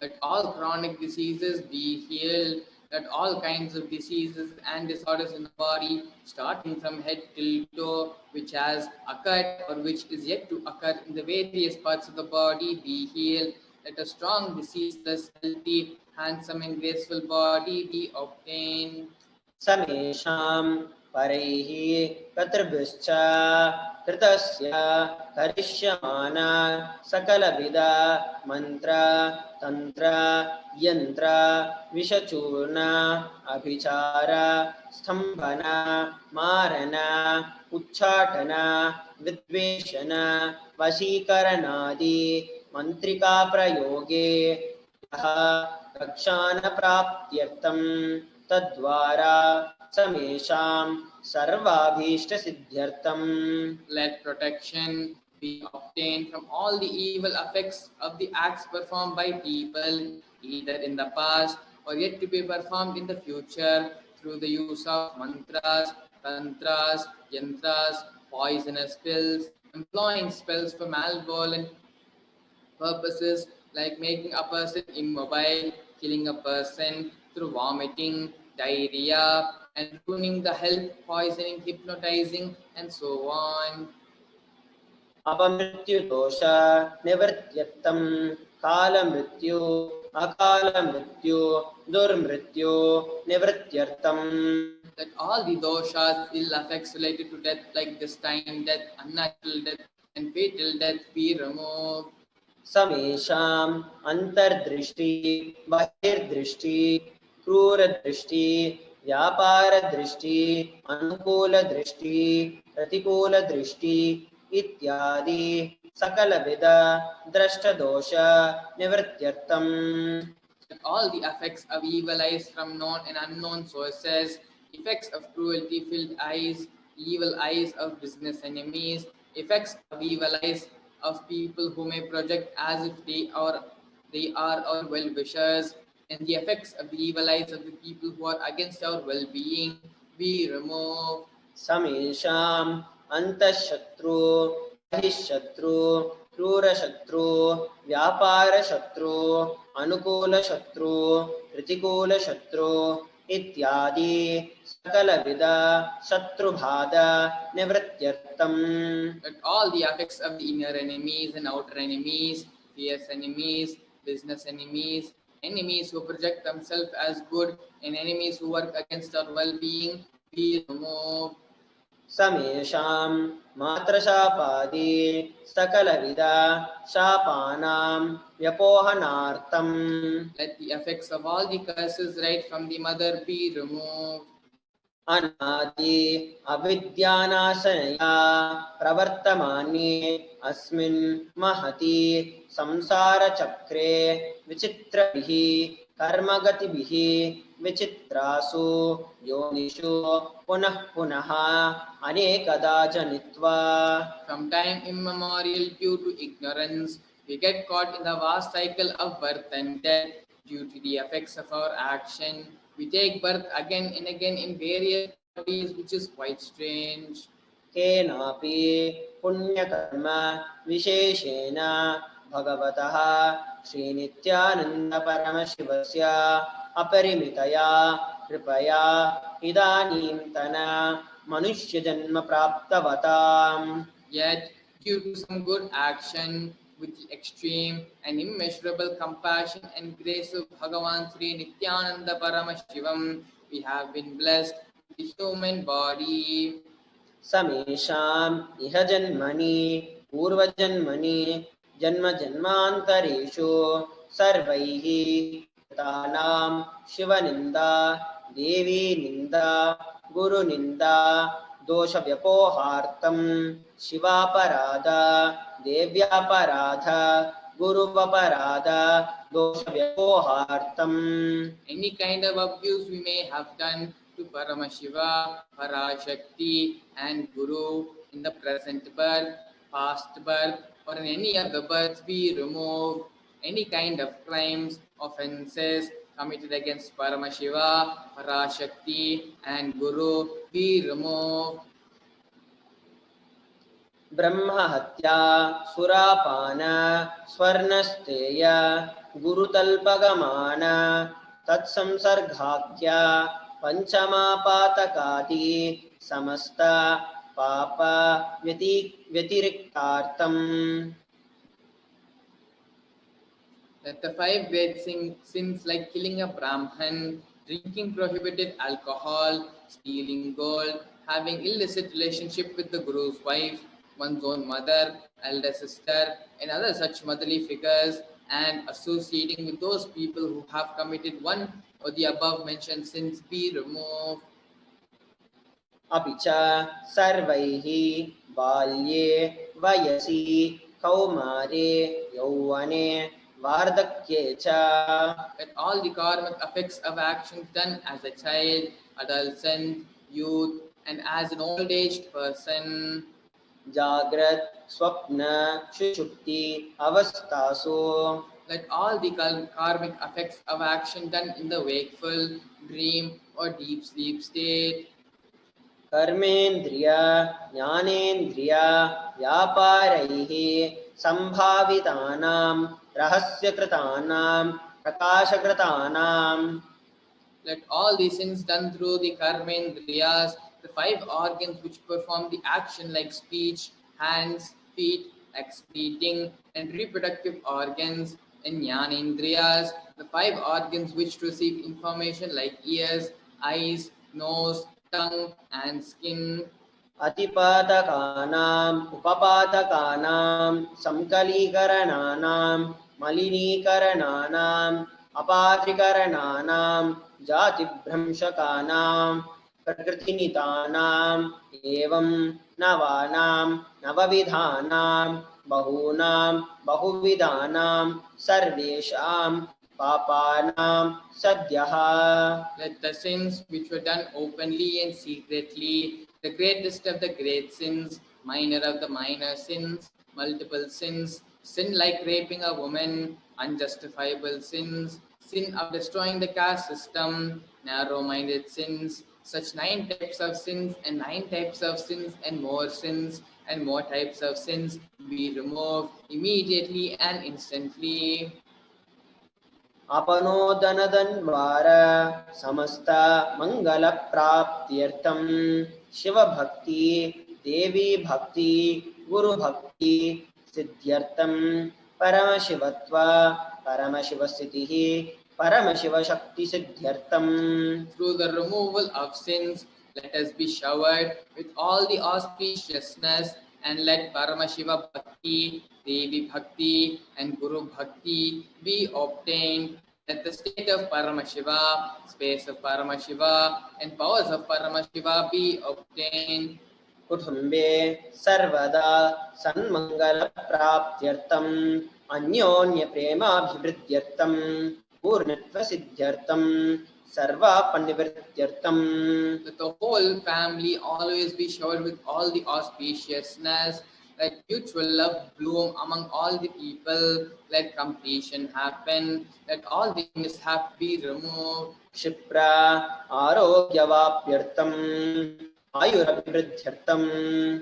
Let all chronic diseases be healed. Let all kinds of diseases and disorders in the body, starting from head till toe, which has occurred or which is yet to occur in the various parts of the body, be healed. Let a strong, diseaseless, healthy, handsome and graceful body be obtained. समेषां परैः पितृभ्यश्च कृतस्य करिष्यमान सकलविध मंत्र तंत्र यंत्र विषचूर्ण अभिचार स्तंभन मारन उच्चाटन विद्वेषण वशीकरणादि मंत्रिका प्रयोगे रक्षान प्राप्त्यर्थं तद्वारा समेषां सर्वाभीष्ट सिद्ध्यर्थं. Let protection be obtained from all the evil effects of the acts performed by people, either in the past or yet to be performed in the future, through the use of mantras, tantras, yantras, poisonous pills, employing spells for malevolent purposes like making a person immobile, killing a person through vomiting, diarrhea, and ruining the health, poisoning, hypnotizing, and so on. अपमृत्यु दोष निवृत्त्यर्थं काल मृत्यु अकाल मृत्यु दुर्मृत्यु निवृत्त्यर्थं. That all the doshas, ill effects related to death like destined death, unnatural death, and fatal death be removed. समेषाम् अंतर्दृष्टि बहिर्दृष्टि क्रूरदृष्टि व्यापारदृष्टि अनुकूलदृष्टि प्रतिकूलदृष्टि इत्यादि सकलविध दृष्टदोष निवृत्त्यर्थम्. All the effects of evil eyes from known and unknown sources, effects of cruelty-filled eyes, evil eyes of business enemies, effects of evil eyes of people who may project as if they are our well-wishers, and the effects of the evil eyes of the people who are against our well-being, we remove. Samesham antashhatru bahishatru krurashatru vyaparashatru anukulashatru pratikoolashatru ityadi sakalavida shatrubhada nivrityartam. That all the effects of the inner enemies and outer enemies, fierce enemies, business enemies, enemies who project themselves as good, and enemies who work against our well-being, we remove. Samesham matrashapadi sakalavida shapanam vyapohanartam. Let the effects of all the curses right from the mother be removed. Anadi avidyanasaya pravartamani asmin mahati samsara chakre vichitrabihi karmagatibihi vichitrasu yonishu punah punaha anekada janitva. From time immemorial due to ignorance, we get caught in the vast cycle of birth and death. Due to the effects of our action, we take birth again and again in various bodies, which is quite strange. Kenapi punyakarma visheshena bhagavataha Nithyananda paramashivasya aparimitaya kripaya idanim tana manushya janma praptavatam. Yet, due to some good action, with the extreme and immeasurable compassion and grace of Bhagavan Sri Nithyananda Paramashivam, we have been blessed with the human body. Samesham iha janmani purva janmani janma janmantareshu sarvaihi tanam shivaninda devi ninda guru ninda dosha vyapohartam shivaparada devyaparada guruvaparada dosha vyapohartam. Any kind of abuse we may have done to Paramashiva, ParaShakti and Guru in the present birth, past birth, or in any other births, we remove. Any kind of crimes, offenses committed against Paramashiva, ParaShakti and Guru, we remove. Brahmahatya surapana swarnasteya gurutalpagamana tatsamsarghakya panchamapatakadi samasta papa vyatiriktartam. That the 5 great sins like killing a Brahman, drinking prohibited alcohol, stealing gold, having illicit relationship with the Guru's wife, one's own mother, elder sister, and other such motherly figures, and associating with those people who have committed one or the above mentioned sins be removed. Apicha sarvaihi balye vayasi kaumare yauvane vardakyecha. That all the karmic effects of actions done as a child, adolescent, youth, and as an old-aged person. Jagrat, swapna, shushupti, avastasu. Let all the karmic effects of action done in the wakeful, dream, or deep sleep state. Karmendriya, jnanendriya, vyaparaihi, sambhavitanam, rahasyakritanam, prakashakritanam. Let all the sins done through the karmendriyas, the 5 organs which perform the action like speech, hands, feet, excreting, and reproductive organs, and jnanendriyas, the 5 organs which receive information like ears, eyes, nose, tongue, and skin. Atipatakanam, upapatakanam, samkalikarananam, malinikarananam, अपाधिकरणानां जातिभ्रंशकानां प्रकृतिनितानाम् एवं नवानां नवविधानां बहूनां बहुविधानां सर्वेषां पापानां सद्यः. Let the sins which were done openly and secretly, the greatest of the great sins, minor of the minor sins, multiple sins, sin like raping a woman, unjustifiable sins, sin of destroying the caste system, narrow-minded sins, such 9 types of sins and 9 types of sins and more types of sins be removed immediately and instantly. अपनोदनदन्वार समस्त मंगल प्राप्त्यर्थम शिव भक्ति देवी भक्ति गुरु भक्ति सिद्ध्यर्थम परमशिवत्व परमशिवस्थितिः परमशिवशक्ति सिद्ध्यर्थम. Through the removal of sins, let us be showered with all the auspiciousness, and let Paramashiva Bhakti, Devi Bhakti and Guru Bhakti be obtained. Let the state of Paramashiva, space of Paramashiva and powers of Paramashiva be obtained. कुटुम्बे सर्वदा सन्मंगल प्राप्त्यर्थम अन्योन्य प्रेमाभिवृद्ध्यर्थम पूर्णत्व सिद्ध्यर्थम सर्वापनिवृत्त्यर्थम. Let the whole family always be showered with all the auspiciousness. Let mutual love bloom among all the people. Let completion happen. Let all the mishaps be removed. Kshipra आरोग्यवाप्यर्थम आयुरभिवृद्ध्यर्थम.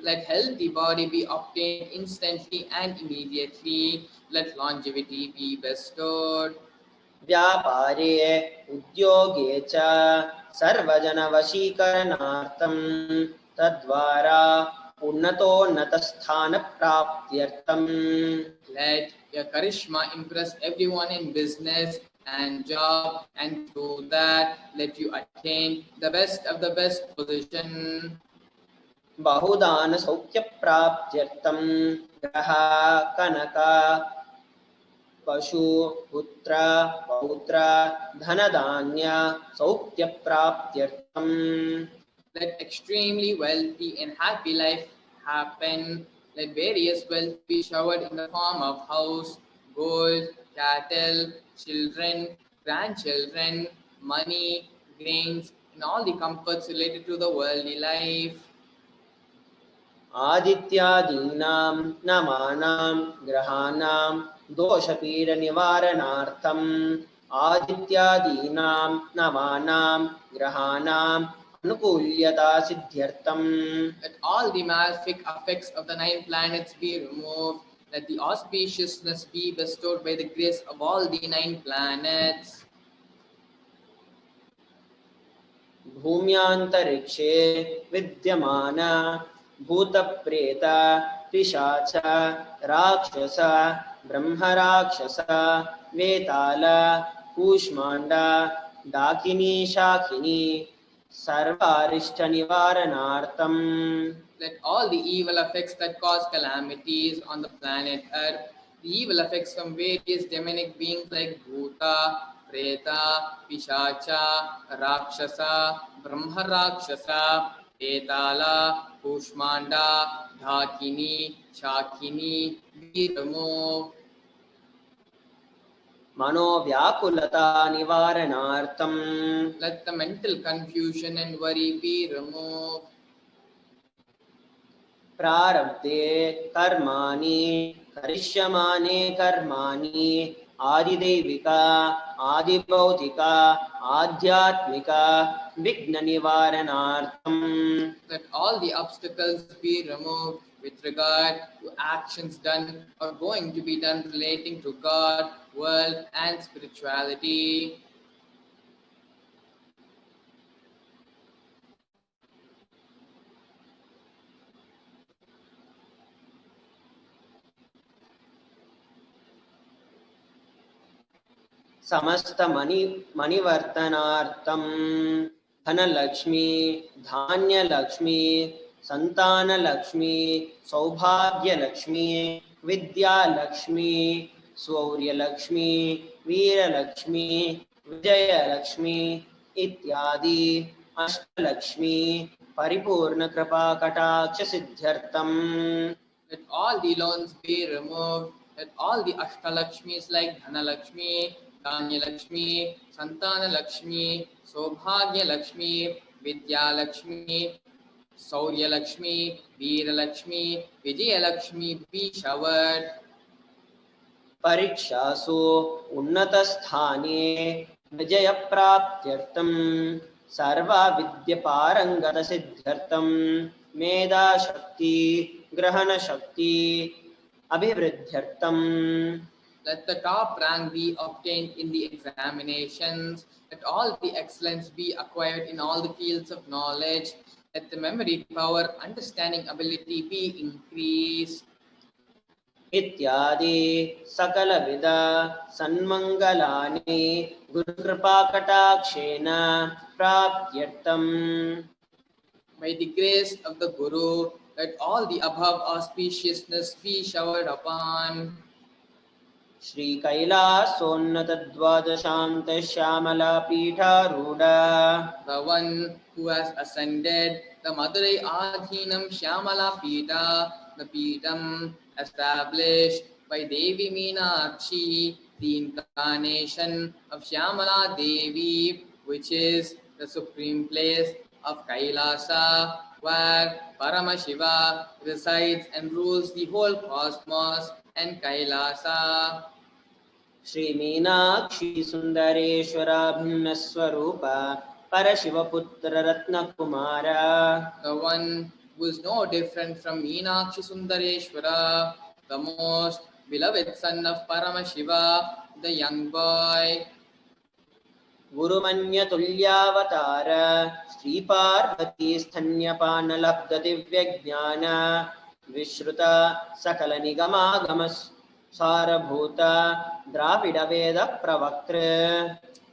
Let healthy body be obtained instantly and immediately. Let longevity be bestowed. व्यापारे उद्योगे च सर्वजनवशीकरणार्थं तद्वारा उन्नतोन्नतस्थानप्राप्त्यर्थं. Let your charisma impress everyone in business and job, and through that let you attain the best of the best position. बहुदान सौख्य प्राप्त्यर्थं ग्रह कनक पशु पुत्र पौत्र धनधान्य सौख्य प्राप्त्यर्थम. Let extremely wealthy and happy life happen. Let various wealth be showered in the form of house, gold, cattle, children, grandchildren, money, grains, and all the comforts related to the worldly life. आदित्यादीनां नवानां ग्रहाणां दोषपीड निवारणार्थम आदित्यादीनां नवानां ग्रहाणां अनुकूल्यता सिद्ध्यर्थम. Let all the malefic effects of the 9 planets be removed. Let the auspiciousness be bestowed by the grace of all the 9 planets. भूम्यांतरिक्षे विद्यमान भूत प्रेत पिशाच राक्षस ब्रह्मराक्षस वेताल कूष्मांड डाकिनी Shakini सर्वारिष्ट निवारणार्थम. Let all the evil effects that cause calamities on the planet Earth, the evil effects from various demonic beings like Bhuta, Preta, Pishacha, Rakshasa, Brahma Rakshasa, Etala, Kushmanda, Dhakini, Shakini be removed. मनोव्याकुलता निवारणार्थम. Let the mental confusion and worry be removed. प्रारब्धे कर्माणि करिष्यमाणे कर्माणि आदिदैविका आदिभौतिका आध्यात्मिका विघ्न निवारणार्थम. Let all the obstacles be removed with regard to actions done or going to be done relating to God, world and spirituality. समस्त मणिवर्तनार्थम धनलक्ष्मी धान्यलक्ष्मी संतानलक्ष्मी सौभाग्यलक्ष्मी विद्यालक्ष्मी स्वौर्यलक्ष्मी वीरलक्ष्मी विजयलक्ष्मी इत्यादि अष्टलक्ष्मी परिपूर्ण कृपा कटाक्ष सिद्ध्यर्थम. Let all the loans be removed. Let all the Ashtalakshmis like Dhanalakshmi, Dhanyalakshmi, Santanalakshmi, Sobhagyalakshmi, Vidyalakshmi, Sauryalakshmi, Veeralakshmi, Vijayalakshmi be showered. परीक्षासु उन्नतस्थाने विजयप्राप्त्यर्थं सर्वविद्यपारङ्गतसिद्ध्यर्थं मेधाशक्ति ग्रहणशक्ति अभिवृद्ध्यर्थं. Let the top rank be obtained in the examinations. Let all the excellence be acquired in all the fields of knowledge. Let the memory power, understanding ability be increased. इत्यादि सकलविध सन्मङ्गलानि गुरुकृपाकटाक्षेन प्राप्त्यर्थम्. By the grace of the Guru, let all the above auspiciousness be showered upon. Shri कैलासोन्नत द्वादशान्त Shyamala पीठारूढ़ा. The one who has ascended the Madurai Adhinam Shyamala Pita, the Pitam established by Devi Meenakshi, the incarnation of Shyamala Devi, which is the supreme place of Kailasa, where Paramashiva resides and rules the whole cosmos and Kailasa. Shri Meenakshi सुंदरेश्वरा भिन्न स्वरूपा परशिवपुत्र रत्न Kumara. The one who is no different from Meenakshi Sundareshwara, the most beloved son of Paramashiva, the young boy. गुरुमन्य तुल्यावतार Shri Parvati स्तन्यपान लब्ध दिव्य ज्ञान विश्रुत सकल निगमागम सारभूत द्राविड वेद प्रवक्त्र.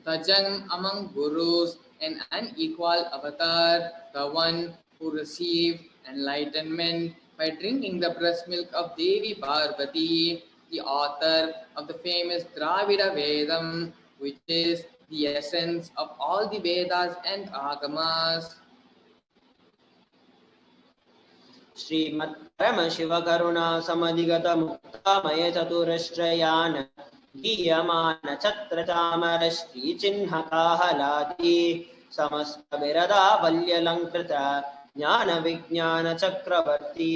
The young among gurus, an unequal avatar, the one who received enlightenment by drinking the breast milk of Devi Parvati, the author of the famous Dravida Vedam, which is the essence of all the Vedas and Agamas. श्रीमत् Paramshiva करुणा समधिगत मुक्तामय चतुरश्रयान गीयमान छत्र चामर श्री चिन्ह काहलादि समस्त बिरदा वल्यलंकृत ज्ञान विज्ञान चक्रवर्ती.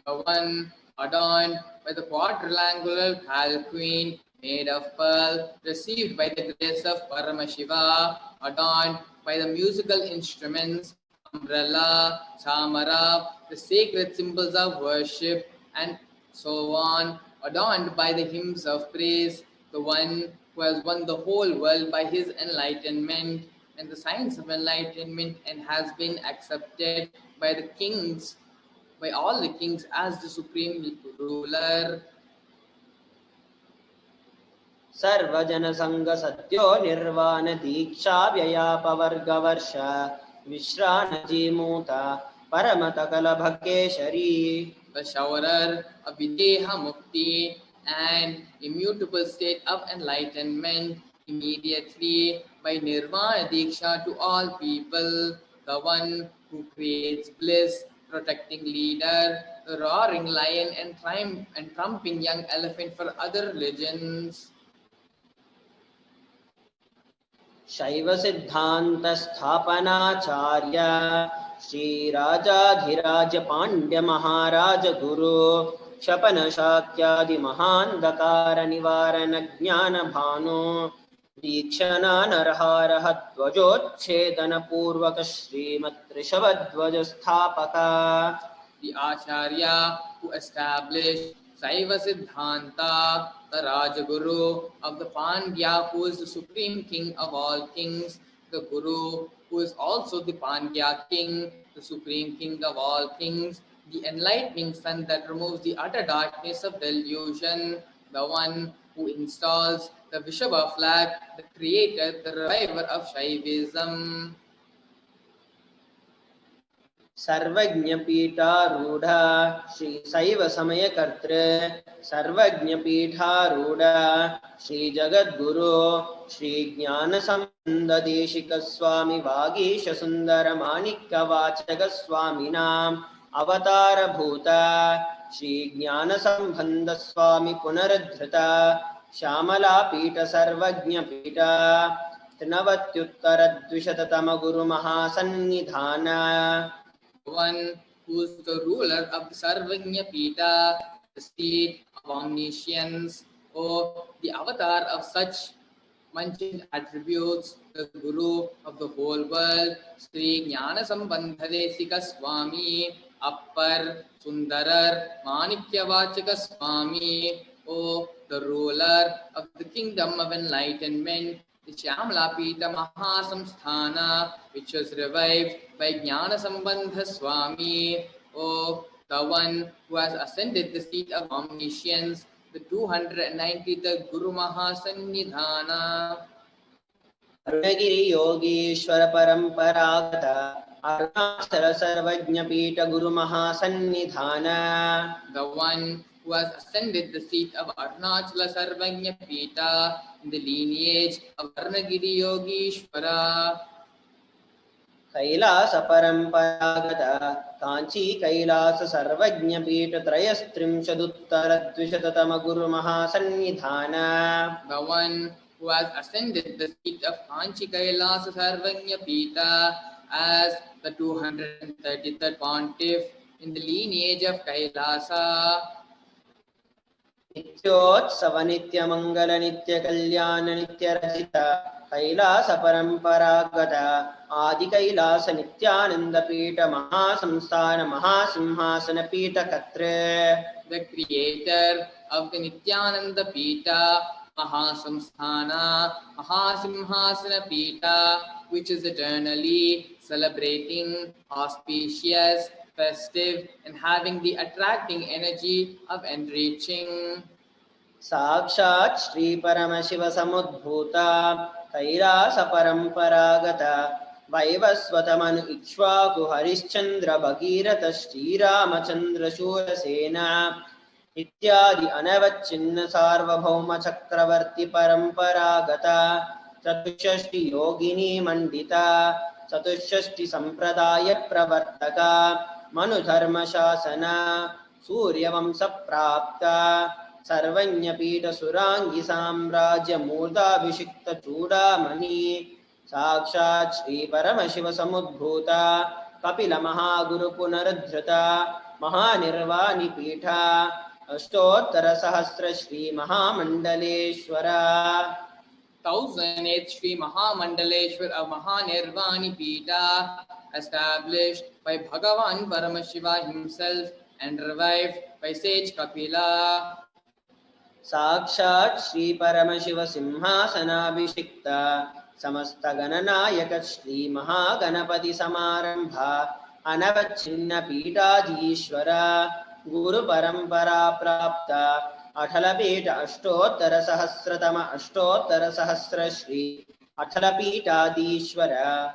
The one adorned by the quadrilangular palanquin made of pearl, received by the grace of Paramashiva, adorned by the musical instruments, umbrella, chamara, the sacred symbols of worship, and so on, adorned by the hymns of praise, the one who has won the whole world by his enlightenment and the science of enlightenment, and has been accepted by the kings, by all the kings, as the supreme ruler. सर्वजन संग सत्यो निर्वाण दीक्षा व्ययापवर्गवर्ष विश्रान जीमूता परमतकल भक्केशरी. The showerer of Videha Mukti and immutable state of enlightenment, immediately by Nirvana Diksha to all people, the one who creates bliss, protecting leader, the roaring lion and trumping young elephant for other religions. शैव सिद्धांत स्थापनाचार्य श्री राजाधिराज पांड्य महाराज गुरु क्षपन शाक्यादि महांधकार निवारण ज्ञान भानु दीक्षणा नरहारह ध्वजोच्छेदन पूर्वक श्रीमत् ऋषभ ध्वज स्थापका. The Acharya who established Saiva Siddhanta, the Rajaguru of the Pandya, who is the supreme king of all kings, the Guru who is also the Pandya king, the supreme king of all kings, the enlightening sun that removes the utter darkness of delusion, the one who installs the Vishabha flag, the creator, the reviver of Shaivism. सर्वज्ञपीठारूढ़ Shri शैव समयकर्तृ सर्वज्ञपीठारूढ़ श्री जगद्गुरु श्री ज्ञान संबंध देशिक स्वामी वागीश सुंदर माणिक्य वाचक स्वामिनां अवतार भूत श्री ज्ञान संबंध स्वामी पुनरुद्धृत श्यामला पीठ सर्वज्ञ पीठ त्रिनवत्युत्तरद्विशततम गुरु महासन्निधान. One who is the ruler of the Sarvagnya Pita, the state of omniscience, or the avatar of such mentioned attributes, the Guru of the whole world, Sri Jnana Sambandhadesika Swami, Appar Sundarar Manikya Vachaka Swami, or the ruler of the kingdom of enlightenment, the Shyamlapita Mahasamsthana, which was revived by Jnana Sambandha Swami, or the one who has ascended the seat of omniscience, the 290th Guru Mahasannidhana. Arunagiri Yogeshwara Paramparaghata Arunachal Sarvajna Pita Guru Mahasannidhana. The one who has ascended the seat of Arunachala Sarvajna Pita in the lineage of Arunagiri Yogeshwara. KAILASA Paramparaghata Kanchi KAILASA Sarvajna Pita Trayastrimshaduttaradvishatatama Guru Mahasannidhana. The one who has ascended the seat of Kanchi KAILASA Sarvajna Pita as the 233rd pontiff in the lineage of KAILASA. Nityotsav Nitya Mangala Nitya Kalyana Nitya Rajita KAILASA Paramparaghata Adi KAILASA Nityananda Pita Mahasamsthana Mahasimhasana Pita Katre. The creator of the Nithyananda Pita, Mahasamsthana, Mahasimhasana Pita, which is eternally celebrating, auspicious, festive, and having the attracting energy of enriching. Sakshat Shri Paramashiva Samudbhuta KAILASA Paramparaghata Vaivasvatamanu Ikshvaku Harishchandra Bhagirata Shri Ramachandra Shurasena Ityadi Anavachinna Sarvabhauma Chakravarti Paramparaghata Chatushashti Yogini Mandita Chatushashti Sampradaya Pravartaka Manudharma Shasana Surya Vamsa Prapta Sarvanya Pita Surangi Samrajya Murda Vishikta Chudamani Sakshat Shri Paramashiva Samudbhuta Kapila Mahaguru Punaruddhrita Mahanirvani Pita Ashtottara Sahasra Shri Mahamandaleshwara. 1008 Shri Mahamandaleshwar of Mahanirvani Pita, established by Bhagavan Paramashiva himself and revived by sage Kapila. Sakshat Shri Paramashiva Simhasanabhishikta Samasta Gananayaka Shri Mahaganapati Samarambha Anavachinna Pitadhishwara Guru Parampara Prapta Athalapita Ashtottara Sahasratama Ashtottara Sahasra Shri Athalapitadhishwara.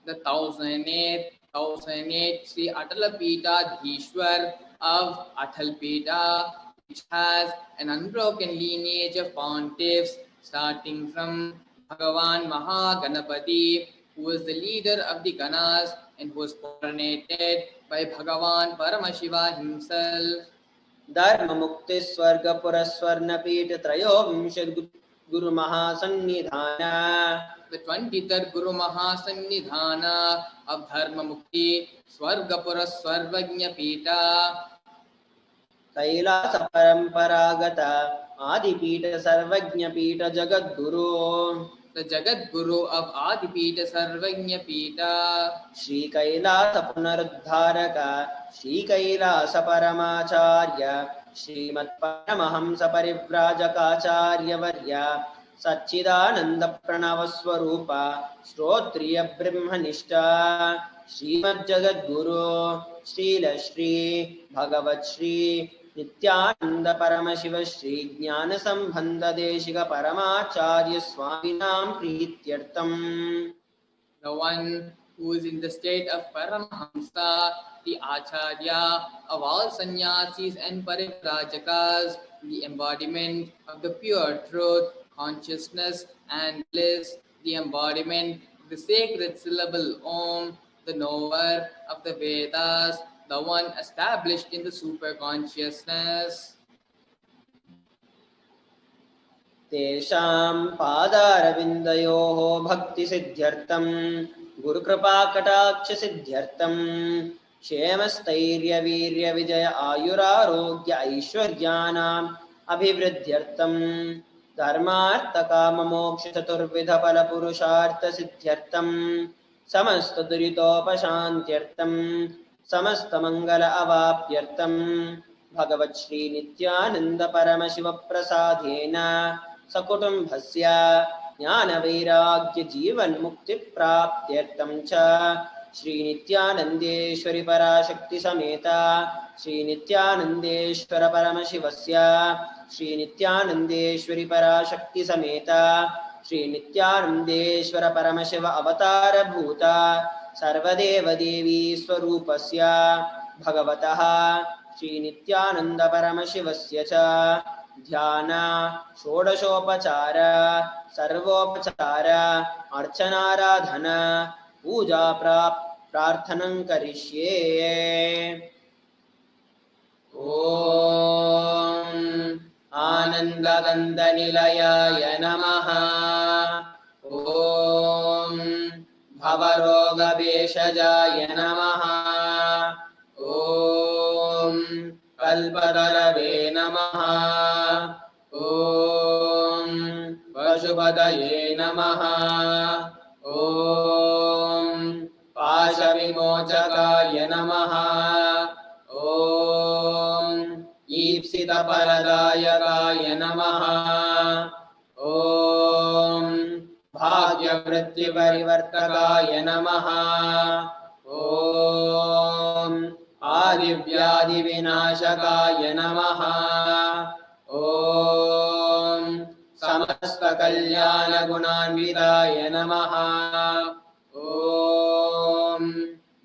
The 1008 Shri Atalapitadhishwar of Athalpita, which has an unbroken lineage of pontiffs starting from Bhagavan Mahaganapati, who was the leader of the Ganas and who was coronated by Bhagavan Paramashiva himself. Dharma Mukti Swarga Puraswarna Pita Trayo Vimshad Guru Mahasannidhana. The 23rd Guru Mahasannidhana of Dharma Mukti Swargapura Swarvajna Pita. KAILASA Paramparaghata Adipita Sarvajna Pita Jagadguru. The Jagadguru of Adipita Sarvajna Pita. Shri KAILASA Punaruddharaka Shri KAILASA Paramacharya Srimat Paramahamsa Parivrajakaacharya Varya Satchidananda Pranavaswarupa Strotriya Brahmanishta Srimad Jagadguru Srila Shri Bhagavat Shri Nithyananda Paramashiva Shri Jnana Sambandha Deshika Paramacharya Swaminam Prityartam. The one who is in the state of Paramahamsa, the Acharya of all sannyasis and pariprajakas, the embodiment of the pure truth, consciousness and bliss, the embodiment of the sacred syllable Om, the knower of the Vedas, the one established in the super consciousness. तेषां पादारविन्दयोः भक्तिसिद्ध्यर्थं गुरुकृपाकटाक्षसिद्ध्यर्थं क्षेमस्थैर्यवीर्यविजय आयुरारोग्य ऐश्वर्याणाम् अभिवृद्ध्यर्थं धर्मार्थकाममोक्षचतुर्विधफलपुरुषार्थसिद्ध्यर्थं समस्तदुरितोपशान्त्यर्थं समस्तमङ्गल अवाप्त्यर्थं भगवत् श्रीनित्यानन्द परमशिवप्रसादेन सकुटुम्बस्य ज्ञानवैराग्य जीवन्मुक्तिप्राप्त्यर्थं च श्रीनित्यानन्देश्वरि पराशक्ति समेत श्रीनित्यानन्देश्वर परमशिवस्य श्रीनित्यानन्देश्वरि पराशक्ति समेत श्रीनित्यानन्देश्वर परमशिव अवतारभूत सर्वदेवदेवी स्वरूपस्य भगवतः श्रीनित्यानन्द परमशिवस्य च ध्यान षोडशोपचार सर्वोपचार अर्चनाराधन पूजा प्रार्थनं करिष्ये। ॐ आनन्दगन्धनिलयाय नमः। ॐ भवरोगभेषजाय नमः। ॐ कल्पतरवे नमः। ॐ पशुपतये नमः। ॐ पाशविमोचकाय नमः। ॐ ईप्सितफलदायकाय नमः। ॐ भाग्यवृत्तिपरिवर्तकाय नमः। ॐ आदिव्याधिविनाशकाय नमः। ॐ समस्तकल्याणगुणान्विताय नमः। ॐ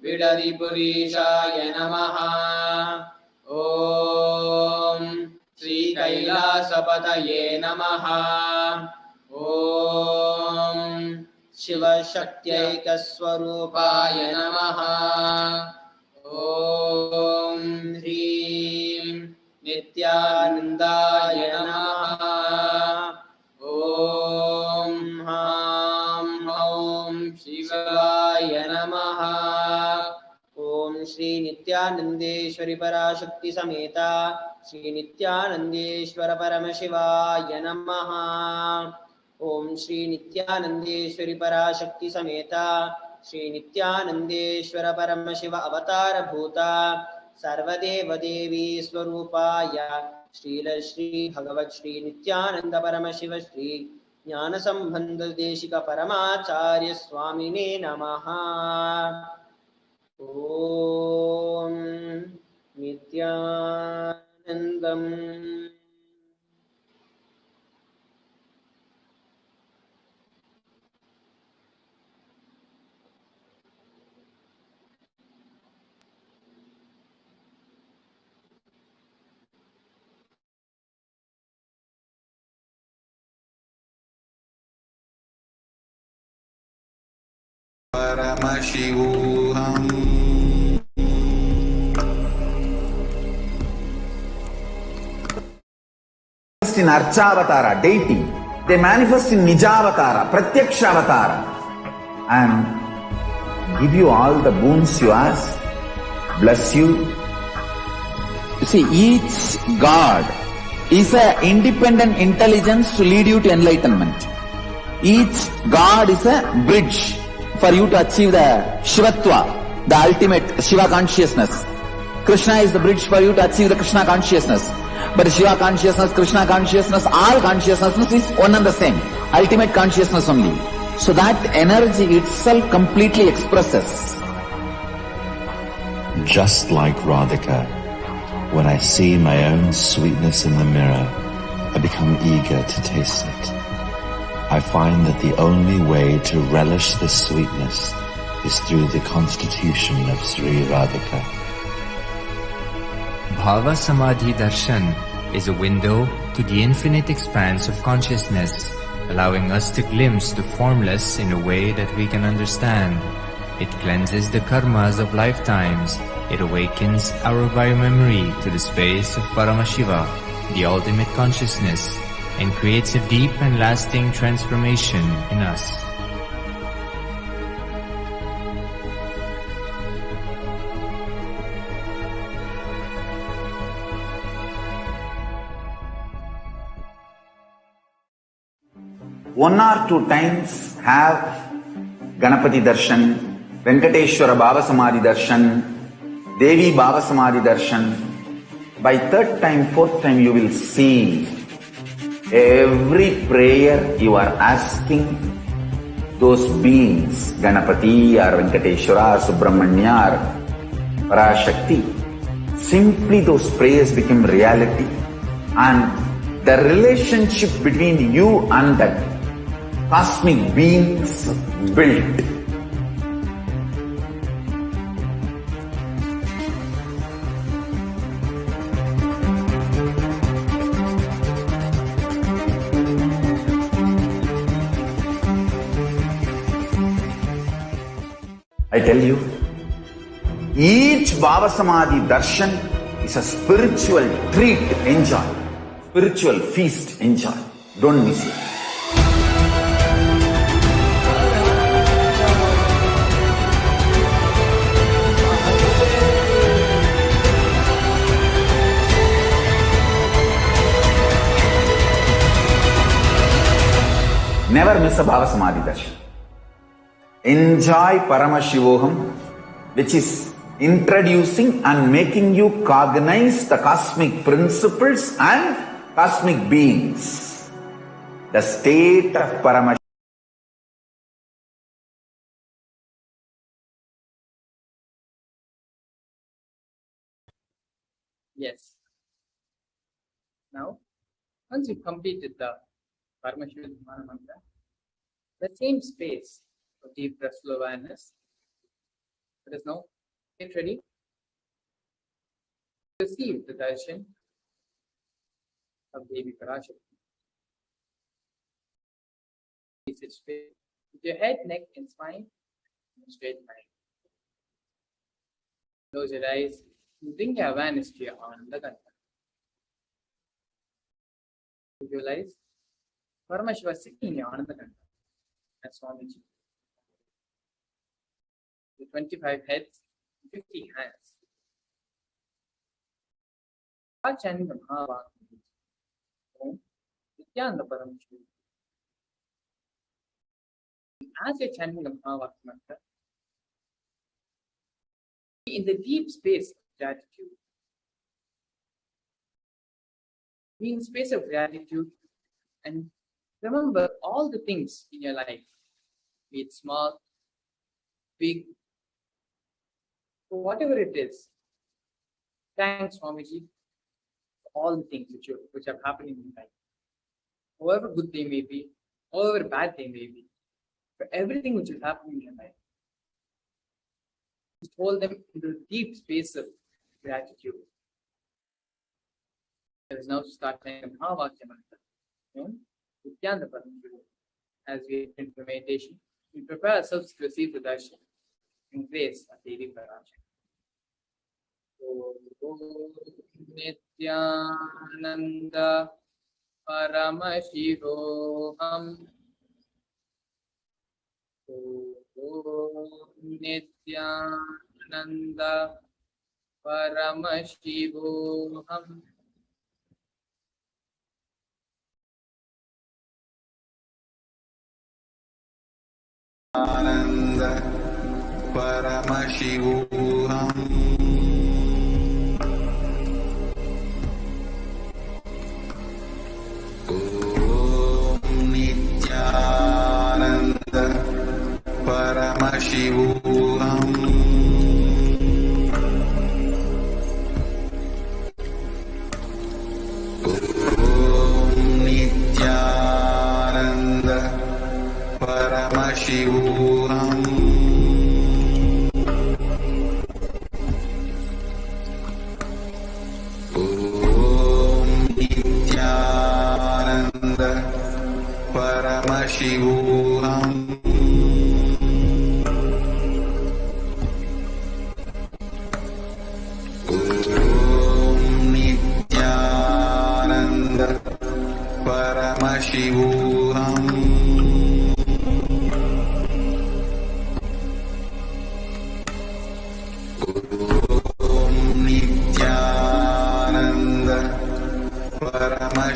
बिडदिपुरीशाय नमः। ॐ श्रीकैलासपतये नमः। ॐ शिवशक्त्यैकस्वरूपाय नमः। ॐ ह्रीं नित्यानन्दाय नमः। ॐ हां हौं शिवाय नमः। ॐ श्री नित्यानन्देश्वरि पराशक्ति समेत श्री नित्यानन्देश्वर परमशिवाय नमः। ॐ श्री नित्यानन्देश्वरि पराशक्ति समेत श्री नित्यानन्देश्वर परमशिव अवतारभूत सर्वदेवदेवी स्वरूपाय श्री भगवत् श्री नित्यानन्द परमशिव श्री ज्ञानसम्बन्ध देशिक परमाचार्य स्वामिने नमः। ॐ नित्यानन्दम्। Paramashivam. In Archavatara, deity, they manifest in Nijavatara, Pratyakshavatara, and give you all the boons you ask, bless you. You see, each God is an independent intelligence to lead you to enlightenment. Each God is a bridge for you to achieve the Shivatva, the ultimate Shiva consciousness. Krishna is the bridge for you to achieve the Krishna consciousness. But Shiva consciousness, Krishna consciousness, all consciousness is one and the same. Ultimate consciousness only. So that energy itself completely expresses. Just like Radhika, when I see my own sweetness in the mirror, I become eager to taste it. I find that the only way to relish this sweetness is through the constitution of Sri Radhika. Bhava Samadhi Darshan is a window to the infinite expanse of consciousness, allowing us to glimpse the formless in a way that we can understand. It cleanses the karmas of lifetimes. It awakens our biomemory to the space of Paramashiva, the ultimate consciousness, and creates a deep and lasting transformation in us. One or two times have Ganapati Darshan, Venkateshwara Bhava Samadhi Darshan, Devi Bhava Samadhi Darshan. By third time, fourth time, you will see every prayer you are asking those beings, Ganapati or Venkateshwara or Subramanya or ParaShakti. Simply those prayers become reality, and the relationship between you and that cosmic beings built. I tell you, each Bhava Samadhi Darshan is a spiritual treat, enjoy. Spiritual feast, enjoy. Don't miss it. Never miss a Bhava Samadhi Darshan. Enjoy Paramashivoham, which is introducing and making you cognize the cosmic principles and cosmic beings. The state of Paramashivam. Yes. Now, once you completed the Paramashivam mantra, the same space of deep restful awareness, let us now get ready to receive the darshan of Devi PARASHAKTHI. Sit straight with your head, neck, and spine in a straight line. Close your eyes and bring your awareness to your Ananda Kanta. Visualize Paramashiva sitting in your Ananda Kanta as Swamiji. With 25 heads, 50 hands. Start chanting the Mahavakya. Om Nithyananda Paramashivam. As you're chanting the Mahavakya mantra, be in the deep space of gratitude. Be in space of gratitude and remember all the things in your life, be it small, big, whatever it is. Thanks, Swamiji, for all the things which have happened in your life. However good they may be, however bad they may be, for everything which has happened in your life. Just hold them into the deep space of gratitude. Let us now start saying Mahavakya mantra. Nithyananda Paramashivam. As we enter meditation, we prepare ourselves to receive the darshan in grace of Devi PARASHAKTHI. Om Nithyananda Paramashivam. Om Nithyananda Paramashivam. Ananda Paramashivoham. Om Nithyananda Paramashivoham. Om Nithyananda Paramashivoham.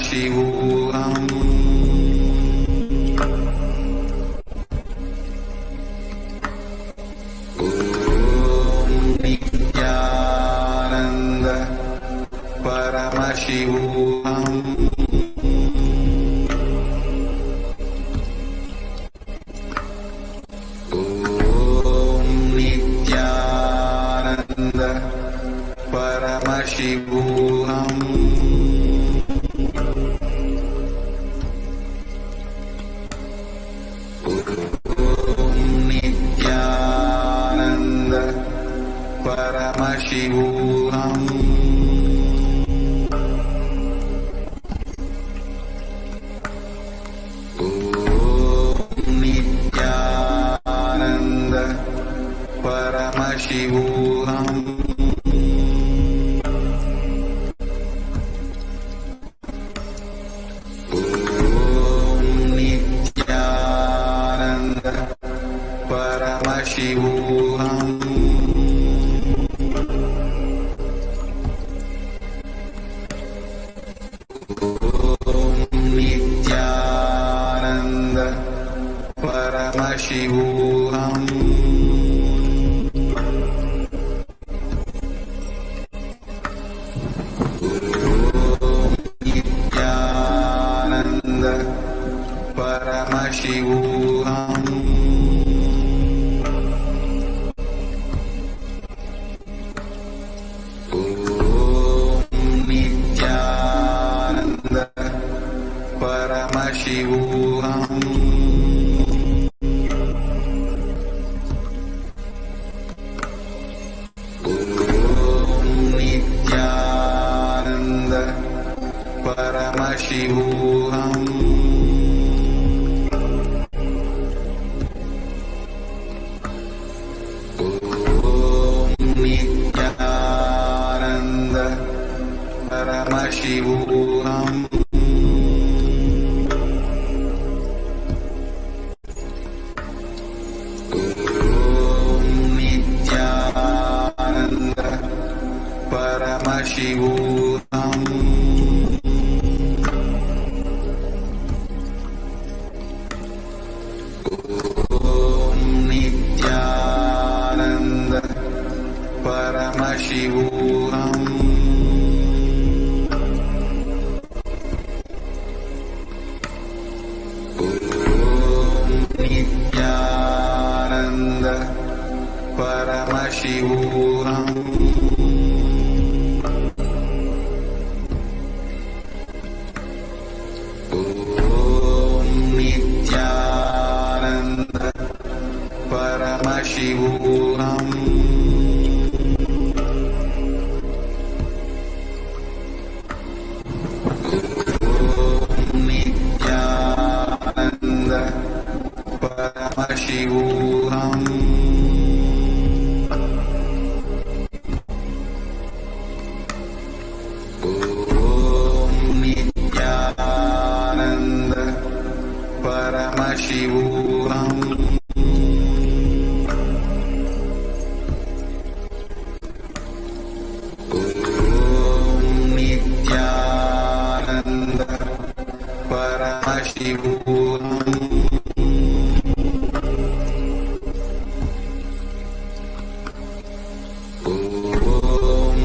Paramashivam. Om Nithyananda Paramashivam. Om Nithyananda Paramashivam. Nithyananda Paramashivam. Om Nithyananda Paramashivam. Om Nithyananda Paramashivam. Om Nithyananda Paramashivam. Om Nithyananda Paramashivam. Nithyananda Paramashivam. Om Nithyananda Paramashivam. Om Nithyananda Paramashivam. Om Nithyananda Paramashivam. Om Nithyananda Paramashivam. Om Nithyananda Paramashivam. Om Nithyananda Paramashivam. Nithyananda Paramashivam. Om Nithyananda Paramashivam. Om Nithyananda Paramashivam. Om Nithyananda Paramashivam. Om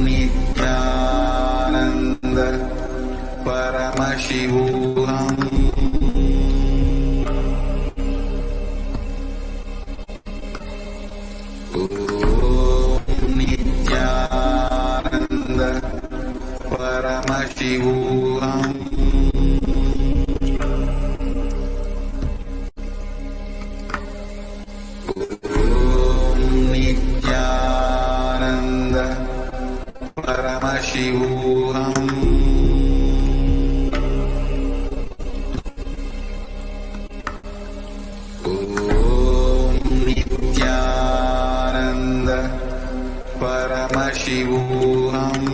Nithyananda Paramashivam. Om Nithyananda Paramashivam. Om Nithyananda Paramashivam. Om Nithyananda Paramashivam.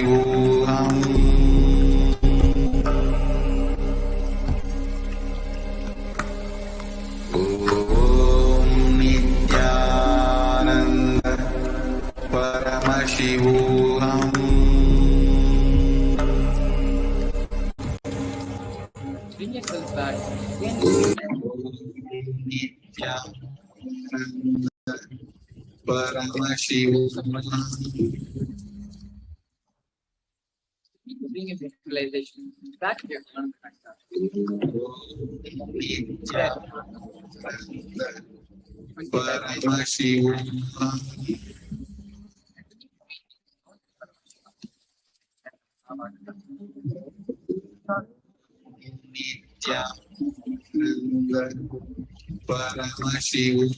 Paramashivam. Om Nithyananda Paramashivam. Bring yourself back. Nithyananda Paramashivam. Bring your visualization back to your own Paramashivam. Nithyananda Paramashivam.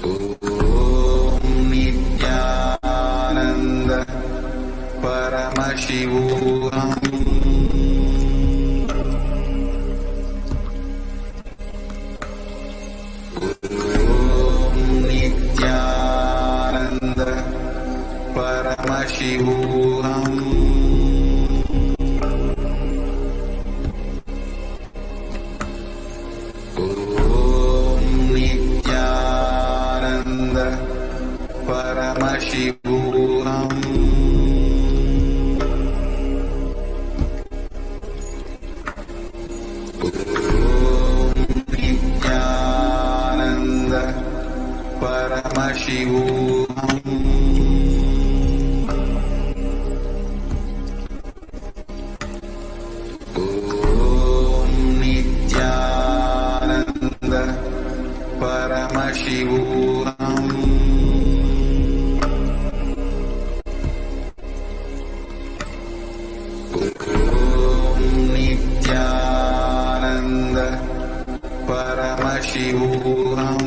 Om Nithyananda Paramashivam. Om Nithyananda Paramashivam. Om Nithyananda Paramashivam. Nithyananda Paramashivam. Om Nithyananda Paramashivam. Om Nithyananda Paramashivam.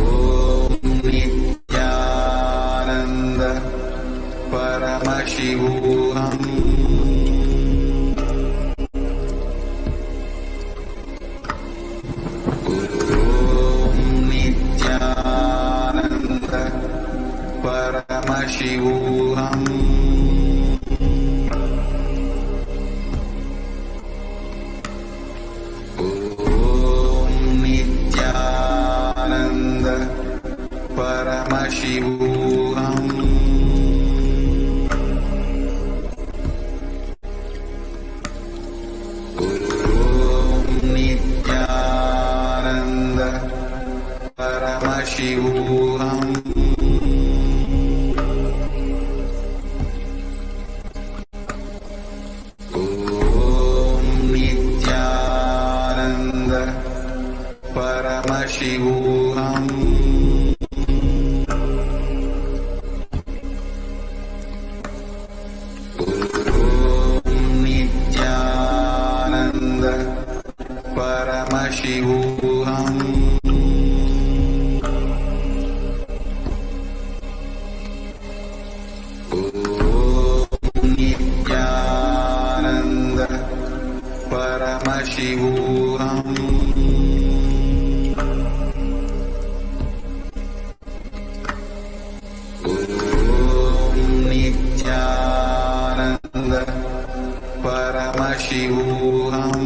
Om Nithyananda Paramashivam. Om Nithyananda Paramashivam. Om Nithyananda Paramashivam. Om Nithyananda Paramashivam. Om Nithyananda Paramashivam. Om Nithyananda Paramashivam. Om Nithyananda Paramashivam. Om Nithyananda Paramashivam. Nithyananda Paramashivam. Nithyananda Paramashivam.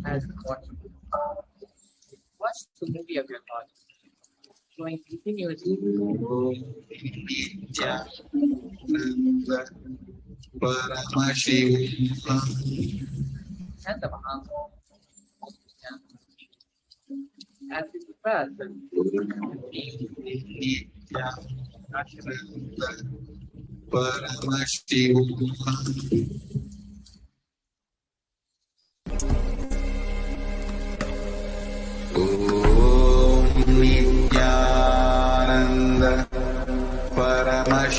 as what watch the movie of your thoughts, showing continuously Nithyananda Paramashivam. and the Maha. As we prepare the Nithyananda Paramashivam.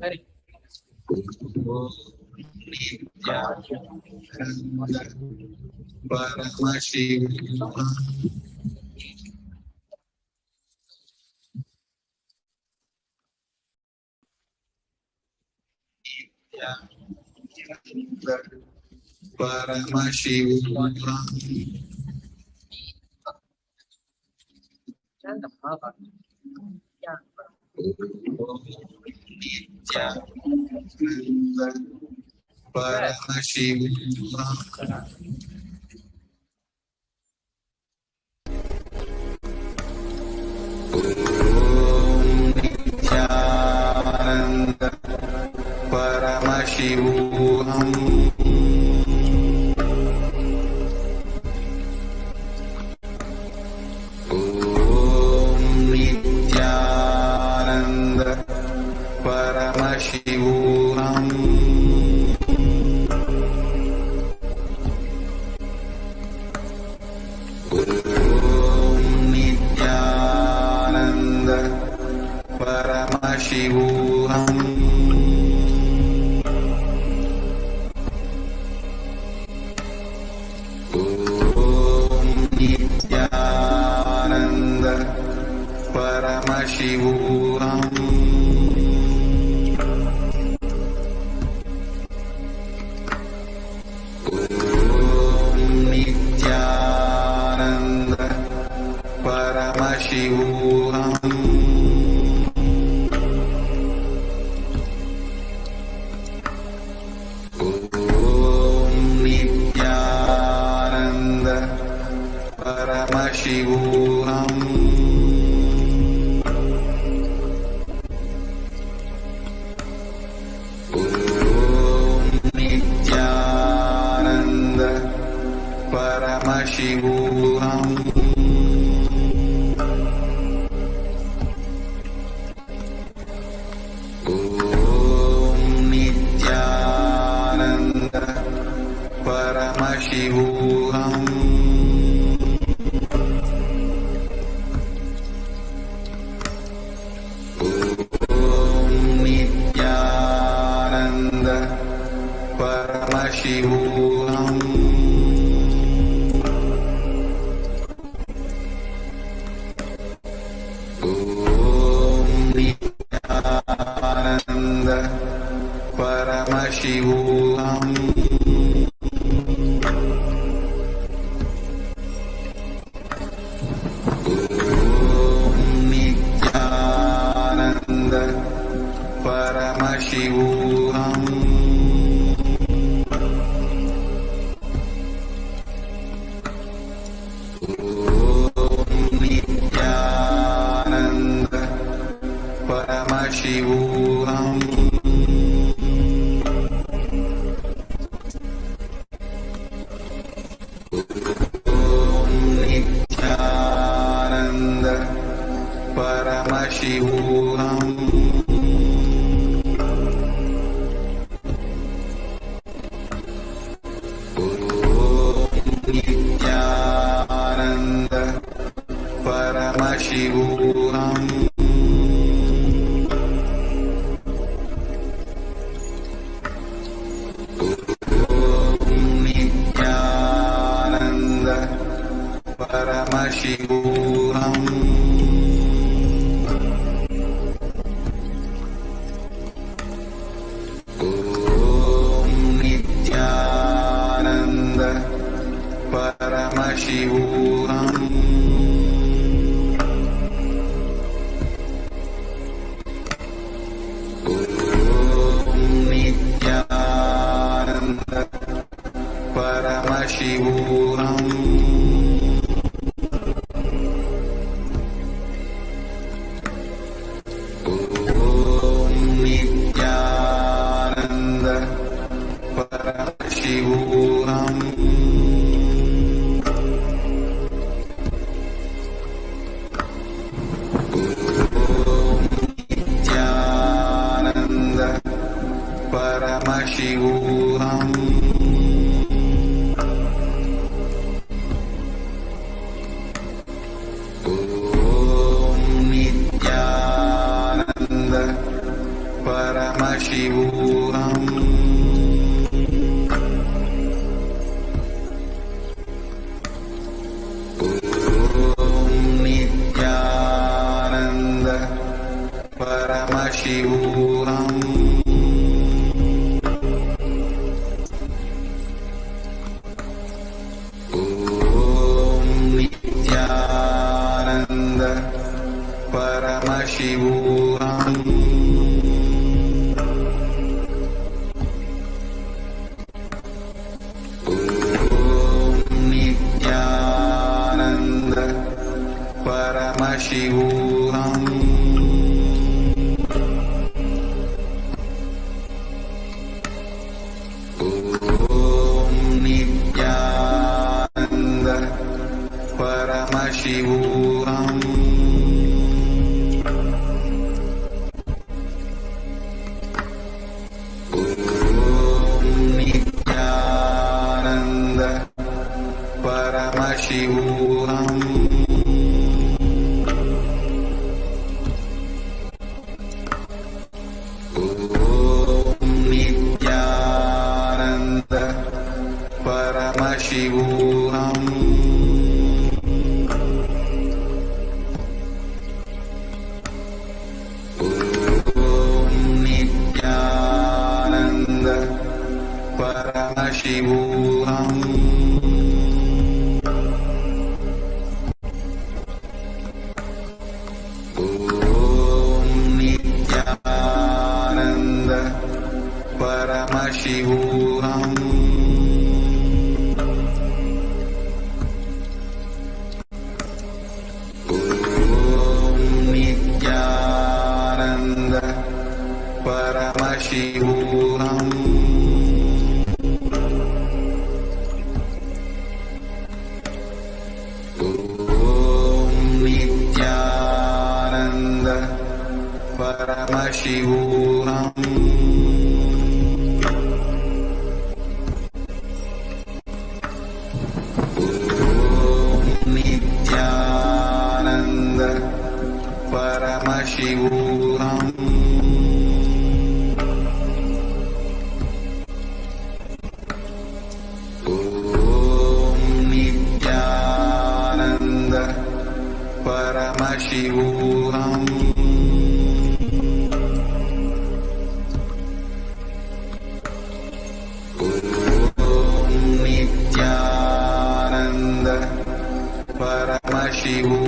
Hari. Paramashivam. Nithyananda Paramashivam. Nithyananda Paramashivam. Nithyananda Paramashivam. Nithyananda Paramashivam. Nithyananda Paramashivam. Nithyananda Paramashivam. Nithyananda Paramashivam. Nithyananda Paramashivam. Nithyananda Paramashivam. Nithyananda Paramashivam. Nithyananda Paramashivam. Nithyananda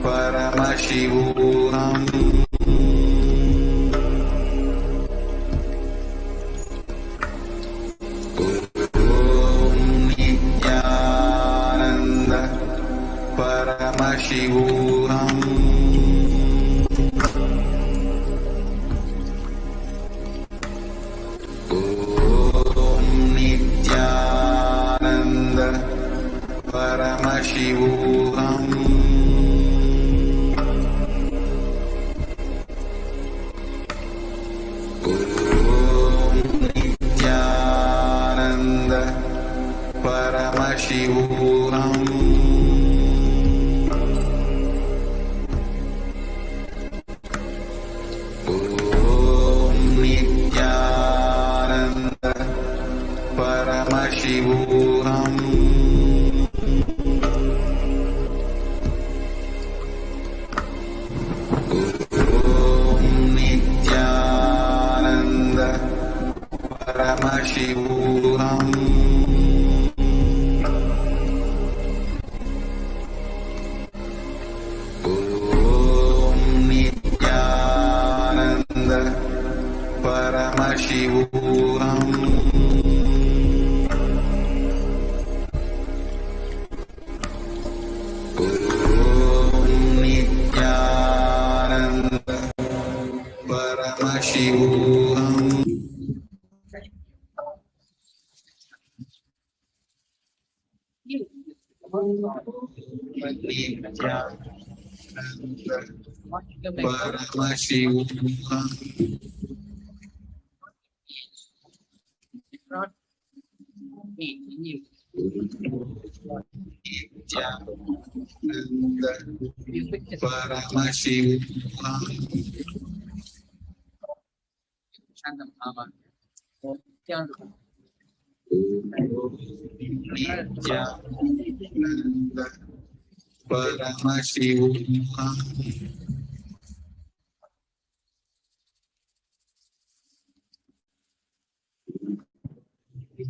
Paramashivam. Nithyananda Paramashivam. Nithyananda Paramashivam. Nithyananda Paramashivam. Nithyananda Paramashivam. Nithyananda Paramashivam. Nithyananda Paramashivam. Nithyananda Paramashivam. Paramashivam. Nithyananda Paramashivam. Nithyananda Paramashivam.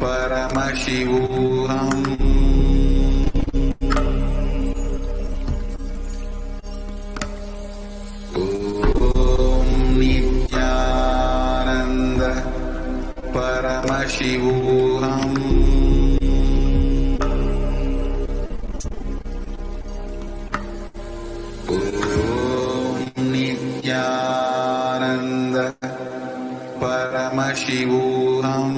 PARAMASHIVAM Om Nithyananda PARAMASHIVAM Om Nithyananda PARAMASHIVAM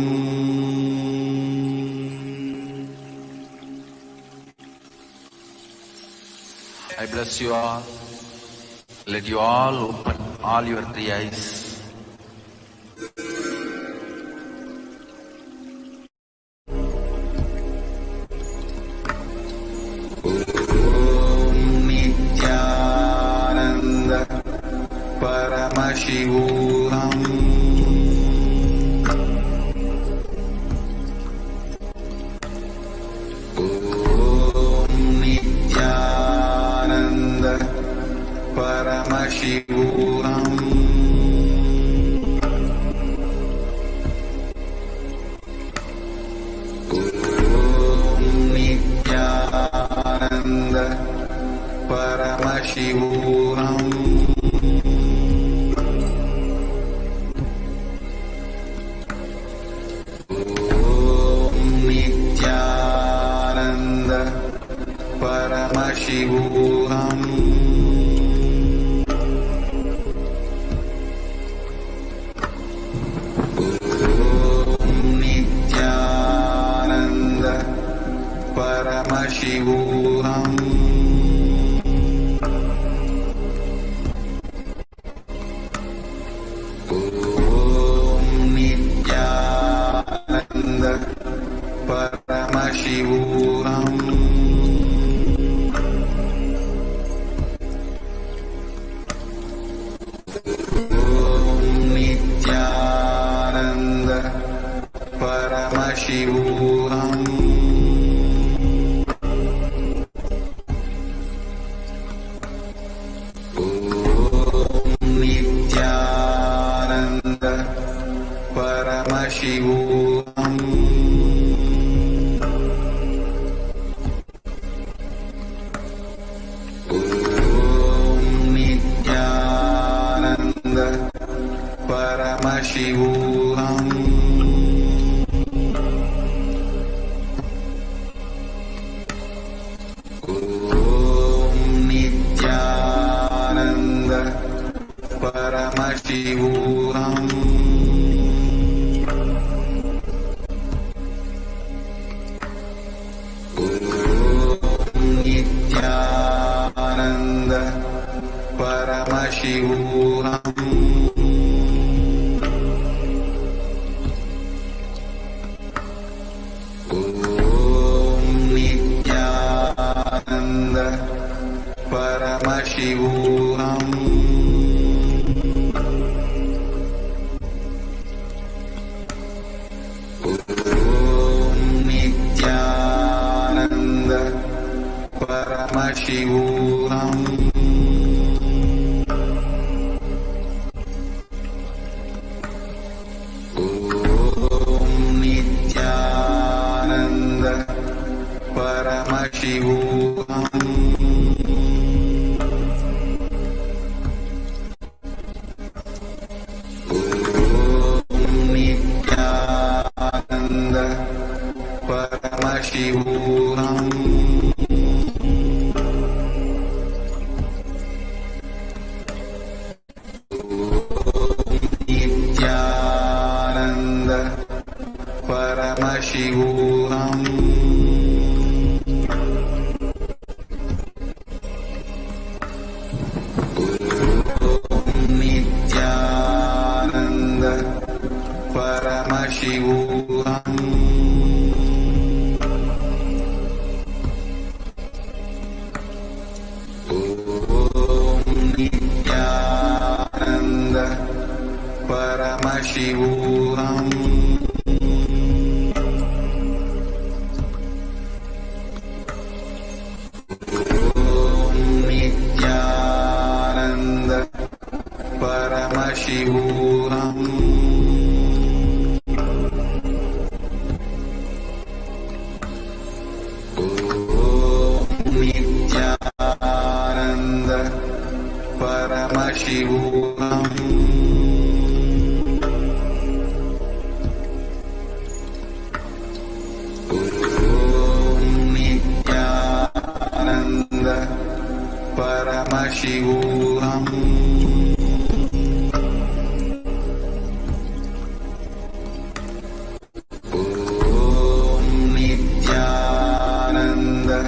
I bless you all. Let you all open all your three eyes. Om Nithyananda PARAMASHIVAM Om Nithyananda PARAMASHIVAM Om Nithyananda PARAMASHIVAM Om Nithyananda PARAMASHIVAM Om Nithyananda PARAMASHIVAM Om Nithyananda PARAMASHIVAM Om Nithyananda PARAMASHIVAM Om Nithyananda PARAMASHIVAM Om Nithyananda PARAMASHIVAM Om Nithyananda PARAMASHIVAM Om Nithyananda PARAMASHIVAM Om Nithyananda PARAMASHIVAM Om Nithyananda PARAMASHIVAM Om Nithyananda PARAMASHIVAM Om Nithyananda PARAMASHIVAM Nithyananda PARAMASHIVAM Om Nithyananda PARAMASHIVAM Om Nithyananda PARAMASHIVAM Om Nithyananda PARAMASHIVAM Paramashivam. Om Nithyananda Paramashivam. Om Nithyananda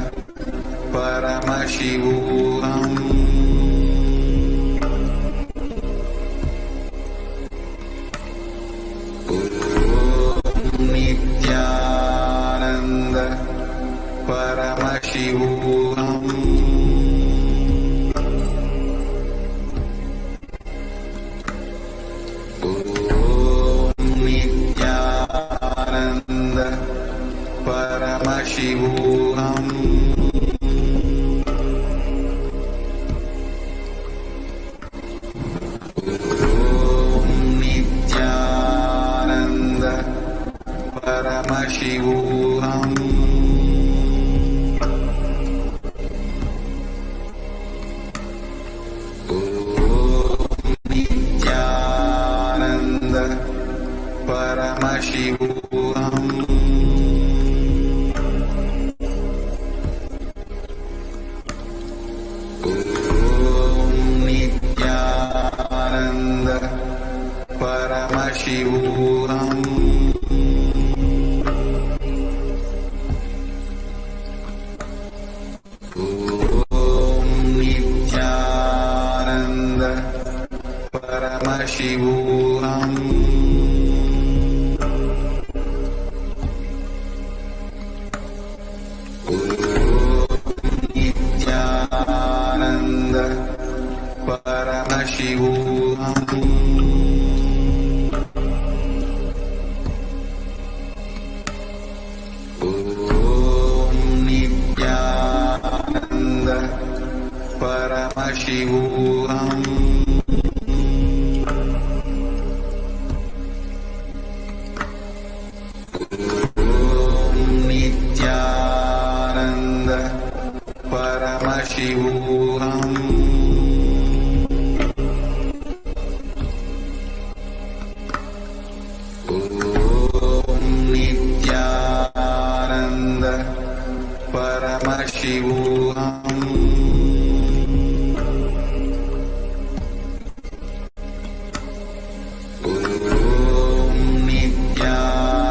Paramashivam. Nithyananda Paramashivam. Om Nithyananda Paramashivam. Nithyananda Paramashivam. Nithyananda Paramashivam. Nithyananda Paramashivam. Nithyananda Paramashivam. Nithyananda Paramashivam. Nithyananda Paramashivam. Nithyananda Paramashivam. Nithyananda Paramashivam. Nithyananda Paramashivam.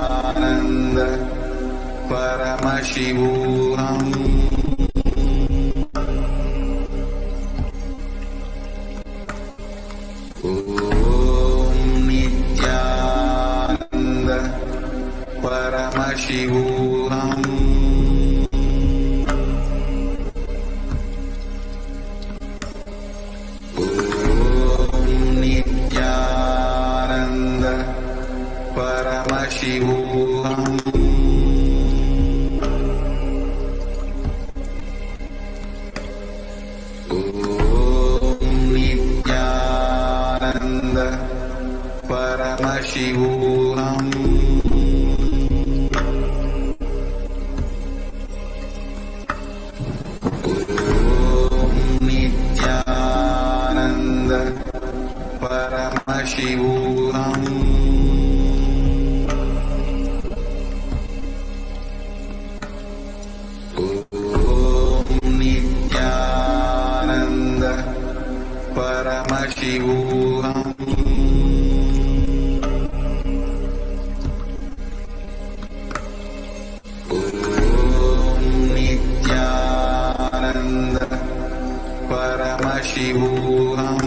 Nithyananda Paramashivam. Nithyananda Paramashivam. Nithyananda Paramashivam. Nithyananda Paramashivam. Nithyananda Paramashivam. Nithyananda Paramashivam.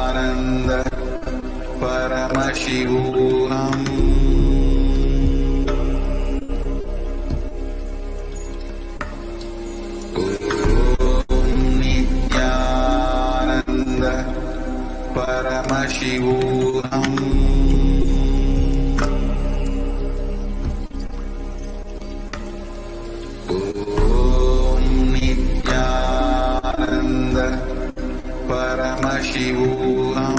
Nithyananda Paramashivam. Nithyananda Paramashivam. Nithyananda Paramashivam.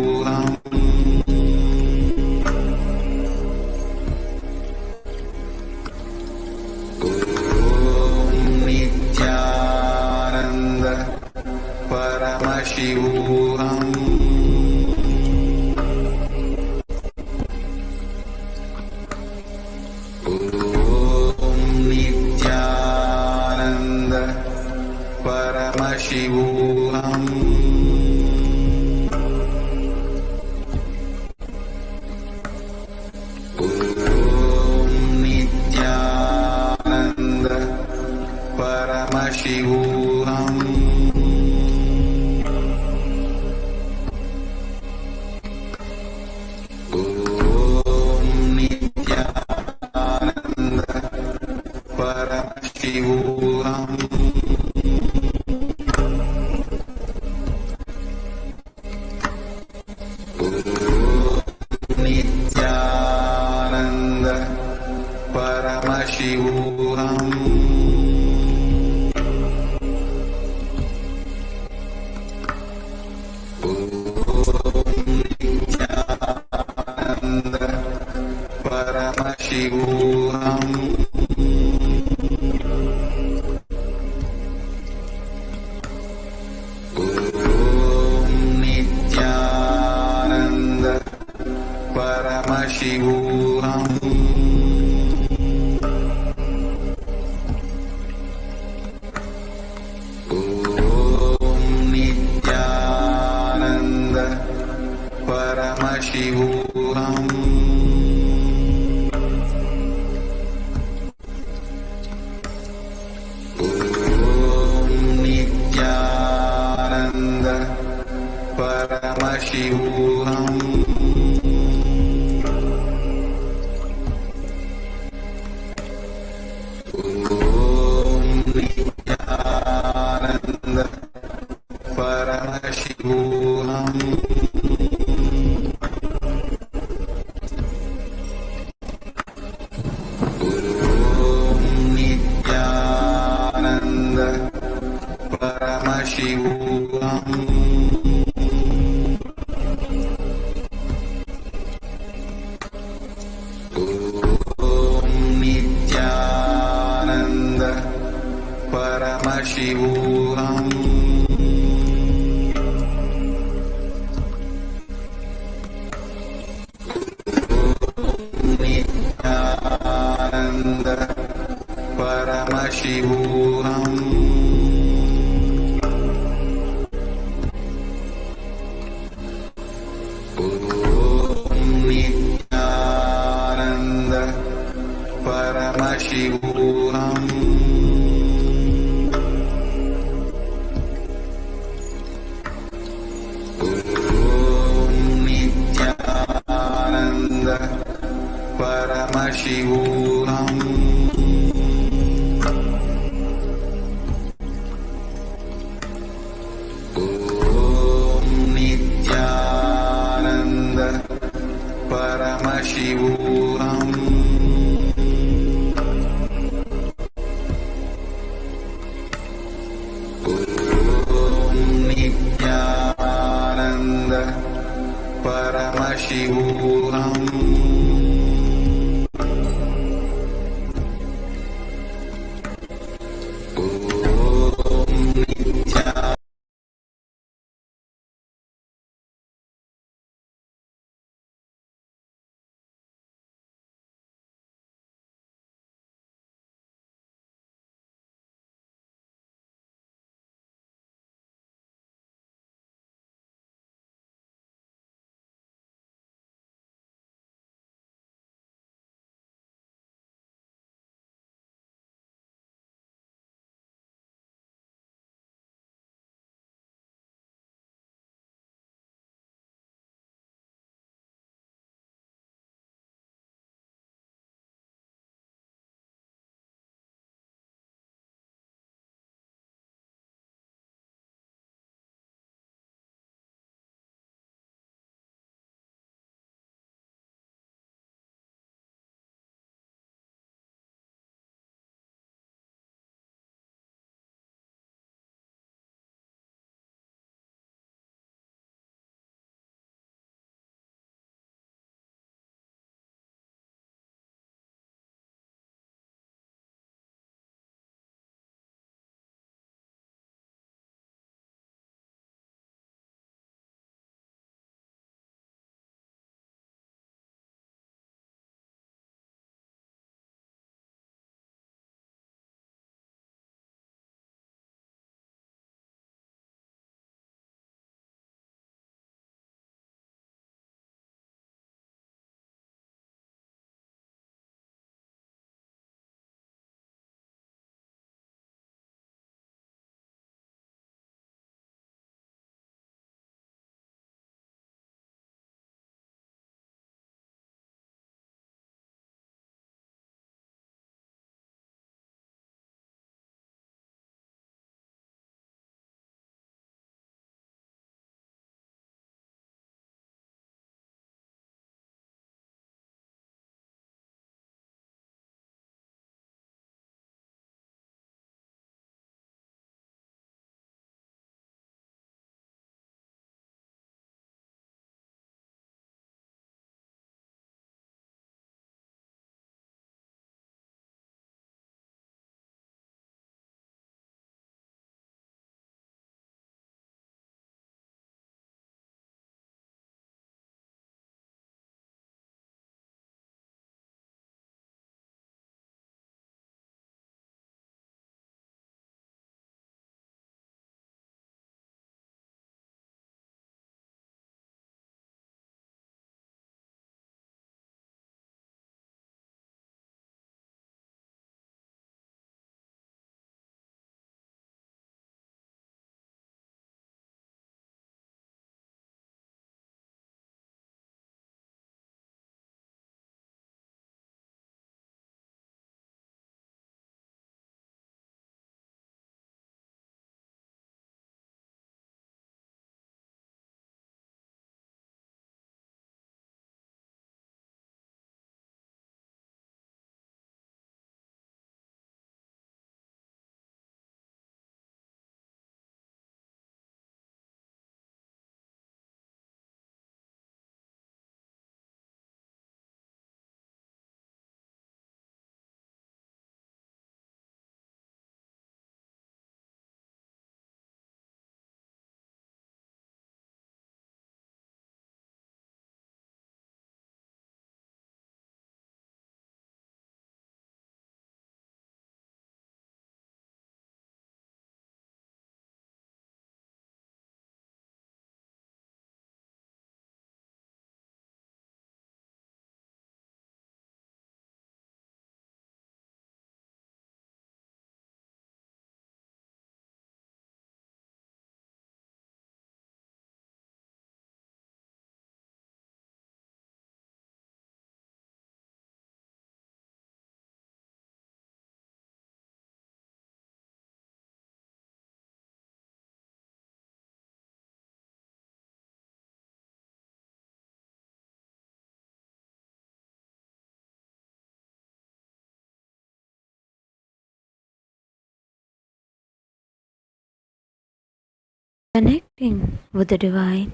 Connecting with the divine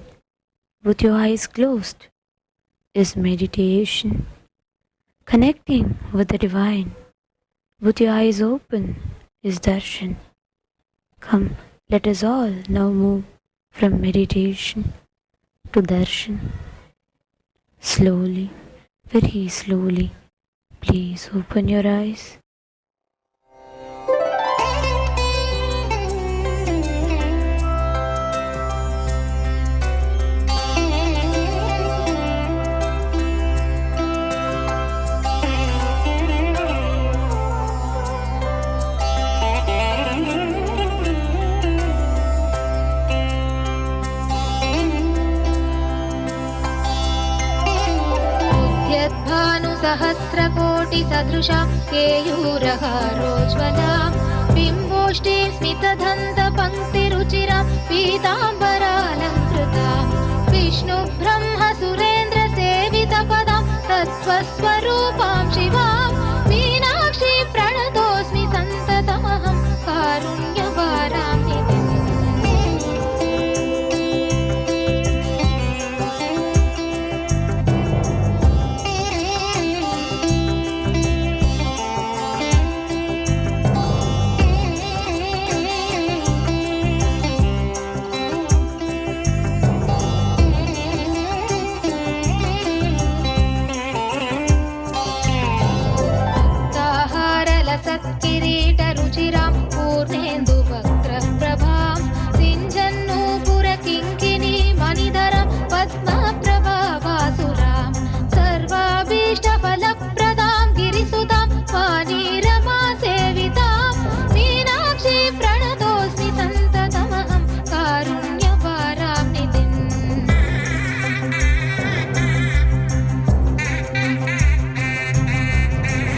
with your eyes closed is meditation. Connecting with the divine with your eyes open is darshan. Come, let us all now move from meditation to darshan. Slowly, very slowly, please open your eyes. सहस्रकोटि सदृशा केयूरहारोज्ज्वला बिम्बोष्ठीं स्मितदन्तपङ्क्तिरुचिरां पीताम्बरालङ्कृता Vishnu ब्रह्म सुरेन्द्र सेवितपदां तत्त्वस्वरूपां शिवां मीनाक्षी प्रणतोऽस्मि सन्ततमहं कारुण्यवारां निधिम् सत्किरीटरुचिरां पूर्णेन्दुवक्त्रप्रभां सिञ्जन्नूपुरकिङ्किणी मणिधरां पद्मप्रभावासुरां सर्वाभीष्टफलप्रदां गिरिसुतां वाणीरमा सेवितां मीनाक्षी प्रणतोऽस्मि सन्ततमहं कारुण्यवारां निधिम्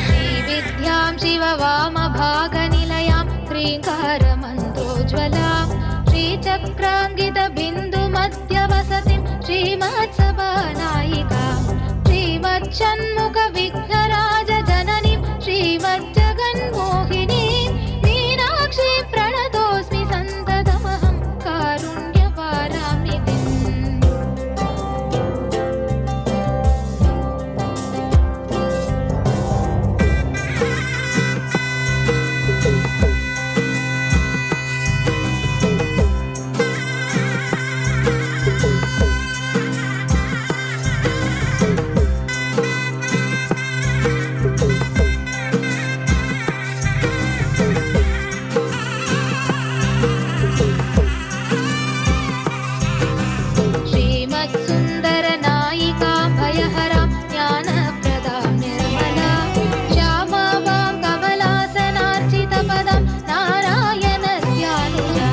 श्रीविद्यां शिववामभागनिलयां श्रीङ्कारमन्त्रोज्ज्वलां श्रीचक्राङ्कितबिन्दुमध्यवसतिं श्रीमत्सभानायिकां श्रीमच्छण्मुखविघ्नराजजननीं श्रीमज्जगन्मोहिनीं मीनाक्षी प्रणतोऽस्मि सन्ततमहं कारुण्यवारां निधिम् श्रीमत्सुन्दरनायिकां भयहरां ज्ञानप्रदां निर्मलां श्यामावां कमलासनार्चितपदां नारायणस्यानुजां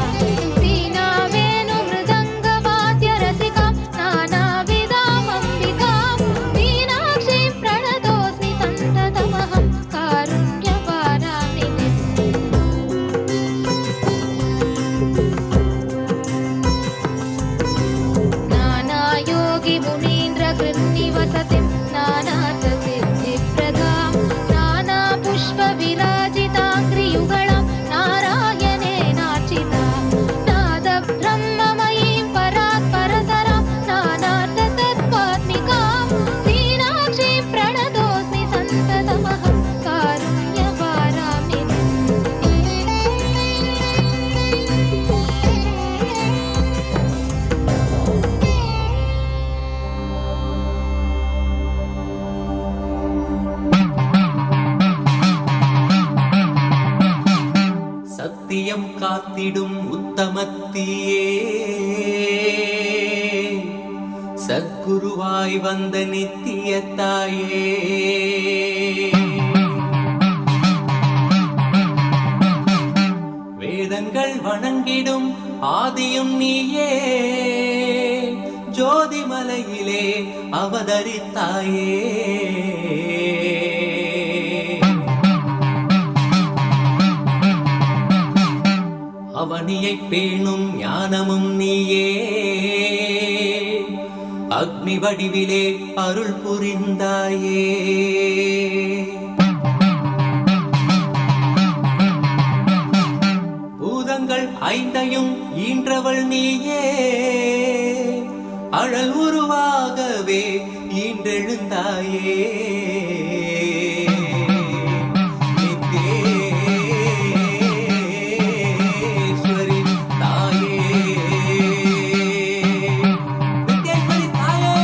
वीणावेणुमृदङ्गवाद्यरसिकां नानाविधामम्बिकां मीनाक्षीं प्रणतोऽस्मि सन्ततमहं कारुण्यवारां निधिम् नानायोगि मुनीन्द्रकृन्निवसतिं नानार्थसिद्धिप्रदां नानापुष्पविराजिताङ्घ्रियुगळां नारायणेनार्चितां नादब्रह्ममयीं परात्परतरां नानार्थतत्त्वात्मिकां मीनाक्षीं प्रणतोऽस्मि सन्ततमहं कारुण्यवारां निधिम् சத்தியம் காத்திடும் உத்தமத்தியே சத்குருவாய் வந்த நித்திய தாயே வேதங்கள் வணங்கிடும் ஆதியும் நீயே ஜோதிமலையிலே அவதரித்தாயே அவனியை பேணும் ஞானமும் நீயே அக்னி வடிவிலே அருள் புரிந்தாயே பூதங்கள் ஐந்தையும் ஈன்றவள் நீயே அழல் உருவாகவே ஈன்றெழுந்தாயே நித்யேஸ்வரி தாயே நித்யேஸ்வரி தாயே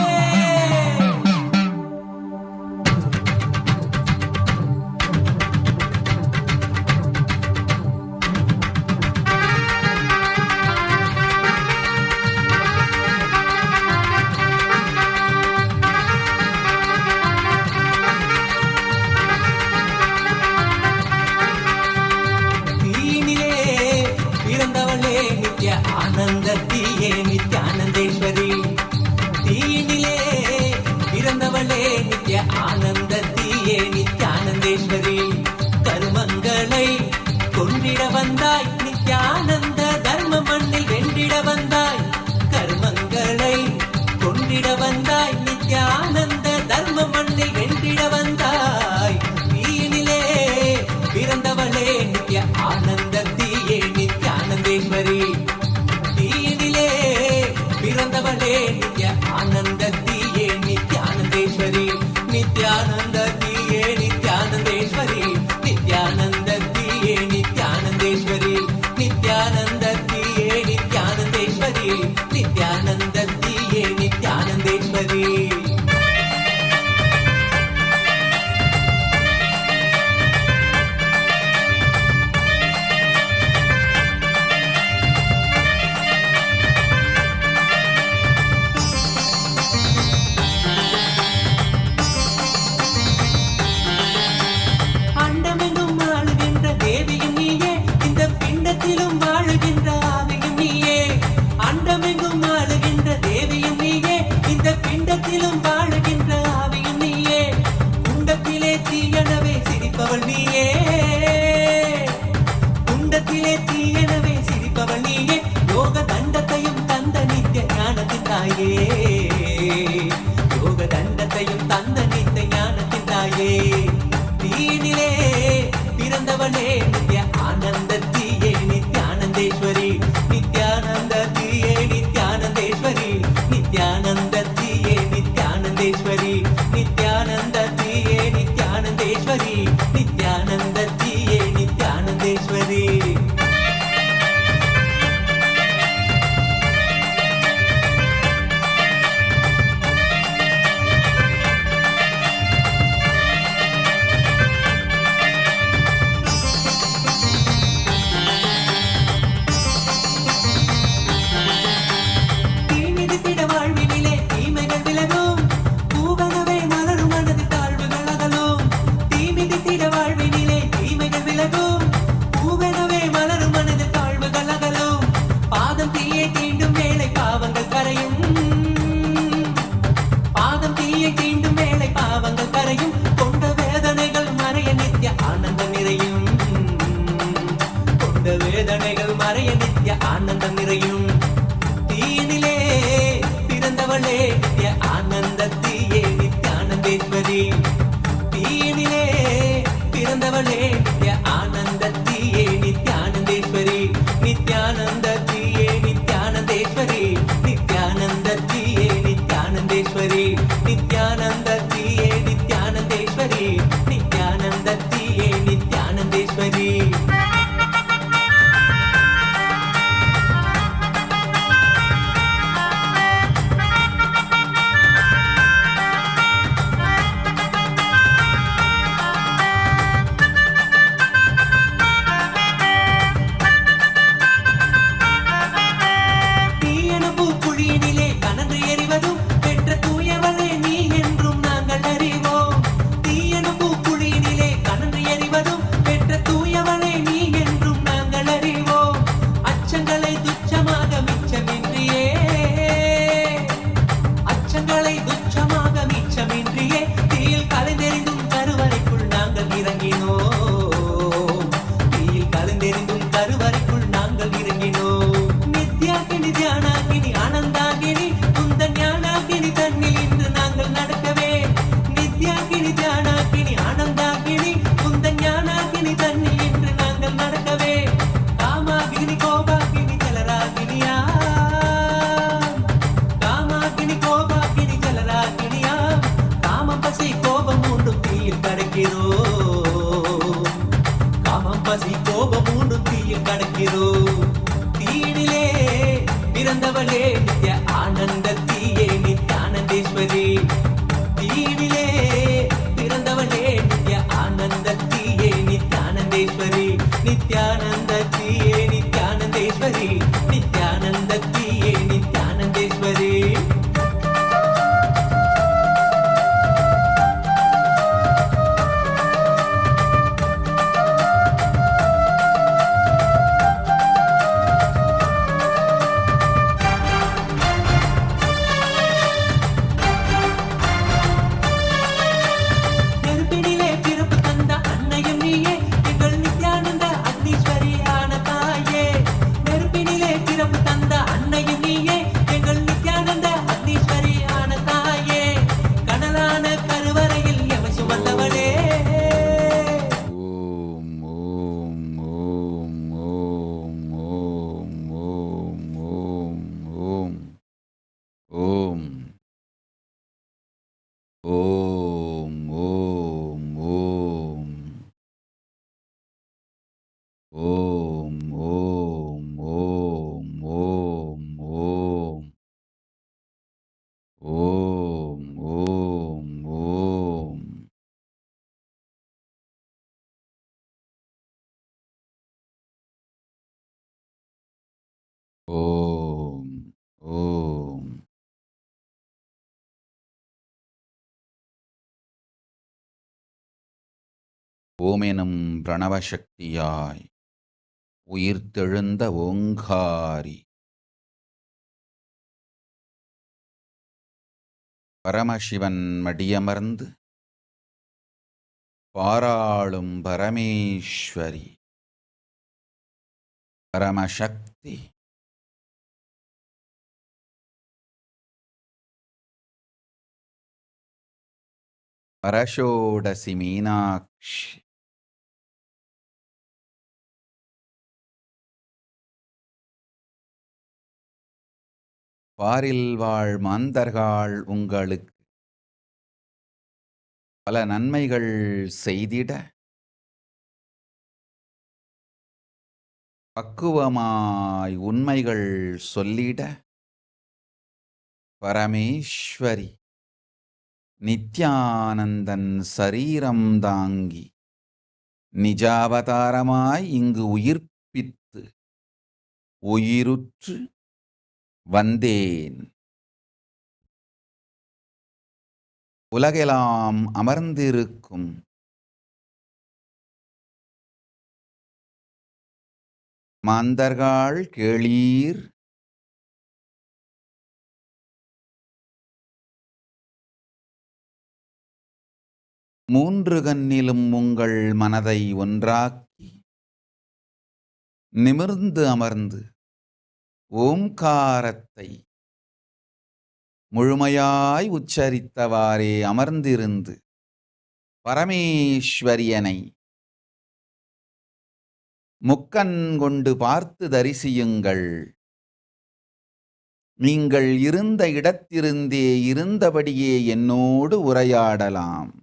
ஆனந்தத்தியே நித்யானந்தேஸ்வரி தீயினிலே பிறந்தவளே நித்ய ஆனந்தத்தியே நித்யானந்தேஸ்வரி கருமங்களை கொன்றிட வந்தாய் நித்யானந்த தர்ம மண்ணில் வென்றிட வந்தாய் கருமங்களை கொன்றிட வந்தாய் நித்யானந்த தர்ம மண்ணில் வென்றிட வந்தாய் தீயினிலே பிறந்தவளே நித்ய ஆனந்தத்தியே நித்யானந்தேஸ்வரி பிறந்தவளே நித்ய ஆனந்தத்தியே நித்யானந்தேஸ்வரி நித்யானந்தத்தியே நித்யானந்தேஸ்வரி நித்யானந்தத்தியே நித்யானந்தேஸ்வரி நித்யானந்தத்தியே நித்யானந்தேஸ்வரி நித்யானந்தத்தியே நித்யானந்தேஸ்வரி யோக தண்டத்தையும் தந்த நித்த ஞானத்தின் தாயே தீயினிலே பிறந்தவளே நித்ய ஆனந்தத்தியே நித்யானந்தேஸ்வரி நித்யானந்தத்தியே நித்யானந்தேஸ்வரி நித்யானந்தத்தியே நித்யானந்தேஸ்வரி நித்யானந்தத்தியே நித்யானந்தேஸ்வரி நித்யானந்தத்தியே நித்யானந்தேஸ்வரி வேதனைகள் மறைய நித்ய ஆனந்தம் நிறையும் தீயினிலே பிறந்தவளே நித்ய ஆனந்தத்தியே நித்யானந்தேஸ்வரி தீயினிலே பிறந்தவளே நித்ய ஆனந்தத்தியே நித்யானந்தேஸ்வரி நித்யானந்தத்தியே நித்யானந்தேஸ்வரி நித்யானந்தத்தியே நித்யானந்தேஸ்வரி நித்யானந்தத்தியே நித்யானந்தேஸ்வரி நித்யானந்தத்தியே நித்யானந்தேஸ்வரி தூய தீயினிலே பிறந்தவளே நித்ய ஆனந்தத்தியே நித்யானந்தேஸ்வரி நித்யானந்தத்தியே நித்யானந்தேஸ்வரி நித்யானந்தத்தியே நித்யானந்தேஸ்வரி நெருப்பினிலே பிறப்பு தந்த அன்னையும் நீயே எங்கள் நித்யானந்த அக்னீஸ்வரியான தாயே நெருப்பினிலே பிறப்பு தந்த அன்னையும் நீயே எங்கள் நித்யானந்த அக்னீஸ்வரியான தாயே கனலான கருவறையில் எவை சுமந்தவளே ஓமெனும் பிரணவ சக்தியாய் உயிர்த்தெழுந்த ஓங்காரி பரமசிவன் மடியமர்ந்து பாராளும் பரமேஸ்வரி பரமசக்தி பரஷோடசி மீனாட்சி பாரில் வாழ் மாந்தர்கள் உங்களுக்கு பல நன்மைகள் செய்திட பக்குவமாய் உண்மைகள் சொல்லிட பரமேஸ்வரி நித்யானந்தன் சரீரம் தாங்கி நிஜாவதாரமாய் இங்கு உயிர்ப்பித்து உயிருற்று வந்தேன். உலகெல்லாம் அமர்ந்திருக்கும் மாந்தர்கள் கேளீர், மூன்று கண்ணிலும் உங்கள் மனதை ஒன்றாக்கி நிமிர்ந்து அமர்ந்து ஓம்காரத்தை முழுமையாய் உச்சரித்தவாறே அமர்ந்திருந்து பரமேஸ்வரியனை முக்கண் கொண்டு பார்த்து தரிசியுங்கள். நீங்கள் இருந்த இடத்திருந்தே இருந்தபடியே என்னோடு உரையாடலாம்.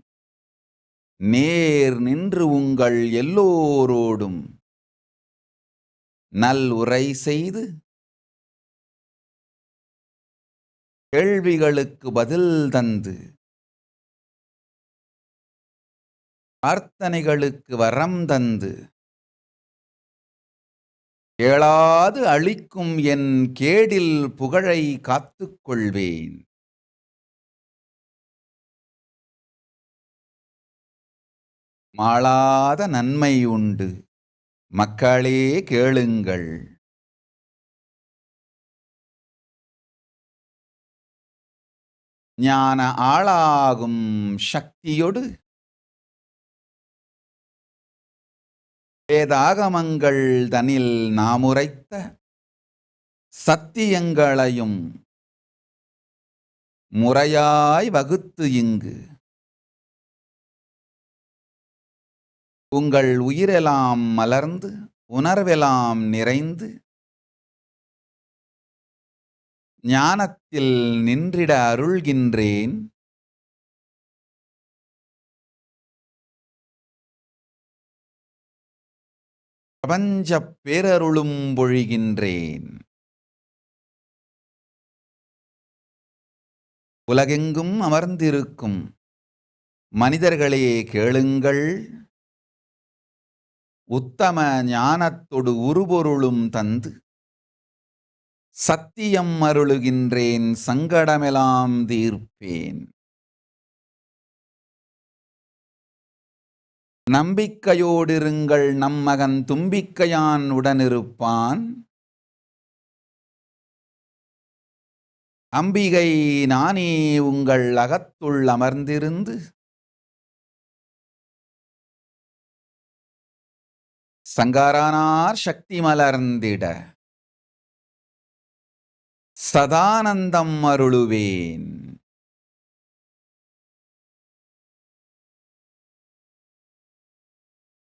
நேர் நின்று உங்கள் எல்லோரோடும் நல் உரை செய்து கேள்விகளுக்கு பதில் தந்து பிரார்த்தனைகளுக்கு வரம் தந்து கேளாது அளிக்கும் என் கேடில் புகழை காத்துக்கொள்வேன். மாளாத நன்மை உண்டு, மக்களே கேளுங்கள். ஞான ஆளாகும் சக்தியொடு வேதாகமங்கள் தனில் நாமுரைத்த சத்தியங்களையும் முறையாய் வகுத்து இங்கு உங்கள் உயிரெல்லாம் மலர்ந்து உணர்வெல்லாம் நிறைந்து ஞானத்தில் நின்றிட அருள்கின்றேன். பிரபஞ்ச பேரருளும் பொழிகின்றேன். உலகெங்கும் அமர்ந்திருக்கும் மனிதர்களே கேளுங்கள், உத்தம ஞானத்தொடு உருபொருளும் தந்து சத்தியம் அருளுகின்றேன், சங்கடமெல்லாம் தீர்ப்பேன். நம்பிக்கையோடிருங்கள், நம் மகன் தும்பிக்கையான் உடனிருப்பான். அம்பிகை நானே உங்கள் அகத்துள் அமர்ந்திருந்து சங்காரானார் சக்தி மலர்ந்திட சதானந்தம் அருளுவேன்.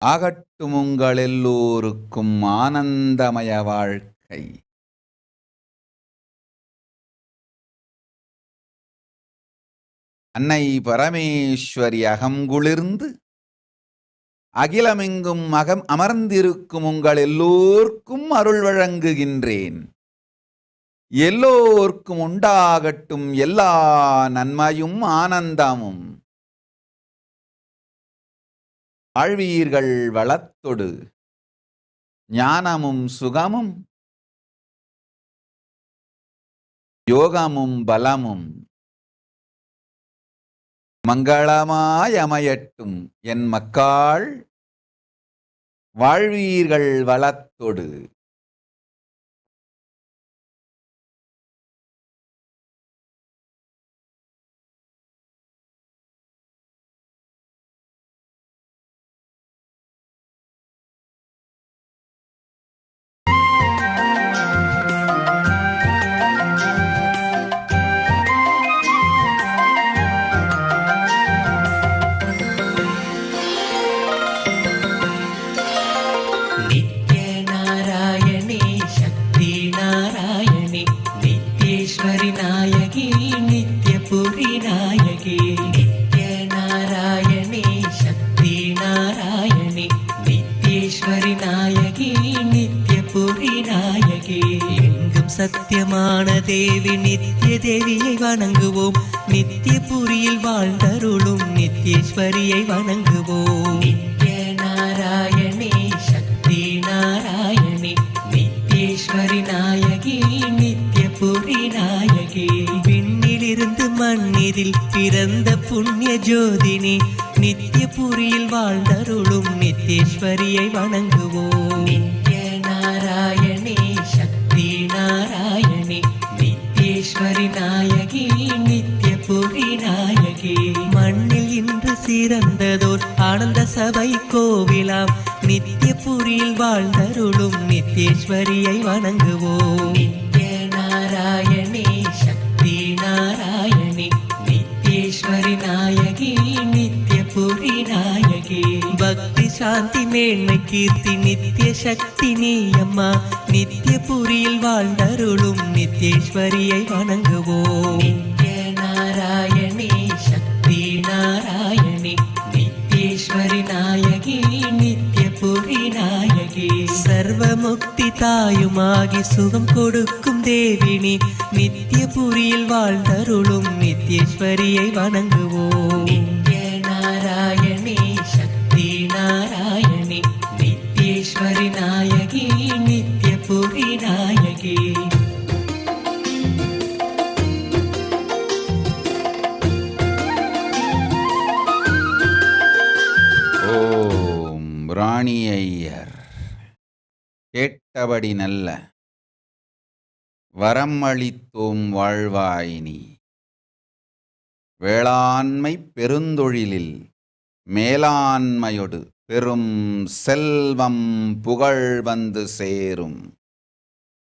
ஆகட்டும் உங்கள் எல்லோருக்கும் ஆனந்தமய வாழ்க்கை. அன்னை பரமேஸ்வரி அகங்குளிர்ந்து அகிலமெங்கும் அமர்ந்திருக்கும் உங்கள் எல்லோர்க்கும் அருள் வழங்குகின்றேன். எல்லோர்க்கும் உண்டாகட்டும் எல்லா நன்மையும் ஆனந்தமும். வாழ்வீர்கள் வளத்தொடு ஞானமும் சுகமும் யோகமும் பலமும் மங்களமாயமையட்டும் என் மக்காள். வாழ்வீர்கள் வளத்தொடு. சத்தியமான தேவி நித்திய தேவியை வணங்குவோம். நித்திய புரியில் வாழ்ந்தருளும் நித்யேஸ்வரியை வணங்குவோம். நித்ய நாராயணி சக்தி நாராயணி நித்யேஸ்வரி நாயகி நித்ய புரி நாயகி. விண்ணிலிருந்து மண்ணிதில் பிறந்த புண்ணிய ஜோதினி நித்திய புரியில் வாழ்ந்தருளும் நித்யேஸ்வரியை வணங்குவோம். நித்ய நாராயணி சக்தி நாராயணி நித்யேஸ்வரி நாயகி நித்ய புரி நாயகி. மண்ணில் இன்று சிறந்ததோர் ஆனந்த சபை கோவிலாம் நித்ய புரியில் வாழ்ந்தருளும் நித்யேஸ்வரியை வணங்குவோம். நித்ய நாராயணி சக்தி நாராயணி நித்யேஸ்வரி நாயகி நித்ய புரி நாயகி. பக்தி சாந்தி மேன்மை கீர்த்தி நித்ய சக்தி நீயம்மா நித்ய புரியில் வாழ்ந்தருளும் நித்யேஸ்வரியை வணங்குவோம். நித்ய நாராயணி சக்தி நாராயணி நித்யேஸ்வரி நாயகி நித்ய புரி நாயகி. சர்வமுக்தி தாயுமாகி சுகம் கொடுக்கும் தேவினி நித்ய புரியில் வாழ்ந்தருளும் நித்யேஸ்வரியை வணங்குவோம். நித்ய நாராயணி சக்தி நாராயணி நித்யேஸ்வரி நாயகி நித்ய புரி நாயகி. ஓம் ராணி ஐயர். கேட்டபடி நல்ல வரம் அளித்தோம் வாழ்வாயினி. வேளாண்மை பெருந்தொழிலில் மேலாண்மையொடு பெரும் செல்வம் புகழ் வந்து சேரும்.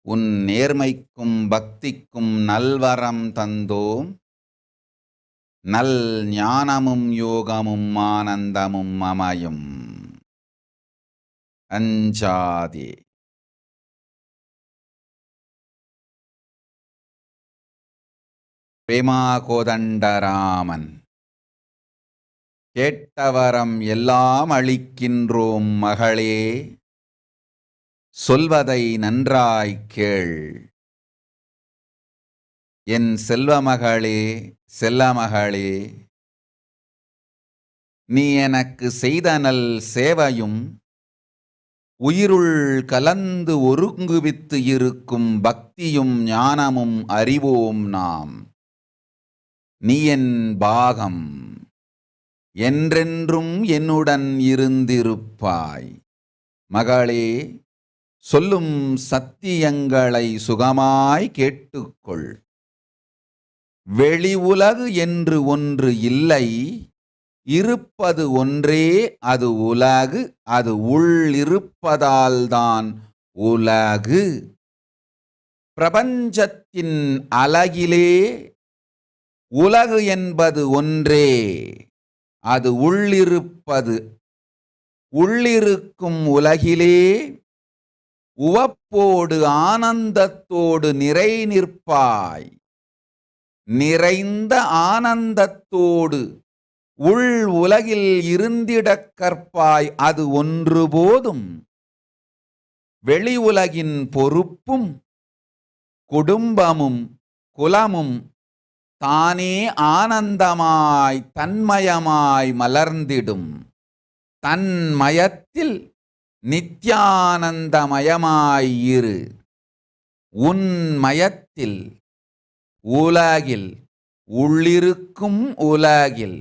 உன் நேர்மைக்கும் பக்திக்கும் நல்வரம் தந்தோம். நல் ஞானமும் யோகமும் ஆனந்தமும் அமையும். அஞ்சாதே. பிரேமா கோதண்டராமன். கேட்டவரம் எல்லாம் அளிக்கின்றோம் மகளே, சொல்வதை நன்றாய் கேள். என் செல்வமகளே, செல்லமகளே, நீ எனக்கு செய்த நல் சேவையும் உயிருள் கலந்து ஒருங்குவித்து இருக்கும் பக்தியும் ஞானமும் அறிவோம் நாம். நீ என் பாகம், என்றென்றும் என்னுடன் இருந்திருப்பாய். மகளே, சொல்லும் சத்தியங்களை சுகமாய் கேட்டுக்கொள். வெளி உலகு என்று ஒன்று இல்லை, இருப்பது ஒன்றே, அது உலகு. அது உள் இருப்பதால்தான் உலகு. பிரபஞ்சத்தின் அலகிலே உலகு என்பது ஒன்றே, அது உள்ளிருப்பது. உள்ளிருக்கும் உலகிலே உவப்போடு ஆனந்தத்தோடு நிறை நிற்பாய். நிறைந்த ஆனந்தத்தோடு உள் உலகில் இருந்திடக் கற்பாய். அது ஒன்று போதும். வெளி உலகின் பொறுப்பும் குடும்பமும் குலமும் தானே ஆனந்தமாய் தன்மயமாய் மலர்ந்திடும். தன்மயத்தில் நித்யானந்தமயமாய் இரு. உன் மயத்தில் உலகில், உள்ளிருக்கும் உலகில்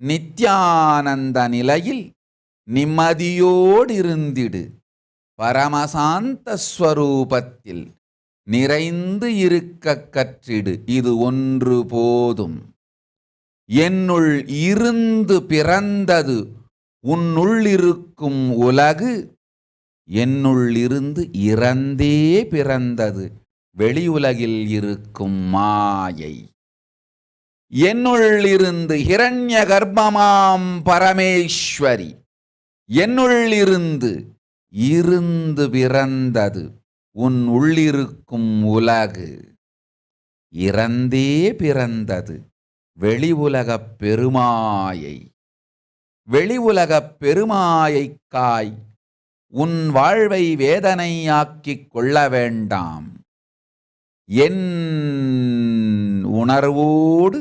நித்யானந்த நிலையில் நிம்மதியோடு இருந்திடு. பரமசாந்த ஸ்வரூபத்தில் நிறைந்து இருக்க கற்றிடு. இது ஒன்று போதும். என்னுள் இருந்து பிறந்தது உன்னுள்ளிருக்கும் உலகு. என்னுள் இருந்து இறந்தே பிறந்தது வெளி உலகில் இருக்கும் மாயை. என்னுள் இருந்து ஹிரண்ய கர்ப்பமாம் பரமேஸ்வரி. என்னுள் இருந்து பிறந்தது உன் உள்ளிருக்கும் உலகு. இறந்தே பிறந்தது வெளி உலகப் பெருமாயை. வெளி உலகப் பெருமாயைக்காய் உன் வாழ்வை வேதனையாக்கிக் கொள்ள வேண்டாம். என் உணர்வோடு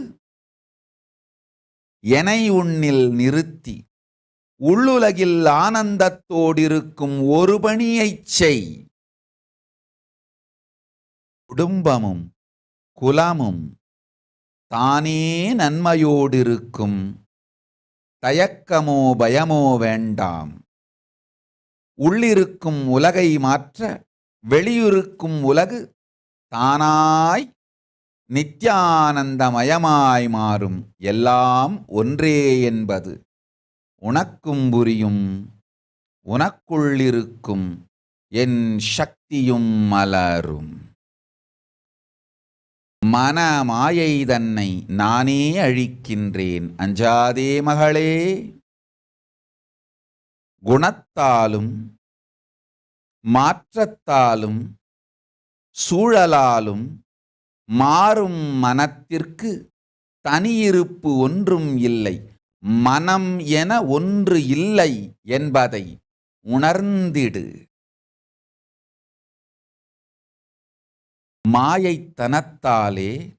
எனை உன்னில் நிறுத்தி உள்ளுலகில் ஆனந்தத்தோடிருக்கும் ஒரு பணியைச் செய். குடும்பமும் குலமும் தானே நன்மையோடிருக்கும். தயக்கமோ பயமோ வேண்டாம். உள்ளிருக்கும் உலகை மாற்ற வெளியிருக்கும் உலகு தானாய் நித்யானந்தமயமாய் மாறும். எல்லாம் ஒன்றே என்பது உனக்கும் புரியும். உனக்குள்ளிருக்கும் என் சக்தியும் மலரும். மன மாயை தன்னை நானே அழிக்கின்றேன். அஞ்சாதே மகளே. குணத்தாலும் மாற்றத்தாலும் சூழலாலும் மாறும் மனத்திற்கு தனியிருப்பு ஒன்றும் இல்லை. மனம் என ஒன்று இல்லை என்பதை உணர்ந்திடு. மாயைத்தனத்தாலே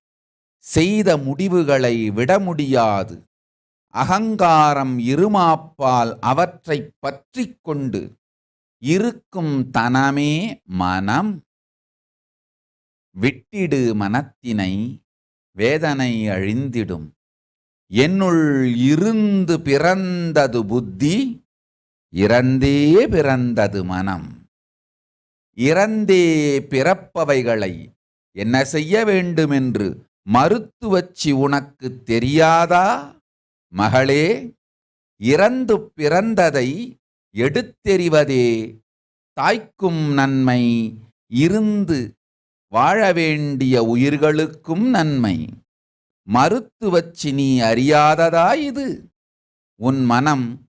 செய்த முடிவுகளை விட முடியாது. அகங்காரம் இருமாப்பால் அவற்றை பற்றி கொண்டு இருக்கும் தனமே மனம். விட்டிடு மனத்தினை, வேதனை அழிந்திடும். என்னுள் இருந்து பிறந்தது புத்தி, இறந்தே பிறந்தது மனம். இறந்தே பிறப்பவைகளை என்ன செய்ய வேண்டுமென்று மருத்துவச்சி உனக்கு தெரியாதா? மகளே, இறந்து பிறந்ததை எடுத்தெறிவதே தாய்க்கும் நன்மை, இருந்து வாழ வேண்டிய உயிர்களுக்கும் நன்மை. மருத்துவச்சி நீ அறியாததா இது? உன் மனம்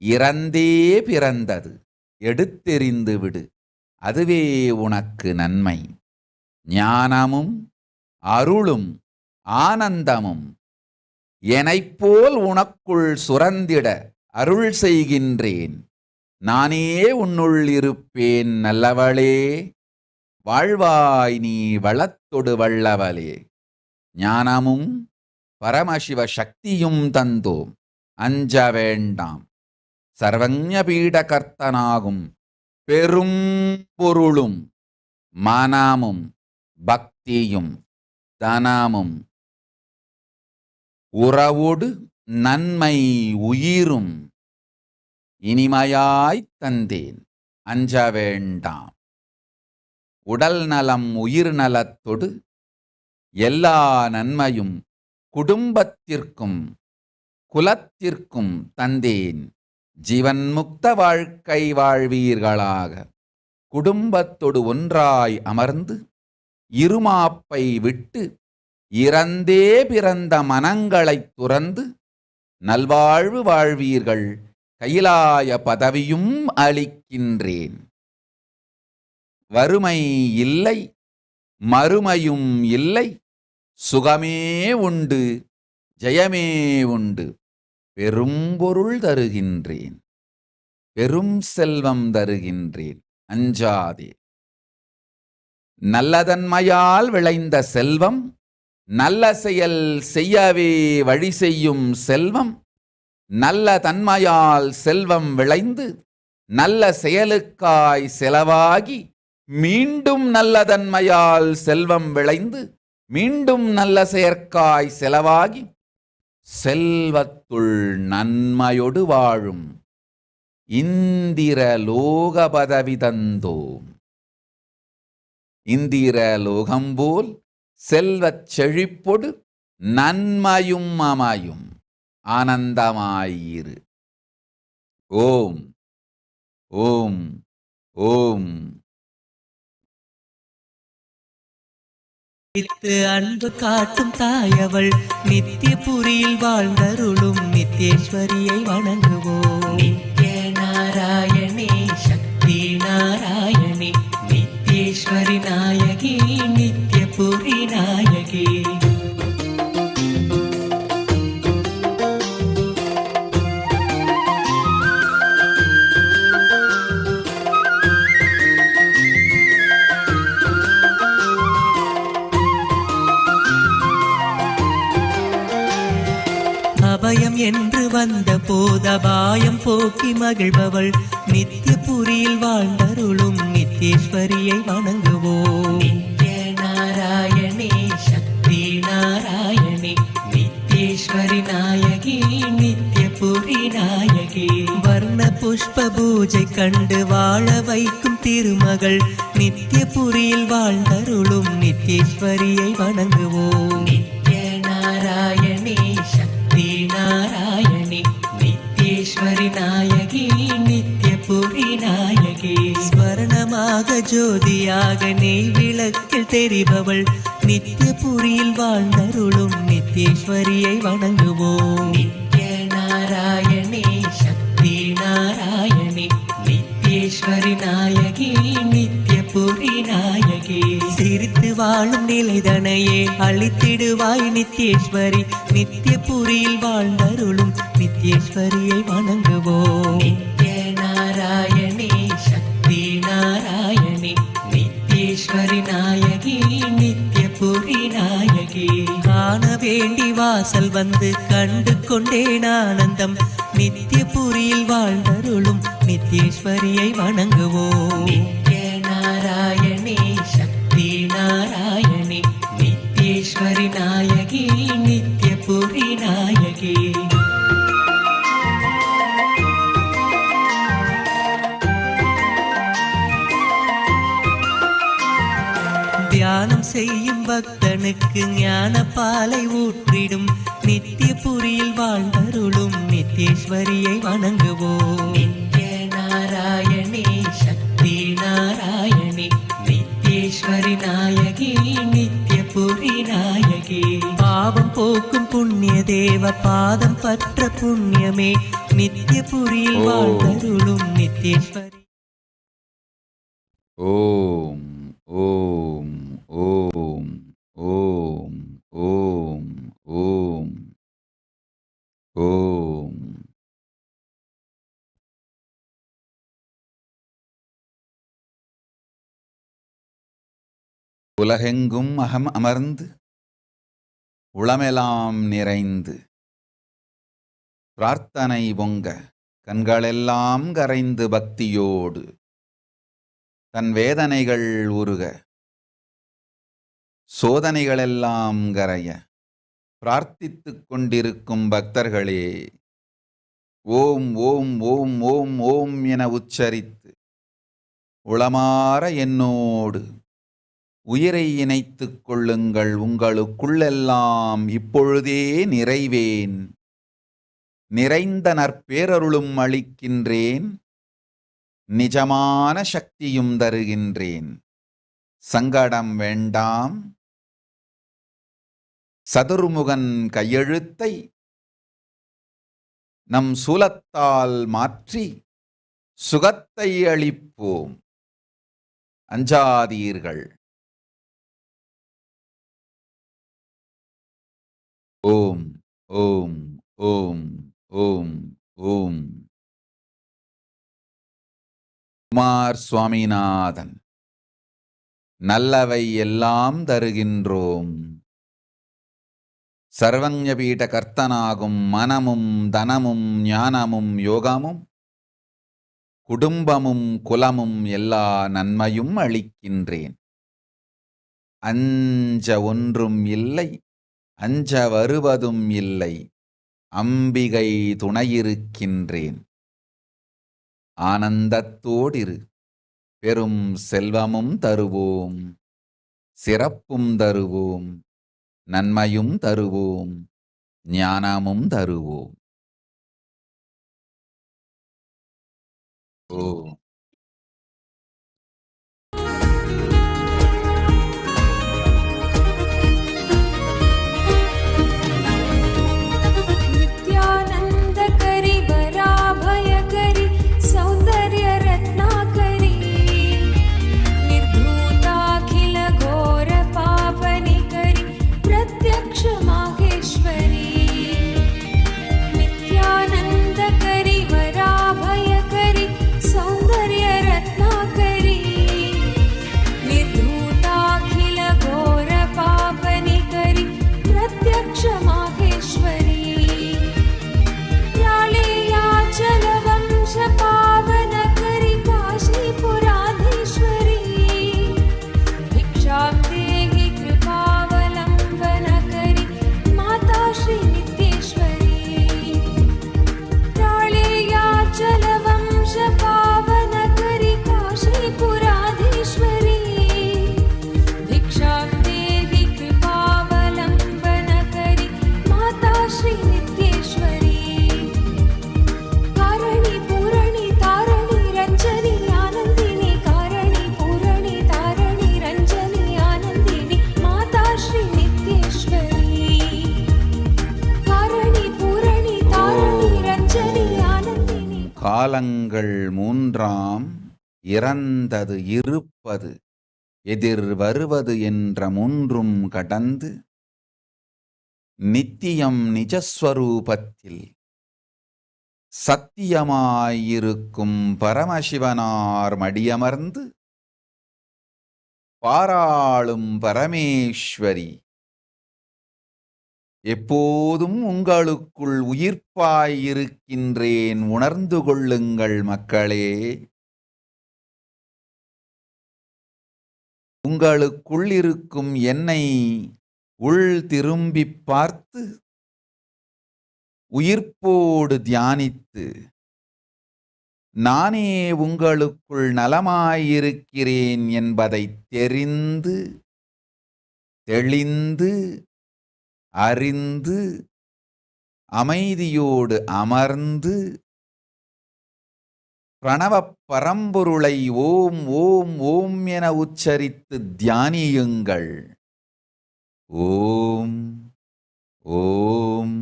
இறந்தே பிறந்தது. எடுத்தெறிந்து விடு, அதுவே உனக்கு நன்மை. ஞானமும் அருளும் ஆனந்தமும் எனைப்போல் உனக்குள் சுரந்திட அருள் செய்கின்றேன். நானே உன்னுள் இருப்பேன் நல்லவளே. வாழ்வாய் நீ வளத்தொடு வல்லவளே. ஞானமும் பரமசிவ சக்தியும் தந்தோம், அஞ்ச வேண்டாம். சர்வஞ பீடகர்த்தனாகும் பெரும் பொருளும் மனமும் பக்தியும் தனமும் உறவோடு நன்மை உயிரும் இனிமையாய்த் தந்தேன், அஞ்ச வேண்டாம். உடல் நலம் உயிர் நலத்தொடு எல்லா நன்மையும் குடும்பத்திற்கும் குலத்திற்கும் தந்தேன், ஜீவன் முக்த வாழ்க்கை வாழ்வீர்களாக. குடும்பத்தொடு ஒன்றாய் அமர்ந்து இருமாப்பை விட்டு இறந்தே பிறந்த மனங்களைத் துறந்து நல்வாழ்வு வாழ்வீர்கள், கைலாய பதவியும் அளிக்கின்றேன். வறுமை இல்லை, மறுமையும் இல்லை, சுகமே உண்டு, ஜெயமே உண்டு. பெரும்பொருள் தருகின்றேன், பெரும் செல்வம் தருகின்றேன், அஞ்சாதே. நல்லதன்மையால் விளைந்த செல்வம், நல்ல செயல் செய்யவே வழி செய்யும் செல்வம், நல்ல தன்மையால் செல்வம் விளைந்து நல்ல செயலுக்காய் செலவாகி மீண்டும் நல்ல தன்மையால் செல்வம் விளைந்து மீண்டும் நல்ல செயற்காய் செலவாகி செல்வத்துள் நன்மையொடு வாழும் இந்திர லோக பதவி தந்தோம். இந்திர லோகம்போல் செல்வச் செழிப்பொடு நன்மையும் அமையும், ஆனந்தமாயிரு. ஓம் ஓம் ஓம். அன்பு காட்டும் தாயவள் நித்தியபுரியில் வாழ்ந்தருளும் நித்யேஸ்வரியை வணங்குவோம். நித்ய நாராயணி சக்தி நாராயணி நித்யேஸ்வரி நாயகி நித்யபுரி நாயகி. அபயம் என்று வந்த போதபாயம் போக்கி மகிழ்பவள் நித்யபுரியில் வாழ்ந்தருளும் நித்யேஸ்வரியை வணங்குவோம். நித்ய நாராயணி சக்தி நாராயணி நித்யேஸ்வரி நாயகி நித்யபுரி நாயகி. வர்ண புஷ்ப பூஜை கண்டு வாழ வைக்கும் திருமகள் நித்யபுரியில் வாழ்ந்தருளும் நித்யேஸ்வரியை வணங்குவோம். நித்ய நாராயணி சக்தி நாராயணி நித்யேஸ்வரி நாயகி நித்யபுரி நாயகி. ஸ்வர்ணமாக ஜோதியாக நெய் விளக்கில் தெரிபவள் நித்யபுரியில் வாழ்ந்தருளும் நித்யேஸ்வரியை வணங்குவோம். நித்ய நாராயணி சக்தி நாராயணி நித்யேஸ்வரி நாயகி நித்யபுரி நாயகி. சிரித்து வாழும் நிலைதனையே அளித்திடுவாய் நித்யேஸ்வரி நித்யபுரியில் வாழ்ந்தருளும் நித்யேஸ்வரியை வணங்குவோம். நித்ய நாராயணி சக்தி நாராயணி நித்யேஸ்வரி நாயகி நித்யபுரி நாயகி. காண வேண்டி வாசல் வந்து கண்டு கொண்டேன் ஆனந்தம் நித்யபுரியில் வாழ்ந்தருளும் நித்யேஸ்வரியை வணங்குவோம். நித்ய நாராயணி சக்தி நாராயணி நித்யேஸ்வரி நாயகி நித்யபுரி நாயகி. தியானம் செய்யும் பக்தனுக்கு ஞான பாலை ஊற்றிடும் நித்யபுரியில் வாழ்ந்தருளும் நித்யேஸ்வரியை வணங்குவோம். நித்ய நாராயணி சக்தி நாராயணி நித்யேஸ்வரி நாயகி நித்யபுரி நாயகி. பாவம் போக்கும் புண்ணிய தேவ பாதம் பற்ற புண்ணியமே நித்யபுரியில் வாழ்ந்தருளும் நித்யேஸ்வரி. ஓம் ஓம் ஓம் ஓம் ஓம் ஓம் ஓம். உலகெங்கும் அமர்ந்து உளமெல்லாம் நிறைந்து பிரார்த்தனை பொங்க கண்களெல்லாம் கரைந்து பக்தியோடு தன் வேதனைகள் உருக சோதனைகளெல்லாம் கரைய பிரார்த்தித்துக் கொண்டிருக்கும் பக்தர்களே, ஓம் ஓம் ஓம் ஓம் ஓம் என உச்சரித்து உளமாற என்னோடு உயிரை இணைத்துக் கொள்ளுங்கள். உங்களுக்குள்ளெல்லாம் இப்பொழுதே நிறைவேன், நிறைந்த நற்பேரருளும் அளிக்கின்றேன், நிஜமான சக்தியும் தருகின்றேன். சங்கடம் வேண்டாம், சதுர்முகன் கையெழுத்தை நம் சூலத்தால் மாற்றி சுகத்தை அளிப்போம். அஞ்சாதீர்கள். ஓம் ஓம் ஓம் ஓம் ஓம். குமார் சுவாமிநாதன். நல்லவை எல்லாம் தருகின்றோம். சர்வஞபீட கர்த்தனாகும் மனமும் தனமும் ஞானமும் யோகமும் குடும்பமும் குலமும் எல்லா நன்மையும் அளிக்கின்றேன். அஞ்ச ஒன்றும் இல்லை, அஞ்ச வருவதும் இல்லை, அம்பிகை துணையிருக்கின்றேன். ஆனந்தத்தோடிரு, பெரும் செல்வமும் தருவோம், சிறப்பும் தருவோம், நன்மையும் தருவோம், ஞானமும் தருவோம். ஓ नित्यानंद करी वराभय करी सौंदर्य रत्नाकरी निर्धूताखिल घोर पापनि करी प्रत्यक्ष माहेश्वरी. नित्यानंद करी वराभय करी सौंदर्य रत्नाकरी निर्धूताखिल घोर पापनि करी प्रत्यक्ष माहेश्वरी. चलवंश पावन करी काशीपुराधीश्वरी. भिक्षां देहि कृपावलंबन करी माता श्री नित्येश्वरी. चलवंश पावन करी काशीपुराधीश्वरी. भिक्षां देहि कृपावलंबन करी माता श्री नित्येश्वरी. कारणी पूरणी तारणी रंजनी आनंदिनी. कारणी पूरणी तारणी रंजनी आनंदिनी माता श्री नित्येश्वरी. कारणी पूरणी तारणी रंजनी आनंदिनी. காலங்கள் மூன்றாம், இறந்தது இருப்பது எதிர் வருவது என்ற மூன்றும் கடந்து நித்தியம் நிஜஸ்வரூபத்தில் சத்தியமாயிருக்கும் பரமசிவனார் மடியமர்ந்து பாராளும் பரமேஸ்வரி எப்போதும் உங்களுக்குள் உயிர்ப்பாயிருக்கின்றேன், உணர்ந்து கொள்ளுங்கள் மக்களே. உங்களுக்குள் இருக்கும் என்னை உள் திரும்பிப் பார்த்து உயிர்ப்போடு தியானித்து நானே உங்களுக்குள் நலமாயிருக்கிறேன் என்பதை தெரிந்து தெளிந்து அறிந்து அமைதியோடு அமர்ந்து பிரணவப் பரம்பொருளை ஓம் ஓம் ஓம் என உச்சரித்து தியானியுங்கள். ஓம் ஓம்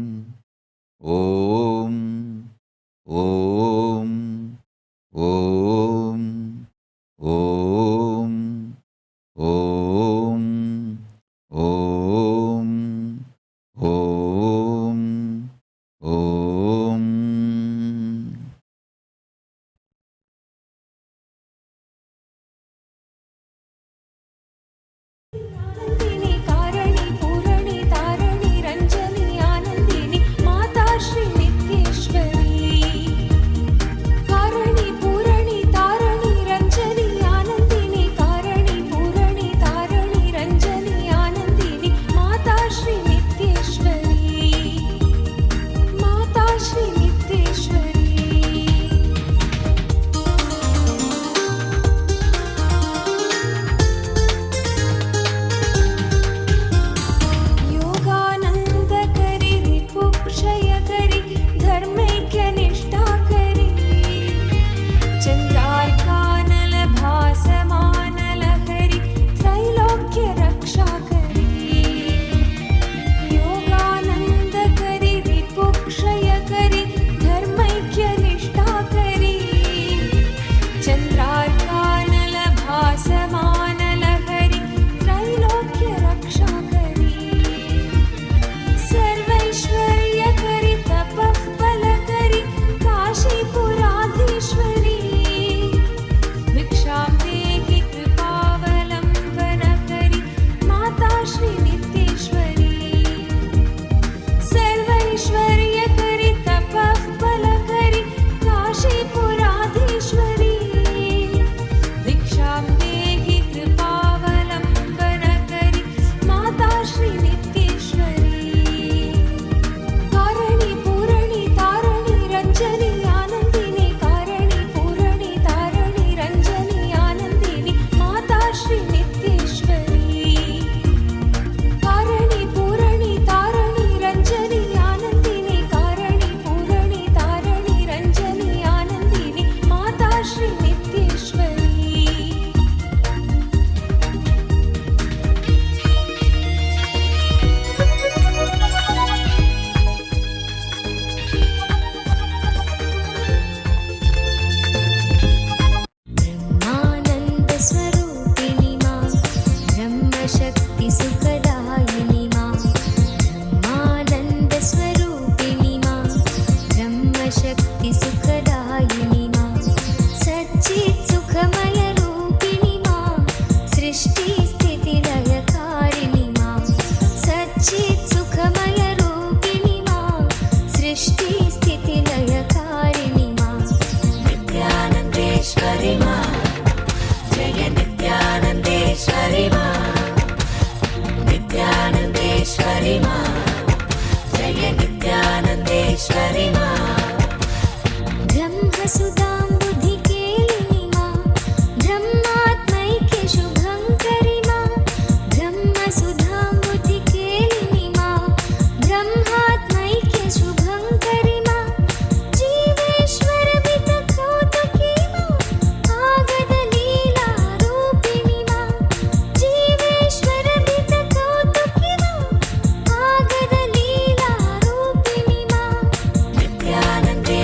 ஓம் ஓம் ஓம் ஓம் ஓம் ஓம் ஓம் ஓம். कारणी पूरणी तारणी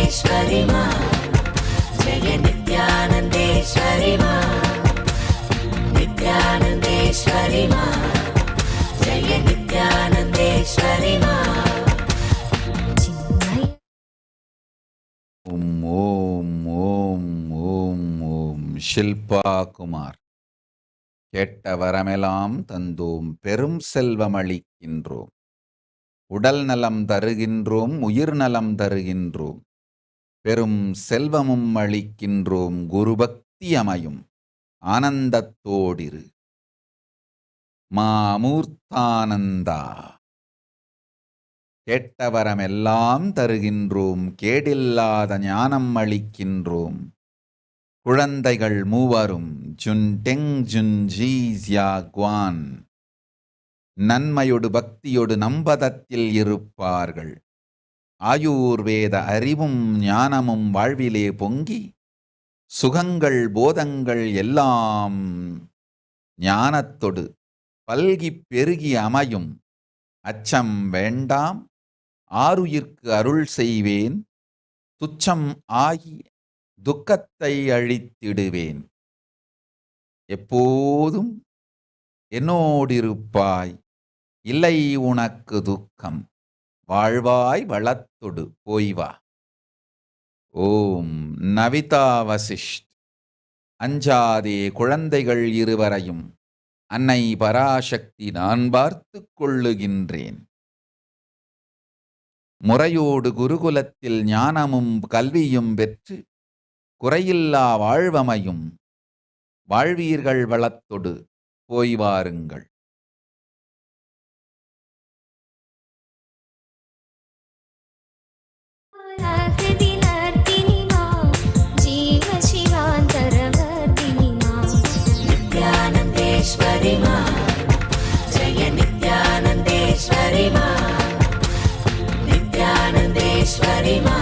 नित्यानन्देश्वरि मा जय नित्यानन्देश्वरि मा नित्यानन्देश्वरि मा जय नित्यानन्देश्वरि मा ஓம் ஓம் ஓம் ஓம் ஓம். ஷில்பா குமார். கேட்ட வரமெல்லாம் தந்தோம், பெரும் செல்வம் அளிக்கின்றோம், உடல் நலம் தருகின்றோம், உயிர் நலம் தருகின்றோம், பெரும் செல்வமும் அளிக்கின்றோம், குரு பக்தி அமையும் ஆனந்தத்தோடிரு. மாமூர்த்தானந்தா. கேட்டவரமெல்லாம் தருகின்றோம், கேடில்லாத ஞானம் அளிக்கின்றோம், குழந்தைகள் மூவரும் ஜுன் டெங் ஜுன் ஜீ ஜியா குவான் நன்மையொடு பக்தியொடு நம்பதத்தில் இருப்பார்கள். ஆயுர்வேத அறிவும் ஞானமும் வாழ்விலே பொங்கி சுகங்கள் போதங்கள் எல்லாம் ஞானத்தொடு பல்கி பெருகி அமையும். அச்சம் வேண்டாம், ஆருயிர்க்கு அருள் செய்வேன், துச்சம் ஆகி துக்கத்தை அழித்திடுவேன். எப்போதும் என்னோடிருப்பாய், இல்லை உனக்கு துக்கம், வாழ்வாய் வளத்தொடு போய்வா. ஓம். நவிதா வசிஷ்ட். அஞ்சாதே குழந்தைகள் இருவரையும் அன்னை பராசக்தி நான் பார்த்து கொள்ளுகின்றேன். முறையோடு குருகுலத்தில் ஞானமும் கல்வியும் பெற்று குறையில்லா வாழ்வமையும் வாழ்வீர்கள் வளத்தொடு போய் வாருங்கள். नित्यानन्देश्वरि मा जय नित्यानन्देश्वरि मा नित्यानन्देश्वरि मा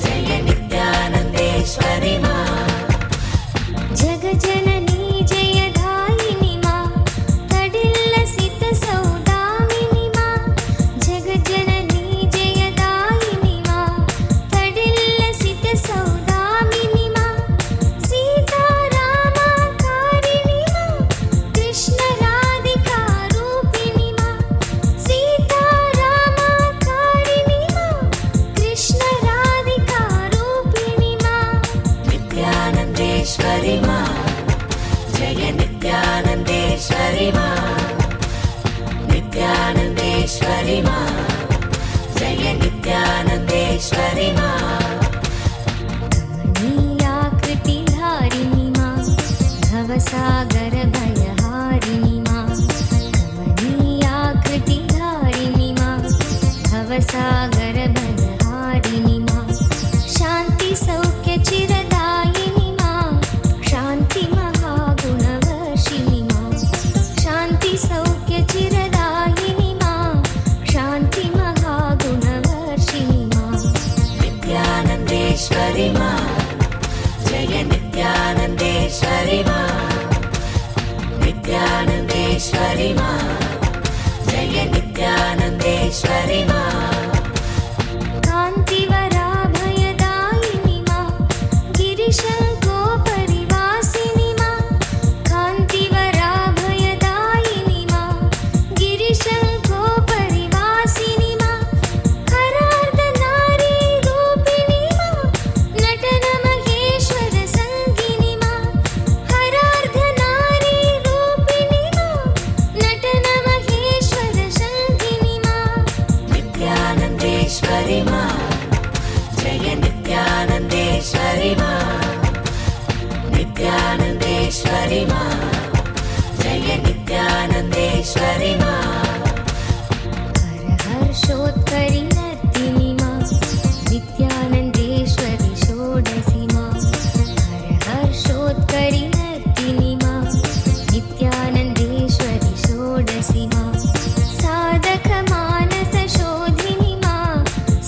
जय नित्यानन्देश्वरि मा जगजननी जयदायिनी मा तडिल्लसित सौदामिनी मा जगजननी जयदायिनी मा तडिल्लसित सौदामिनी मा सीतारामाकारिणी मा कृष्ण राधिका रूपिणी मा सीतारामाकारिणी मा कृष्ण राधिका रूपिणी मा नित्यानन्देश्वरि मा जय नित्यानन्देश्वरि मा नित्यानन्देश्वरि मा जय नित्यानन्देश्वरि मा कमनीयाकृतिधारिणी मा भवसागर भयहारिणी मा कमनीयाकृतिधारिणी मा भवसागर भयहारिणी मा शान्ति सौख्य चिरदायिनी मा शान्ति महागुणवर्षिणी मा शान्ति सौख्य चिरदायिनी मा शान्ति महागुणवर्षिणी मा नित्यानन्देश्वरि मा जय नित्यानन्देश्वरि मा नित्यानन्देश्वरि मा जय नित्यानन्देश्वरि मा कान्तिवराभयदायिनी मा गिरिशङ्कोपरिवासिनी मा कान्तिवराभयदायिनी मा गिरिशङ्कोपरिवासिनी मा हरार्धनारी रूपिणी मा नटनमहेश्वर सङ्गिनी मा हरार्धनारी रूपिणी मा नटनमहेश्वर सङ्गिनी मा नित्यानन्देश्वरि मा जय नित्यानन्देश्वरि मा नित्यानन्देश्वरि मा जय नित्यानन्देश्वरि मा हर्षोत्करि नर्तिनी मा नित्यानन्देश्वरि षोडशी मा हर्षोत्करि नर्तिनी मा नित्यानन्देश्वरि षोडशी मा साधकमानसशोधिनी मा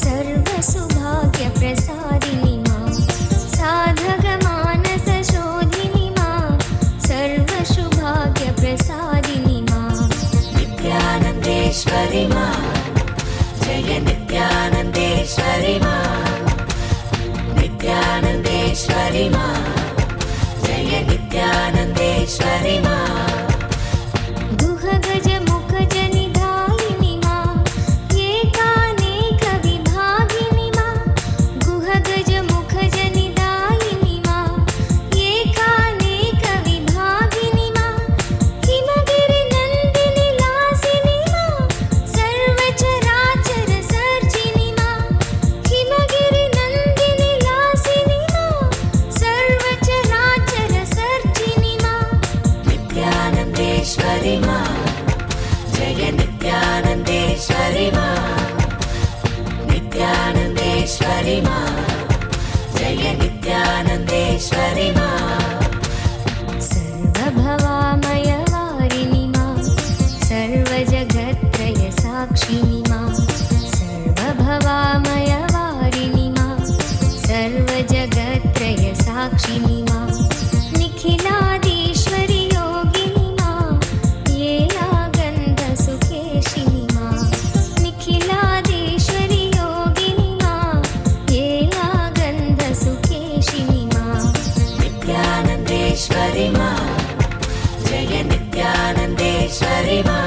सर्वसुभाग्यप्रसादिनी मा साधकमानसशोधिनी मा सर्वसुभाग्यप्रसादिनी मा नित्यानन्देश्वरि मा जय नित्यानन्देश्वरि मा जय नित्यानन्देश्वरि मा गुह गज मुख जनिधायिनि मा एकानेक विभागिनि मा गुह गज मुख जनिधायिनि मा एकानेक विभागिनि मा हिमगिरि नन्दिनि लासिनि मा सर्वचराचर सर्जिनि मा हिमगिरि नन्दिनि लासिनि मा सर्वचराचर सर्जिनि मा नित्यानन्देश्वरि मा जय नित्यानन्देश्वरि मा नित्यानन्देश्वरि मा जय नित्यानन्देश्वरि मा सर्वभवामयवारिणि मा सर्वजगत्त्रय साक्षिणि मा सर्वभवामयवारिणि मा सर्वजगत्त्रय साक्षिणि मा निखिलादीश्वरि योगिनि मा येलागन्धसुखेशिनि मा निखिलादीश्वरि योगिनि मा येलागन्धसुखेशिनि मा नित्यानन्देश्वरि मा जय नित्यानन्देश्वरि मा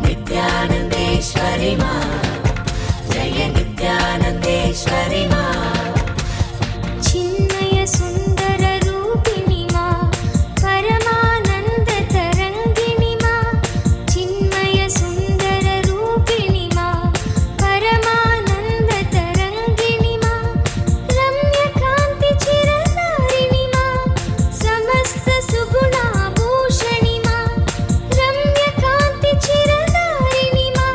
नित्यानन्देश्वरि मा जय नित्यानन्देश्वरि मा चिन्मय सुन्दर रूपिणि मा परमानन्द तरङ्गिणि मा चिन्मय सुन्दर रूपिणि मा परमानन्द तरङ्गिणि मा रम्यकान्ति चिरधारिणि मा समस्त सुगुणाभूषणि मा रम्यकान्ति चिरधारिणि मा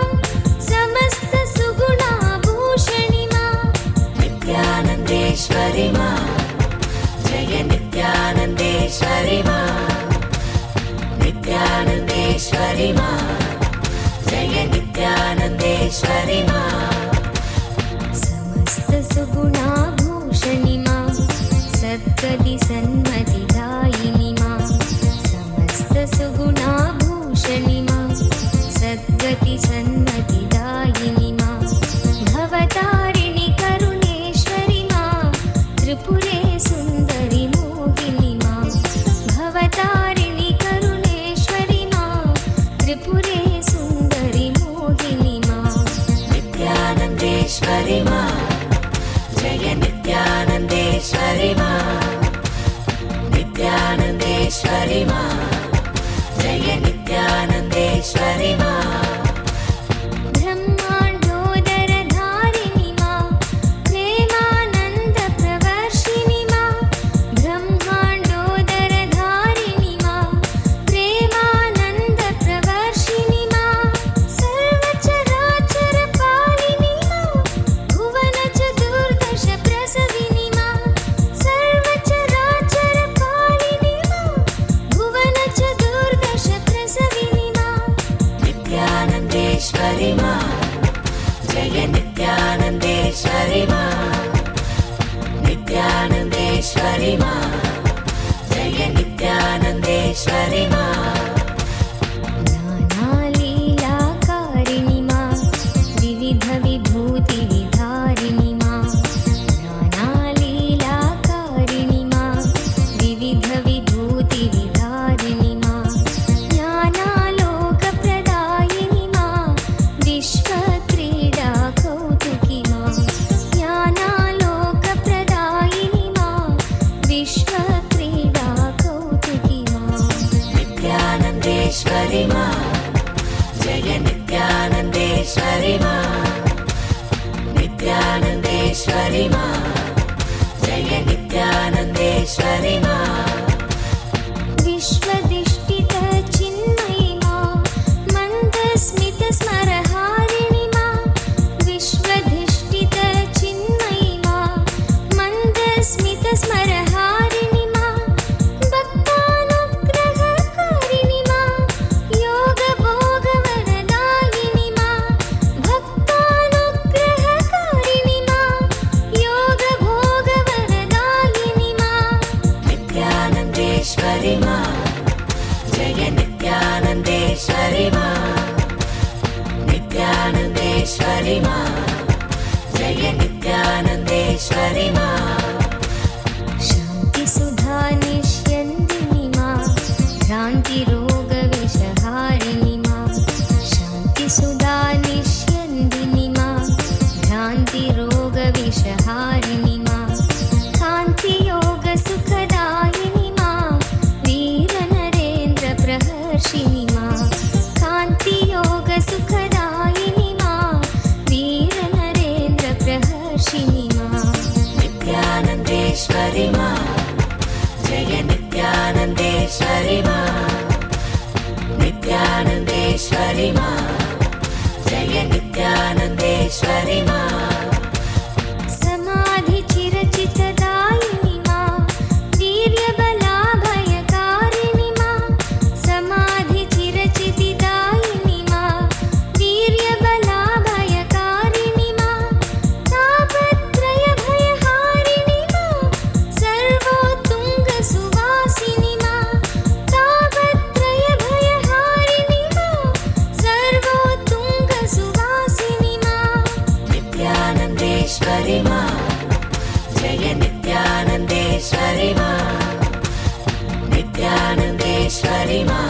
समस्त सुगुणाभूषणि मा नित्यानन्देश्वरि मा जय नित्यानन्देश्वरि मा नित्यानन्देश्वरि मा जय नित्यानन्देश्वरि मा समस्त सुगुणाभूषणि मा सद्गति सन्मतिदायिनि मा समस्त सुगुणाभूषणि मा सद्गति सन्मतिदायिनि मा भवतारिणि करुणेश्वरि मा त्रिपुरे सुन्दरि मोहिनि मा भवतारिणि करुणेश्वरि मा त्रिपुरे सुन्दरि मोहिनि मा नित्यानन्देश्वरि मा जय नित्यानन्देश्वरि मा नित्यानन्देश्वरि मा जय नित्यानन्देश्वरि मा ब्रह्माण्डोदरधारिणि मा प्रेमानन्द प्रवर्षिणि मा ब्रह्माण्डोदरधारिणि मा प्रेमानन्द प्रवर्षिणि मा सर्वचराचर पालिनि मा भुवन चतुर्दश प्रसविनि मा सर्वचराचर पालिनि मा भुवन चतुर्दश प्रसविनि मा नित्यानन्देश्वरि मा जय नित्यानन्देश्वरि मा नित्यानन्देश्वरि मा जय नित्यानन्देश्वरि मा नानालीलाकारिणि मा विविध विभूति विधारिणि मा नानालीलाकारिणि मा विविध विभूति विधारिणि मा ज्ञानालोकप्रदायिनि मा विश्वक्रीडा कौतुकि मा ज्ञानालोकप्रदायिनि मा विश्वक्रीडा कौतुकि मा नित्यानन्देश्वरि मा जय नित्यानन्देश्वरि मा नित्यानन्देश्वरि मा जय नित्यानन्देश्वरि मा विश्वदिष्टित चिन्मयि मा मन्दस्मित स्मरहारिणि मा विश्वधिष्ठित चिन्मयि मा मन्दस्मित स्मरहारिणि मा भक्तानुग्रहकारिणि मा योगभोगवरदायिनि मा भक्तानुग्रहकारिणि मा योगभोगवरदायिनि मा नित्यानन्देश्वरि मा जय नित्यानन्देश्वरि मा नित्यानन्देश्वरि मा जय नित्यानन्देश्वरि मा विनाशिनी मां नित्यानन्देश्वरि मां जय नित्यानन्देश्वरि मां नित्यानन्देश्वरि मां जय नित्यानन्देश्वरि मां समाधि चिरचितदायिनी मां वीर्यबलाभयकारिणी मां समाधि चिरचितिदायिनी मां वीर्यबलाभयकारिणी मां तापत्रयभयहारिणी मां सर्वोत्तुङ्गसुवासिनी मां तापत्रयभयहारिणी मां सर्वोत्तुङ्गसुवासिनी मां नित्यानन्देश्वरि मां जय नित्यानन्देश्वरि मां नित्यानन्देश्वरि मां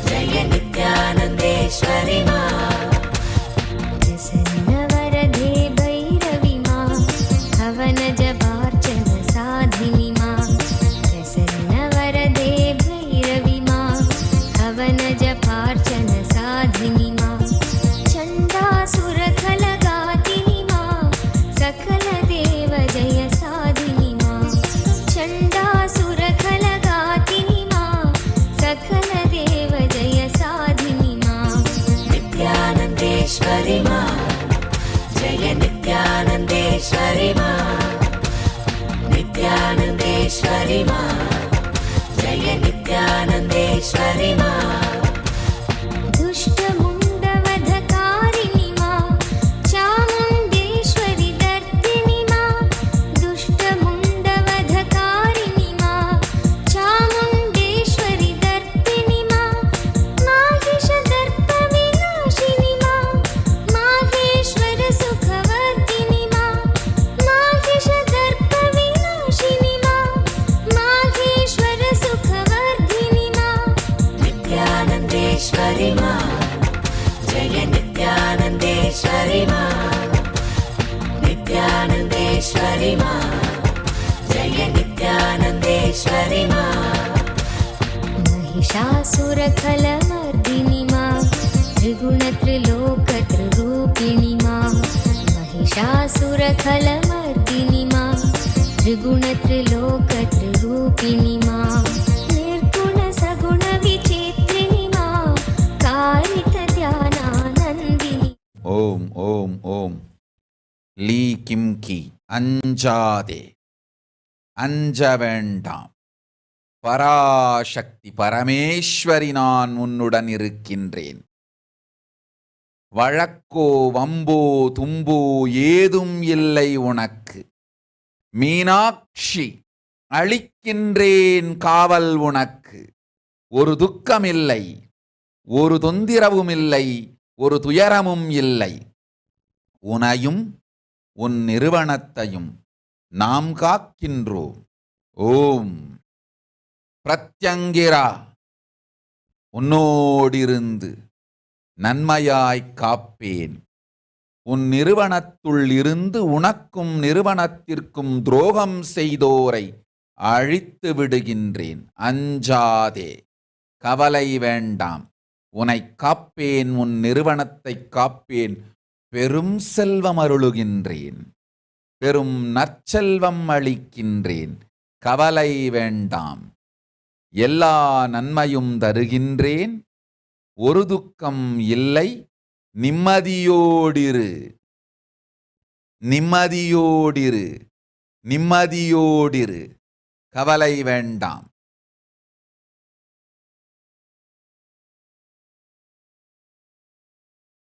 जय नित्यानन्देश्वरि मां प्रसन्नवरदे भैरवि मां हवनजपार्चन साधिनि मां प्रसन्नवरदे भैरवि मां हवनजपार्चन साधिनि मां चण्डासुरखलगातिनि मां सकलदेव जय साधिनि मां चण्डासुरखलगातिनि मां सकलदेव जय साधिनि मां नित्यानन्देश्वरि मां जय नित्यानन्देश्वरि मां नित्यानन्देश्वरि मां जय नित्यानन्देश्वरि मां दुष्टमुण्डवधकारिणि मां चामुण्डेश्वरि दर्दिनि मां दुष्टमुण्डवधकारिणि मां चामुण्डेश्वरि दर्दिनि मां माहिषदर्पविनाशिनि मां माहेश्वर सुखवर्धिनि मां माहिषदर्पविनाशिनि मां माहेश्वर सुखवर्धिनि मां नित्यानन्देश्वरि मां जय नित्यानन्देश्वरि मां नित्यानन्देश्वरि मां जय नित्यानन्देश्वरि मां महिषासुरखलमर्दिनि मां त्रिगुणत्रिलोकत्रिरूपिणि मां महिषासुरखलमर्दिनि मां त्रिगुणत्रिलोकत्रिरूपिणि मां निर्गुणसगुणविचित्रिणि मां कारितध्यानानन्दिनि ஓம் ஓம் ஓம் லீ கிம் கி அஞ்சாதே அஞ்ச வேண்டாம் பராசக்தி பரமேஸ்வரி நான் உன்னுடன் இருக்கின்றேன் வழக்கோ வம்போ தும்போ ஏதும் இல்லை உனக்கு மீனாட்சி அளிக்கின்றேன் காவல் உனக்கு ஒரு துக்கமில்லை ஒரு தொந்திரவும் இல்லை ஒரு துயரமும் இல்லை உனையும் உன் நிறுவனத்தையும் நாம் காக்கின்றோம் ஓம் பிரத்யங்கிரா உன்னோடிருந்து நன்மையாய் காப்பேன் உன் நிறுவனத்துள் இருந்து உனக்கும் நிறுவனத்திற்கும் துரோகம் செய்தோரை அழித்து விடுகின்றேன் அஞ்சாதே கவலை வேண்டாம் உன்னை காப்பேன் உன் நிறுவனத்தை காப்பேன் பெரும் செல்வம் அருளுகின்றேன் பெரும் நற்செல்வம் அளிக்கின்றேன் கவலை வேண்டாம் எல்லா நன்மையும் தருகின்றேன் ஒரு துக்கம் இல்லை நிம்மதியோடிரு நிம்மதியோடிரு நிம்மதியோடிரு கவலை வேண்டாம்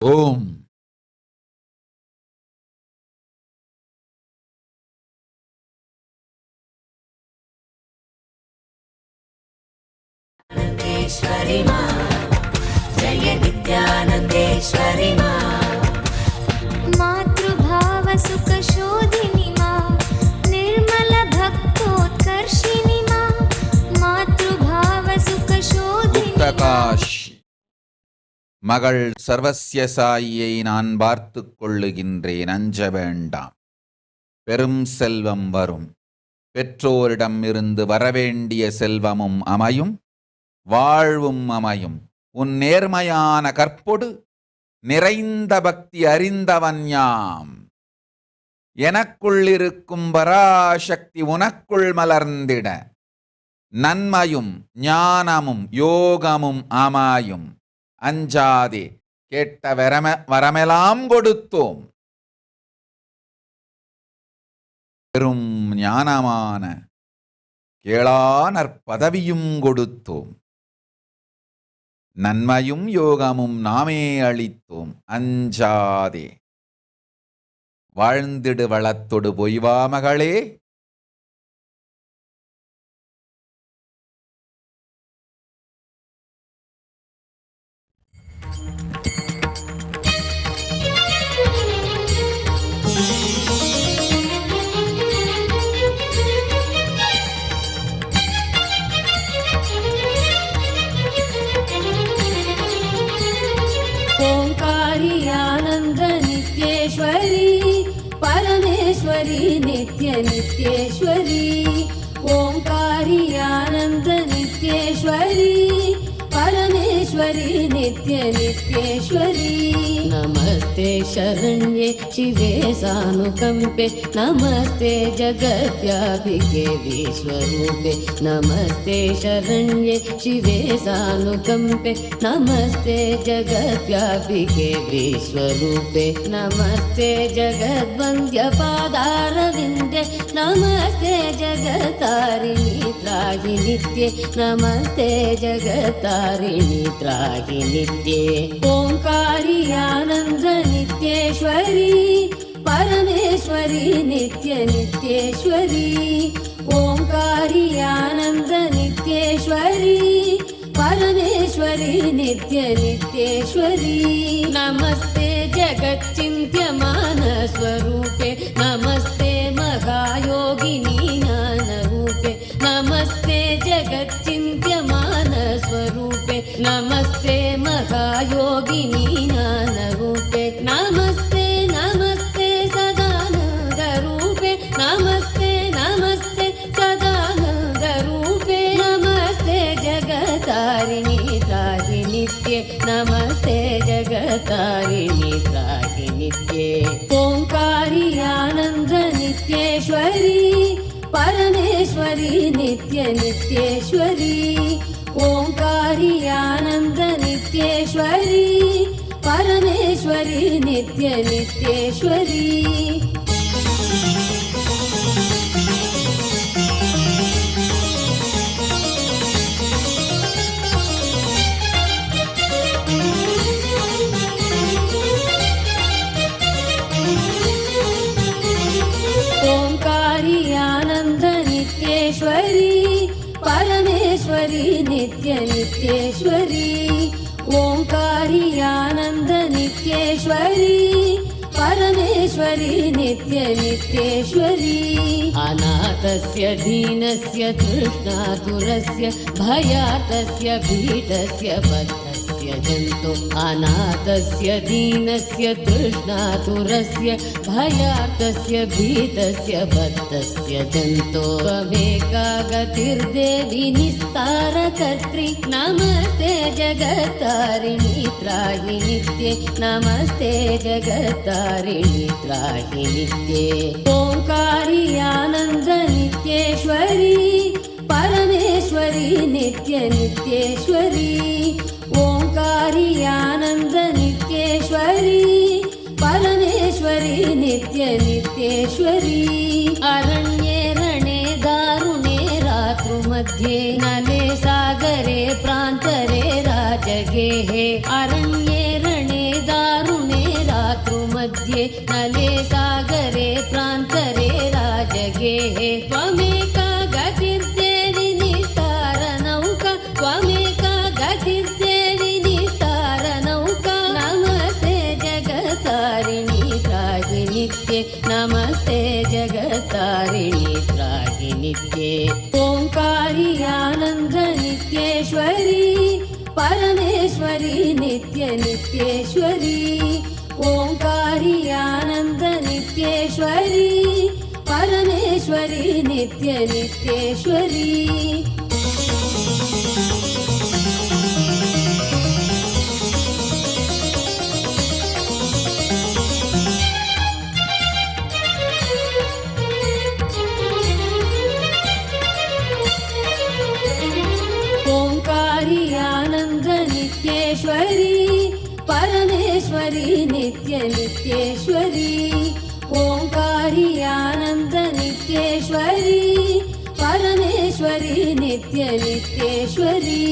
ஓம் नित्यानन्देश्वरि मां जय नित्यानन्देश्वरि मां मातृभावसुखशोधिनि मां निर्मलभक्तोत्कर्षिणि मां मातृभावसुखशोधिनि முக்தகாஷி மகள் சர்வஸ்ய சாயியை நான் பார்த்துக் கொள்ளுகின்றேன் அஞ்ச வேண்டாம் பெரும் செல்வம் வரும் பெற்றோரிடம் இருந்து வரவேண்டிய செல்வமும் அமையும் வாழ்வும் அமையும் உன் நேர்மையான கற்பொடு நிறைந்த பக்தி அறிந்தவன் யாம் எனக்குள்ளிருக்கும் பராசக்தி உனக்குள் மலர்ந்திட நன்மையும் ஞானமும் யோகமும் ஆமாயும் அஞ்சாதே கேட்ட வரமெல்லாம் கொடுத்தோம். பெரும் ஞானமான கேளானற் பதவியும் கொடுத்தோம். நன்மையும் யோகமும் நாமே அளித்தோம். அஞ்சாதே வாழ்ந்திடு வளத்தொடு பொய்வா மகளே. ओंकारी आनंद नित्येश्वरी परमेश्वरी नित्य नित्येश्वरी ओंकारी आनंद नित्येश्वरी परमेश्वरी नित्य नित्येश्वरी नमस्ते शरण्ये शिवे सानुकंपे नमस्ते जगत्व्यापिके विश्वरूपे नमस्ते शरण्ये शिवे सानुकंपे नमस्ते जगत्व्यापिके विश्वरूपे नमस्ते जगद्वन्द्यपादारविन्दे नमस्ते जगत्तारिणि त्राहि नित्ये नमस्ते जगत्तारिणि त्राहि नित्ये ओंकारी आनंद नित्येश्वरी परमेश्वरी नित्य नित्येश्वरी ओंकारी आनंद नित्येश्वरी परमेश्वरी नित्य नित्येश्वरी नमस्ते जगच्चिन्त्यमान स्वरूपे नमस्ते महायोगिनी ज्ञानरूपे नमस्ते जगच्चिन्त्यमान स्वरूपे नमस्ते महायोगिनी ज्ञानरूपे नमस्ते नमस्ते सदानन्दरूपे नमस्ते नमस्ते सदानन्दरूपे नमस्ते जगत्तारिणि त्राहि नित्ये नमस्ते जगत्तारिणि त्राहि नित्ये ओंकारी आनंद नित्येश्वरी परमेश्वरी नित्य नित्येश्वरी ओंकारी आनंद नित्येश्वरी परमेश्वरी नित्य नित्येश्वरी ओंकारी आनंद नित्येश्वरी परमेश्वरी नित्य नित्येश्वरी ओंकारी आनंद नित्येश्वरी परमेश्वरी नित्य नित्येश्वरी अनाथस्य दीनस्य तृष्णातुरस्य भयातस्य भीतस्य बद्धस्य जन्तु अनाथस्य दीनस्य तृष्णातुरस्य भयातस्य भीतस्य बद्धस्य जन्तु त्वमेका गतिर्देवी निस्तारकर्त्री नमस्ते जगत्तारिणि त्राहि नित्ये नमस्ते जगत्तारिणि त्राहि नित्ये ओंकारी आनंद नित्येश्वरी परमेश्वरी नित्य नित्येश्वरी ओंकारी आनंद नित्येश्वरी परमेश्वरी नित्य नित्येश्वरी अरण्ये रणे दारुणे रात्रुमध्ये नले सागरे प्रान्तरे राजगेहे अरण्ये रणे दारुणे रात्रुमध्ये नले सागरे प्रान्तरे राजगेहे त्वमेका गतिर्देवी निस्तारनौका त्वमेका गतिर्देवी निस्तारनौका नमस्ते जगत्तारिणि त्राहि नित्ये नमस्ते जगत्तारिणि त्राहि नित्ये ओंकारी आनंद नित्येश्वरी परमेश्वरी नित्य नित्येश्वरी ओंकारी आनंद नित्येश्वरी परमेश्वरी नित्य नित्येश्वरी परमेश्वरी नित्य नित्येश्वरी ओंकारी आनंद नित्येश्वरी परमेश्वरी नित्य नित्येश्वरी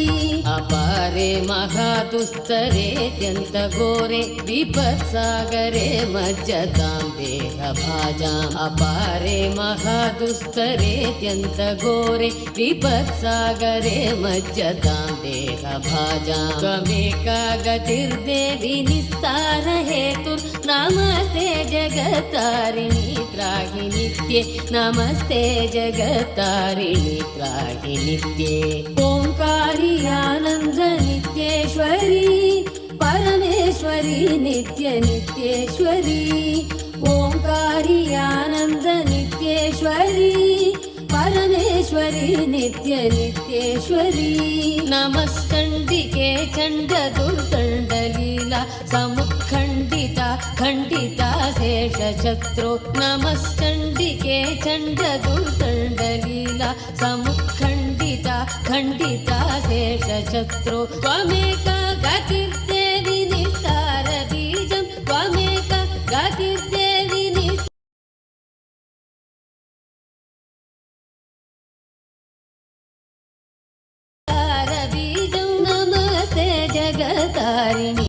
अपारे महादुस्तरेत्यन्त घोरे विपत्सागरे मज्जतां देहभाजाम् अपारे महादुस्तरेत्यन्त घोरे विपत्सागरे मज्जतां देहभाजाम् त्वमेका गतिर्देवी निस्तार हेतुर् नमस्ते जगत्तारिणी त्राहि नित्ये नमस्ते जगत्तारिणी त्राहि नित्ये ओंकारी आनंद नित्येश्वरी परमेश्वरी नित्य नित्येश्वरी ओंकारी आनंद नित्येश्वरी परमेश्वरी नित्य नित्येश्वरी नमस्कंडिके चंड दुर्दंडलीला समुखंडिता खंडिता शेष शत्रु नमस्कंडिके चंड दुर्दंडलीला समुखंडिता खंडिता शेष शत्रु त्वमेका गतिर्देवी निस्तार बीजं त्वमेका गतिर्देवी नमस्ते जगतारिणी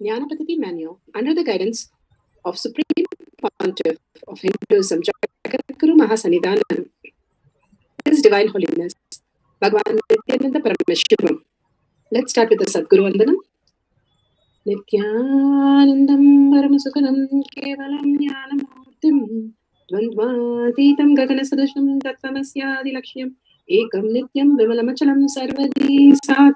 Jnana Manual under the guidance of Supreme Pontiff of Hinduism, Jagadguru Mahasannidhanam, His Divine Holiness, Bhagavan Nithyananda Parameshivam. Let's start with the Sadguru Vandanam. Nithyanandam Paramasukhanam Kevalam Jnanamurtim Dvandvatitam Gaganasadasham Tattvamasya Adilaksham Ekam Nityam Vimalamachalam Sarvadi Sakshi